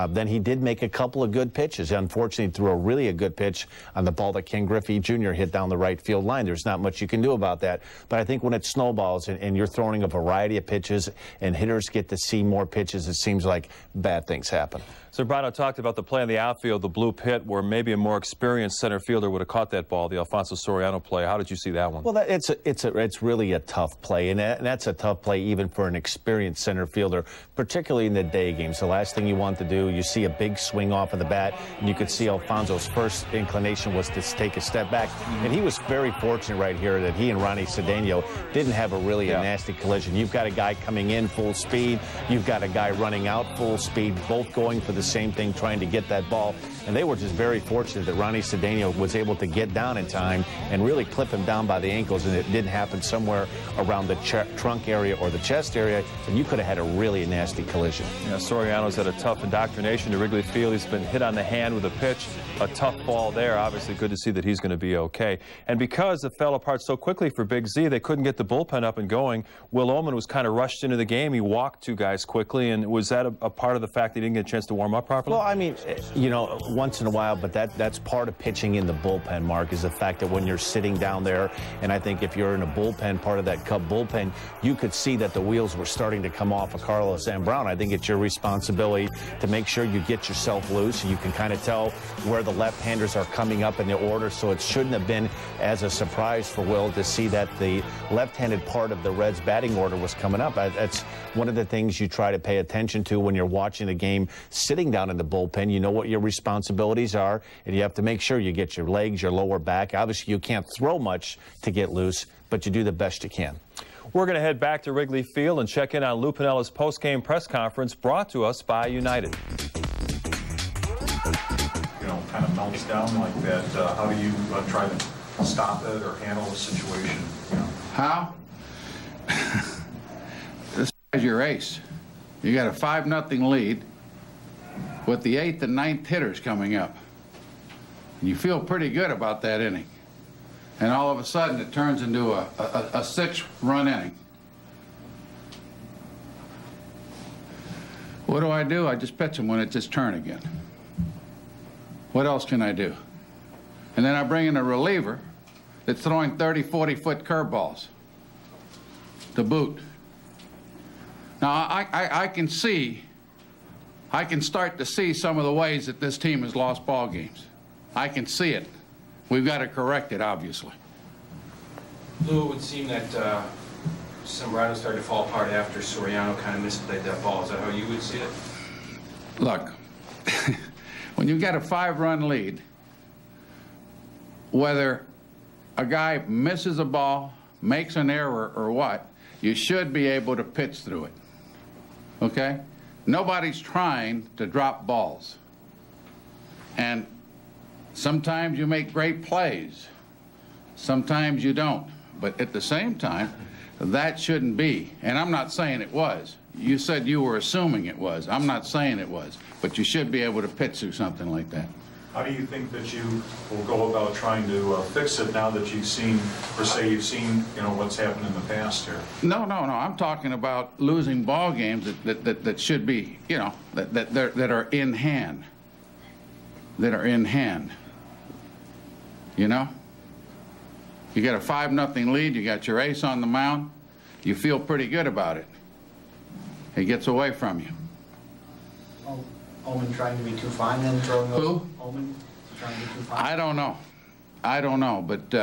Then he did make a couple of good pitches. Unfortunately, he threw a good pitch on the ball that Ken Griffey Jr. hit down the right field line. There's not much you can do about that. But I think when it snowballs and you're throwing a variety of pitches and hitters get to see more pitches, it seems like bad things happen. Zambrano talked about the play in the outfield, the blue pit, where maybe a more experienced center fielder would have caught that ball, the Alfonso Soriano play. How did you see that one? Well, it's really a tough play, and that's a tough play even for an experienced center fielder, particularly in the day games. The last thing you want to do, you see a big swing off of the bat, and you could see Alfonso's first inclination was to take a step back, and he was very fortunate right here that he and Ronnie Cedeno didn't have a nasty collision. You've got a guy coming in full speed, you've got a guy running out full speed, both going for the same thing, trying to get that ball. And they were just very fortunate that Ronnie Cedeno was able to get down in time and really clip him down by the ankles, and it didn't happen somewhere around the trunk area or the chest area, and you could have had a really nasty collision. Yeah, Soriano's had a tough indoctrination to Wrigley Field. He's been hit on the hand with a pitch, a tough ball there. Obviously good to see that he's going to be okay. And because it fell apart so quickly for Big Z, they couldn't get the bullpen up and going. Will Oman was kind of rushed into the game. He walked 2 guys quickly, and was that a part of the fact that he didn't get a chance to warm up properly? Well, I mean, you know, once in a while, but that's part of pitching in the bullpen, Mark, is the fact that when you're sitting down there, and I think if you're in a bullpen, part of that Cub bullpen, you could see that the wheels were starting to come off of Carlos Zambrano. I think it's your responsibility to make sure you get yourself loose, and you can kind of tell where the left-handers are coming up in the order, so it shouldn't have been as a surprise for Will to see that the left-handed part of the Reds' batting order was coming up. That's one of the things you try to pay attention to when you're watching the game sitting down in the bullpen, you know what your responsibilities are, and you have to make sure you get your legs, your lower back. Obviously, you can't throw much to get loose, but you do the best you can. We're going to head back to Wrigley Field and check in on Lou Piniella's post-game press conference brought to us by United. You know, kind of melts down like that. How do you try to stop it or handle the situation? You know? How? This is your ace. You got a 5-0 lead with the 8th and 9th hitters coming up. And you feel pretty good about that inning. And all of a sudden it turns into a 6-run inning. What do? I just pitch them when it's his turn again. What else can I do? And then I bring in a reliever that's throwing 30, 40-foot curveballs to boot. Now, I can start to see some of the ways that this team has lost ball games. I can see it. We've got to correct it, obviously. Lou, it would seem that Zambrano started to fall apart after Soriano kind of misplayed that ball. Is that how you would see it? Look, when you get a 5-run lead, whether a guy misses a ball, makes an error, or what, you should be able to pitch through it. Okay? Nobody's trying to drop balls. And sometimes you make great plays. Sometimes you don't. But at the same time, that shouldn't be. And I'm not saying it was. You said you were assuming it was. I'm not saying it was. But you should be able to pitch through something like that. How do you think that you will go about trying to fix it now that you've seen, per se, you've seen, you know, what's happened in the past here? No. I'm talking about losing ball games that should be, you know, that are in hand. That are in hand. You know? You got a 5-0 lead, you got your ace on the mound, you feel pretty good about it. He gets away from you. Oh, Omen trying to be too fine then, throwing those? Who? Omen trying to be too fine? I don't know, but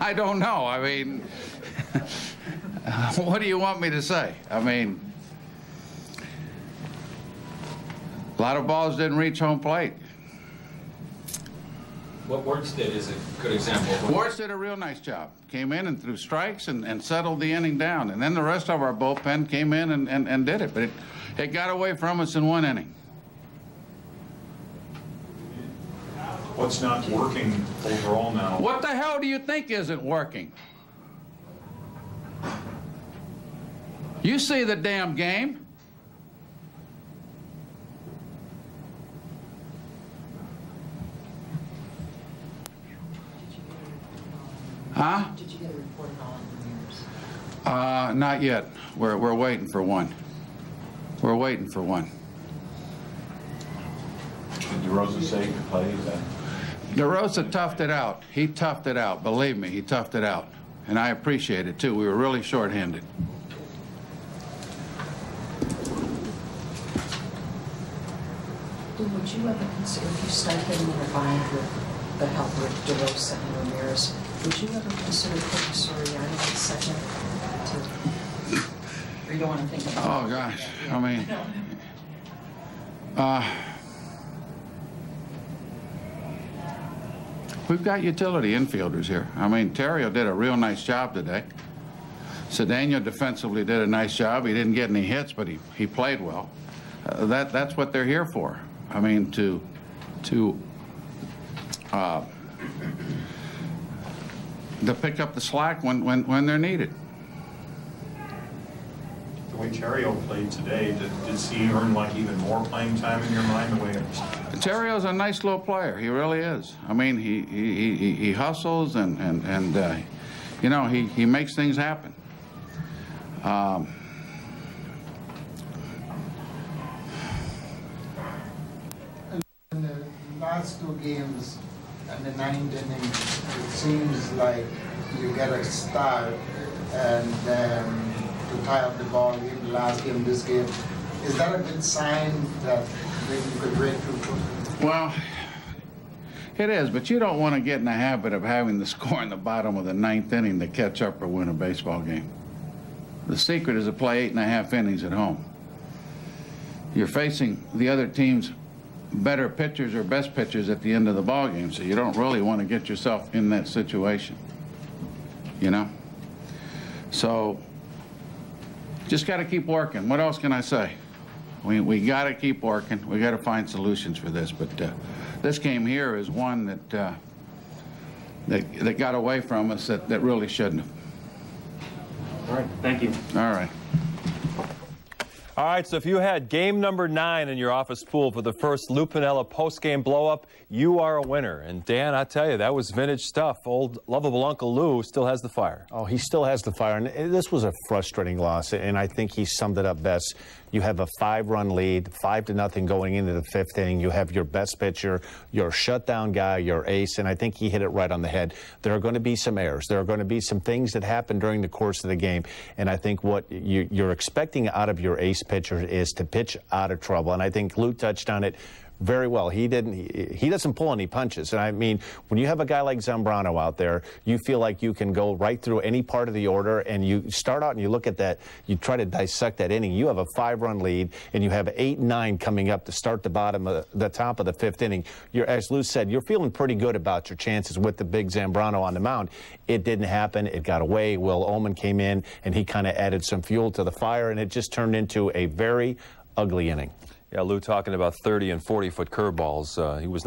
I don't know. I mean, what do you want me to say? I mean, a lot of balls didn't reach home plate. What Wirtz did is a good example. Wirtz did a real nice job. Came in and threw strikes and settled the inning down. And then the rest of our bullpen came in and did it. But it got away from us in one inning. What's not working overall now? What the hell do you think isn't working? You see the damn game. Huh? Did you get a report at all on Ramirez? Not yet. We're waiting for one. We're waiting for one. Did DeRosa say he could play? DeRosa toughed it out. He toughed it out. Believe me, he toughed it out. And I appreciate it, too. We were really short-handed. Would you ever consider, if you start getting in a bind with the help of DeRosa and Ramirez, would you ever consider putting Soriano in second? Or you don't want to think about it? Oh, gosh. I mean, we've got utility infielders here. I mean, Terrio did a real nice job today. Cedeno defensively did a nice job. He didn't get any hits, but he played well. That's what they're here for. I mean, to pick up the slack when they're needed. The way Terrio played today, does he earn like even more playing time in your mind? The way Terrio's a nice little player. He really is. I mean, he hustles and you know, he makes things happen. In the last two games and the 9th inning, it seems like you get a start and to tie up the ball in the last game, this game. Is that a good sign that maybe you could break through? Well, It is, but you don't want to get in the habit of having the score in the bottom of the 9th inning to catch up or win a baseball game. The secret is to play 8.5 innings at home. You're facing the other team's better pitchers or best pitchers at the end of the ball game, so you don't really want to get yourself in that situation, you know? So just got to keep working. What else can I say? We got to keep working. We got to find solutions for this. But this game here is one that got away from us that really shouldn't have. All right, thank you. All right. All right, so if you had game number 9 in your office pool for the first Lou Piniella post-game blow-up, you are a winner. And Dan, I tell you, that was vintage stuff. Old lovable Uncle Lou still has the fire. Oh, he still has the fire. And this was a frustrating loss, and I think he summed it up best. You have a 5-run lead, 5-0 going into the 5th inning. You have your best pitcher, your shutdown guy, your ace, and I think he hit it right on the head. There are going to be some errors. There are going to be some things that happen during the course of the game, and I think what you're expecting out of your ace pitcher is to pitch out of trouble, and I think Lou touched on it very well. He doesn't pull any punches. And I mean, when you have a guy like Zambrano out there, you feel like you can go right through any part of the order, and you start out and you look at that, you try to dissect that inning. You have a 5-run lead, and you have 8 and 9 coming up to start the top of the 5th inning. As Lou said, you're feeling pretty good about your chances with the big Zambrano on the mound. It didn't happen. It got away. Will Oman came in, and he kind of added some fuel to the fire, and it just turned into a very ugly inning. Yeah, Lou talking about 30 and 40-foot curveballs. He was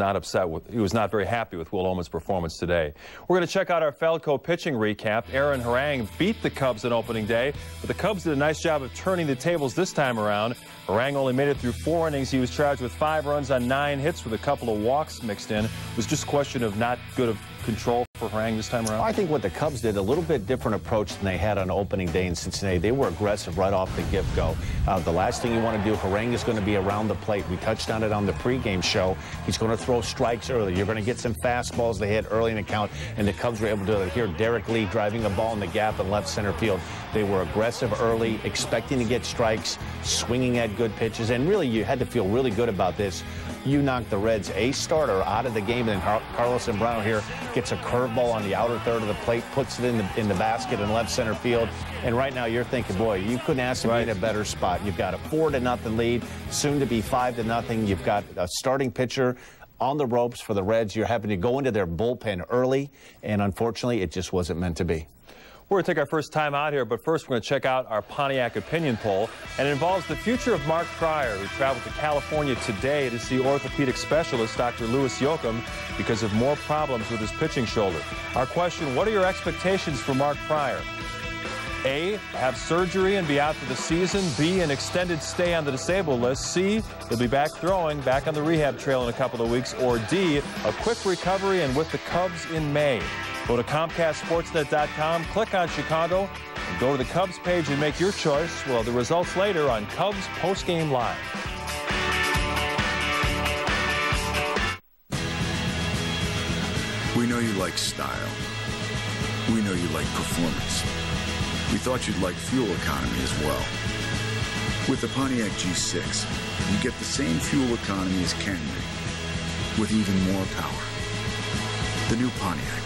not very happy with Will Oman's performance today. We're going to check out our Falco pitching recap. Aaron Harang beat the Cubs on opening day, but the Cubs did a nice job of turning the tables this time around. Harang only made it through 4 innings. He was charged with 5 runs on 9 hits with a couple of walks mixed in. It was just a question of not good of control for Harang this time around? I think what the Cubs did, a little bit different approach than they had on opening day in Cincinnati. They were aggressive right off the get-go. The last thing you want to do, Harang is going to be around the plate. We touched on it on the pregame show. He's going to throw strikes early. You're going to get some fastballs they hit early in the count, and the Cubs were able to hear Derek Lee driving a ball in the gap in left center field. They were aggressive early, expecting to get strikes, swinging at good pitches, and really you had to feel really good about this. You knocked the Reds' ace starter out of the game, and then Carlos Zambrano here gets a curveball on the outer third of the plate, puts it in the basket in left center field. And right now you're thinking, boy, you couldn't ask him to be in a better spot. You've got a 4-0 lead, soon to be 5-0. You've got a starting pitcher on the ropes for the Reds. You're having to go into their bullpen early, and unfortunately it just wasn't meant to be. We're going to take our first time out here, but first we're going to check out our Pontiac opinion poll, and it involves the future of Mark Pryor, who traveled to California today to see orthopedic specialist Dr. Louis Yoakum because of more problems with his pitching shoulder. Our question, what are your expectations for Mark Pryor? A, have surgery and be out for the season. B, an extended stay on the disabled list. C, he'll be back throwing, back on the rehab trail in a couple of weeks. Or D, a quick recovery and with the Cubs in May. Go to ComcastSportsNet.com, click on Chicago, and go to the Cubs page and make your choice. Well, the results later on Cubs Postgame Live. We know you like style. We know you like performance. We thought you'd like fuel economy as well. With the Pontiac G6, you get the same fuel economy as Camry, with even more power. The new Pontiac,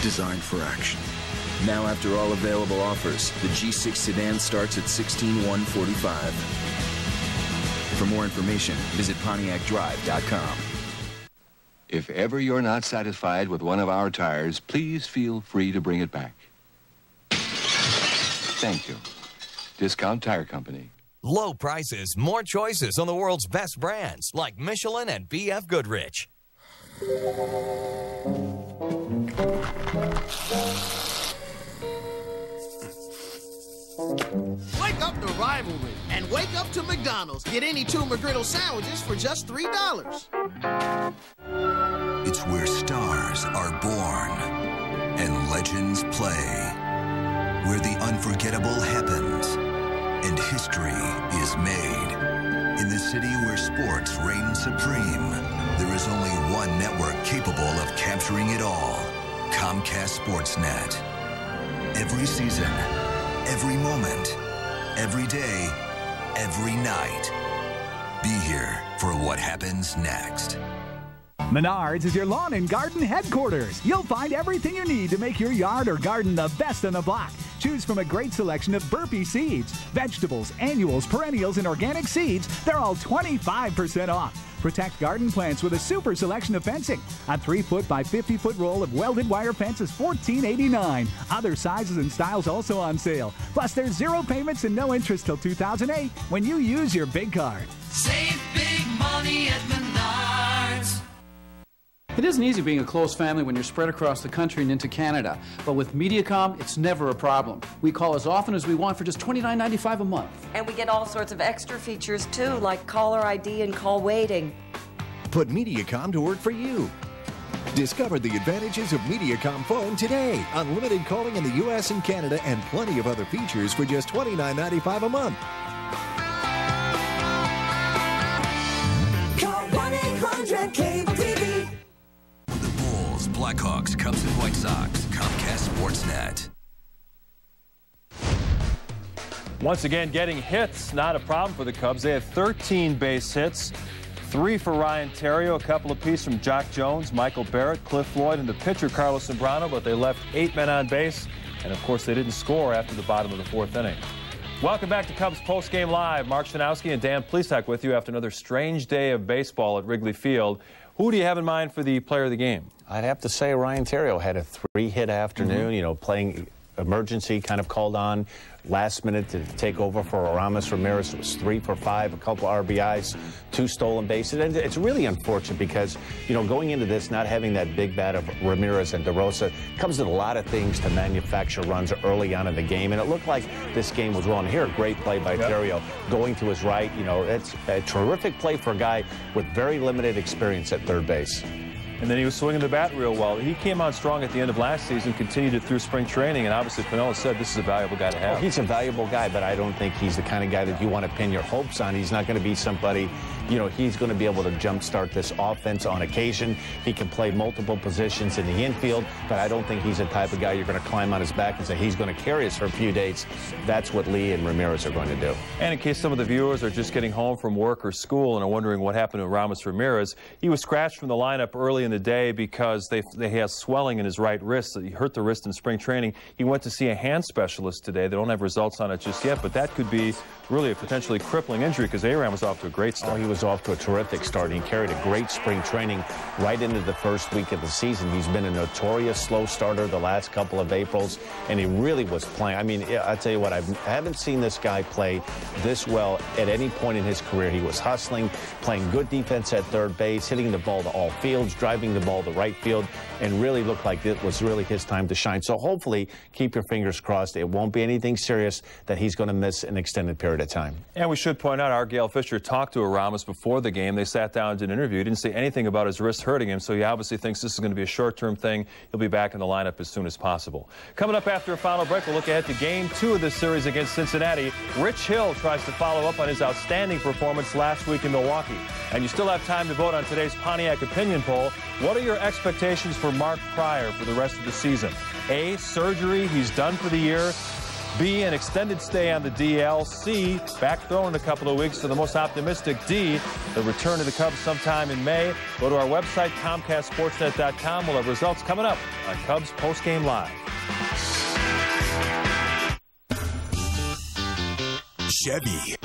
designed for action. Now, after all available offers, the G6 sedan starts at $16,145. For more information, visit PontiacDrive.com. If ever you're not satisfied with one of our tires, please feel free to bring it back. Thank you. Discount Tire Company. Low prices, more choices on the world's best brands, like Michelin and B.F. Goodrich. Wake up to rivalry and wake up to McDonald's. Get any 2 McGriddle sandwiches for just $3. It's where stars are born and legends play, where the unforgettable happens and history is made. In the city where sports reign supreme, there is only one network capable of capturing it all. Comcast Sportsnet. Every season, every moment, every day, every night. Be here for what happens next. Menards is your lawn and garden headquarters. You'll find everything you need to make your yard or garden the best on the block. Choose from a great selection of burpee seeds, vegetables, annuals, perennials, and organic seeds. They're all 25% off. Protect garden plants with a super selection of fencing. A 3-foot by 50-foot roll of welded wire fence is $14.89. Other sizes and styles also on sale. Plus, there's 0 payments and no interest till 2008 when you use your big card. Save big money at Menards. It isn't easy being a close family when you're spread across the country and into Canada. But with Mediacom, it's never a problem. We call as often as we want for just $29.95 a month. And we get all sorts of extra features too, like caller ID and call waiting. Put Mediacom to work for you. Discover the advantages of Mediacom Phone today. Unlimited calling in the U.S. and Canada and plenty of other features for just $29.95 a month. Call 1-800-CABLE TV. Blackhawks, Cubs, and White Sox. Comcast Sportsnet. Once again, getting hits, not a problem for the Cubs. They had 13 base hits, 3 for Ryan Theriot, a couple apiece from Jock Jones, Michael Barrett, Cliff Floyd, and the pitcher Carlos Zambrano, but they left 8 men on base, and of course they didn't score after the bottom of the 4th inning. Welcome back to Cubs Postgame Live. Mark Shanowski and Dan Plesac with you after another strange day of baseball at Wrigley Field. Who do you have in mind for the player of the game? I'd have to say Ryan Theriot had a 3-hit afternoon, you know, playing emergency, kind of called on last minute to take over for Aramis Ramirez. It was 3 for 5, a couple RBIs, 2 stolen bases. And it's really unfortunate because, you know, going into this, not having that big bat of Ramirez and DeRosa comes with a lot of things to manufacture runs early on in the game. And it looked like this game was won. Here, a great play by Theriot going to his right. You know, it's a terrific play for a guy with very limited experience at third base. And then he was swinging the bat real well. He came on strong at the end of last season, continued it through spring training, and obviously Piniella said this is a valuable guy to have. Well, he's a valuable guy, but I don't think he's the kind of guy that you want to pin your hopes on. He's not going to be somebody, you know, he's going to be able to jumpstart this offense on occasion. He can play multiple positions in the infield, but I don't think he's the type of guy you're going to climb on his back and say he's going to carry us for a few days. That's what Lee and Ramirez are going to do. And in case some of the viewers are just getting home from work or school and are wondering what happened to Aramis Ramirez, he was scratched from the lineup early in the day because they had swelling in his right wrist. He hurt the wrist in spring training. He went to see a hand specialist today. They don't have results on it just yet, but that could be really a potentially crippling injury because Aram was off to a great start. Oh, he was off to a terrific start. He carried a great spring training right into the first week of the season. He's been a notorious slow starter the last couple of Aprils, and he really was playing. I mean, I tell you what, I haven't seen this guy play this well at any point in his career. He was hustling, playing good defense at third base, hitting the ball to all fields, driving the ball to right field, and really looked like it was really his time to shine. So hopefully, keep your fingers crossed. It won't be anything serious that he's going to miss an extended period of time. And we should point out, our Gail Fisher talked to Aramis before the game. They sat down and did an interview. He didn't say anything about his wrist hurting him, so he obviously thinks this is going to be a short-term thing. He'll be back in the lineup as soon as possible. Coming up after a final break, we'll look ahead to Game 2 of this series against Cincinnati. Rich Hill tries to follow up on his outstanding performance last week in Milwaukee. And you still have time to vote on today's Pontiac opinion poll. What are your expectations for Mark Pryor for the rest of the season? A, surgery, he's done for the year. B, an extended stay on the DL. C, back thrown in a couple of weeks. To the most optimistic, D, the return to the Cubs sometime in May. Go to our website, ComcastSportsnet.com. We'll have results coming up on Cubs Postgame Live. Chevy.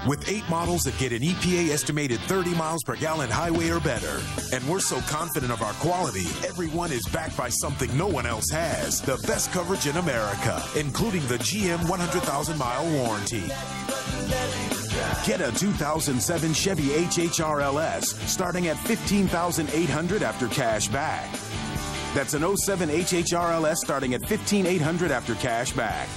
With 8 models that get an EPA estimated 30 miles per gallon highway or better. And we're so confident of our quality, everyone is backed by something no one else has. The best coverage in America, including the GM 100,000-mile warranty. Get a 2007 Chevy HHRLS starting at $15,800 after cash back. That's an 07 HHRLS starting at $15,800 after cash back.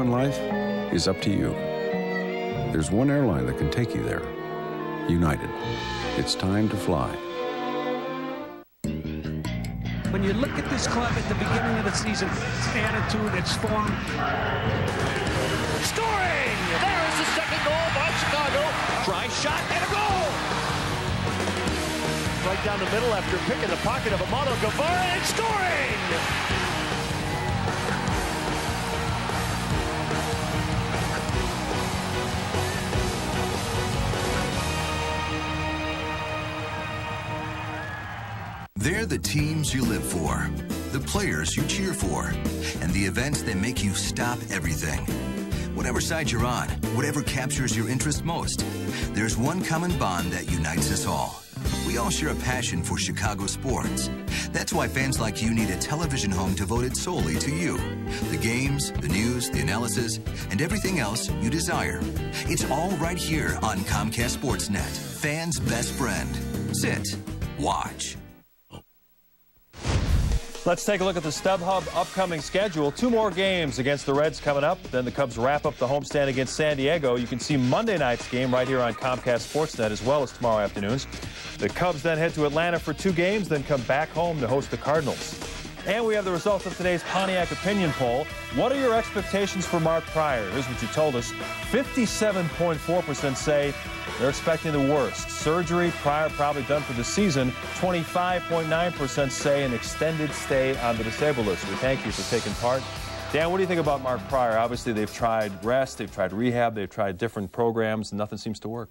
in life is up to you. There's one airline that can take you there. United. It's time to fly. When you look at this club at the beginning of the season, its attitude, its form. Scoring! There is the second goal by Chicago. Try shot and a goal! Right down the middle after picking the pocket of Amado Guevara and scoring! They're the teams you live for, the players you cheer for, and the events that make you stop everything. Whatever side you're on, whatever captures your interest most, there's one common bond that unites us all. We all share a passion for Chicago sports. That's why fans like you need a television home devoted solely to you. The games, the news, the analysis, and everything else you desire. It's all right here on Comcast Sportsnet, fans' best friend. Sit, watch. Let's take a look at the StubHub upcoming schedule. 2 more games against the Reds coming up. Then the Cubs wrap up the homestand against San Diego. You can see Monday night's game right here on Comcast Sportsnet as well as tomorrow afternoons. The Cubs then head to Atlanta for 2 games, then come back home to host the Cardinals. And we have the results of today's Pontiac opinion poll. What are your expectations for Mark Pryor? Here's what you told us. 57.4% say they're expecting the worst. Surgery, Pryor probably done for the season. 25.9% say an extended stay on the disabled list. We thank you for taking part. Dan, what do you think about Mark Pryor? Obviously, they've tried rest, they've tried rehab, they've tried different programs, and nothing seems to work.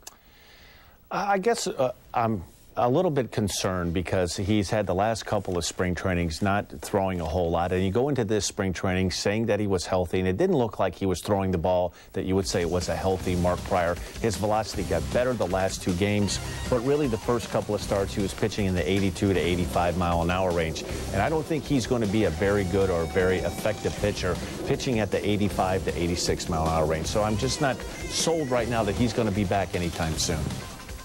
I guess I'm a little bit concerned because he's had the last couple of spring trainings not throwing a whole lot, and you go into this spring training saying that he was healthy, and it didn't look like he was throwing the ball that you would say it was a healthy Mark Pryor. His velocity got better the last 2 games, but really the first couple of starts he was pitching in the 82 to 85 mile an hour range, and I don't think he's going to be a very good or very effective pitcher pitching at the 85 to 86 mile an hour range. So I'm just not sold right now that he's going to be back anytime soon.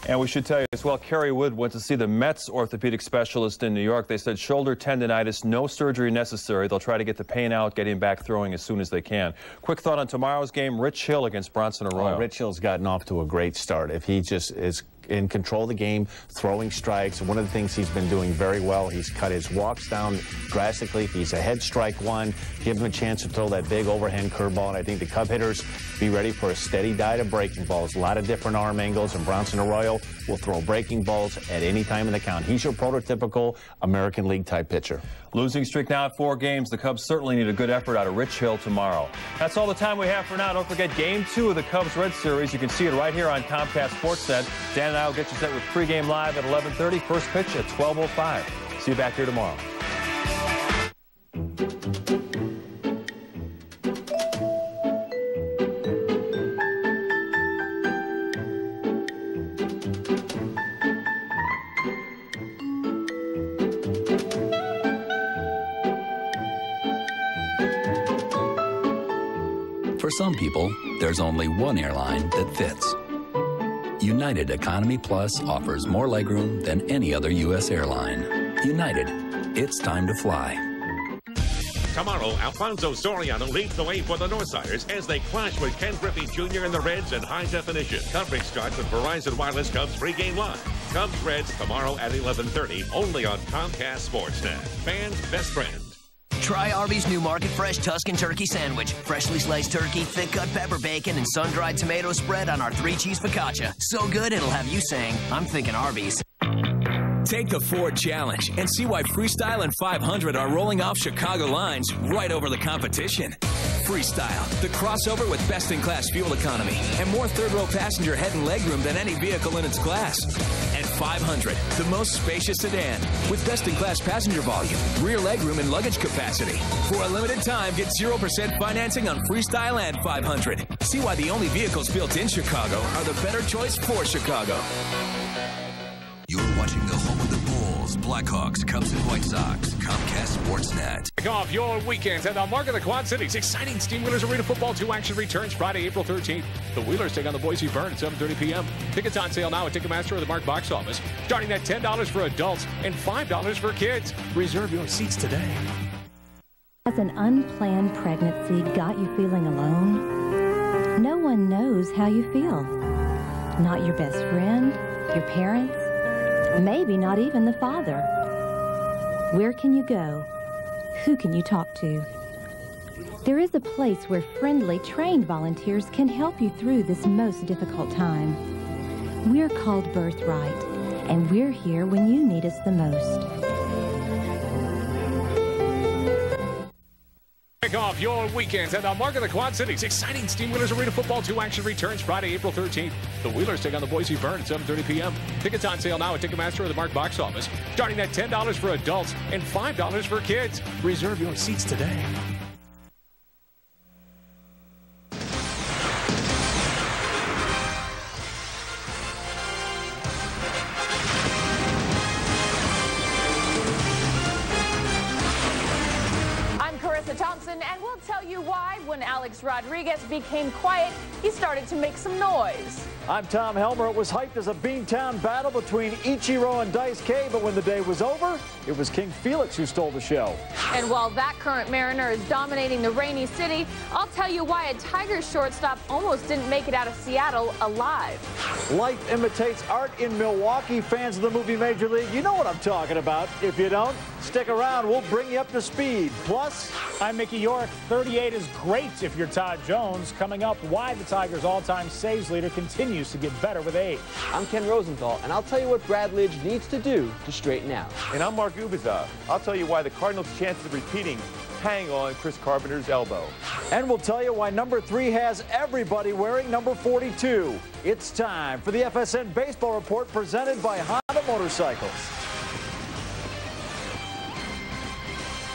And we should tell you as well, Kerry Wood went to see the Mets orthopedic specialist in New York. They said shoulder tendonitis, no surgery necessary. They'll try to get the pain out, get him back throwing as soon as they can. Quick thought on tomorrow's game, Rich Hill against Bronson Arroyo. Rich Hill's gotten off to a great start. If he just is in control of the game, throwing strikes, one of the things he's been doing very well, he's cut his walks down drastically. If he's ahead strike 1, give him a chance to throw that big overhand curveball, and I think the Cub hitters be ready for a steady diet of breaking balls. A lot of different arm angles, and Bronson Arroyo will throw breaking balls at any time in the count. He's your prototypical American League type pitcher. Losing streak now at 4 games. The Cubs certainly need a good effort out of Rich Hill tomorrow. That's all the time we have for now. Don't forget Game 2 of the Cubs-Red Series. You can see it right here on Comcast Sportsnet. Dan and I will get you set with Pregame Live at 11:30. First pitch at 12:05. See you back here tomorrow. For some people, there's only one airline that fits. United Economy Plus offers more legroom than any other U.S. airline. United, it's time to fly. Tomorrow, Alfonso Soriano leads the way for the Northsiders as they clash with Ken Griffey Jr. and the Reds in high definition. Coverage starts with Verizon Wireless Cubs Pregame Live. Cubs Reds tomorrow at 11:30, only on Comcast Sportsnet. Fans' best friend. Try Arby's new Market Fresh Tuscan Turkey Sandwich. Freshly sliced turkey, thick-cut pepper bacon, and sun-dried tomato spread on our 3-cheese focaccia. So good, it'll have you saying, I'm thinking Arby's. Take the Ford Challenge and see why Freestyle and 500 are rolling off Chicago lines right over the competition. Freestyle, the crossover with best-in-class fuel economy and more third-row passenger head and legroom than any vehicle in its class. And 500, the most spacious sedan with best-in-class passenger volume, rear legroom, and luggage capacity. For a limited time, get 0% financing on Freestyle and 500. See why the only vehicles built in Chicago are the better choice for Chicago. You're watching the home of the Bulls, Blackhawks, Cubs, and White Sox. Comcast Sportsnet. Kick off your weekends at the Mark of the Quad Cities. Exciting Steamwheelers Arena Football 2 action returns Friday, April 13th. The Wheelers take on the Boise Burn at 7:30 p.m. Tickets on sale now at Ticketmaster or the Mark box office, starting at $10 for adults and $5 for kids. Reserve your seats today. Has an unplanned pregnancy got you feeling alone? No one knows how you feel. Not your best friend, your parents, maybe not even the father. Where can you go? Who can you talk to? There is a place where friendly, trained volunteers can help you through this most difficult time. We're called Birthright, and we're here when you need us the most. Kick off your weekends at the Mark of the Quad Cities. Exciting Steamwheelers Arena Football 2 action returns Friday, April 13th. The Wheelers take on the Boise Burn at 7:30 p.m. Tickets on sale now at Ticketmaster or the Mark box office, starting at $10 for adults and $5 for kids. Reserve your seats today. And we'll tell you why when Alex Rodriguez became quiet, he started to make some noise. I'm Tom Helmer. It was hyped as a Beantown battle between Ichiro and Dice K, but when the day was over, it was King Felix who stole the show. And while that current Mariner is dominating the rainy city, I'll tell you why a Tigers shortstop almost didn't make it out of Seattle alive. Life imitates art in Milwaukee. Fans of the movie Major League, you know what I'm talking about. If you don't, stick around. We'll bring you up to speed. Plus, I'm Mickey York. 38 is great if you're Todd Jones. Coming up, why the Tigers' all-time saves leader continues to get better with age. I'm Ken Rosenthal, and I'll tell you what Brad Lidge needs to do to straighten out. And I'm Mark Ubiza. I'll tell you why the Cardinals' chances of repeating hang on Chris Carpenter's elbow. And we'll tell you why number 3 has everybody wearing number 42. It's time for the FSN Baseball Report presented by Honda Motorcycles.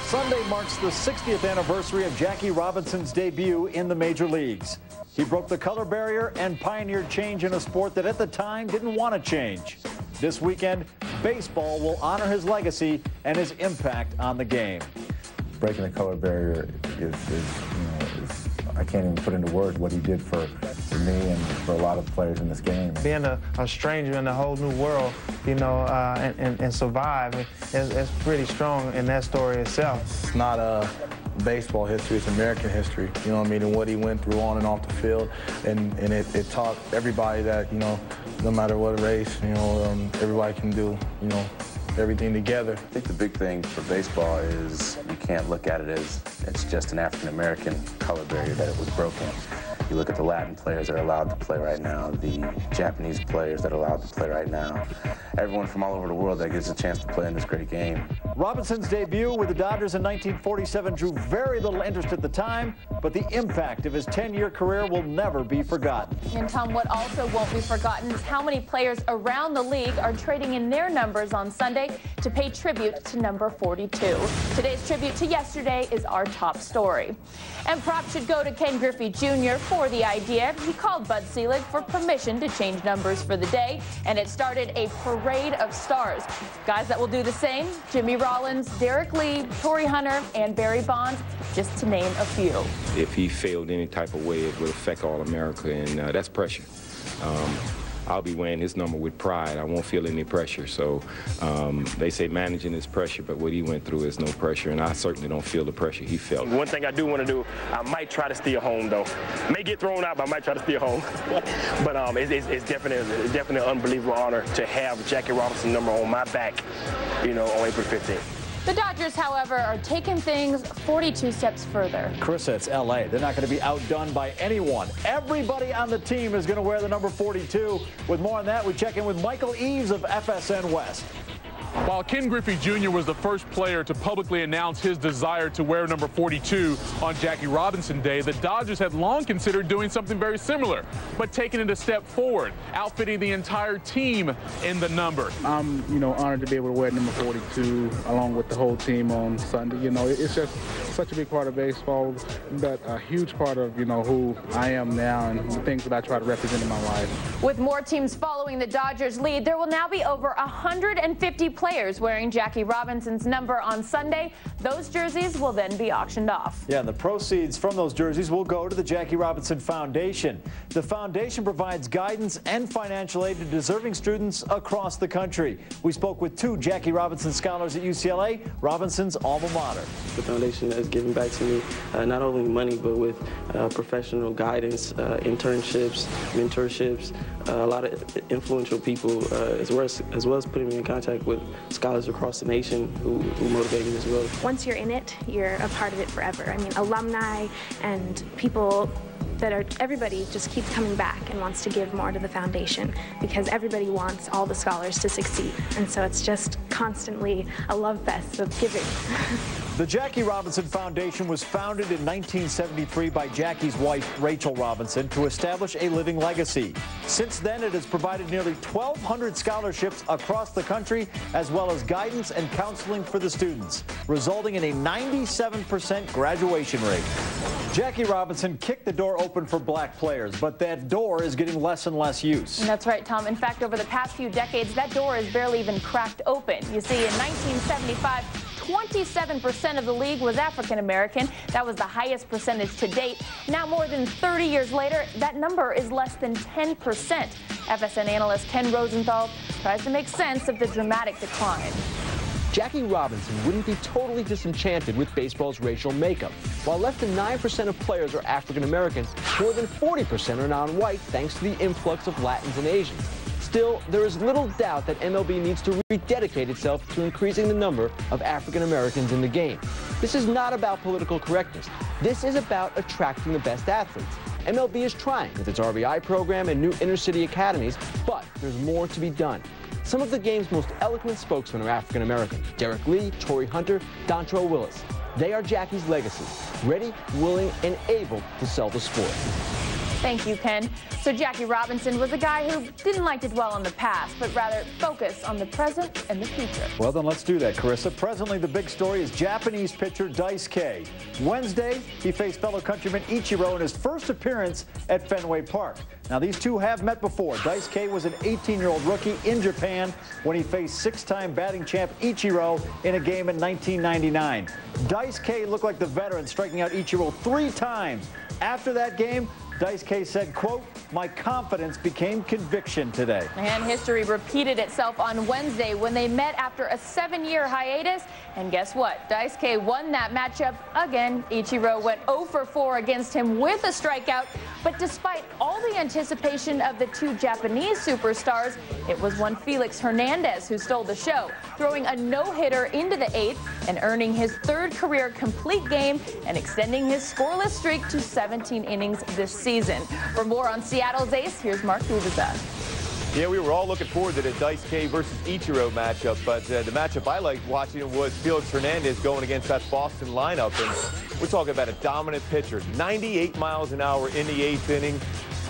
Sunday marks the 60th anniversary of Jackie Robinson's debut in the major leagues. He broke the color barrier and pioneered change in a sport that at the time didn't want to change. This weekend, baseball will honor his legacy and his impact on the game. Breaking the color barrier is I can't even put into words what he did for me and for a lot of players in this game. Being a stranger in a whole new world, and survive, it's pretty strong in that story itself. It's not baseball history, it's American history, you know what I mean, and what he went through on and off the field, and it taught everybody that, no matter what race, everybody can do, everything together. I think the big thing for baseball is you can't look at it as it's just an African-American color barrier that it was broken. You look at the Latin players that are allowed to play right now, the Japanese players that are allowed to play right now, everyone from all over the world that gets a chance to play in this great game. Robinson's debut with the Dodgers in 1947 drew very little interest at the time, but the impact of his 10-year career will never be forgotten. And Tom, what also won't be forgotten is how many players around the league are trading in their numbers on Sunday to pay tribute to number 42. Today's tribute to yesterday is our top story. And props should go to Ken Griffey Jr. for the idea. He called Bud Selig for permission to change numbers for the day, and it started a parade of stars. Guys that will do the same: Jimmy Rollins, Derek Lee, Torrey Hunter, and Barry Bonds, just to name a few. If he failed any type of way, it would affect all America, and that's pressure. I'll be wearing his number with pride. I won't feel any pressure. So they say managing is pressure, but what he went through is no pressure, and I certainly don't feel the pressure he felt. One thing I do want to do, I might try to steal home, though. May get thrown out, but I might try to steal home. But it's definitely an unbelievable honor to have Jackie Robinson number on my back, on April 15th. The Dodgers, however, are taking things 42 steps further. Chris, it's L.A. They're not going to be outdone by anyone. Everybody on the team is going to wear the number 42. With more on that, we check in with Michael Eaves of FSN West. While Ken Griffey Jr. was the first player to publicly announce his desire to wear number 42 on Jackie Robinson Day, the Dodgers had long considered doing something very similar, but taking it a step forward, outfitting the entire team in the number. I'm, honored to be able to wear number 42 along with the whole team on Sunday. It's just such a big part of baseball, but a huge part of, who I am now and the things that I try to represent in my life. With more teams following the Dodgers' lead, there will now be over 150 players wearing Jackie Robinson's number on Sunday. Those jerseys will then be auctioned off. Yeah, and the proceeds from those jerseys will go to the Jackie Robinson Foundation. The foundation provides guidance and financial aid to deserving students across the country. We spoke with two Jackie Robinson scholars at UCLA, Robinson's alma mater. The foundation has given back to me not only money, but with professional guidance, internships, mentorships, a lot of influential people, as well as putting me in contact with scholars across the nation who motivate me as well. Once you're in it, you're a part of it forever. I mean, alumni and people everybody just keeps coming back and wants to give more to the foundation because everybody wants all the scholars to succeed. And so it's just constantly a love fest of giving. The Jackie Robinson Foundation was founded in 1973 by Jackie's wife, Rachel Robinson, to establish a living legacy. Since then, it has provided nearly 1,200 scholarships across the country, as well as guidance and counseling for the students, resulting in a 97% graduation rate. Jackie Robinson kicked the door open for black players, but that door is getting less and less use. And that's right, Tom. In fact, over the past few decades, that door is barely even cracked open. You see, in 1975, 27% of the league was African American. That was the highest percentage to date. Now, more than 30 years later, that number is less than 10%. FSN analyst Ken Rosenthal tries to make sense of the dramatic decline. Jackie Robinson wouldn't be totally disenchanted with baseball's racial makeup. While less than 9% of players are African American, more than 40% are non-white thanks to the influx of Latins and Asians. Still, there is little doubt that MLB needs to rededicate itself to increasing the number of African Americans in the game. This is not about political correctness. This is about attracting the best athletes. MLB is trying with its RBI program and new inner-city academies, but there's more to be done. Some of the game's most eloquent spokesmen are African American: Derek Lee, Torrey Hunter, Dontrell Willis. They are Jackie's legacy, ready, willing, and able to sell the sport. Thank you, Ken. So Jackie Robinson was a guy who didn't like to dwell on the past, but rather focus on the present and the future. Well, then let's do that, Carissa. Presently, the big story is Japanese pitcher Daisuke. Wednesday, he faced fellow countryman Ichiro in his first appearance at Fenway Park. Now, these two have met before. Daisuke was an 18-year-old rookie in Japan when he faced six-time batting champ Ichiro in a game in 1999. Daisuke looked like the veteran, striking out Ichiro 3 times. After that game, Daisuke said, quote, "My confidence became conviction today." And history repeated itself on Wednesday when they met after a 7-year hiatus. And guess what? Daisuke won that matchup again. Ichiro went 0 for 4 against him with a strikeout. But despite all the anticipation of the two Japanese superstars, it was one Felix Hernandez who stole the show, throwing a no-hitter into the 8th and earning his 3rd career complete game and extending his scoreless streak to 17 innings this season. For more on Seattle's ace, here's Mark Duvaza. Yeah, we were all looking forward to the Daisuke versus Ichiro matchup, but the matchup I liked watching was Felix Hernandez going against that Boston lineup, and we're talking about a dominant pitcher, 98 miles an hour in the 8th inning.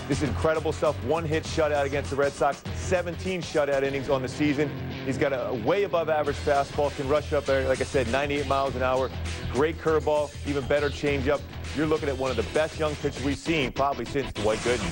This incredible stuff. 1-hit shutout against the Red Sox, 17 shutout innings on the season. He's got a way above average fastball, can rush up there, like I said, 98 miles an hour. Great curveball, even better changeup. You're looking at one of the best young pitchers we've seen probably since Dwight Gooden.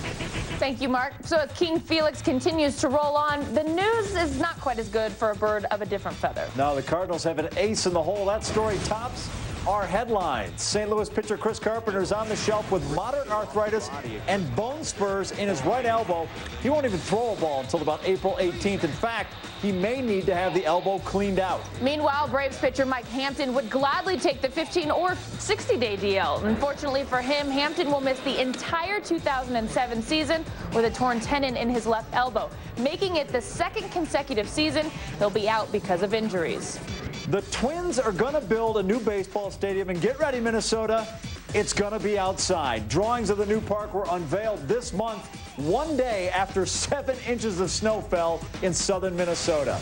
Thank you, Mark. So as King Felix continues to roll on, the news is not quite as good for a bird of a different feather. Now the Cardinals have an ace in the hole. That story tops our headlines. St. Louis pitcher Chris Carpenter is on the shelf with moderate arthritis and bone spurs in his right elbow. He won't even throw a ball until about April 18th. In fact, he may need to have the elbow cleaned out. Meanwhile, Braves pitcher Mike Hampton would gladly take the 15 or 60-day DL. Unfortunately for him, Hampton will miss the entire 2007 season with a torn tendon in his left elbow, making it the 2nd consecutive season he'll be out because of injuries. The Twins are going to build a new baseball stadium, and get ready, Minnesota, it's going to be outside. Drawings of the new park were unveiled this month, one day after 7 inches of snow fell in southern Minnesota.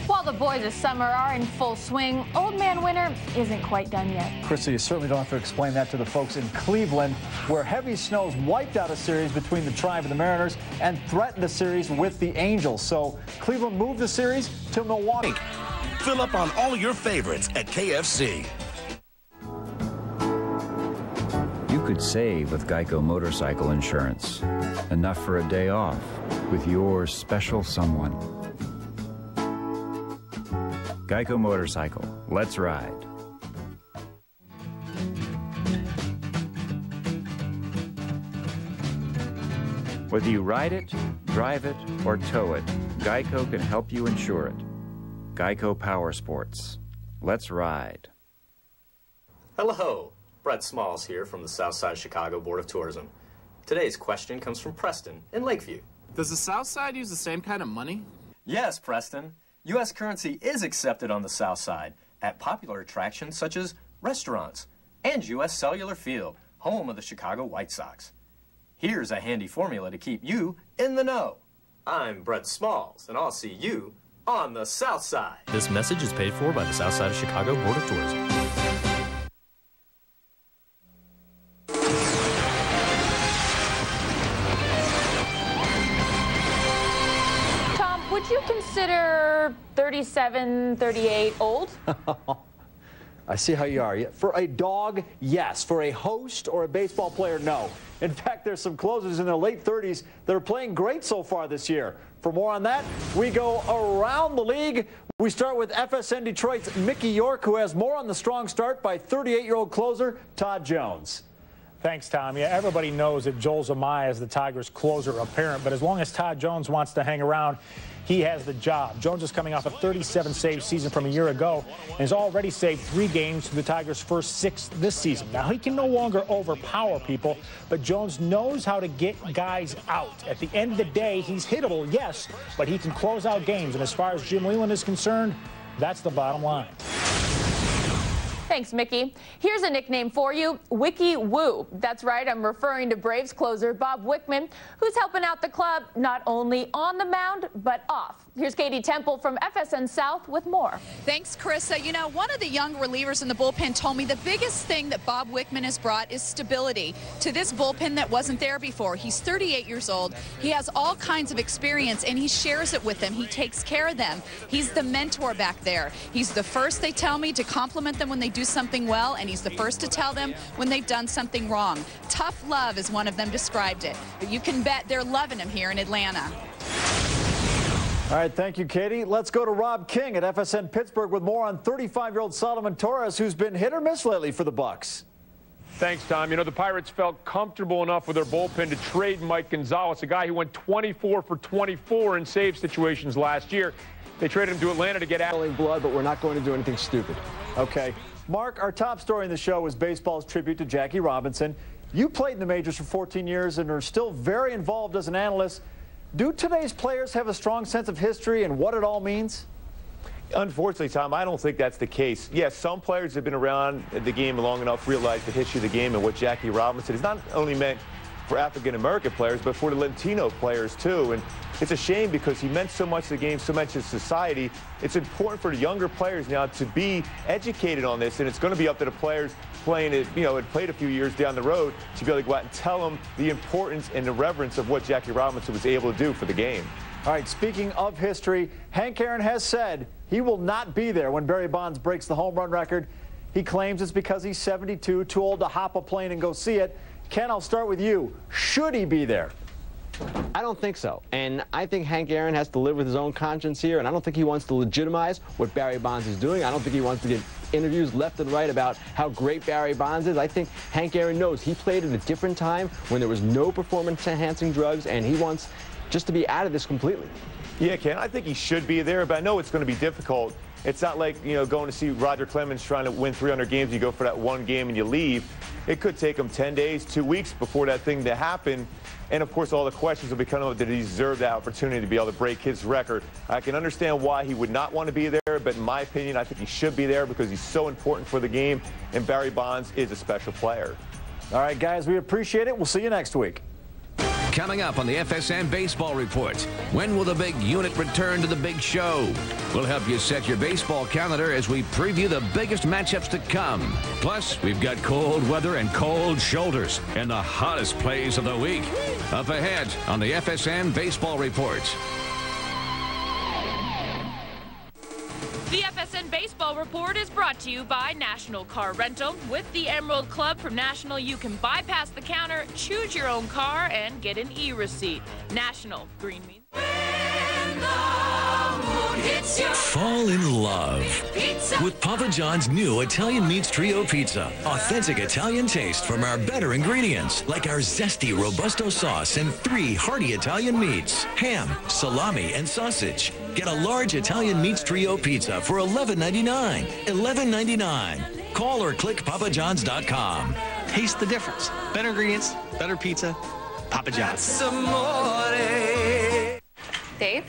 While the boys of summer are in full swing, Old Man Winter isn't quite done yet. Krista, you certainly don't have to explain that to the folks in Cleveland, where heavy snows wiped out a series between the Tribe and the Mariners and threatened a series with the Angels. So Cleveland moved the series to Milwaukee. Fill up on all your favorites at KFC. You could save with Geico Motorcycle Insurance. Enough for a day off with your special someone. Geico Motorcycle. Let's ride. Whether you ride it, drive it, or tow it, Geico can help you insure it. Geico Power Sports. Let's ride. Hello, Brett Smalls here from the Southside Chicago Board of Tourism. Today's question comes from Preston in Lakeview. Does the Southside use the same kind of money? Yes, Preston. U.S. currency is accepted on the Southside at popular attractions such as restaurants and U.S. Cellular Field, home of the Chicago White Sox. Here's a handy formula to keep you in the know. I'm Brett Smalls, and I'll see you on the Southside. This message is paid for by the Southside of Chicago Board of Tourism. Tom, would you consider 37, 38 old? I see how you are. For a dog, yes. For a host or a baseball player, no. In fact, there's some closers in their late 30s that are playing great so far this year. For more on that, we go around the league. We start with FSN Detroit's Mickey York, who has more on the strong start by 38-year-old closer Todd Jones. Thanks, Tom. Yeah, everybody knows that Joel Zumaya is the Tigers' closer apparent, but as long as Todd Jones wants to hang around, he has the job. Jones is coming off a 37-save season from a year ago and has already saved 3 games to the Tigers' first 6 this season. Now, he can no longer overpower people, but Jones knows how to get guys out. At the end of the day, he's hittable, yes, but he can close out games. And as far as Jim Leyland is concerned, that's the bottom line. Thanks, Mickey. Here's a nickname for you, Wiki Woo. That's right, I'm referring to Braves closer Bob Wickman, who's helping out the club not only on the mound, but off. Here's Katie Temple from FSN South with more. Thanks, Carissa. You know, one of the young relievers in the bullpen told me the biggest thing that Bob Wickman has brought is stability to this bullpen that wasn't there before. He's 38 years old. He has all kinds of experience, and he shares it with them. He takes care of them. He's the mentor back there. He's the first, they tell me, to compliment them when they do something well, and he's the first to tell them when they've done something wrong. Tough love, as one of them described it. But you can bet they're loving him here in Atlanta. All right, thank you, Katie. Let's go to Rob King at FSN Pittsburgh with more on 35-year-old Solomon Torres, who's been hit or miss lately for the Bucks. Thanks, Tom. You know, the Pirates felt comfortable enough with their bullpen to trade Mike Gonzalez, a guy who went 24 for 24 in save situations last year. They traded him to Atlanta to get out. Blood, but we're not going to do anything stupid. Okay. Mark, our top story in the show is baseball's tribute to Jackie Robinson. You played in the majors for 14 years and are still very involved as an analyst. Do today's players have a strong sense of history and what it all means? Unfortunately, Tom, I don't think that's the case. Yes, some players have been around the game long enough, realize the history of the game and what Jackie Robinson is not only meant for African-American players, but for the Latino players, too. And it's a shame because he meant so much to the game, so much to society. It's important for the younger players now to be educated on this, and it's going to be up to the players playing it, you know, had played a few years down the road to be able to go out and tell them the importance and the reverence of what Jackie Robinson was able to do for the game. All right, speaking of history, Hank Aaron has said he will not be there when Barry Bonds breaks the home run record. He claims it's because he's 72, too old to hop a plane and go see it. Ken, I'll start with you. Should he be there? I don't think so. And I think Hank Aaron has to live with his own conscience here, and I don't think he wants to legitimize what Barry Bonds is doing. I don't think he wants to get interviews left and right about how great Barry Bonds is. I think Hank Aaron knows he played at a different time when there was no performance-enhancing drugs, and he wants just to be out of this completely. Yeah, Ken, I think he should be there, but I know it's going to be difficult. It's not like, you know, going to see Roger Clemens trying to win 300 games. You go for that one game and you leave. It could take him 10 days, 2 weeks before that thing to happen. And, of course, all the questions will be coming up, did he deserve that opportunity to be able to break his record? I can understand why he would not want to be there, but in my opinion, I think he should be there because he's so important for the game, and Barry Bonds is a special player. All right, guys, we appreciate it. We'll see you next week. Coming up on the FSN Baseball Report, when will the big unit return to the big show? We'll help you set your baseball calendar as we preview the biggest matchups to come. Plus, we've got cold weather and cold shoulders and the hottest plays of the week. Up ahead on the FSN Baseball Report. The FSN Baseball Report is brought to you by National Car Rental. With the Emerald Club from National, you can bypass the counter, choose your own car, and get an e-receipt. National, green means... Fall in love with Papa John's new Italian Meats Trio Pizza. Authentic Italian taste from our better ingredients, like our zesty Robusto sauce and 3 hearty Italian meats, ham, salami, and sausage. Get a large Italian Meats Trio Pizza for $11.99. $11.99. Call or click papajohns.com. Taste the difference. Better ingredients, better pizza. Papa John's. Dave?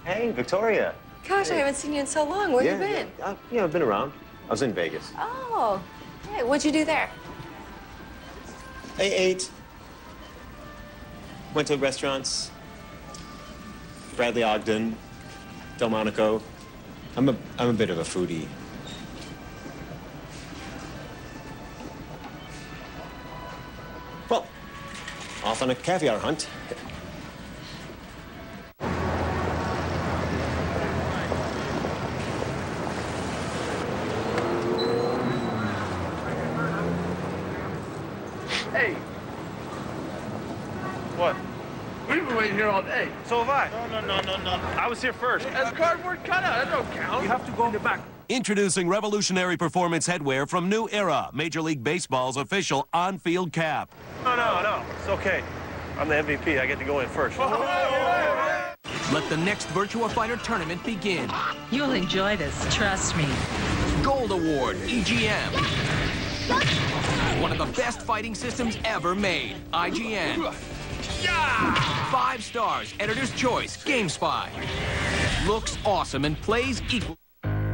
Hey, Victoria. Gosh, I haven't seen you in so long. Where have you been? Yeah, I've been around. I was in Vegas. Oh, hey, what'd you do there? I ate. Went to restaurants. Bradley Ogden, Delmonico. I'm a bit of a foodie. Well, off on a caviar hunt. Hey. What? We've been waiting here all day. So have I. No. I was here first. That's cardboard cutout. That don't count. You have to go in the back. Introducing revolutionary performance headwear from New Era, Major League Baseball's official on-field cap. No. It's okay. I'm the MVP. I get to go in first. Let the next Virtua Fighter tournament begin. You'll enjoy this, trust me. Gold Award, EGM. One of the best fighting systems ever made, IGN. 5 stars, Editor's Choice, GameSpy. Looks awesome and plays equal.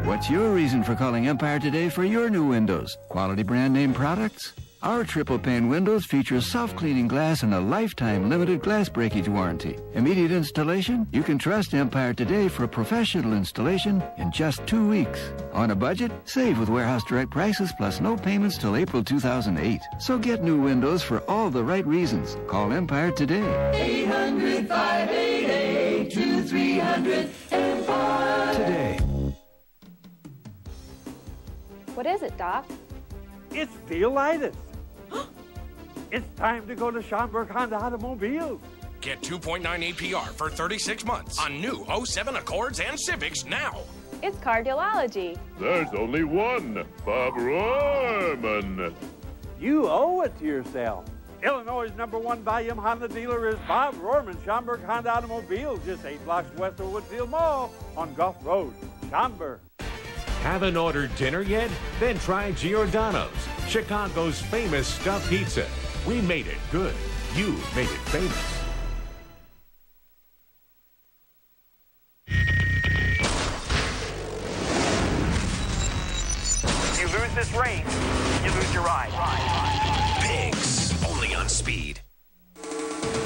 What's your reason for calling Empire today for your new windows? Quality brand name products? Our triple pane windows feature self-cleaning glass and a lifetime limited glass breakage warranty. Immediate installation? You can trust Empire today for a professional installation in just 2 weeks. On a budget? Save with warehouse direct prices plus no payments till April 2008. So get new windows for all the right reasons. Call Empire today. 800-588-2300 Empire. Today. What is it, Doc? It's Steelitis. It's time to go to Schaumburg Honda Automobiles. Get 2.9 APR for 36 months on new 07 Accords and Civics now. It's cardiology. There's only one, Bob Rohrman. You owe it to yourself. Illinois' #1 volume Honda dealer is Bob Rohrman, Schaumburg Honda Automobiles, just 8 blocks west of Woodfield Mall on Gulf Road, Schaumburg. Haven't ordered dinner yet? Then try Giordano's, Chicago's famous stuffed pizza. We made it good. You made it famous. If you lose this race, you lose your ride. Pigs, only on Speed.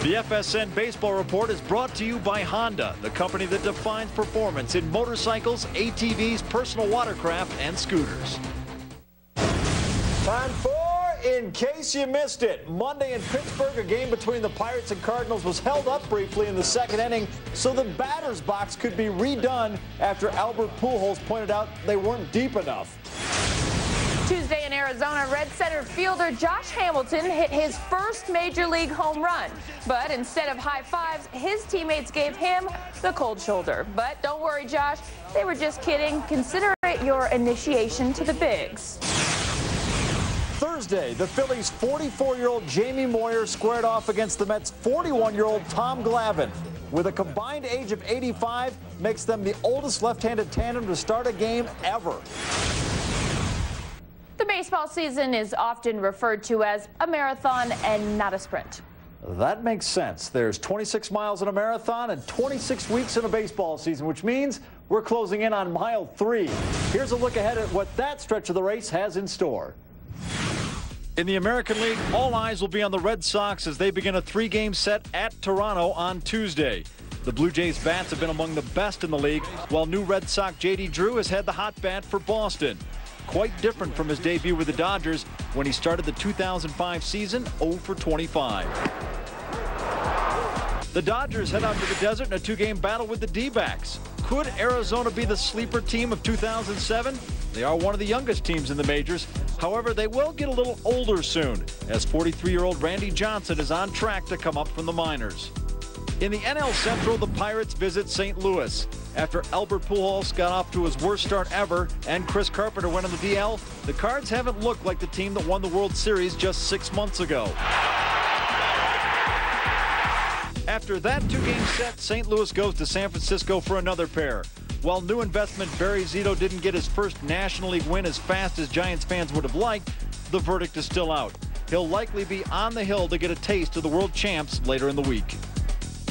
The FSN Baseball Report is brought to you by Honda, the company that defines performance in motorcycles, ATVs, personal watercraft, and scooters. Time for In Case You Missed It. Monday in Pittsburgh, a game between the Pirates and Cardinals was held up briefly in the second inning so the batter's box could be redone after Albert Pujols pointed out they weren't deep enough. Tuesday in Arizona, Red Center fielder Josh Hamilton hit his first Major League home run. But instead of high fives, his teammates gave him the cold shoulder. But don't worry, Josh, they were just kidding. Consider it your initiation to the bigs. Thursday, the Phillies' 44-year-old Jamie Moyer squared off against the Mets' 41-year-old Tom Glavine. With a combined age of 85, makes them the oldest left-handed tandem to start a game ever. The baseball season is often referred to as a marathon and not a sprint. That makes sense. There's 26 miles in a marathon and 26 weeks in a baseball season, which means we're closing in on mile 3. Here's a look ahead at what that stretch of the race has in store. In the American League, all eyes will be on the Red Sox as they begin a 3-game set at Toronto on Tuesday. The Blue Jays' bats have been among the best in the league, while new Red Sox J.D. Drew has had the hot bat for Boston. Quite different from his debut with the Dodgers when he started the 2005 season 0 for 25. The Dodgers head out to the desert in a 2-game battle with the D-backs. Could Arizona be the sleeper team of 2007? They are one of the youngest teams in the majors. However, they will get a little older soon, as 43-year-old Randy Johnson is on track to come up from the minors. In the NL Central, the Pirates visit St. Louis. After Albert Pujols got off to his worst start ever and Chris Carpenter went on the DL, the Cards haven't looked like the team that won the World Series just 6 months ago. After that 2-game set, St. Louis goes to San Francisco for another pair. While new investment Barry Zito didn't get his first National League win as fast as Giants fans would have liked, the verdict is still out. He'll likely be on the hill to get a taste of the world champs later in the week.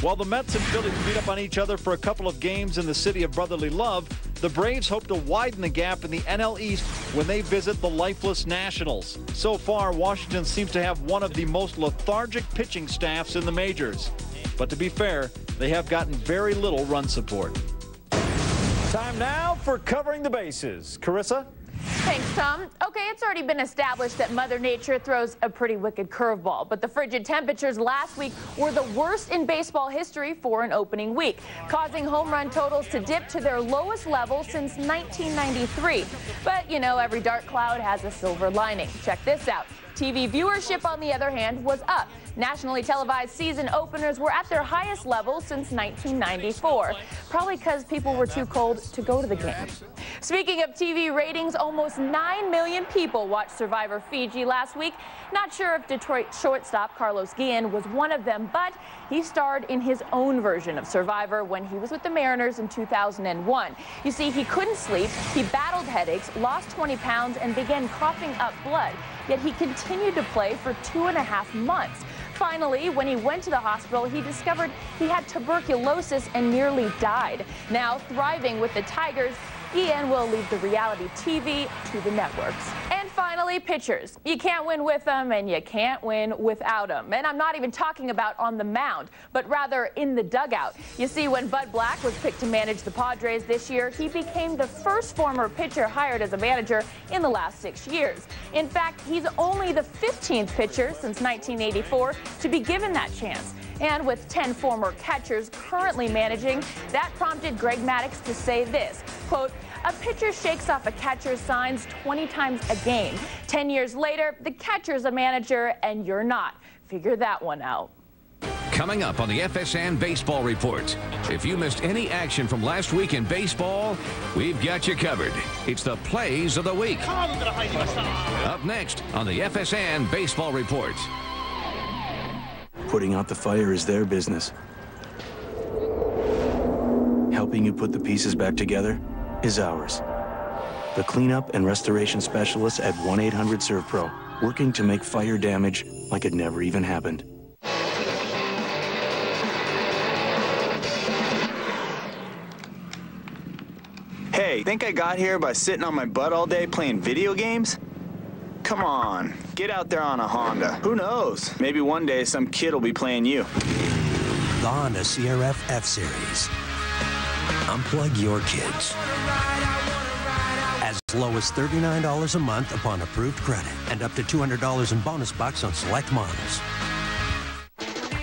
While the Mets and Phillies beat up on each other for a couple of games in the city of brotherly love, the Braves hope to widen the gap in the NL East when they visit the lifeless Nationals. So far, Washington seems to have one of the most lethargic pitching staffs in the majors. But to be fair, they have gotten very little run support. Time now for Covering the Bases. Carissa? Thanks, Tom. Okay, it's already been established that Mother Nature throws a pretty wicked curveball, but the frigid temperatures last week were the worst in baseball history for an opening week, causing home run totals to dip to their lowest level since 1993. But, you know, every dark cloud has a silver lining. Check this out. TV viewership, on the other hand, was up. Nationally televised season openers were at their highest level since 1994, probably because people were too cold to go to the game. Speaking of TV ratings, almost 9 million people watched Survivor Fiji last week. Not sure if Detroit shortstop Carlos Guillen was one of them, but he starred in his own version of Survivor when he was with the Mariners in 2001. You see, he couldn't sleep, he battled headaches, lost 20 pounds, and began coughing up blood. Yet he continued to play for 2.5 months. Finally, when he went to the hospital, he discovered he had tuberculosis and nearly died. Now, thriving with the Tigers, Ian will leave the reality TV to the networks. And finally, pitchers. You can't win with them, and you can't win without them. And I'm not even talking about on the mound, but rather in the dugout. You see, when Bud Black was picked to manage the Padres this year, he became the first former pitcher hired as a manager in the last 6 years. In fact, he's only the 15th pitcher since 1984 to be given that chance. And with 10 former catchers currently managing, that prompted Greg Maddux to say this, quote, "A pitcher shakes off a catcher's signs 20 times a game. 10 years later, the catcher's a manager and you're not. Figure that one out." Coming up on the FSN Baseball Report. If you missed any action from last week in baseball, we've got you covered. It's the plays of the week. Up next on the FSN Baseball Report. Putting out the fire is their business. Helping you put the pieces back together is ours. The cleanup and restoration specialists at 1-800-SERVPRO, working to make fire damage like it never even happened. Hey, think I got here by sitting on my butt all day playing video games? Come on, get out there on a Honda. Who knows? Maybe one day some kid will be playing you. The Honda CRF F-Series. Unplug your kids. As low as $39 a month upon approved credit, and up to $200 in bonus bucks on select models.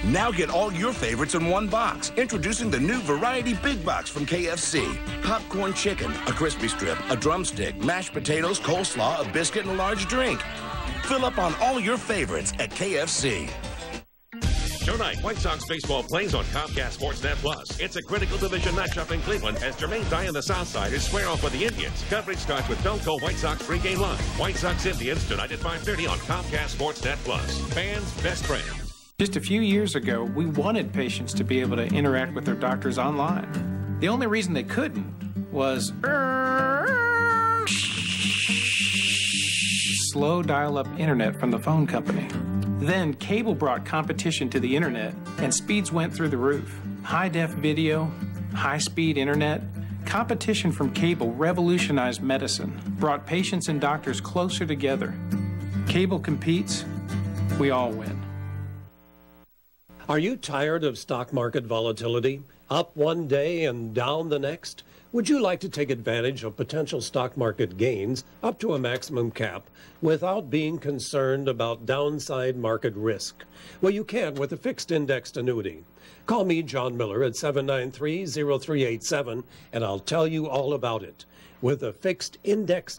Now get all your favorites in one box. Introducing the new Variety Big Box from KFC. Popcorn chicken, a crispy strip, a drumstick, mashed potatoes, coleslaw, a biscuit, and a large drink. Fill up on all your favorites at KFC. Tonight, White Sox baseball plays on Comcast Sportsnet Plus. It's a critical division matchup in Cleveland as Jermaine Dye and the Southsiders square off with the Indians. Coverage starts with Belco White Sox pregame line. White Sox Indians tonight at 5:30 on Comcast Sportsnet Plus. Fans' best friend. Just a few years ago, we wanted patients to be able to interact with their doctors online. The only reason they couldn't was slow dial-up internet from the phone company. Then cable brought competition to the internet, and speeds went through the roof. High-def video, high-speed internet. Competition from cable revolutionized medicine, brought patients and doctors closer together. Cable competes, we all win. Are you tired of stock market volatility? Up one day and down the next? Would you like to take advantage of potential stock market gains up to a maximum cap without being concerned about downside market risk? Well, you can with a fixed indexed annuity. Call me, John Miller, at 793-0387, and I'll tell you all about it. With a fixed index...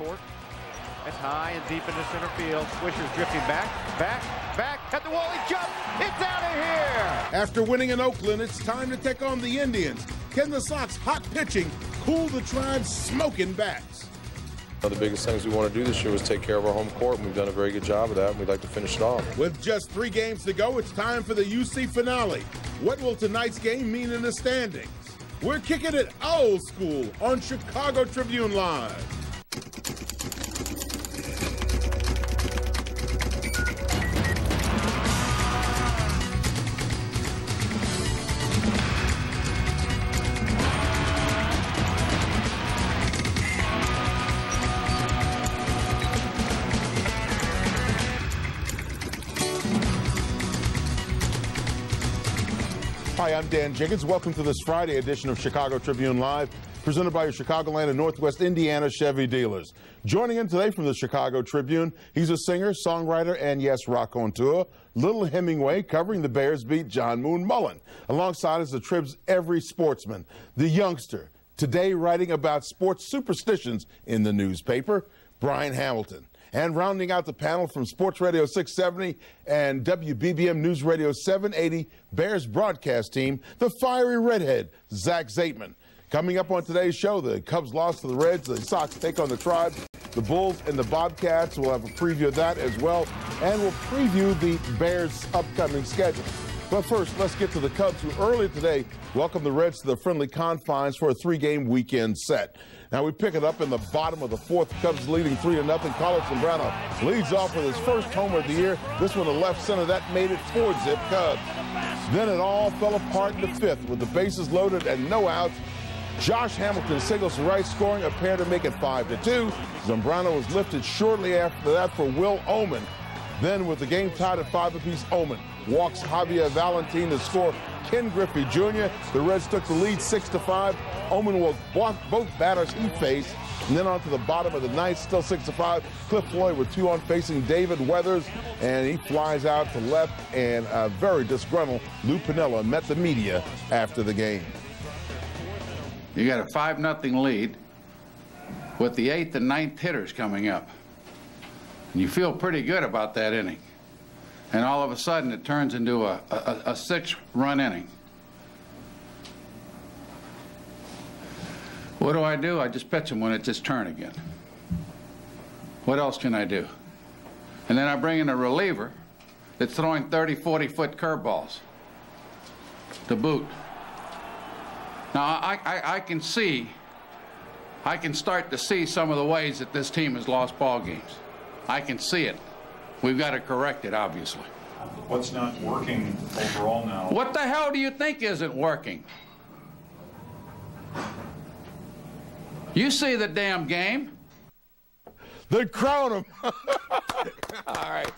That's high and deep into center field. Swisher's drifting back, at the wall, he jumps, it's out of here! After winning in Oakland, it's time to take on the Indians. Can the Sox hot pitching cool the Tribe's smoking bats? One of the biggest things we want to do this year was take care of our home court, and we've done a very good job of that, and we'd like to finish it off. With just 3 games to go, it's time for the UC finale. What will tonight's game mean in the standings? We're kicking it old school on Chicago Tribune Live. Hi, I'm Dan Jenkins. Welcome to this Friday edition of Chicago Tribune Live, presented by your Chicagoland and Northwest Indiana Chevy dealers. Joining in today from the Chicago Tribune, he's a singer, songwriter, and yes, raconteur, Little Hemingway, covering the Bears beat, John Moon Mullen. Alongside is the Trib's every sportsman, the youngster, today writing about sports superstitions in the newspaper, Brian Hamilton. And rounding out the panel from Sports Radio 670 and WBBM News Radio 780 Bears broadcast team, the fiery redhead, Zach Zaitman. Coming up on today's show, the Cubs lost to the Reds, the Sox take on the Tribe, the Bulls and the Bobcats. We'll have a preview of that as well, and we'll preview the Bears' upcoming schedule. But first, let's get to the Cubs, who earlier today welcomed the Reds to the friendly confines for a 3-game weekend set. Now we pick it up in the bottom of the 4th. Cubs leading 3-0. Carlos Zambrano leads off with his first homer of the year. This one to left center. That made it 4-zip Cubs. Then it all fell apart in the 5th with the bases loaded and no outs. Josh Hamilton singles to right, scoring a pair to make it 5-2. Zambrano was lifted shortly after that for Will Oman. Then with the game tied at 5 apiece, Oman walks Javier Valentin to score Ken Griffey Jr. The Reds took the lead 6-5. Oman will block both batters he faced. And then on to the bottom of the 9th, still 6-5. Cliff Floyd with 2 on facing David Weathers, and he flies out to left, and a very disgruntled Lou Piniella met the media after the game. You got a 5-0 lead with the 8th and 9th hitters coming up. And you feel pretty good about that inning. And all of a sudden it turns into a 6-run inning. What do? I just pitch them when it's his turn again. What else can I do? And then I bring in a reliever that's throwing 30, 40-foot curveballs to boot. Now, I can start to see some of the ways that this team has lost ball games. I can see it. We've got to correct it, obviously. What's not working overall now? What the hell do you think isn't working? You see the damn game. They crown him. All right.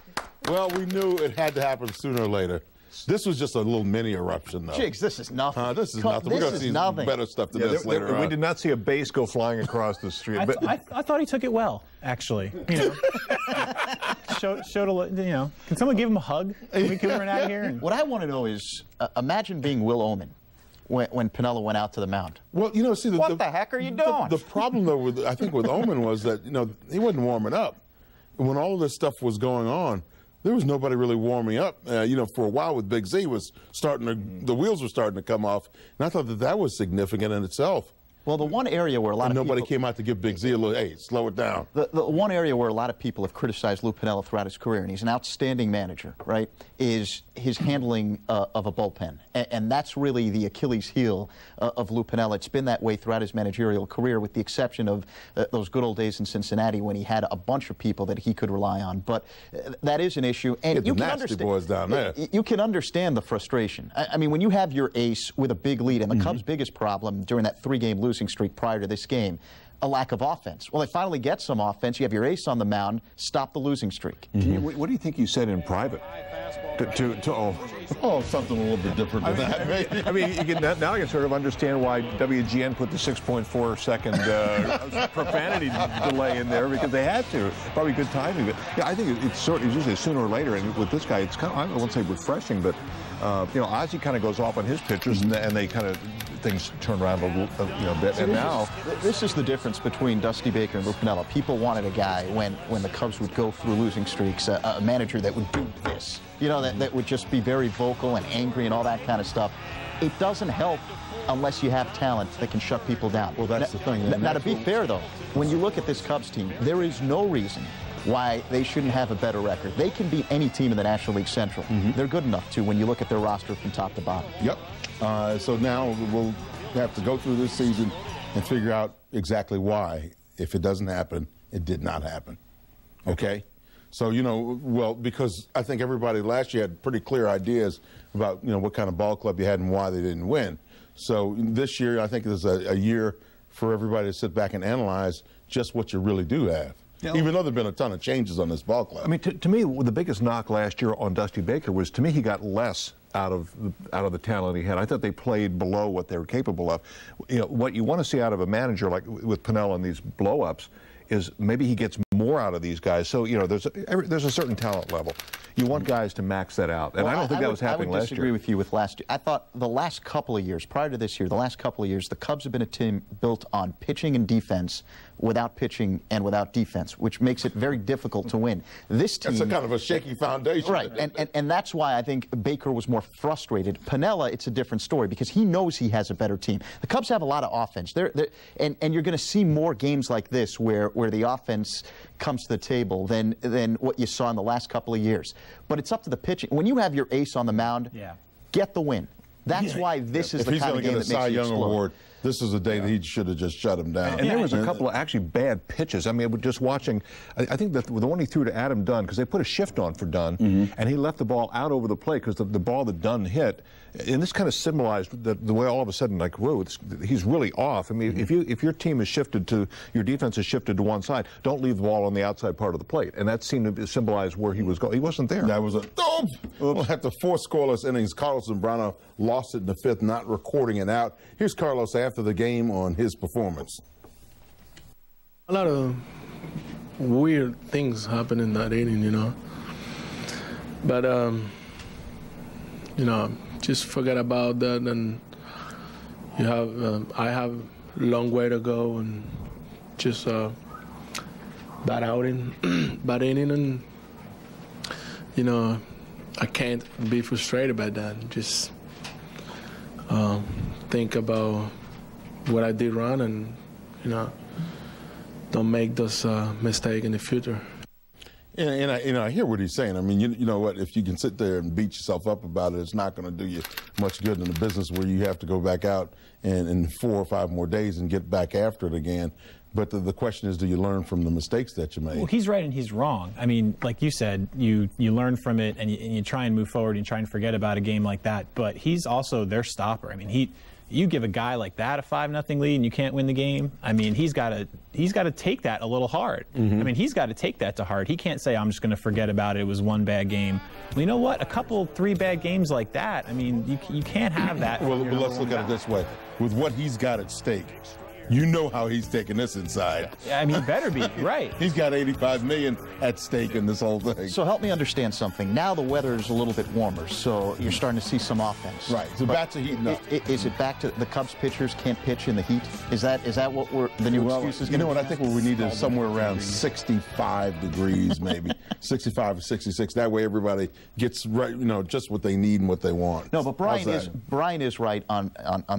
Well, we knew it had to happen sooner or later. This was just a little mini eruption, though. Jigs, this is nothing. This is nothing. We're going to see better stuff than this later on. We did not see a base go flying across the street. I thought he took it well, actually. You know, showed a, you know. Can someone give him a hug? Can we run out of here? What I want to know is, imagine being Will Oman when Piniella went out to the mound. Well, you know, see, what the heck are you doing? The problem, though, I think with Oman was that, you know, he wasn't warming up. When all of this stuff was going on, there was nobody really warming up. You know, for a while with Big Z was starting to, the wheels were starting to come off, and I thought that was significant in itself. Well, the one area where a lot of nobody came out to give Big Z a little, hey, slow it down. The one area where a lot of people have criticized Lou Piniella throughout his career, and he's an outstanding manager, right, is his handling of a bullpen. And that's really the Achilles heel of Lou Piniella. It's been that way throughout his managerial career, with the exception of those good old days in Cincinnati when he had a bunch of people that he could rely on. But that is an issue. And you can understand, boys down there. You can understand the frustration. I mean, when you have your ace with a big lead, and the Cubs' biggest problem during that 3-game losing streak prior to this game, a lack of offense. Well, they finally get some offense. You have your ace on the mound. Stop the losing streak. What do you think you said in private? Something a little bit different than that. I mean, now you can sort of understand why WGN put the 6.4-second profanity delay in there, because they had to. Probably good timing. But yeah, I think it's usually sooner or later. And with this guy, it's kind of, I won't say refreshing, but you know, Ozzie kind of goes off on his pitches, and they kind of things turn around a little, bit. And now this is the difference between Dusty Baker and Lou Piniella. People wanted a guy when the Cubs would go through losing streaks, a manager that would do this. You know, that would just be very vocal and angry and all that kind of stuff. it doesn't help unless you have talent that can shut people down. Well, that's the thing. Now, to be fair, though, when you look at this Cubs team, there is no reason why they shouldn't have a better record. They can beat any team in the National League Central. They're good enough to when you look at their roster from top to bottom. Yep. So now we'll have to go through this season and figure out exactly why, if it doesn't happen, it did not happen. Okay? So, you know, well, because I think everybody last year had pretty clear ideas about, you know, what kind of ball club you had and why they didn't win. So this year, I think there's a year for everybody to sit back and analyze just what you really do have. Yeah. Even though there have been a ton of changes on this ball club. I mean, to me, the biggest knock last year on Dusty Baker was, to me, he got less out of the talent he had. I thought they played below what they were capable of. You know, what you want to see out of a manager like with Piniella and these blow-ups is maybe he gets more out of these guys. So, you know, there's a certain talent level. You want guys to max that out. And I don't think that was happening last year. I would disagree with you with last year. I thought the last couple of years, prior to this year, the last couple of years, the Cubs have been a team built on pitching and defense without pitching and without defense, which makes it very difficult to win. This team... That's a kind of a shaky foundation. Right, and that's why I think Baker was more frustrated. Piniella, it's a different story because he knows he has a better team. The Cubs have a lot of offense. And you're going to see more games like this where the offense comes to the table than what you saw in the last couple of years. But it's up to the pitching. When you have your ace on the mound, get the win. That's why this is the kind of game that makes you explode. If he's going to get a Cy Young Award, this is a day that he should have just shut him down. And there was a couple of actually bad pitches. I mean, just watching, I think that the one he threw to Adam Dunn, because they put a shift on for Dunn, and he left the ball out over the plate because the ball that Dunn hit, and this kind of symbolized the way all of a sudden, like, whoa, he's really off. I mean, if your team is shifted to, your defense is shifted to one side, don't leave the ball on the outside part of the plate. And that seemed to symbolize where he was going. He wasn't there. That was well, after 4 scoreless innings, Carlos Zambrano lost it in the 5th, not recording it out. Here's Carlos after the game on his performance. A lot of weird things happened in that inning, you know. But, you know, just forget about that, and you have, I have a long way to go, and just bad outing, bad inning, and, you know, I can't be frustrated by that. Just think about what I did wrong, and, you know, don't make those mistakes in the future. And I hear what he's saying. I mean, you know what? If you can sit there and beat yourself up about it, it's not going to do you much good in a business where you have to go back out and in 4 or 5 more days and get back after it again. But the question is, do you learn from the mistakes that you made? Well, he's right and he's wrong. I mean, like you said, you learn from it and you try and move forward and try and forget about a game like that. But he's also their stopper. I mean, you give a guy like that a 5-0 lead and you can't win the game. I mean, he's got to take that a little hard. I mean, he's got to take that to heart. He can't say, I'm just going to forget about it. It was one bad game. Well, you know what? A couple, 3 bad games like that, I mean, you can't have that. Well, let's look at it this way. With what he's got at stake, you know how he's taking this inside. I mean, he better be, right. He's got $85 million at stake in this whole thing. So help me understand something. Now the weather is a little bit warmer, so you're starting to see some offense. Right, the bats are heating up. Is it back to the Cubs pitchers can't pitch in the heat? Is that what the new excuse is going to be? You know what, I think what we need is somewhere around 65 degrees maybe, 65 or 66. That way everybody gets right, you know, just what they need and what they want. No, but Brian is right on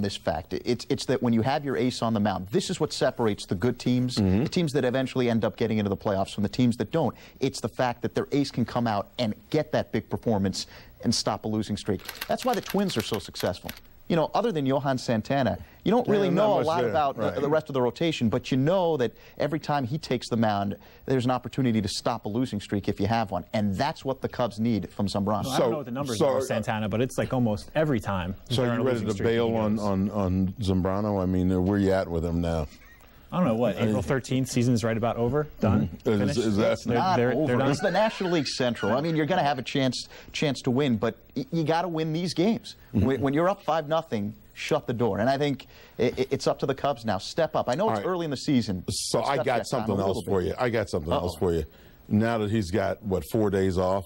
this fact. It's that when you have your ace on the mound, this is what separates the good teams, the teams that eventually end up getting into the playoffs, from the teams that don't. It's the fact that their ace can come out and get that big performance and stop a losing streak. That's why the Twins are so successful. You know, other than Johan Santana, you don't really know a lot about the rest of the rotation, but you know that every time he takes the mound, there's an opportunity to stop a losing streak if you have one, and that's what the Cubs need from Zambrano. Well, I don't know what the numbers are for Santana, but it's like almost every time. So are you ready to bail on Zambrano? I mean, where are you at with him now? I don't know, what, April 13th, season's right about over? Done? Finished? It's not over. It's the National League Central. I mean, you're going to have a chance to win, but you got to win these games. When you're up 5-0, shut the door. And I think it's up to the Cubs now. Step up. I know it's early in the season. So I got something else for you. Now that he's got, what, 4 days off,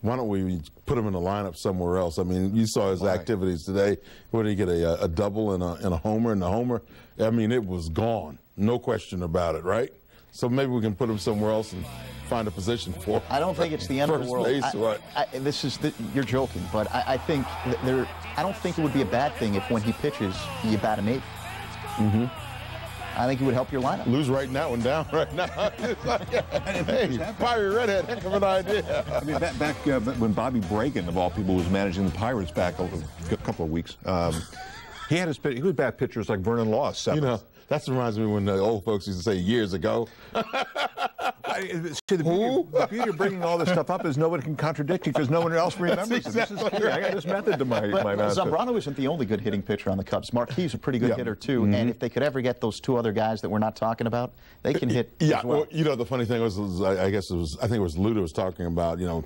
why don't we put him in the lineup somewhere else? I mean, you saw his activities today. What did he get, a double and a homer? And the homer, I mean, it was gone. No question about it, right? So maybe we can put him somewhere else and find a position for him. I don't think it's the end of the world. Base, you're joking, but I think I don't think it would be a bad thing if when he pitches, you bat him 8th. Mm-hmm. I think it would help your lineup. Lou's writing that one down right now. Hey, Pirate Redhead, heck of an idea. I mean, back when Bobby Bragan, of all people, was managing the Pirates back a couple of weeks, he had he was bad pitchers like Vernon Law, 7th. You know, that reminds me when the old folks used to say years ago. See, the beauty of bringing all this stuff up is nobody can contradict you because no one else remembers it. This is clear. I got this method to my master. Zambrano isn't the only good hitting pitcher on the Cubs. Marquis a pretty good hitter, too. And if they could ever get those 2 other guys that we're not talking about, they can hit as well. You know, the funny thing was I think it was Lou that was talking about, you know,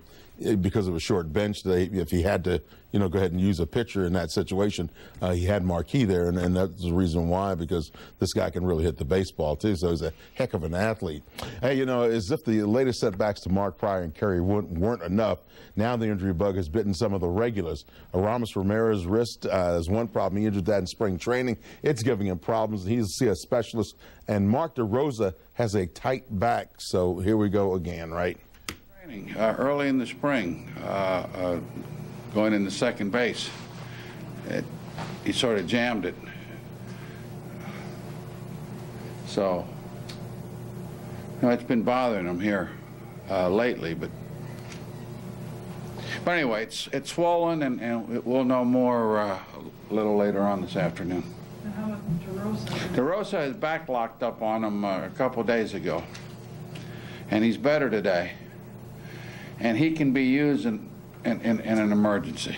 because of a short bench, if he had to, you know, go ahead and use a pitcher in that situation, he had Marquis there, and that's the reason why, because this guy can really hit the baseball, too, so he's a heck of an athlete. Hey, you know, as if the latest setbacks to Mark Pryor and Kerry Wood weren't enough, now the injury bug has bitten some of the regulars. Aramis Ramirez's wrist is one problem. He injured that in spring training. It's giving him problems. He's a specialist, and Mark DeRosa has a tight back, so here we go again, right? Early in the spring, going into second base, he sort of jammed it. So, you know, it's been bothering him here lately, but anyway, it's swollen, and we'll know more a little later on this afternoon. And how about DeRosa? DeRosa has back locked up on him a couple days ago, and he's better today. And he can be used in an emergency.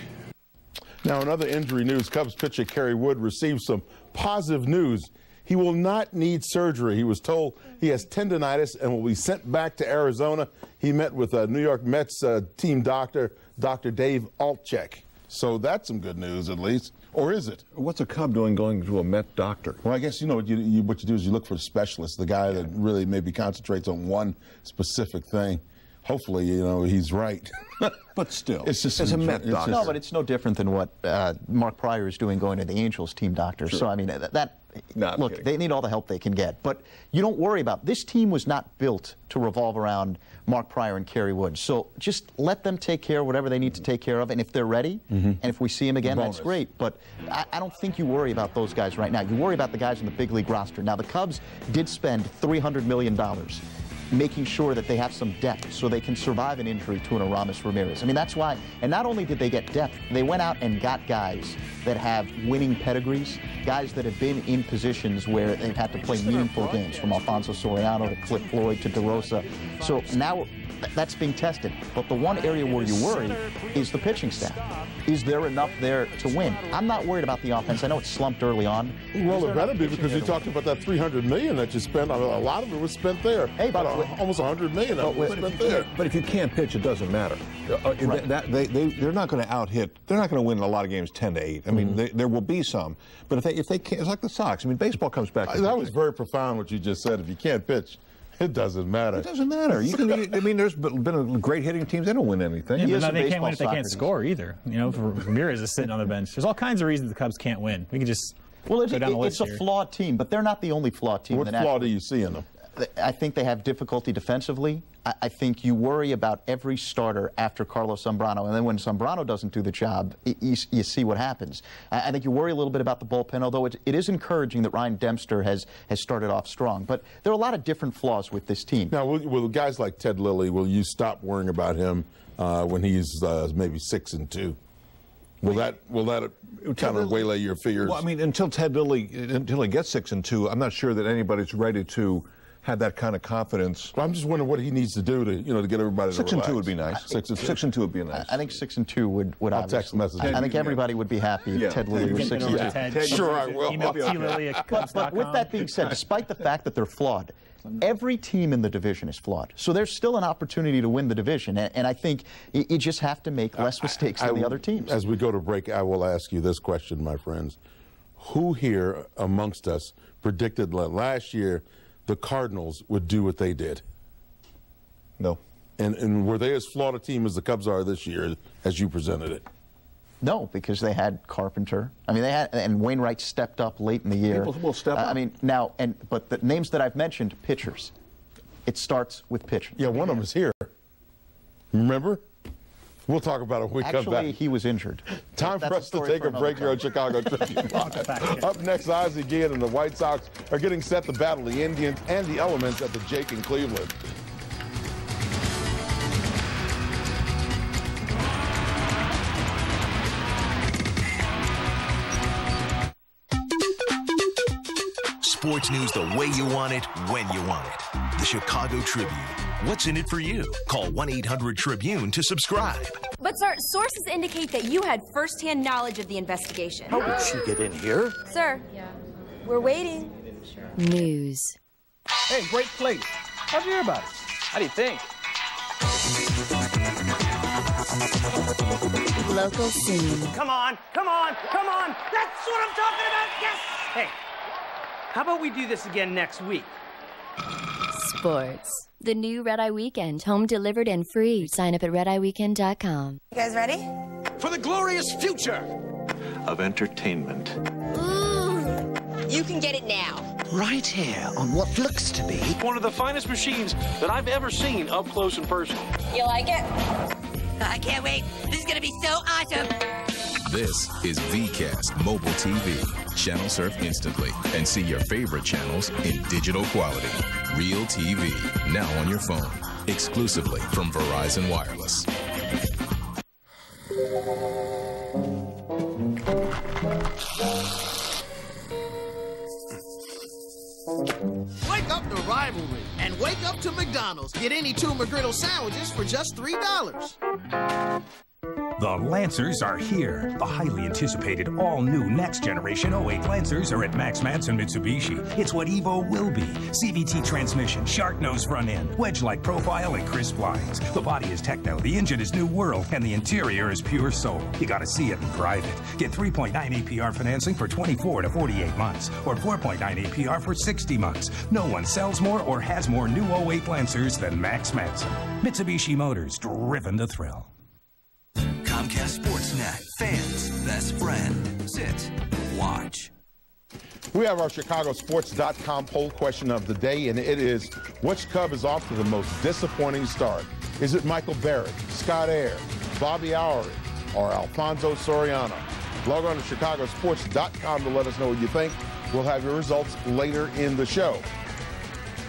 Now, in other injury news, Cubs pitcher Kerry Wood received some positive news. He will not need surgery. He was told he has tendonitis and will be sent back to Arizona. He met with New York Mets team doctor, Dr. Dave Altchek. So that's some good news, at least. Or is it? What's a Cub doing going to a Met doctor? Well, I guess, you know, what you do is you look for a specialist, the guy that really maybe concentrates on one specific thing. Hopefully, you know, he's right. But still, it's just a Met doctor. No, but it's no different than what Mark Pryor is doing going to the Angels team doctor. Sure. So, I mean, look, they need all the help they can get. But you don't worry about this team was not built to revolve around Mark Pryor and Kerry Wood. So just let them take care of whatever they need to take care of. And if they're ready, and if we see them again, that's great. But I don't think you worry about those guys right now. You worry about the guys in the big league roster. Now, the Cubs did spend $300 million making sure that they have some depth so they can survive an injury to an Aramis Ramirez. I mean, that's why, and not only did they get depth, they went out and got guys that have winning pedigrees, guys that have been in positions where they've had to play meaningful games, from Alfonso Soriano to Cliff Floyd to DeRosa. So now that's being tested. But the one area where you worry is the pitching staff. Is there enough there to win? I'm not worried about the offense. I know it's slumped early on. Well, it better be, because you talked about that $300 million that you spent. A lot of it was spent there. Hey, about almost $100 million was spent there. But if you can't pitch, it doesn't matter. Right. They're not going to out-hit. They're not going to win a lot of games 10-8. I mean, there will be some. But if they can't, it's like the Sox. I mean, baseball comes back. That was very profound what you just said. If you can't pitch, it doesn't matter. It doesn't matter. You can. I mean, there's been great hitting teams. They don't win anything. Yeah, but they can't win if they can't score either. You know, Ramirez is sitting on the bench. There's all kinds of reasons the Cubs can't win. We can just go down the list it's a flawed team, but they're not the only flawed team. What flaw do you see in them? I think they have difficulty defensively. I think you worry about every starter after Carlos Zambrano, and then when Zambrano doesn't do the job, you see what happens. I think you worry a little bit about the bullpen, although it is encouraging that Ryan Dempster has started off strong. But there are a lot of different flaws with this team. Now, will guys like Ted Lilly, will you stop worrying about him when he's maybe 6-2? Will that kind of waylay your fears? Well, I mean, until he gets 6-2, I'm not sure that anybody's ready to have that kind of confidence. Well, I'm just wondering what he needs to do to get everybody to relax. 6-2 would be nice. 6-2 would be nice. I think 6-2 would I'll text message. I think everybody would be happy if Ted Lilly was 6-2. Sure, I will. But with that being said, despite the fact that they're flawed, every team in the division is flawed. So there's still an opportunity to win the division, and I think you just have to make less mistakes than the other teams. As we go to break, I will ask you this question, my friends. Who here amongst us predicted last year the Cardinals would do what they did? No. And were they as flawed a team as the Cubs are this year, as you presented it? No, because they had Carpenter. I mean, and Wainwright stepped up late in the year. People will step up. I mean, but the names that I've mentioned, pitchers. It starts with pitching. Yeah, one of them is here. Remember? We'll talk about it when we come back. Actually, he was injured. Time for us to take a break here on Chicago Tribune. Up next, Ozzie Guillen and the White Sox are getting set to battle the Indians and the Elements at the Jake in Cleveland. Sports news the way you want it, when you want it. The Chicago Tribune. What's in it for you? Call 1-800-TRIBUNE to subscribe. But, sir, sources indicate that you had first-hand knowledge of the investigation. How did she get in here? Sir, we're waiting. News. Hey, great place. How'd you hear about it? How do you think? Local scene. Come on, come on, come on. That's what I'm talking about. Yes. Hey, how about we do this again next week? Sports. The new Red Eye Weekend, home delivered and free. Sign up at redeyeweekend.com. You guys ready? For the glorious future of entertainment. Ooh, you can get it now. Right here on what looks to be one of the finest machines that I've ever seen up close and personal. You like it? I can't wait. This is going to be so awesome. This is VCast Mobile TV. Channel surf instantly and see your favorite channels in digital quality. Real TV, now on your phone. Exclusively from Verizon Wireless. Wake up to rivalry and wake up to McDonald's. Get any two McGriddle sandwiches for just $3. The Lancers are here. The highly anticipated all-new next-generation 08 Lancers are at Max Matson Mitsubishi. It's what Evo will be. CVT transmission, shark nose front end, wedge-like profile, and crisp lines. The body is techno, the engine is new world, and the interior is pure soul. You gotta see it and drive it. Get 3.9 APR financing for 24 to 48 months, or 4.9 APR for 60 months. No one sells more or has more new 08 Lancers than Max Matson. Mitsubishi Motors, driven to thrill. Comcast Sportsnet, fans' best friend. Sit, watch. We have our ChicagoSports.com poll question of the day, and it is, which Cub is off to the most disappointing start? Is it Michael Barrett, Scott Air, Bobby Auer, or Alfonso Soriano? Log on to ChicagoSports.com to let us know what you think. We'll have your results later in the show.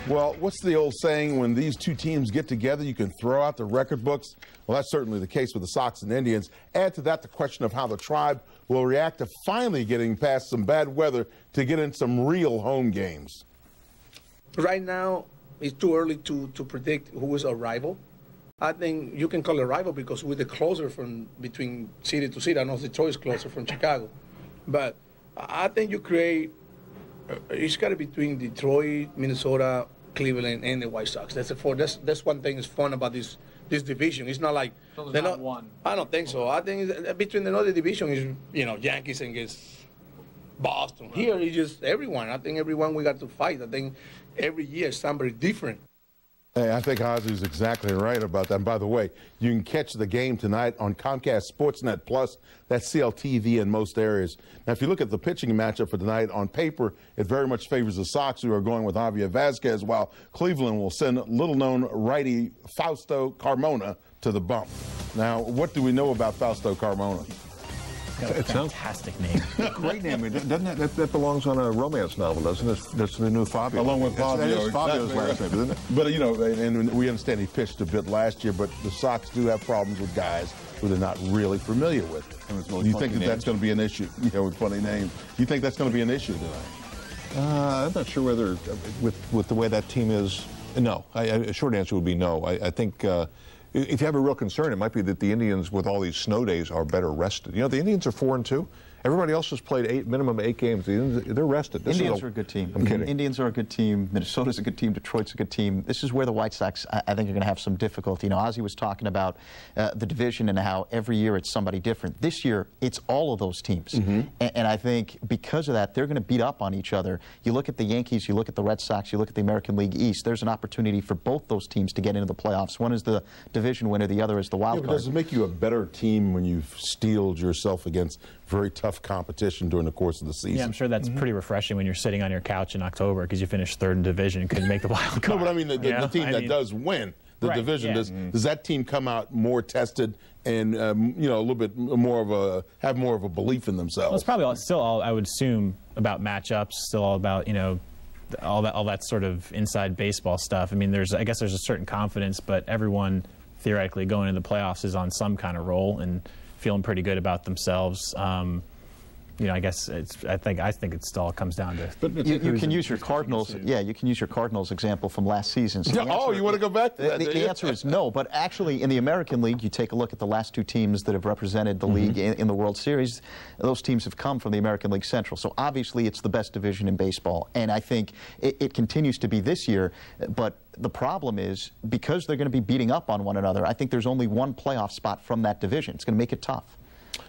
Well, what's the old saying, when these two teams get together, you can throw out the record books? Well, that's certainly the case with the Sox and Indians. Add to that the question of how the Tribe will react to finally getting past some bad weather to get in some real home games. Right now, it's too early to predict who is a rival. I think you can call it a rival because we're the closer from between city to city. I know Detroit is closer from Chicago. But I think you create, it's got to be between Detroit, Minnesota, Cleveland, and the White Sox. That's that's one thing that's fun about this division. It's not like they're not one. I don't think so. I think between the other division is, you know, Yankees against Boston. Right. Here it's just everyone. I think everyone we got to fight. I think every year somebody different. Hey, I think Ozzy's exactly right about that. And by the way, you can catch the game tonight on Comcast Sportsnet Plus. That's CLTV in most areas. Now, if you look at the pitching matchup for tonight, on paper, it very much favors the Sox, who are going with Javier Vazquez, while Cleveland will send little-known righty Fausto Carmona to the bump. Now, what do we know about Fausto Carmona? It's a fantastic name. Great name. Doesn't that belongs on a romance novel, doesn't it? That's the new Fabio. Along with Fabio. That is Fabio's last name, isn't it? But, you know, and we understand he pitched a bit last year, but the Sox do have problems with guys who they're not really familiar with. You think that's going to be an issue? You know, with funny names. You think that's going to be an issue tonight? I'm not sure whether, with the way that team is, no. A short answer would be no. I think if you have a real concern, it might be that the Indians, with all these snow days, are better rested. You know, the Indians are 4-2. Everybody else has played minimum 8 games. They're rested. Indians are a good team. I'm kidding. Indians are a good team. Minnesota's a good team. Detroit's a good team. This is where the White Sox, I think, are going to have some difficulty. You know, Ozzie was talking about the division and how every year it's somebody different. This year, it's all of those teams. And I think because of that, they're going to beat up on each other. You look at the Yankees, you look at the Red Sox, you look at the American League East, there's an opportunity for both those teams to get into the playoffs. One is the division winner, the other is the wild card. Does it make you a better team when you've steeled yourself against very tough competition during the course of the season. Yeah, I'm sure that's pretty refreshing when you're sitting on your couch in October because you finished third in division and couldn't make the wild card. No, but I mean the team that does win the division, does that team come out more tested and you know, a little bit more of a have more of a belief in themselves? Well, it's probably still all, I would assume, about matchups, still all about, you know, all that sort of inside baseball stuff. I mean, I guess there's a certain confidence, but everyone theoretically going into the playoffs is on some kind of roll and feeling pretty good about themselves. You know, I guess I think it still comes down to. But you can use your Cardinals. Yeah, you can use your Cardinals example from last season. So you want to go back to that? The answer is no. But actually, in the American League, you take a look at the last two teams that have represented the league in the World Series. Those teams have come from the American League Central. So obviously, it's the best division in baseball, and I think it continues to be this year. But the problem is, because they're going to be beating up on one another, I think there's only one playoff spot from that division. It's going to make it tough.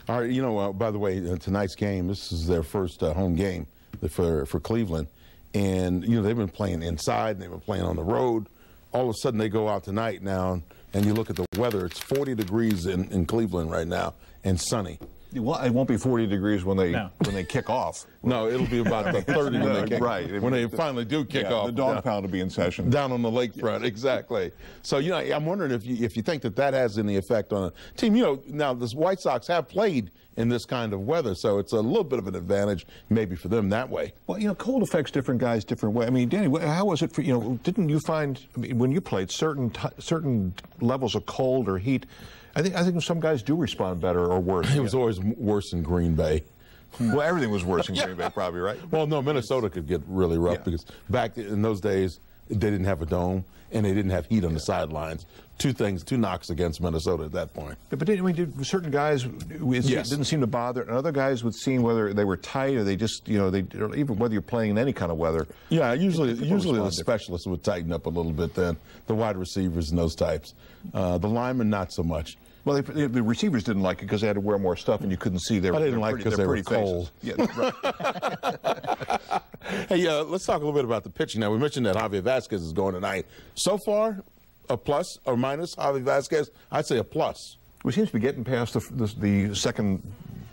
All right, you know, by the way, tonight's game, this is their first home game for Cleveland. And, you know, they've been playing inside and they've been playing on the road. All of a sudden, they go out tonight now, and you look at the weather. It's 40 degrees in Cleveland right now and sunny. Well, it won't be 40 degrees when they kick off. No, it'll be about the 30 when they finally do kick off. The dog pound will be in session. Down on the lakefront, exactly. So, you know, I'm wondering if you think that has any effect on a team. You know, now the White Sox have played in this kind of weather, so it's a little bit of an advantage maybe for them that way. Well, you know, cold affects different guys different way. I mean, Danny, how was it for, you know, didn't you find, I mean, when you played, certain levels of cold or heat, I think some guys do respond better or worse. It was always worse in Green Bay. Well, everything was worse in Green Bay, probably, right? Well, no, Minnesota could get really rough because back in those days, they didn't have a dome and they didn't have heat on the sidelines. Two knocks against Minnesota at that point. But did certain guys, it didn't seem to bother, and other guys would seem whether they were tight or they just, you know, even whether you're playing in any kind of weather. Yeah, usually the specialists would tighten up a little bit then, the wide receivers and those types. The linemen, not so much. Well, the receivers didn't like it because they had to wear more stuff and you couldn't see their. I didn't like it because they were cold. Yeah, right. Hey, let's talk a little bit about the pitching. Now, we mentioned that Javier Vasquez is going tonight. So far, a plus or minus, Javier Vasquez? I'd say a plus. We seem to be getting past the second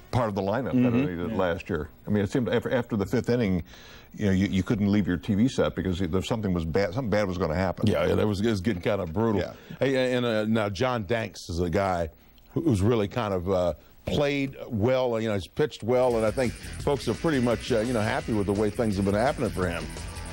part of the lineup better than he did last year. I mean, it seemed after the fifth inning, you know, you couldn't leave your TV set because if something was bad, something bad was going to happen. Yeah, it was getting kind of brutal. Yeah. Hey, and now John Danks is a guy who's really kind of played well. You know, he's pitched well, and I think folks are pretty much you know, happy with the way things have been happening for him.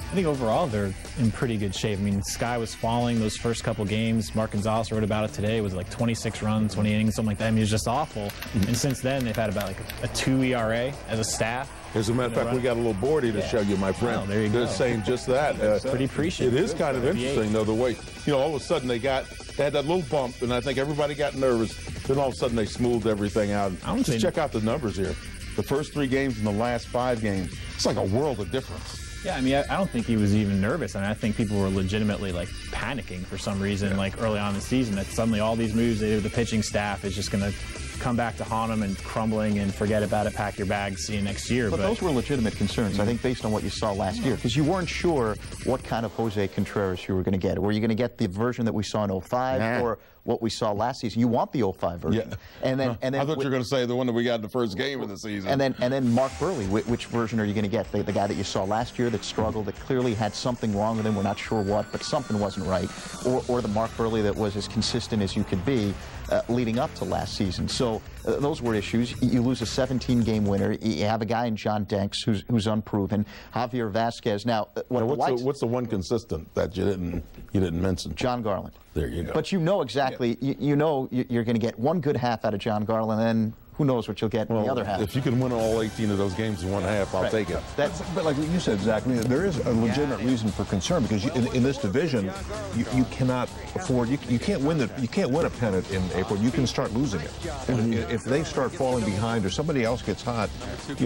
I think overall they're in pretty good shape. I mean, sky was falling those first couple games. Mark Gonzalez wrote about it today. It was like 26 runs, 20 innings, something like that. I mean, it was just awful. And since then, they've had about like a 2 ERA as a staff. As a matter of fact, we got a little board here to show you, my friend. Oh, there you go. They're saying just that. Pretty appreciative. It is kind of interesting, though, the way, you know, all of a sudden they had that little bump, and I think everybody got nervous. Then all of a sudden they smoothed everything out. Just check out the numbers here. The first 3 games and the last 5 games. It's like a world of difference. Yeah, I mean, I don't think he was even nervous. I mean, I think people were legitimately, like, panicking for some reason, like, early on in the season, that suddenly all these moves they do with the pitching staff is just going to come back to haunt them and crumbling and forget about it, pack your bags, see you next year. But those were legitimate concerns, I think, based on what you saw last year, because you weren't sure what kind of Jose Contreras you were going to get. Were you going to get the version that we saw in 05 or what we saw last season? You want the 05 version. Yeah. And then I thought you were going to say the one that we got in the first game of the season. And then Mark Burley, which version are you going to get? The guy that you saw last year that struggled, that clearly had something wrong with him, we're not sure what, but something wasn't right. Or the Mark Burley that was as consistent as you could be leading up to last season. So those were issues. You lose a 17-game winner. You have a guy in John Danks who's unproven. Javier Vasquez. Now, what's the one consistent that you didn't mention? John Garland. There you go. But you know exactly. Yeah. You know you're going to get one good half out of John Garland, and then who knows what you'll get in the other half. If you can win all 18 of those games in one half, I'll take it. But like you said, Zach, I mean, there is a legitimate reason for concern because in this division, you cannot afford. You can't win a pennant in April. You can start losing it. And if they start falling behind or somebody else gets hot.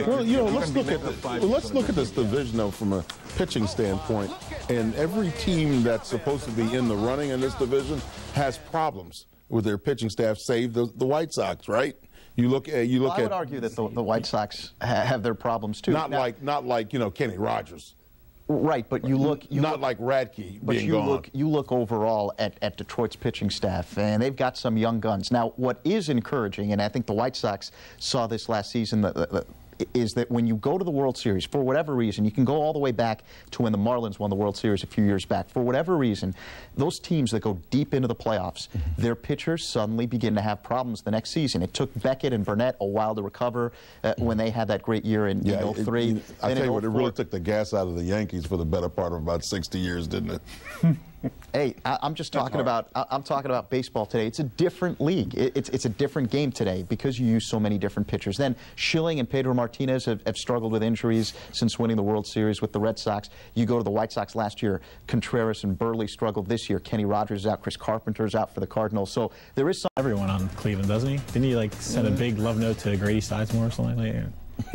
Well, you know, let's look at this division though from a pitching standpoint. And every team that's supposed to be in the running in this division has problems with their pitching staff, save the White Sox, right? I would argue that the White Sox have their problems too. Not like you know, Kenny Rogers Right, but you look... Not like Radke being gone. You look overall at Detroit's pitching staff, and they've got some young guns. Now, what is encouraging, and I think the White Sox saw this last season, is that when you go to the World Series, for whatever reason, you can go all the way back to when the Marlins won the World Series a few years back. For whatever reason, those teams that go deep into the playoffs, their pitchers suddenly begin to have problems the next season. It took Beckett and Burnett a while to recover when they had that great year in 03. I tell you what, it really took the gas out of the Yankees for the better part of about 60 years, didn't it? Hey, I'm just talking about. I'm talking about baseball today. It's a different league. It's a different game today because you use so many different pitchers. Then Schilling and Pedro Martinez have struggled with injuries since winning the World Series with the Red Sox. You go to the White Sox last year. Contreras and Burley struggled this year. Kenny Rogers is out. Chris Carpenter's out for the Cardinals. So there is some. Everyone on Cleveland, doesn't he? Didn't he like send a big love note to Grady Sizemore or something like that?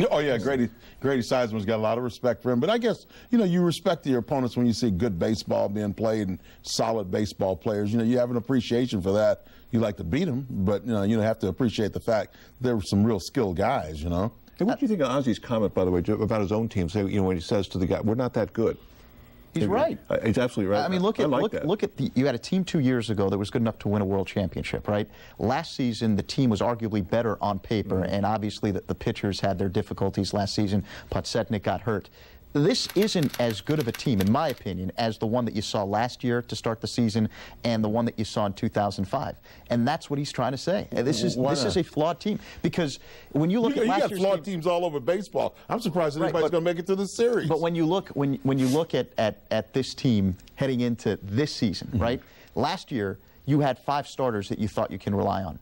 Oh, yeah, Grady Sizemore's got a lot of respect for him. But I guess, you respect your opponents when you see good baseball being played and solid baseball players. You have an appreciation for that. You like to beat them, but, you have to appreciate the fact there were some real skilled guys, Hey, what do you think of Ozzy's comment, by the way, about his own team? Say, when he says to the guy, we're not that good. He's right. He's absolutely right. I mean, look at you had a team 2 years ago that was good enough to win a world championship, right? Last season, the team was arguably better on paper, and obviously the pitchers had their difficulties last season. Podsetnik got hurt. This isn't as good of a team, in my opinion, as the one that you saw last year to start the season and the one that you saw in 2005. And that's what he's trying to say. This is a flawed team because when you look at last year's you got flawed teams all over baseball. I'm surprised anybody's going to make it to the series. But when you look at this team heading into this season, right? Last year you had 5 starters that you thought you can rely on.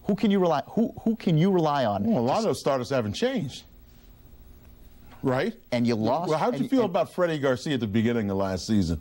Who can you rely? Who can you rely on? Well, a lot of those starters haven't changed. Right? And you lost. Well, how did you feel about Freddie Garcia at the beginning of last season?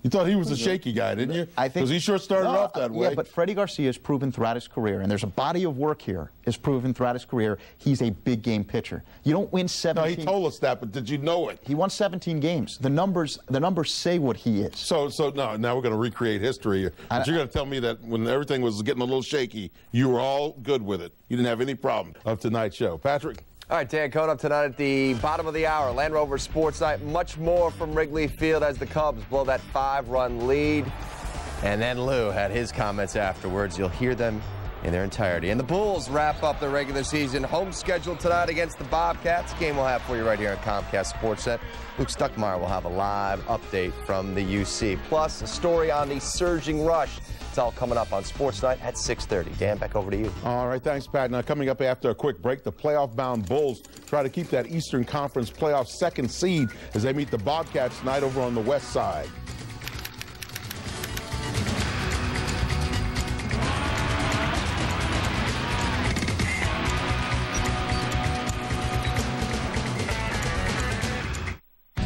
You thought he was a shaky guy, didn't you? I think because he sure started off that way. Yeah, but Freddie Garcia has proven throughout his career, and there's a body of work here, has proven throughout his career, he's a big game pitcher. You don't win 17. No, he told us that, but did you know it? He won 17 games. The numbers say what he is. So no, now we're going to recreate history. But you're going to tell me that when everything was getting a little shaky, you were all good with it. You didn't have any problem of tonight's show. Patrick? All right, Dan, coming up tonight at the bottom of the hour, Land Rover Sports Night. Much more from Wrigley Field as the Cubs blow that 5-run lead. And then Lou had his comments afterwards. You'll hear them in their entirety. And the Bulls wrap up the regular season home schedule tonight against the Bobcats. Game we'll have for you right here on Comcast Sportsnet. Luke Stuckmeyer will have a live update from the UC. Plus, a story on the surging rush. It's all coming up on Sports Night at 6:30. Dan, back over to you. All right, thanks, Pat. Now, coming up after a quick break, the playoff-bound Bulls try to keep that Eastern Conference playoff second seed as they meet the Bobcats tonight over on the west side.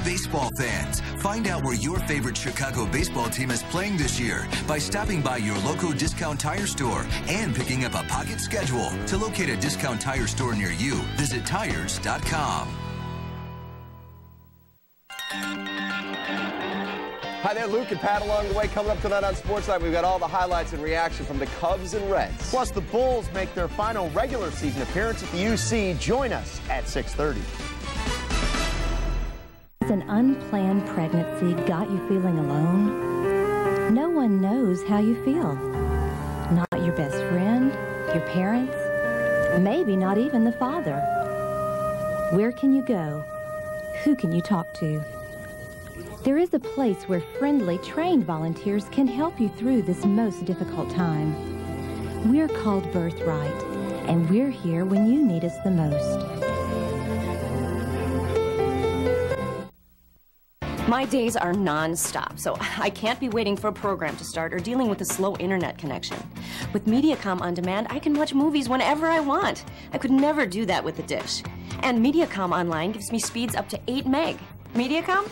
Baseball fans, find out where your favorite Chicago baseball team is playing this year by stopping by your local Discount Tire store and picking up a pocket schedule. To locate a Discount Tire store near you, visit tires.com. Hi there, Luke and Pat along the way. Coming up tonight on Sports Night, we've got all the highlights and reaction from the Cubs and Reds. Plus, the Bulls make their final regular season appearance at the UC. Join us at 6:30. An unplanned pregnancy got you feeling alone? No one knows how you feel. Not your best friend, your parents, maybe not even the father. Where can you go? Who can you talk to? There is a place where friendly, trained volunteers can help you through this most difficult time. We're called Birthright, and we're here when you need us the most. My days are non-stop, so I can't be waiting for a program to start or dealing with a slow internet connection. With Mediacom On Demand, I can watch movies whenever I want. I could never do that with a dish. And Mediacom Online gives me speeds up to 8 meg. Mediacom?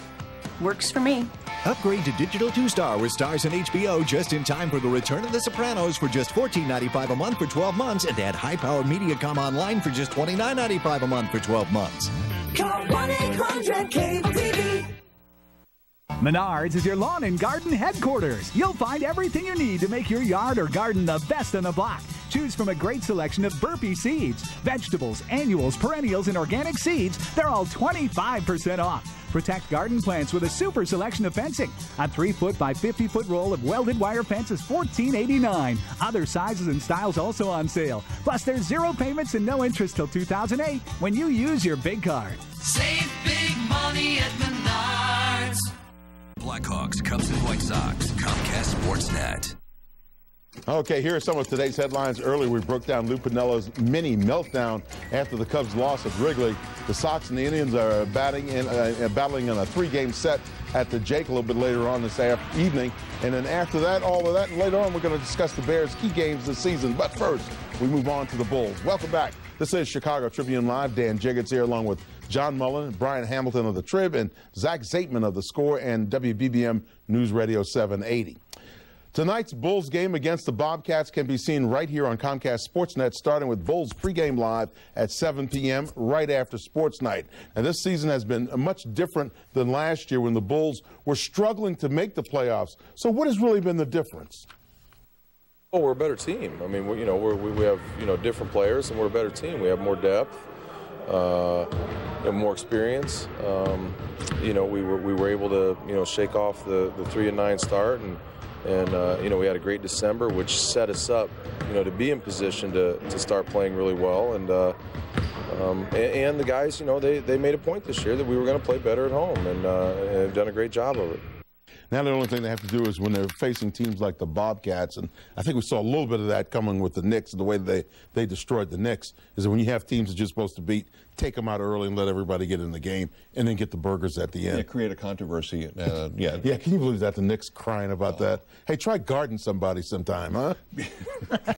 Works for me. Upgrade to Digital 2-Star with Stars and HBO just in time for the return of The Sopranos for just $14.95 a month for 12 months, and add high-powered Mediacom Online for just $29.95 a month for 12 months. Call 1-800-CABLE-TV. Menards is your lawn and garden headquarters. You'll find everything you need to make your yard or garden the best on the block. Choose from a great selection of burpee seeds, vegetables, annuals, perennials, and organic seeds. They're all 25% off. Protect garden plants with a super selection of fencing. A 3-foot by 50-foot roll of welded wire fence is $14.89. Other sizes and styles also on sale. Plus, there's 0 payments and no interest till 2008 when you use your big card. Save big money at Menards. Blackhawks, Cubs, and White Sox. Comcast Sportsnet. Okay, here are some of today's headlines. Earlier, we broke down Lou Piniella's mini meltdown after the Cubs' loss at Wrigley. The Sox and the Indians are battling in a 3-game set at the Jake a little bit later on this evening. And then after that, all of that, and later on, we're going to discuss the Bears' key games this season. But first, we move on to the Bulls. Welcome back. This is Chicago Tribune Live. Dan Jiggetts here along with John Mullen, Brian Hamilton of the Trib, and Zach Zaitman of the Score and WBBM News Radio 780. Tonight's Bulls game against the Bobcats can be seen right here on Comcast Sportsnet, starting with Bulls pregame live at 7 p.m. right after Sports Night. And this season has been much different than last year when the Bulls were struggling to make the playoffs. So what has really been the difference? Well, we're a better team. I mean, we have different players, and we're a better team. We have more depth, and more experience. We were able to shake off the 3-9 start, and we had a great December, which set us up, to be in position to start playing really well. And the guys, they made a point this year that we were going to play better at home, and have done a great job of it. Now the only thing they have to do is when they're facing teams like the Bobcats, and I think we saw a little bit of that coming with the Knicks, the way they destroyed the Knicks, is that when you have teams that you're supposed to beat, take them out early and let everybody get in the game, and then get the burgers at the end. Yeah, create a controversy. Yeah, can you believe that? The Knicks crying about that? Hey, try guarding somebody sometime, huh?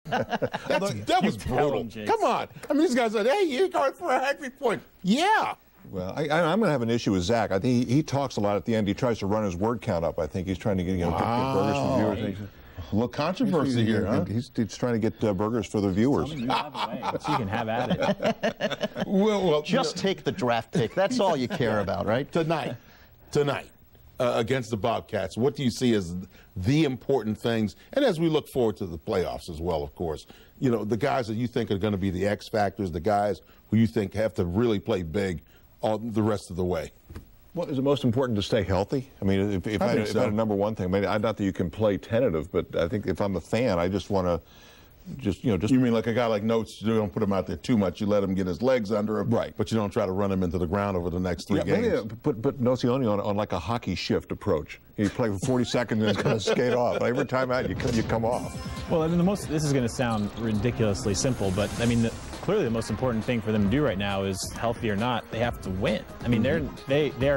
that was brutal. Come on. I mean, these guys said, hey, you guard for a happy point. Yeah. Well, I'm going to have an issue with Zach. I think he talks a lot at the end. He tries to run his word count up. I think he's trying to get burgers for viewers. A little controversy here, huh? He's trying to get burgers for the viewers. So you can have at it. Well, just take the draft pick. That's all you care about, right? Tonight, against the Bobcats, what do you see as the important things? And as we look forward to the playoffs as well, of course, the guys that you think are going to be the X factors, the guys who you think have to really play big all the rest of the way. Well, is it most important to stay healthy? I mean, if I had a number one thing, I mean, not that you can play tentative, but I think if I'm a fan, I just want to You mean like a guy like Notes, you don't put him out there too much. You let him get his legs under him, right? But you don't try to run him into the ground over the next 3 games. Maybe put Nocioni on like a hockey shift approach. You play for 40 seconds and it's going to skate off. Every time out, you come off. Well, I mean, this is going to sound ridiculously simple, but I mean, clearly the most important thing for them to do right now is, healthy or not, they have to win. I mean, they're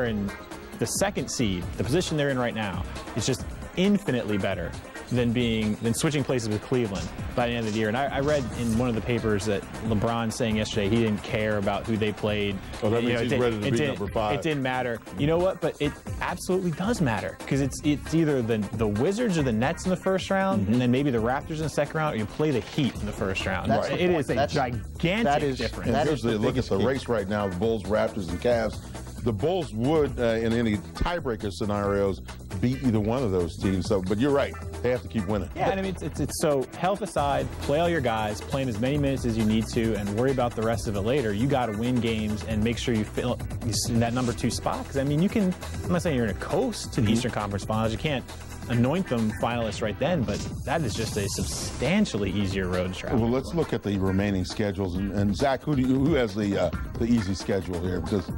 in the second seed. The position they're in right now is just infinitely better than switching places with Cleveland by the end of the year. And I read in one of the papers that LeBron saying yesterday he didn't care about who they played. Oh, that means he's ready to be number 5. It didn't matter. You know what? But it absolutely does matter, because it's either the Wizards or the Nets in the first round, and then maybe the Raptors in the second round, or you play the Heat in the first round. Right. It is a gigantic difference. And here's the look at the race right now: the Bulls, Raptors, and Cavs. The Bulls would, in any tiebreaker scenarios, beat either one of those teams. So, but you're right; they have to keep winning. Yeah, and I mean, it's so, health aside, play all your guys, play them as many minutes as you need to, and worry about the rest of it later. You got to win games and make sure you fill in that number 2 spot. Because I mean, I'm not saying you're in a coast to the Eastern Conference Finals. You can't anoint them finalists right then, but that is just a substantially easier road to travel. Well, let's look at the remaining schedules. And Zach, who has the easy schedule here? Because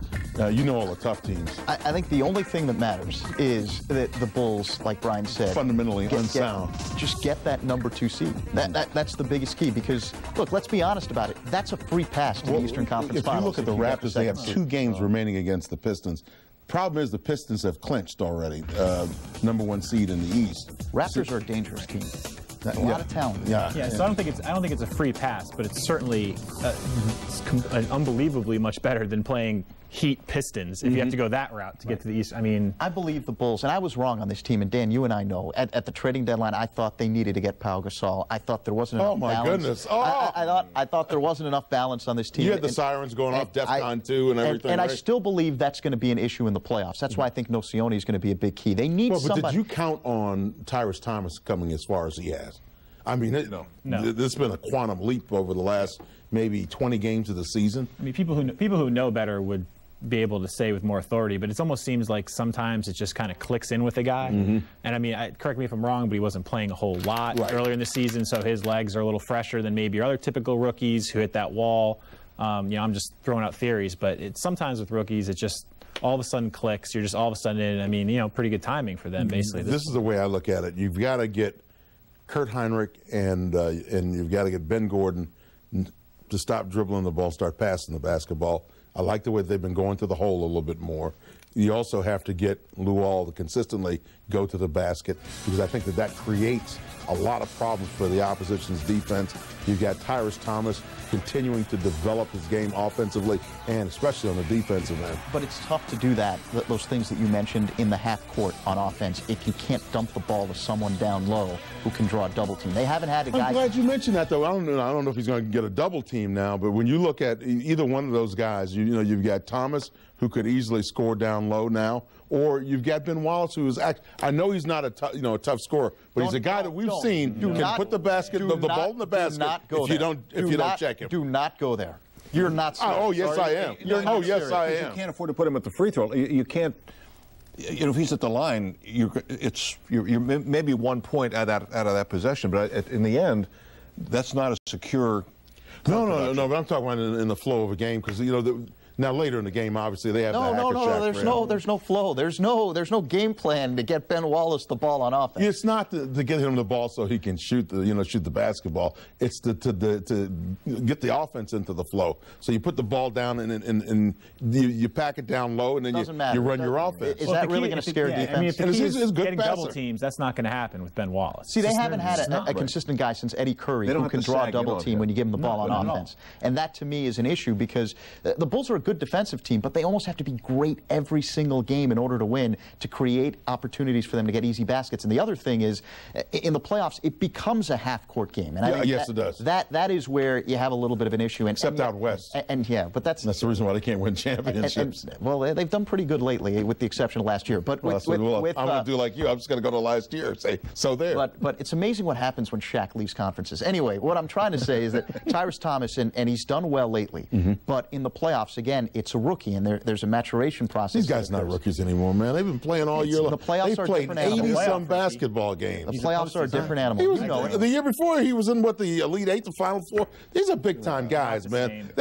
you know all the tough teams. I think the only thing that matters is that the Bulls, like Brian said, fundamentally unsound. Just get that number 2 seed. That's the biggest key, because, look, let's be honest about it. That's a free pass to the Eastern Conference Finals. If you look at the Raptors, they have 2 games remaining against the Pistons. Problem is the Pistons have clinched already, number 1 seed in the East. Raptors are a dangerous team. A lot of talent. Yeah. So I don't think it's a free pass, but it's certainly unbelievably much better than playing Heat Pistons if you have to go that route to get to the East. I mean, I believe the Bulls, and I was wrong on this team. And Dan, you and I know, at the trading deadline, I thought they needed to get Pau Gasol. I thought there wasn't enough balance. Oh my goodness! Oh. I thought there wasn't enough balance on this team. You had the sirens going off, DEFCON 2 and everything. And right? I still believe that's going to be an issue in the playoffs. That's why I think Nocioni is going to be a big key. They need somebody. But did you count on Tyrese Thomas coming as far as he has? I mean, this has been a quantum leap over the last maybe 20 games of the season. I mean, people who know better would be able to say with more authority, but it almost seems like sometimes it just kind of clicks in with a guy. And I mean, correct me if I'm wrong, but he wasn't playing a whole lot earlier in the season, so his legs are a little fresher than maybe your other typical rookies who hit that wall. I'm just throwing out theories, but sometimes with rookies, it just all of a sudden clicks. You're just all of a sudden in. I mean, pretty good timing for them, basically. This is the way I look at it. You've got to get Kurt Heinrich and you've got to get Ben Gordon to stop dribbling the ball, start passing the basketball. I like the way they've been going to the hole a little bit more. You also have to get Luol to consistently go to the basket, because I think that creates a lot of problems for the opposition's defense. You've got Tyrus Thomas continuing to develop his game offensively and especially on the defensive end. But it's tough to do that, those things that you mentioned in the half court on offense, if you can't dump the ball to someone down low who can draw a double team. They haven't had a guy. I'm glad you mentioned that, though. I don't know if he's going to get a double team now, but when you look at either one of those guys, you've got Thomas, who could easily score down low now, or you've got Ben Wallace, who is I know he's not a tough scorer, but he's a guy that we've seen can put the ball in the basket if you don't check him. Do not go there. You're not serious. Oh, yes, I am. Yes, I am. You can't afford to put him at the free throw. You can't. If he's at the line, you're maybe 1 point out of that possession, but in the end, that's not a secure. No, but I'm talking about in the flow of a game, because now later in the game, obviously they have there's no flow. There's no game plan to get Ben Wallace the ball on offense. It's not to get him the ball so he can shoot the basketball. It's to get the offense into the flow. So you put the ball down and you pack it down low, and then you run your offense. Is that really going to scare defense? I mean, if the key is getting passer. double teams, that's not going to happen with Ben Wallace. See, they haven't had a consistent guy since Eddie Curry who can draw a double team when you give him the ball on offense. And that, to me, is an issue, because the Bulls are a good defensive team, but they almost have to be great every single game in order to win, to create opportunities for them to get easy baskets. And the other thing is, in the playoffs, it becomes a half-court game. And I think yes, it does. That is where you have a little bit of an issue. Except out west. But that's the reason why they can't win championships. Well, they've done pretty good lately, with the exception of last year. But I'm going to do like you. I'm just going to go to last year and say, so there. But it's amazing what happens when Shaq leaves conferences. Anyway, what I'm trying to say is that Tyrus Thomas, and he's done well lately, but in the playoffs, again, it's a rookie, and there's a maturation process. These guys are not rookies anymore, man. They've been playing all year long. The playoffs are a different animal. They've played 80-some basketball games. The playoffs are a different animal. The year before, he was in, the Elite Eight, the Final Four. These are big-time guys, man.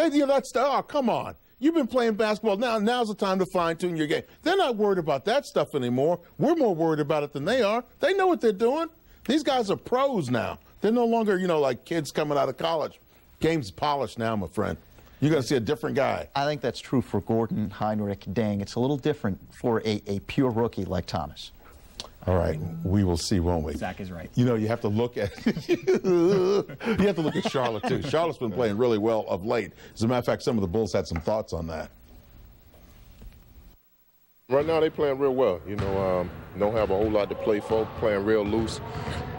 Come on. You've been playing basketball. Now's the time to fine-tune your game. They're not worried about that stuff anymore. We're more worried about it than they are. They know what they're doing. These guys are pros now. They're no longer, like kids coming out of college. Game's polished now, my friend. You're going to see a different guy. I think that's true for Gordon, Heinrich, Deng. It's a little different for a pure rookie like Thomas. All right, we will see, won't we? Zach is right. You have to look at Charlotte too. Charlotte's been playing really well of late. As a matter of fact, some of the Bulls had some thoughts on that. Right now, they playing real well. Don't have a whole lot to play for, playing real loose.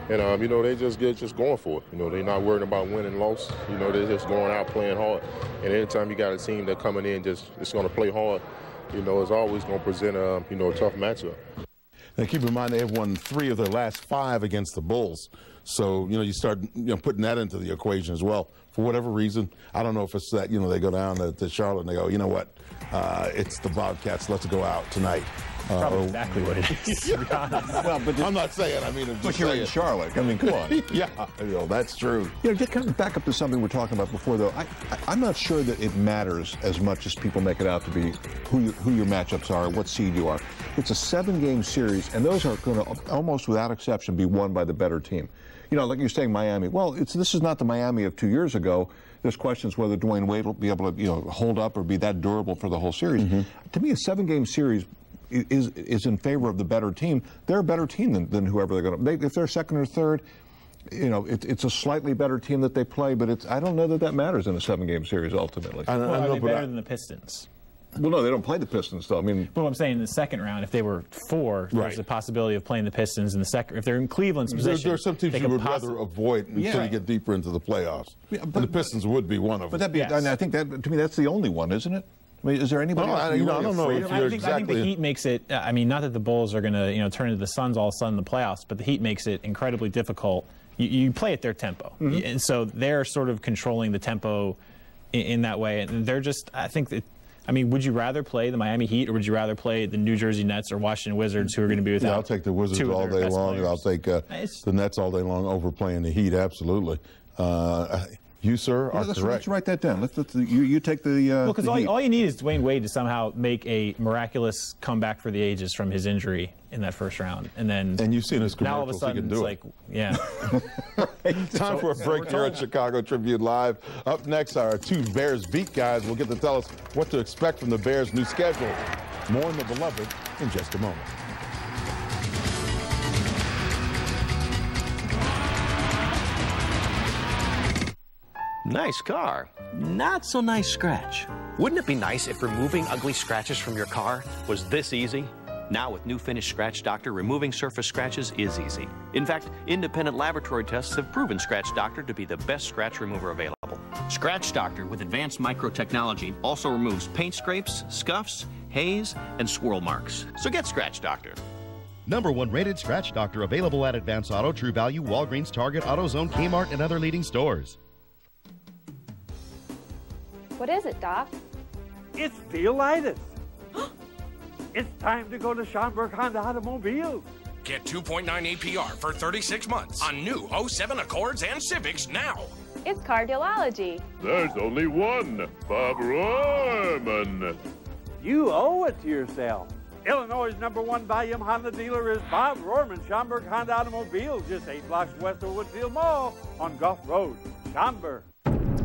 And, they just going for it. They're not worrying about win and loss. They're just going out playing hard. And anytime you got a team that coming in it's going to play hard, it's always going to present a tough matchup. Now, keep in mind, they have won 3 of their last 5 against the Bulls. So, you start putting that into the equation as well. For whatever reason, I don't know if it's that, they go down to Charlotte and they go, you know what, it's the Bobcats, let's go out tonight. Probably exactly what it is, to be honest. Well, but I'm not saying, but you're in Charlotte. Come on. Yeah, that's true. Just kind of back up to something we were talking about before, though. I'm not sure that it matters as much as people make it out to be who your matchups are, what seed you are. It's a 7-game series, and those are going to, almost without exception, be won by the better team. Like you're saying, Miami. Well, this is not the Miami of 2 years ago. There's questions whether Dwayne Wade will be able to, hold up or be that durable for the whole series. To me, a 7-game series is in favor of the better team. They're a better team than whoever they're going to. If they're second or third, it's a slightly better team that they play, but I don't know that matters in a 7-game series ultimately. Are they better than the Pistons? Well, no, they don't play the Pistons, though. But I'm saying in the second round, if they were 4, there's a possibility of playing the Pistons in the second. If they're in Cleveland's position, there are some teams you would rather avoid until you get deeper into the playoffs. But the Pistons would be one of them. But I think that, to me, that's the only one, isn't it? Is there anybody else? I don't know. I think the Heat makes it. Not that the Bulls are going to turn into the Suns all of a sudden in the playoffs, but the Heat makes it incredibly difficult you play at their tempo. And so they're sort of controlling the tempo in that way. And they're just, I think that, I mean, would you rather play the Miami Heat or would you rather play the New Jersey Nets or Washington Wizards, who are going to be without? Yeah, I'll take the Wizards all day long, and I'll take the Nets all day long over playing the Heat. Absolutely. You, sir, are correct. Let's write that down. You take the well, because all you need is Dwayne Wade to somehow make a miraculous comeback for the ages from his injury in that first round, and you've seen his commercials. Now all of a sudden, he can do it's like, yeah. Time for a break here at Chicago Tribune Live. Up next, our two Bears beat guys will get to tell us what to expect from the Bears' new schedule. More on the beloved in just a moment. Nice car. Not so nice scratch. Wouldn't it be nice if removing ugly scratches from your car was this easy? Now with new Finish Scratch Doctor, removing surface scratches is easy. In fact, independent laboratory tests have proven Scratch Doctor to be the best scratch remover available. Scratch Doctor with advanced microtechnology also removes paint scrapes, scuffs, haze, and swirl marks. So get Scratch Doctor. #1 rated Scratch Doctor, available at Advance Auto, True Value, Walgreens, Target, AutoZone, Kmart, and other leading stores. What is it, Doc? It's Steelitis. It's time to go to Schomburg Honda Automobiles. Get 2.9 APR for 36 months on new 07 Accords and Civics now. It's cardiology. There's only one, Bob Rohrman. You owe it to yourself. Illinois' #1 volume Honda dealer is Bob Rohrman, Schomburg Honda Automobiles, just 8 blocks west of Woodfield Mall on Gulf Road, Schomburg.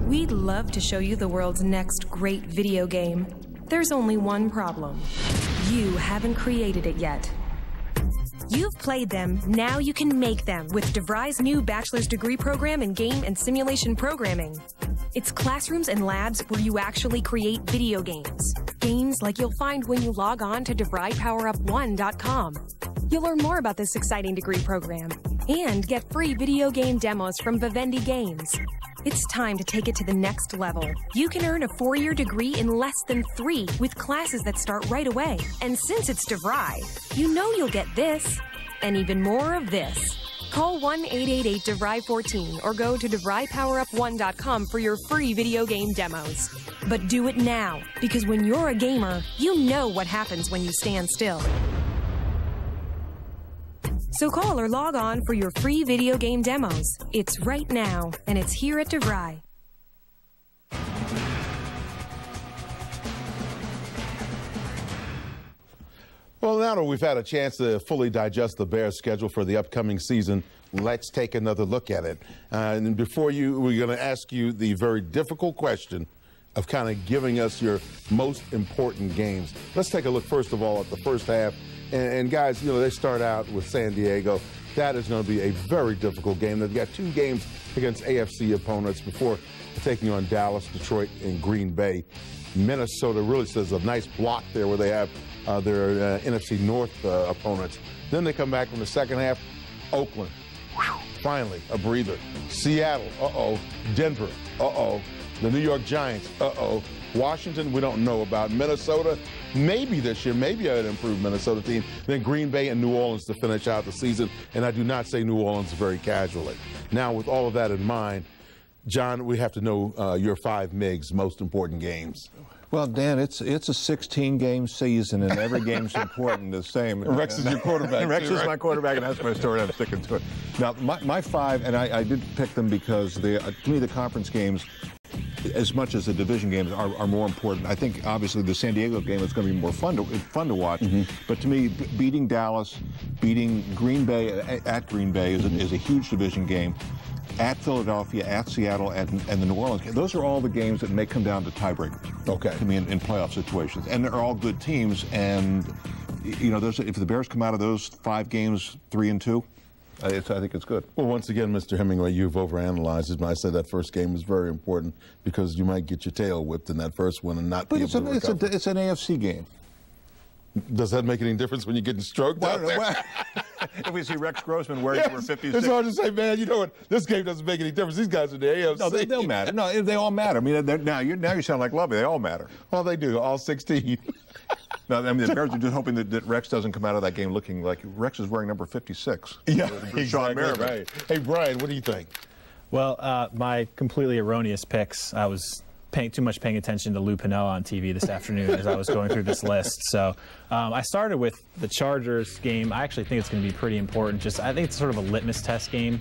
We'd love to show you the world's next great video game. There's only one problem. You haven't created it yet. You've played them, now you can make them with DeVry's new bachelor's degree program in game and simulation programming. It's classrooms and labs where you actually create video games. Games like you'll find when you log on to DeVryPowerUp1.com. You'll learn more about this exciting degree program and get free video game demos from Vivendi Games. It's time to take it to the next level. You can earn a 4-year degree in less than 3 with classes that start right away. And since it's DeVry, you know you'll get this and even more of this. Call 1-888-DeVry14 or go to DeVryPowerUp1.com for your free video game demos. But do it now, because when you're a gamer, you know what happens when you stand still. So call or log on for your free video game demos. It's right now, and it's here at DeVry. Well, now that we've had a chance to fully digest the Bears' schedule for the upcoming season, let's take another look at it. And before we're going to ask you the very difficult question of kind of giving us your most important games. Let's take a look, first of all, at the first half. And guys, you know, they start out with San Diego. That is going to be a very difficult game. They've got 2 games against AFC opponents before taking on Dallas, Detroit, and Green Bay. Minnesota really says a nice block there where they have their NFC North opponents. Then they come back from the second half. Oakland, finally, a breather. Seattle, uh-oh. Denver, uh-oh. The New York Giants, uh-oh. Washington, we don't know about. Minnesota, maybe this year, maybe an improved Minnesota team. Then Green Bay and New Orleans to finish out the season. And I do not say New Orleans very casually. Now, with all of that in mind, John, we have to know your 5 MIGs, most important games. Well, Dan, it's a 16-game season, and every game's important the same. Rex is your quarterback. Rex is my quarterback, and that's my story. I'm sticking to it. Now, my 5, and I did pick them because to me the conference games, as much as the division games, are more important. I think obviously the San Diego game is going to be more fun to watch. But to me, beating Dallas, beating Green Bay at Green Bay is a huge division game. At Philadelphia, at Seattle, and the New Orleans game. Those are all the games that may come down to tiebreakers. Okay. To me, in playoff situations, and they're all good teams. And you know, if the Bears come out of those 5 games 3-2, I think it's good. Well, once again, Mr. Hemingway, you've overanalyzed it. I said that first game is very important because you might get your tail whipped in that first one and not be able to recover. It's an AFC game. Does that make any difference when you're getting stroked out there? If we see Rex Grossman wearing number 56. It's hard to say, man, you know what? This game doesn't make any difference. These guys are the AFC. No, they'll matter. No, they all matter. I mean, now you sound like Lovey. They all matter. Well, they do. All 16. No, I mean, the Bears are just hoping that Rex doesn't come out of that game looking like Rex is wearing number 56. Yeah, Sean exactly Merriman. right. Hey, Brian, what do you think? Well, my completely erroneous picks, I was paying attention to Lou Piniella on TV this afternoon as I was going through this list. So I started with the Chargers game. I actually think it's going to be pretty important. I think it's sort of a litmus test game.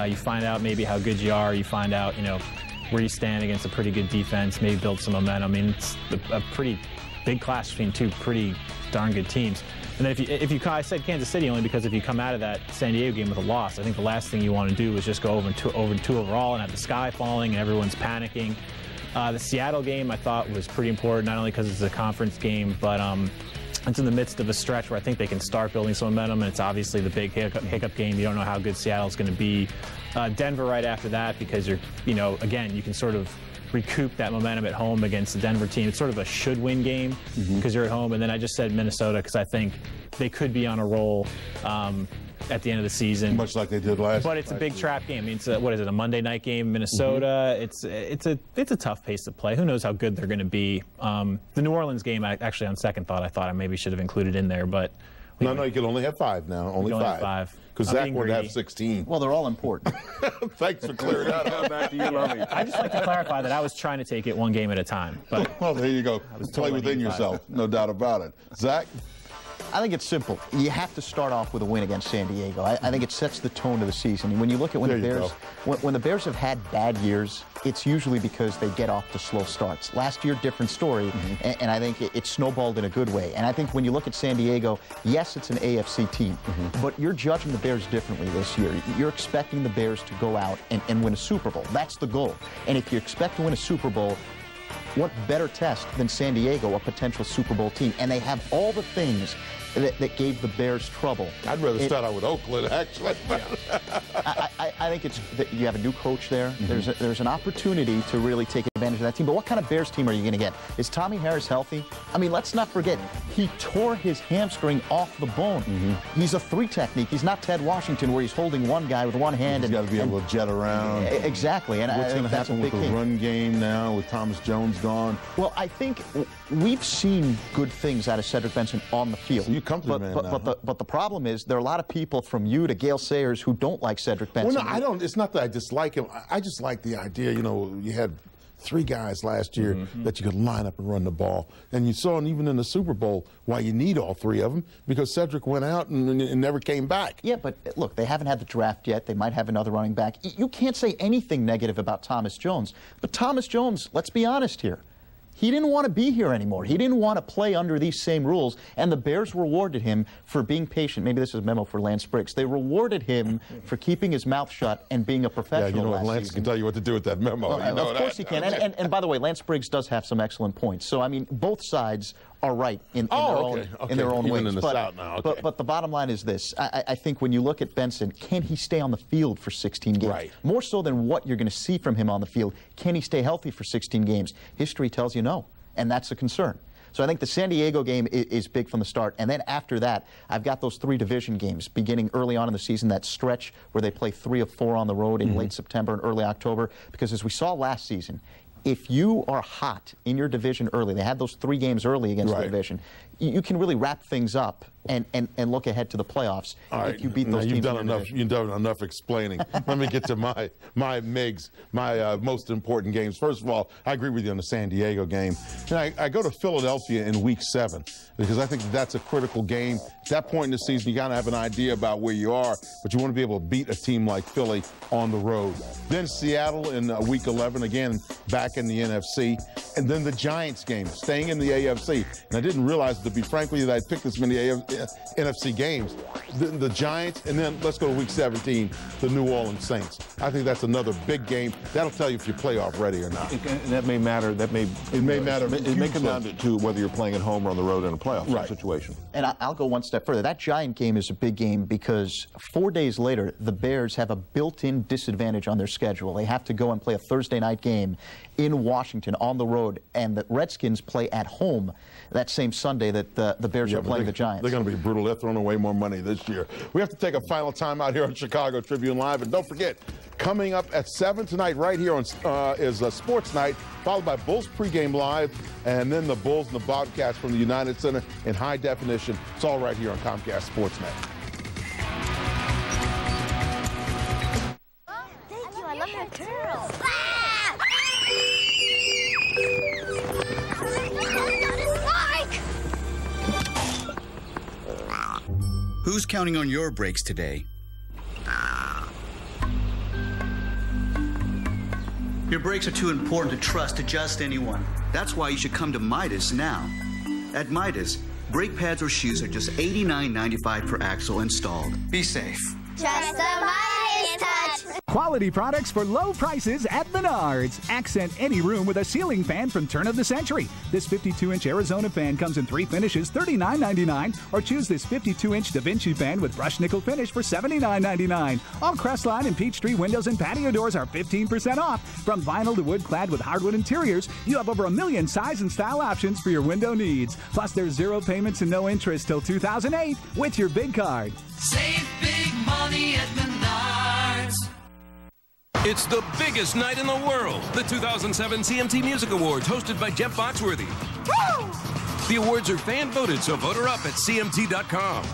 You find out maybe how good you are. You find out, where you stand against a pretty good defense, maybe build some momentum. I mean, it's a pretty big clash between two pretty darn good teams. And then I said Kansas City only because if you come out of that San Diego game with a loss, I think the last thing you want to do is just go over two overall and have the sky falling and everyone's panicking. The Seattle game I thought was pretty important, not only because it's a conference game, but it's in the midst of a stretch where I think they can start building some momentum, and it's obviously the big hiccup game. You don't know how good Seattle's going to be. Denver right after that because again, you can sort of recoup that momentum at home against the Denver team. It's sort of a should-win game because you're at home. And then I just said Minnesota because I think they could be on a roll at the end of the season. Much like they did last. But it's a big trap game. I mean, it's a Monday night game in Minnesota. It's a tough pace to play. Who knows how good they're going to be. The New Orleans game, actually, on second thought, I thought I maybe should have included in there, but. No, you can only have 5 now. Only 5. Because Zach would have 16. Well, they're all important. Thanks for clearing that up. Back to you, Lummy. I just like to clarify that I was trying to take it one game at a time. But well, there you go. Play within yourself. No doubt about it. Zach? I think it's simple. You have to start off with a win against San Diego. I think it sets the tone of the season. When you look at when the Bears have had bad years, it's usually because they get off to slow starts. Last year, different story, and I think it snowballed in a good way. And I think when you look at San Diego, yes, it's an AFC team, but you're judging the Bears differently this year. You're expecting the Bears to go out and win a Super Bowl. That's the goal. And if you expect to win a Super Bowl, what better test than San Diego, a potential Super Bowl team? And they have all the things that gave the Bears trouble. I'd rather start out with Oakland, actually. I think it's that you have a new coach there. There's an opportunity to really take advantage of that team. But what kind of Bears team are you going to get? Is Tommy Harris healthy? I mean, let's not forget, he tore his hamstring off the bone. He's a 3 technique. He's not Ted Washington where he's holding one guy with one hand. He's got to be able to jet around. Exactly. And what's going to happen with the run game now with Thomas Jones gone? Well, I think we've seen good things out of Cedric Benson on the field. So you come to the man now. But the problem is there are a lot of people from you to Gale Sayers who don't like Cedric Benson. Well, no, I don't. It's not that I dislike him. I just like the idea. You had 3 guys last year that you could line up and run the ball. And you saw, even in the Super Bowl, why you need all 3 of them, because Cedric went out and never came back. Yeah, but look, they haven't had the draft yet. They might have another running back. You can't say anything negative about Thomas Jones. But Thomas Jones, let's be honest here, he didn't want to be here anymore. He didn't want to play under these same rules, and the Bears rewarded him for being patient. Maybe this is a memo for Lance Briggs. They rewarded him for keeping his mouth shut and being a professional last Lance season. can tell you what to do with that memo. Well, of course he can. And by the way, Lance Briggs does have some excellent points. So, I mean, both sides are right in their own ways. In the South now. Okay. But the bottom line is this. I think when you look at Benson, can he stay on the field for 16 games? Right. More so than what you're going to see from him on the field. Can he stay healthy for 16 games? History tells you no. And that's a concern. So I think the San Diego game is big from the start. And then after that, I've got those 3 division games beginning early on in the season, that stretch where they play 3 of 4 on the road in late September and early October. Because as we saw last season, if you are hot in your division early, they had those 3 games early against the division, you can really wrap things up and look ahead to the playoffs if you beat those teams. You've done enough explaining. Let me get to my MIGs, my most important games. First of all, I agree with you on the San Diego game. And I go to Philadelphia in Week 7 because I think that's a critical game. At that point in the season, you got to have an idea about where you are, but you want to be able to beat a team like Philly on the road. Then Seattle in Week 11, again, back in the NFC. And then the Giants game, staying in the AFC. And I didn't realize, to be frank with you, that I picked this many NFC games. The Giants, and then let's go to Week 17, the New Orleans Saints. I think that's another big game. That'll tell you if you're playoff ready or not. And that may matter. It may matter. It may come down to whether you're playing at home or on the road in a playoff situation. And I'll go one step further. That Giant game is a big game because 4 days later, the Bears have a built-in disadvantage on their schedule. They have to go and play a Thursday night game in Washington on the road, and the Redskins play at home that same Sunday that the Bears are playing the Giants. They're going to to be brutal. They're throwing away more money this year. We have to take a final time out here on Chicago Tribune Live. And don't forget, coming up at 7 tonight right here on is a Sports Night, followed by Bulls Pregame Live, and then the Bulls and the Bobcats from the United Center in high definition. It's all right here on Comcast Sports Net. Thank you. I love your curls. Who's counting on your brakes today? Your brakes are too important to trust to just anyone. That's why you should come to Midas now. At Midas, brake pads or shoes are just $89.95 per axle installed. Be safe. Trust the Midas touch. Quality products for low prices at Menards. Accent any room with a ceiling fan from turn of the century. This 52-inch Arizona fan comes in 3 finishes, $39.99, or choose this 52-inch Da Vinci fan with brushed nickel finish for $79.99. All Crestline and Peachtree windows and patio doors are 15% off. From vinyl to wood clad with hardwood interiors, you have over 1 million size and style options for your window needs. Plus, there's 0 payments and no interest till 2008 with your big card. Save big money at Menards. It's the biggest night in the world. The 2007 CMT Music Awards, hosted by Jeff Foxworthy. Woo! The awards are fan-voted, so vote her up at CMT.com.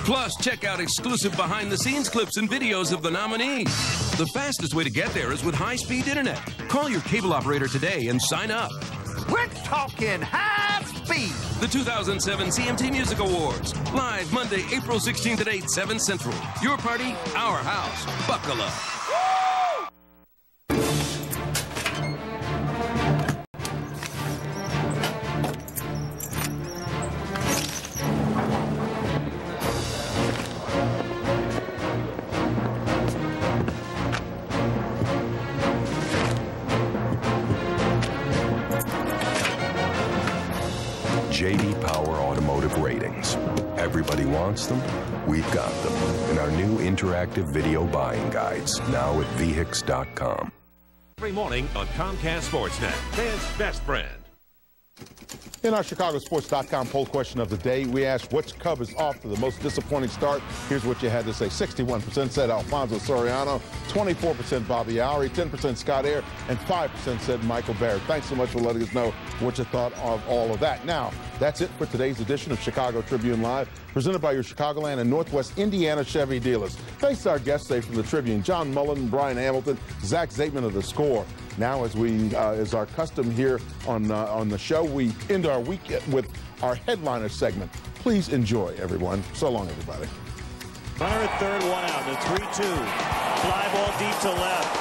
Plus, check out exclusive behind-the-scenes clips and videos of the nominees. The fastest way to get there is with high-speed internet. Call your cable operator today and sign up. We're talking high speed. The 2007 CMT Music Awards. Live Monday, April 16th at 8, 7 Central. Your party, our house. Buckle up. J.D. Power Automotive Ratings. Everybody wants them. We've got them in our new interactive video buying guides, now at vehix.com. Every morning on Comcast Sportsnet, fans' best friend. In our ChicagoSports.com poll question of the day, we asked which Cub is off to the most disappointing start. Here's what you had to say. 61% said Alfonso Soriano, 24% Bobby Lowry, 10% Scott Air, and 5% said Michael Barrett. Thanks so much for letting us know what you thought of all of that. Now, that's it for today's edition of Chicago Tribune Live, presented by your Chicagoland and Northwest Indiana Chevy dealers. Thanks to our guests today from the Tribune, John Mullen, Brian Hamilton, Zach Zaitman of The Score. Now, as our custom here on the show, we end our week with our headliner segment. Please enjoy, everyone. So long, everybody. Runner at third, 1 out. The 3-2. Fly ball deep to left.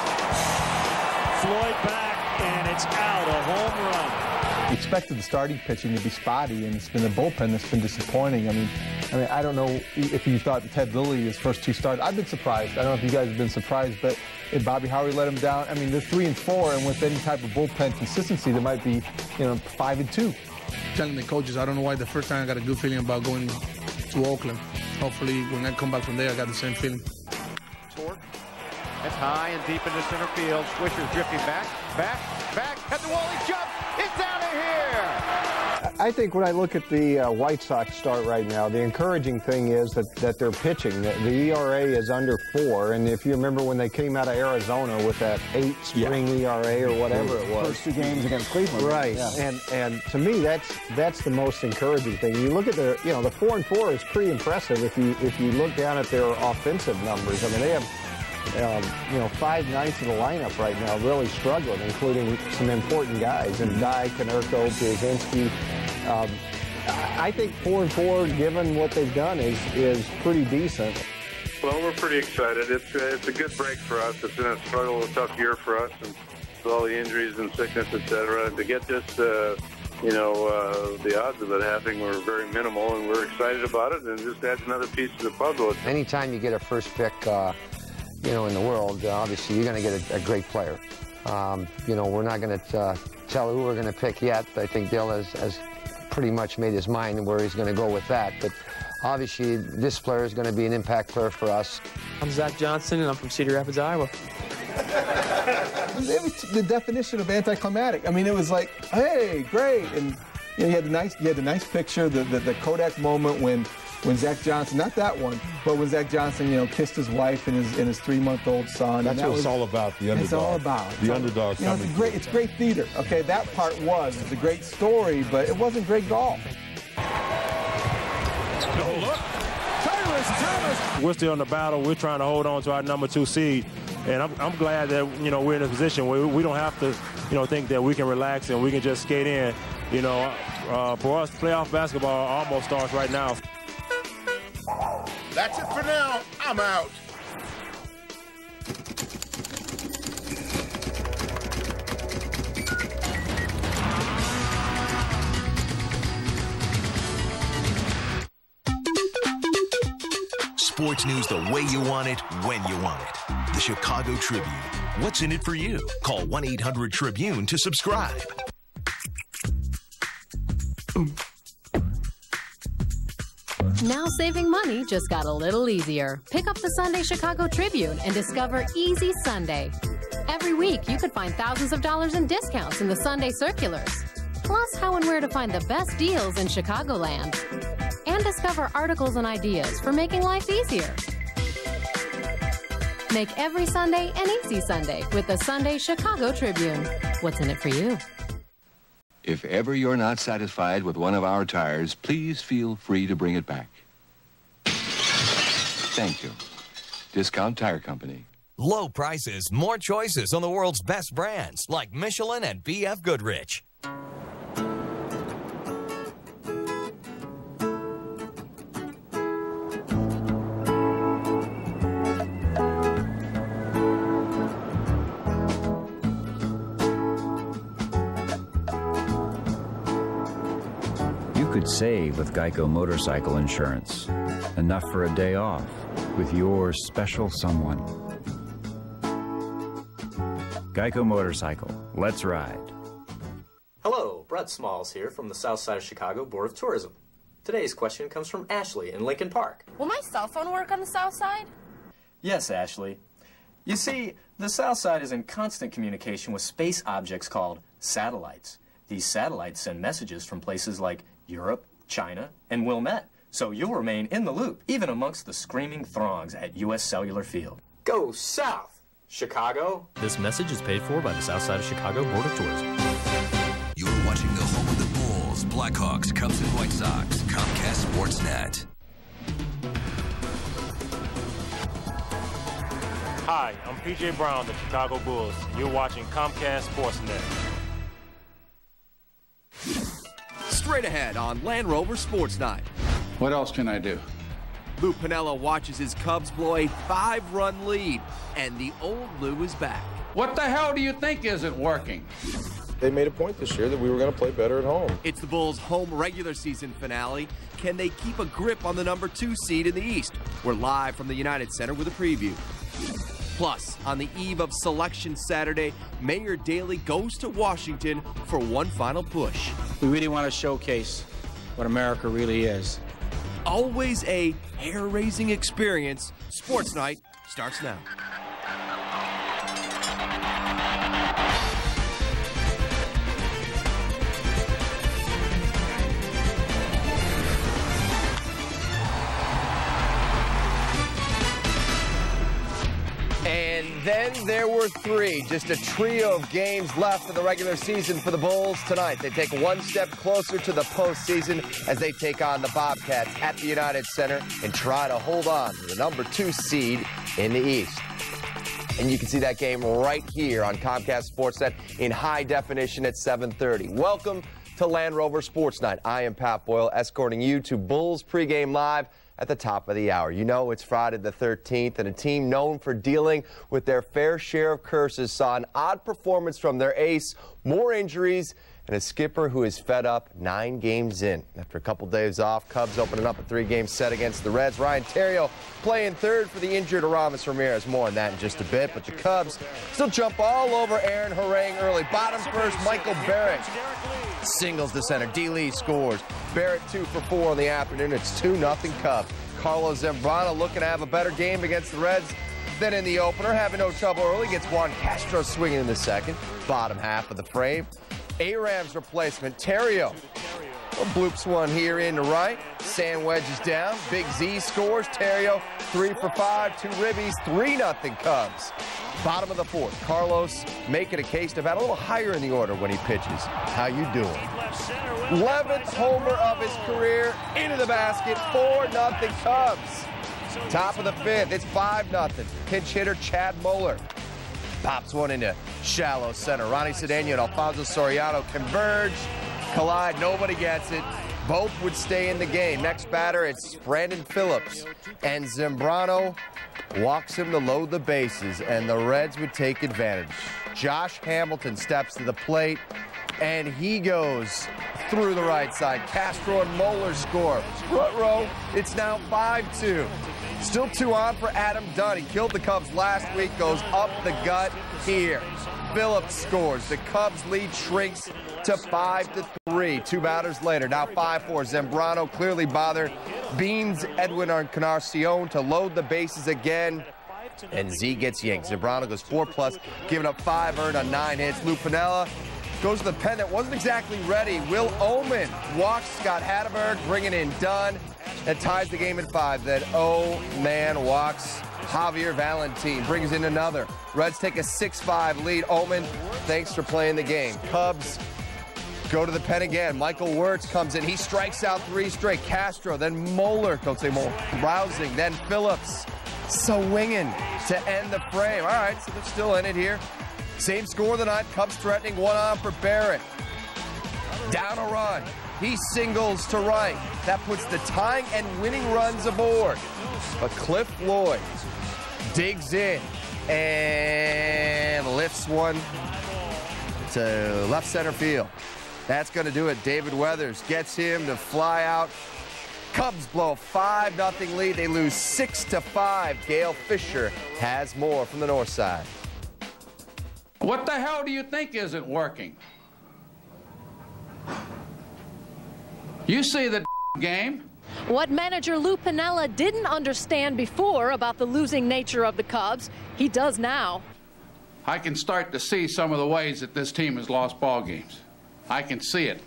Floyd back, and it's out. A home run. We expected the starting pitching to be spotty, and it's been the bullpen that's been disappointing. I mean, I don't know if you thought Ted Lilly, his first 2 starts. I've been surprised. I don't know if you guys have been surprised, but if Bobby Howard let him down, I mean, they're 3 and 4, and with any type of bullpen consistency, there might be, 5 and 2. Telling the coaches, I don't know why the first time I got a good feeling about going to Oakland. Hopefully, when I come back from there, I got the same feeling. Torque. That's high and deep into center field. Swisher's drifting back, at the wall, he jumps. It's out of here. I think when I look at the White Sox start right now, the encouraging thing is that they're pitching. The ERA is under 4, and if you remember when they came out of Arizona with that 8 spring ERA or whatever it was. First 2 games against Cleveland. Right, yeah. and to me that's the most encouraging thing. You look at the 4-4 is pretty impressive if you look down at their offensive numbers. I mean, they have 5/9 of the lineup right now really struggling, including some important guys, and Dye, Konerko, Brzezinski. I think 4-4, given what they've done, is pretty decent. Well, we're pretty excited. It's a good break for us. It's been a struggle, a tough year for us, and with all the injuries and sickness, etc. To get this, the odds of it happening were very minimal, and we're excited about it, and just adds another piece to the puzzle. Anytime you get a first pick, in the world, obviously you're going to get a great player. We're not going to tell who we're going to pick yet. I think Dale has pretty much made his mind where he's going to go with that. But obviously, this player is going to be an impact player for us. I'm Zach Johnson, and I'm from Cedar Rapids, Iowa. It was the definition of anticlimactic. I mean, it was like, hey, great, and you had the nice picture, the Kodak moment when Zach Johnson, not that one, but when Zach Johnson, kissed his wife and his 3-month-old son. That's what it's all about, the underdog. It's all about. The underdog coming. It's great theater. Okay, that part was a great story, but it wasn't great golf. No look. We're still in the battle. We're trying to hold on to our number 2 seed. And I'm glad that, we're in a position where we don't have to, think that we can relax and we can just skate in. For us, playoff basketball almost starts right now. That's it for now. I'm out. Sports news the way you want it, when you want it. The Chicago Tribune. What's in it for you? Call 1-800-TRIBUNE to subscribe. Now saving money just got a little easier. Pick up the Sunday Chicago Tribune and discover Easy Sunday. Every week, you could find thousands of dollars in discounts in the Sunday circulars. Plus, how and where to find the best deals in Chicagoland. And discover articles and ideas for making life easier. Make every Sunday an easy Sunday with the Sunday Chicago Tribune. What's in it for you? If ever you're not satisfied with one of our tires, please feel free to bring it back. Thank you. Discount Tire Company. Low prices, more choices on the world's best brands like Michelin and B.F. Goodrich. Save with Geico Motorcycle Insurance. Enough for a day off with your special someone. Geico Motorcycle. Let's ride. Hello, Brett Smalls here from the South Side of Chicago Board of Tourism. Today's question comes from Ashley in Lincoln Park. Will my cell phone work on the South Side? Yes, Ashley. You see, the South Side is in constant communication with space objects called satellites. These satellites send messages from places like Europe, China, and Wilmette, so you'll remain in the loop, even amongst the screaming throngs at U.S. Cellular Field. Go South, Chicago! This message is paid for by the South Side of Chicago Board of Tourism. You're watching the home of the Bulls, Blackhawks, Cubs, and White Sox, Comcast Sportsnet. Hi, I'm P.J. Brown, the Chicago Bulls. You're watching Comcast Sportsnet. Straight ahead on Land Rover Sports Night. What else can I do? Lou Piniella watches his Cubs blow a 5-run lead, and the old Lou is back. What the hell do you think isn't working? They made a point this year that we were going to play better at home. It's the Bulls' home regular season finale. Can they keep a grip on the number 2 seed in the East? We're live from the United Center with a preview. Plus, on the eve of Selection Saturday, Mayor Daley goes to Washington for one final push. We really want to showcase what America really is. Always a hair-raising experience. Sports Night starts now. And then there were 3, just a trio of games left in the regular season for the Bulls tonight. They take one step closer to the postseason as they take on the Bobcats at the United Center and try to hold on to the number 2 seed in the East. And you can see that game right here on Comcast Sportsnet in high definition at 7:30. Welcome to Land Rover Sports Night. I am Pat Boyle, escorting you to Bulls Pregame Live at the top of the hour. You know it's Friday the 13th, and a team known for dealing with their fair share of curses saw an odd performance from their ace, more injuries, and a skipper who is fed up 9 games in. After a couple days off, Cubs opening up a 3-game set against the Reds. Ryan Theriot playing third for the injured Aramis Ramirez. More on that in just a bit, but the Cubs still jump all over Aaron Harang early. Bottom first, Michael Barrett singles to center. D. Lee scores. Barrett 2 for 4 in the afternoon. It's 2-0 Cubs. Carlos Zambrano looking to have a better game against the Reds than in the opener. Having no trouble early. Gets Juan Castro swinging in the second. Bottom half of the frame. Aram's replacement, Theriot, Bloops one here in to right. Sand wedges down. Big Z scores. Terrio 3 for 5. 2 ribbies. 3-0 Cubs. Bottom of the fourth. Carlos making a case to bat a little higher in the order when he pitches. How you doing? 11th homer of his career into the basket. 4-0 Cubs. Top of the fifth. It's 5-0. Pinch hitter Chad Moeller pops one into shallow center. Ronnie Cedeno and Alfonso Soriano converge. Collide. Nobody gets it. Both would stay in the game. Next batter, it's Brandon Phillips. And Zambrano walks him to load the bases, and the Reds would take advantage. Josh Hamilton steps to the plate, and he goes through the right side. Castro and Moeller score. Front row, it's now 5-2. Still 2 on for Adam Dunn. He killed the Cubs last week, goes up the gut here. Phillips scores. The Cubs lead shrinks to 5-3. 2 batters later, now 5-4. Zambrano clearly bothered. Beans Edwin Encarnacion to load the bases again. And Z gets yanked. Zambrano goes 4+, giving up 5 earned on 9 hits. Lou Piniella goes to the pen that wasn't exactly ready. Will Oman walks Scott Hatteberg, bringing in Dunn. That ties the game at 5. Then man walks Javier Valentin, brings in another. Reds take a 6-5 lead. Oman, thanks for playing the game. Cubs go to the pen again. Michael Wirtz comes in. He strikes out 3 straight. Castro, then Moeller, don't say Moeller, rousing. Then Phillips, swinging to end the frame. All right, so they're still in it here. Same score of the night. Cubs threatening. 1 on for Barrett. Down a run. He singles to right. That puts the tying and winning runs aboard. But Cliff Lloyd digs in and lifts one to left center field. That's going to do it. David Weathers gets him to fly out. Cubs blow a 5-0 lead. They lose 6-5. Gail Fisher has more from the north side. What the hell do you think isn't working? You see the game? What manager Lou Piniella didn't understand before about the losing nature of the Cubs, he does now. I can start to see some of the ways that this team has lost ball games. I can see it.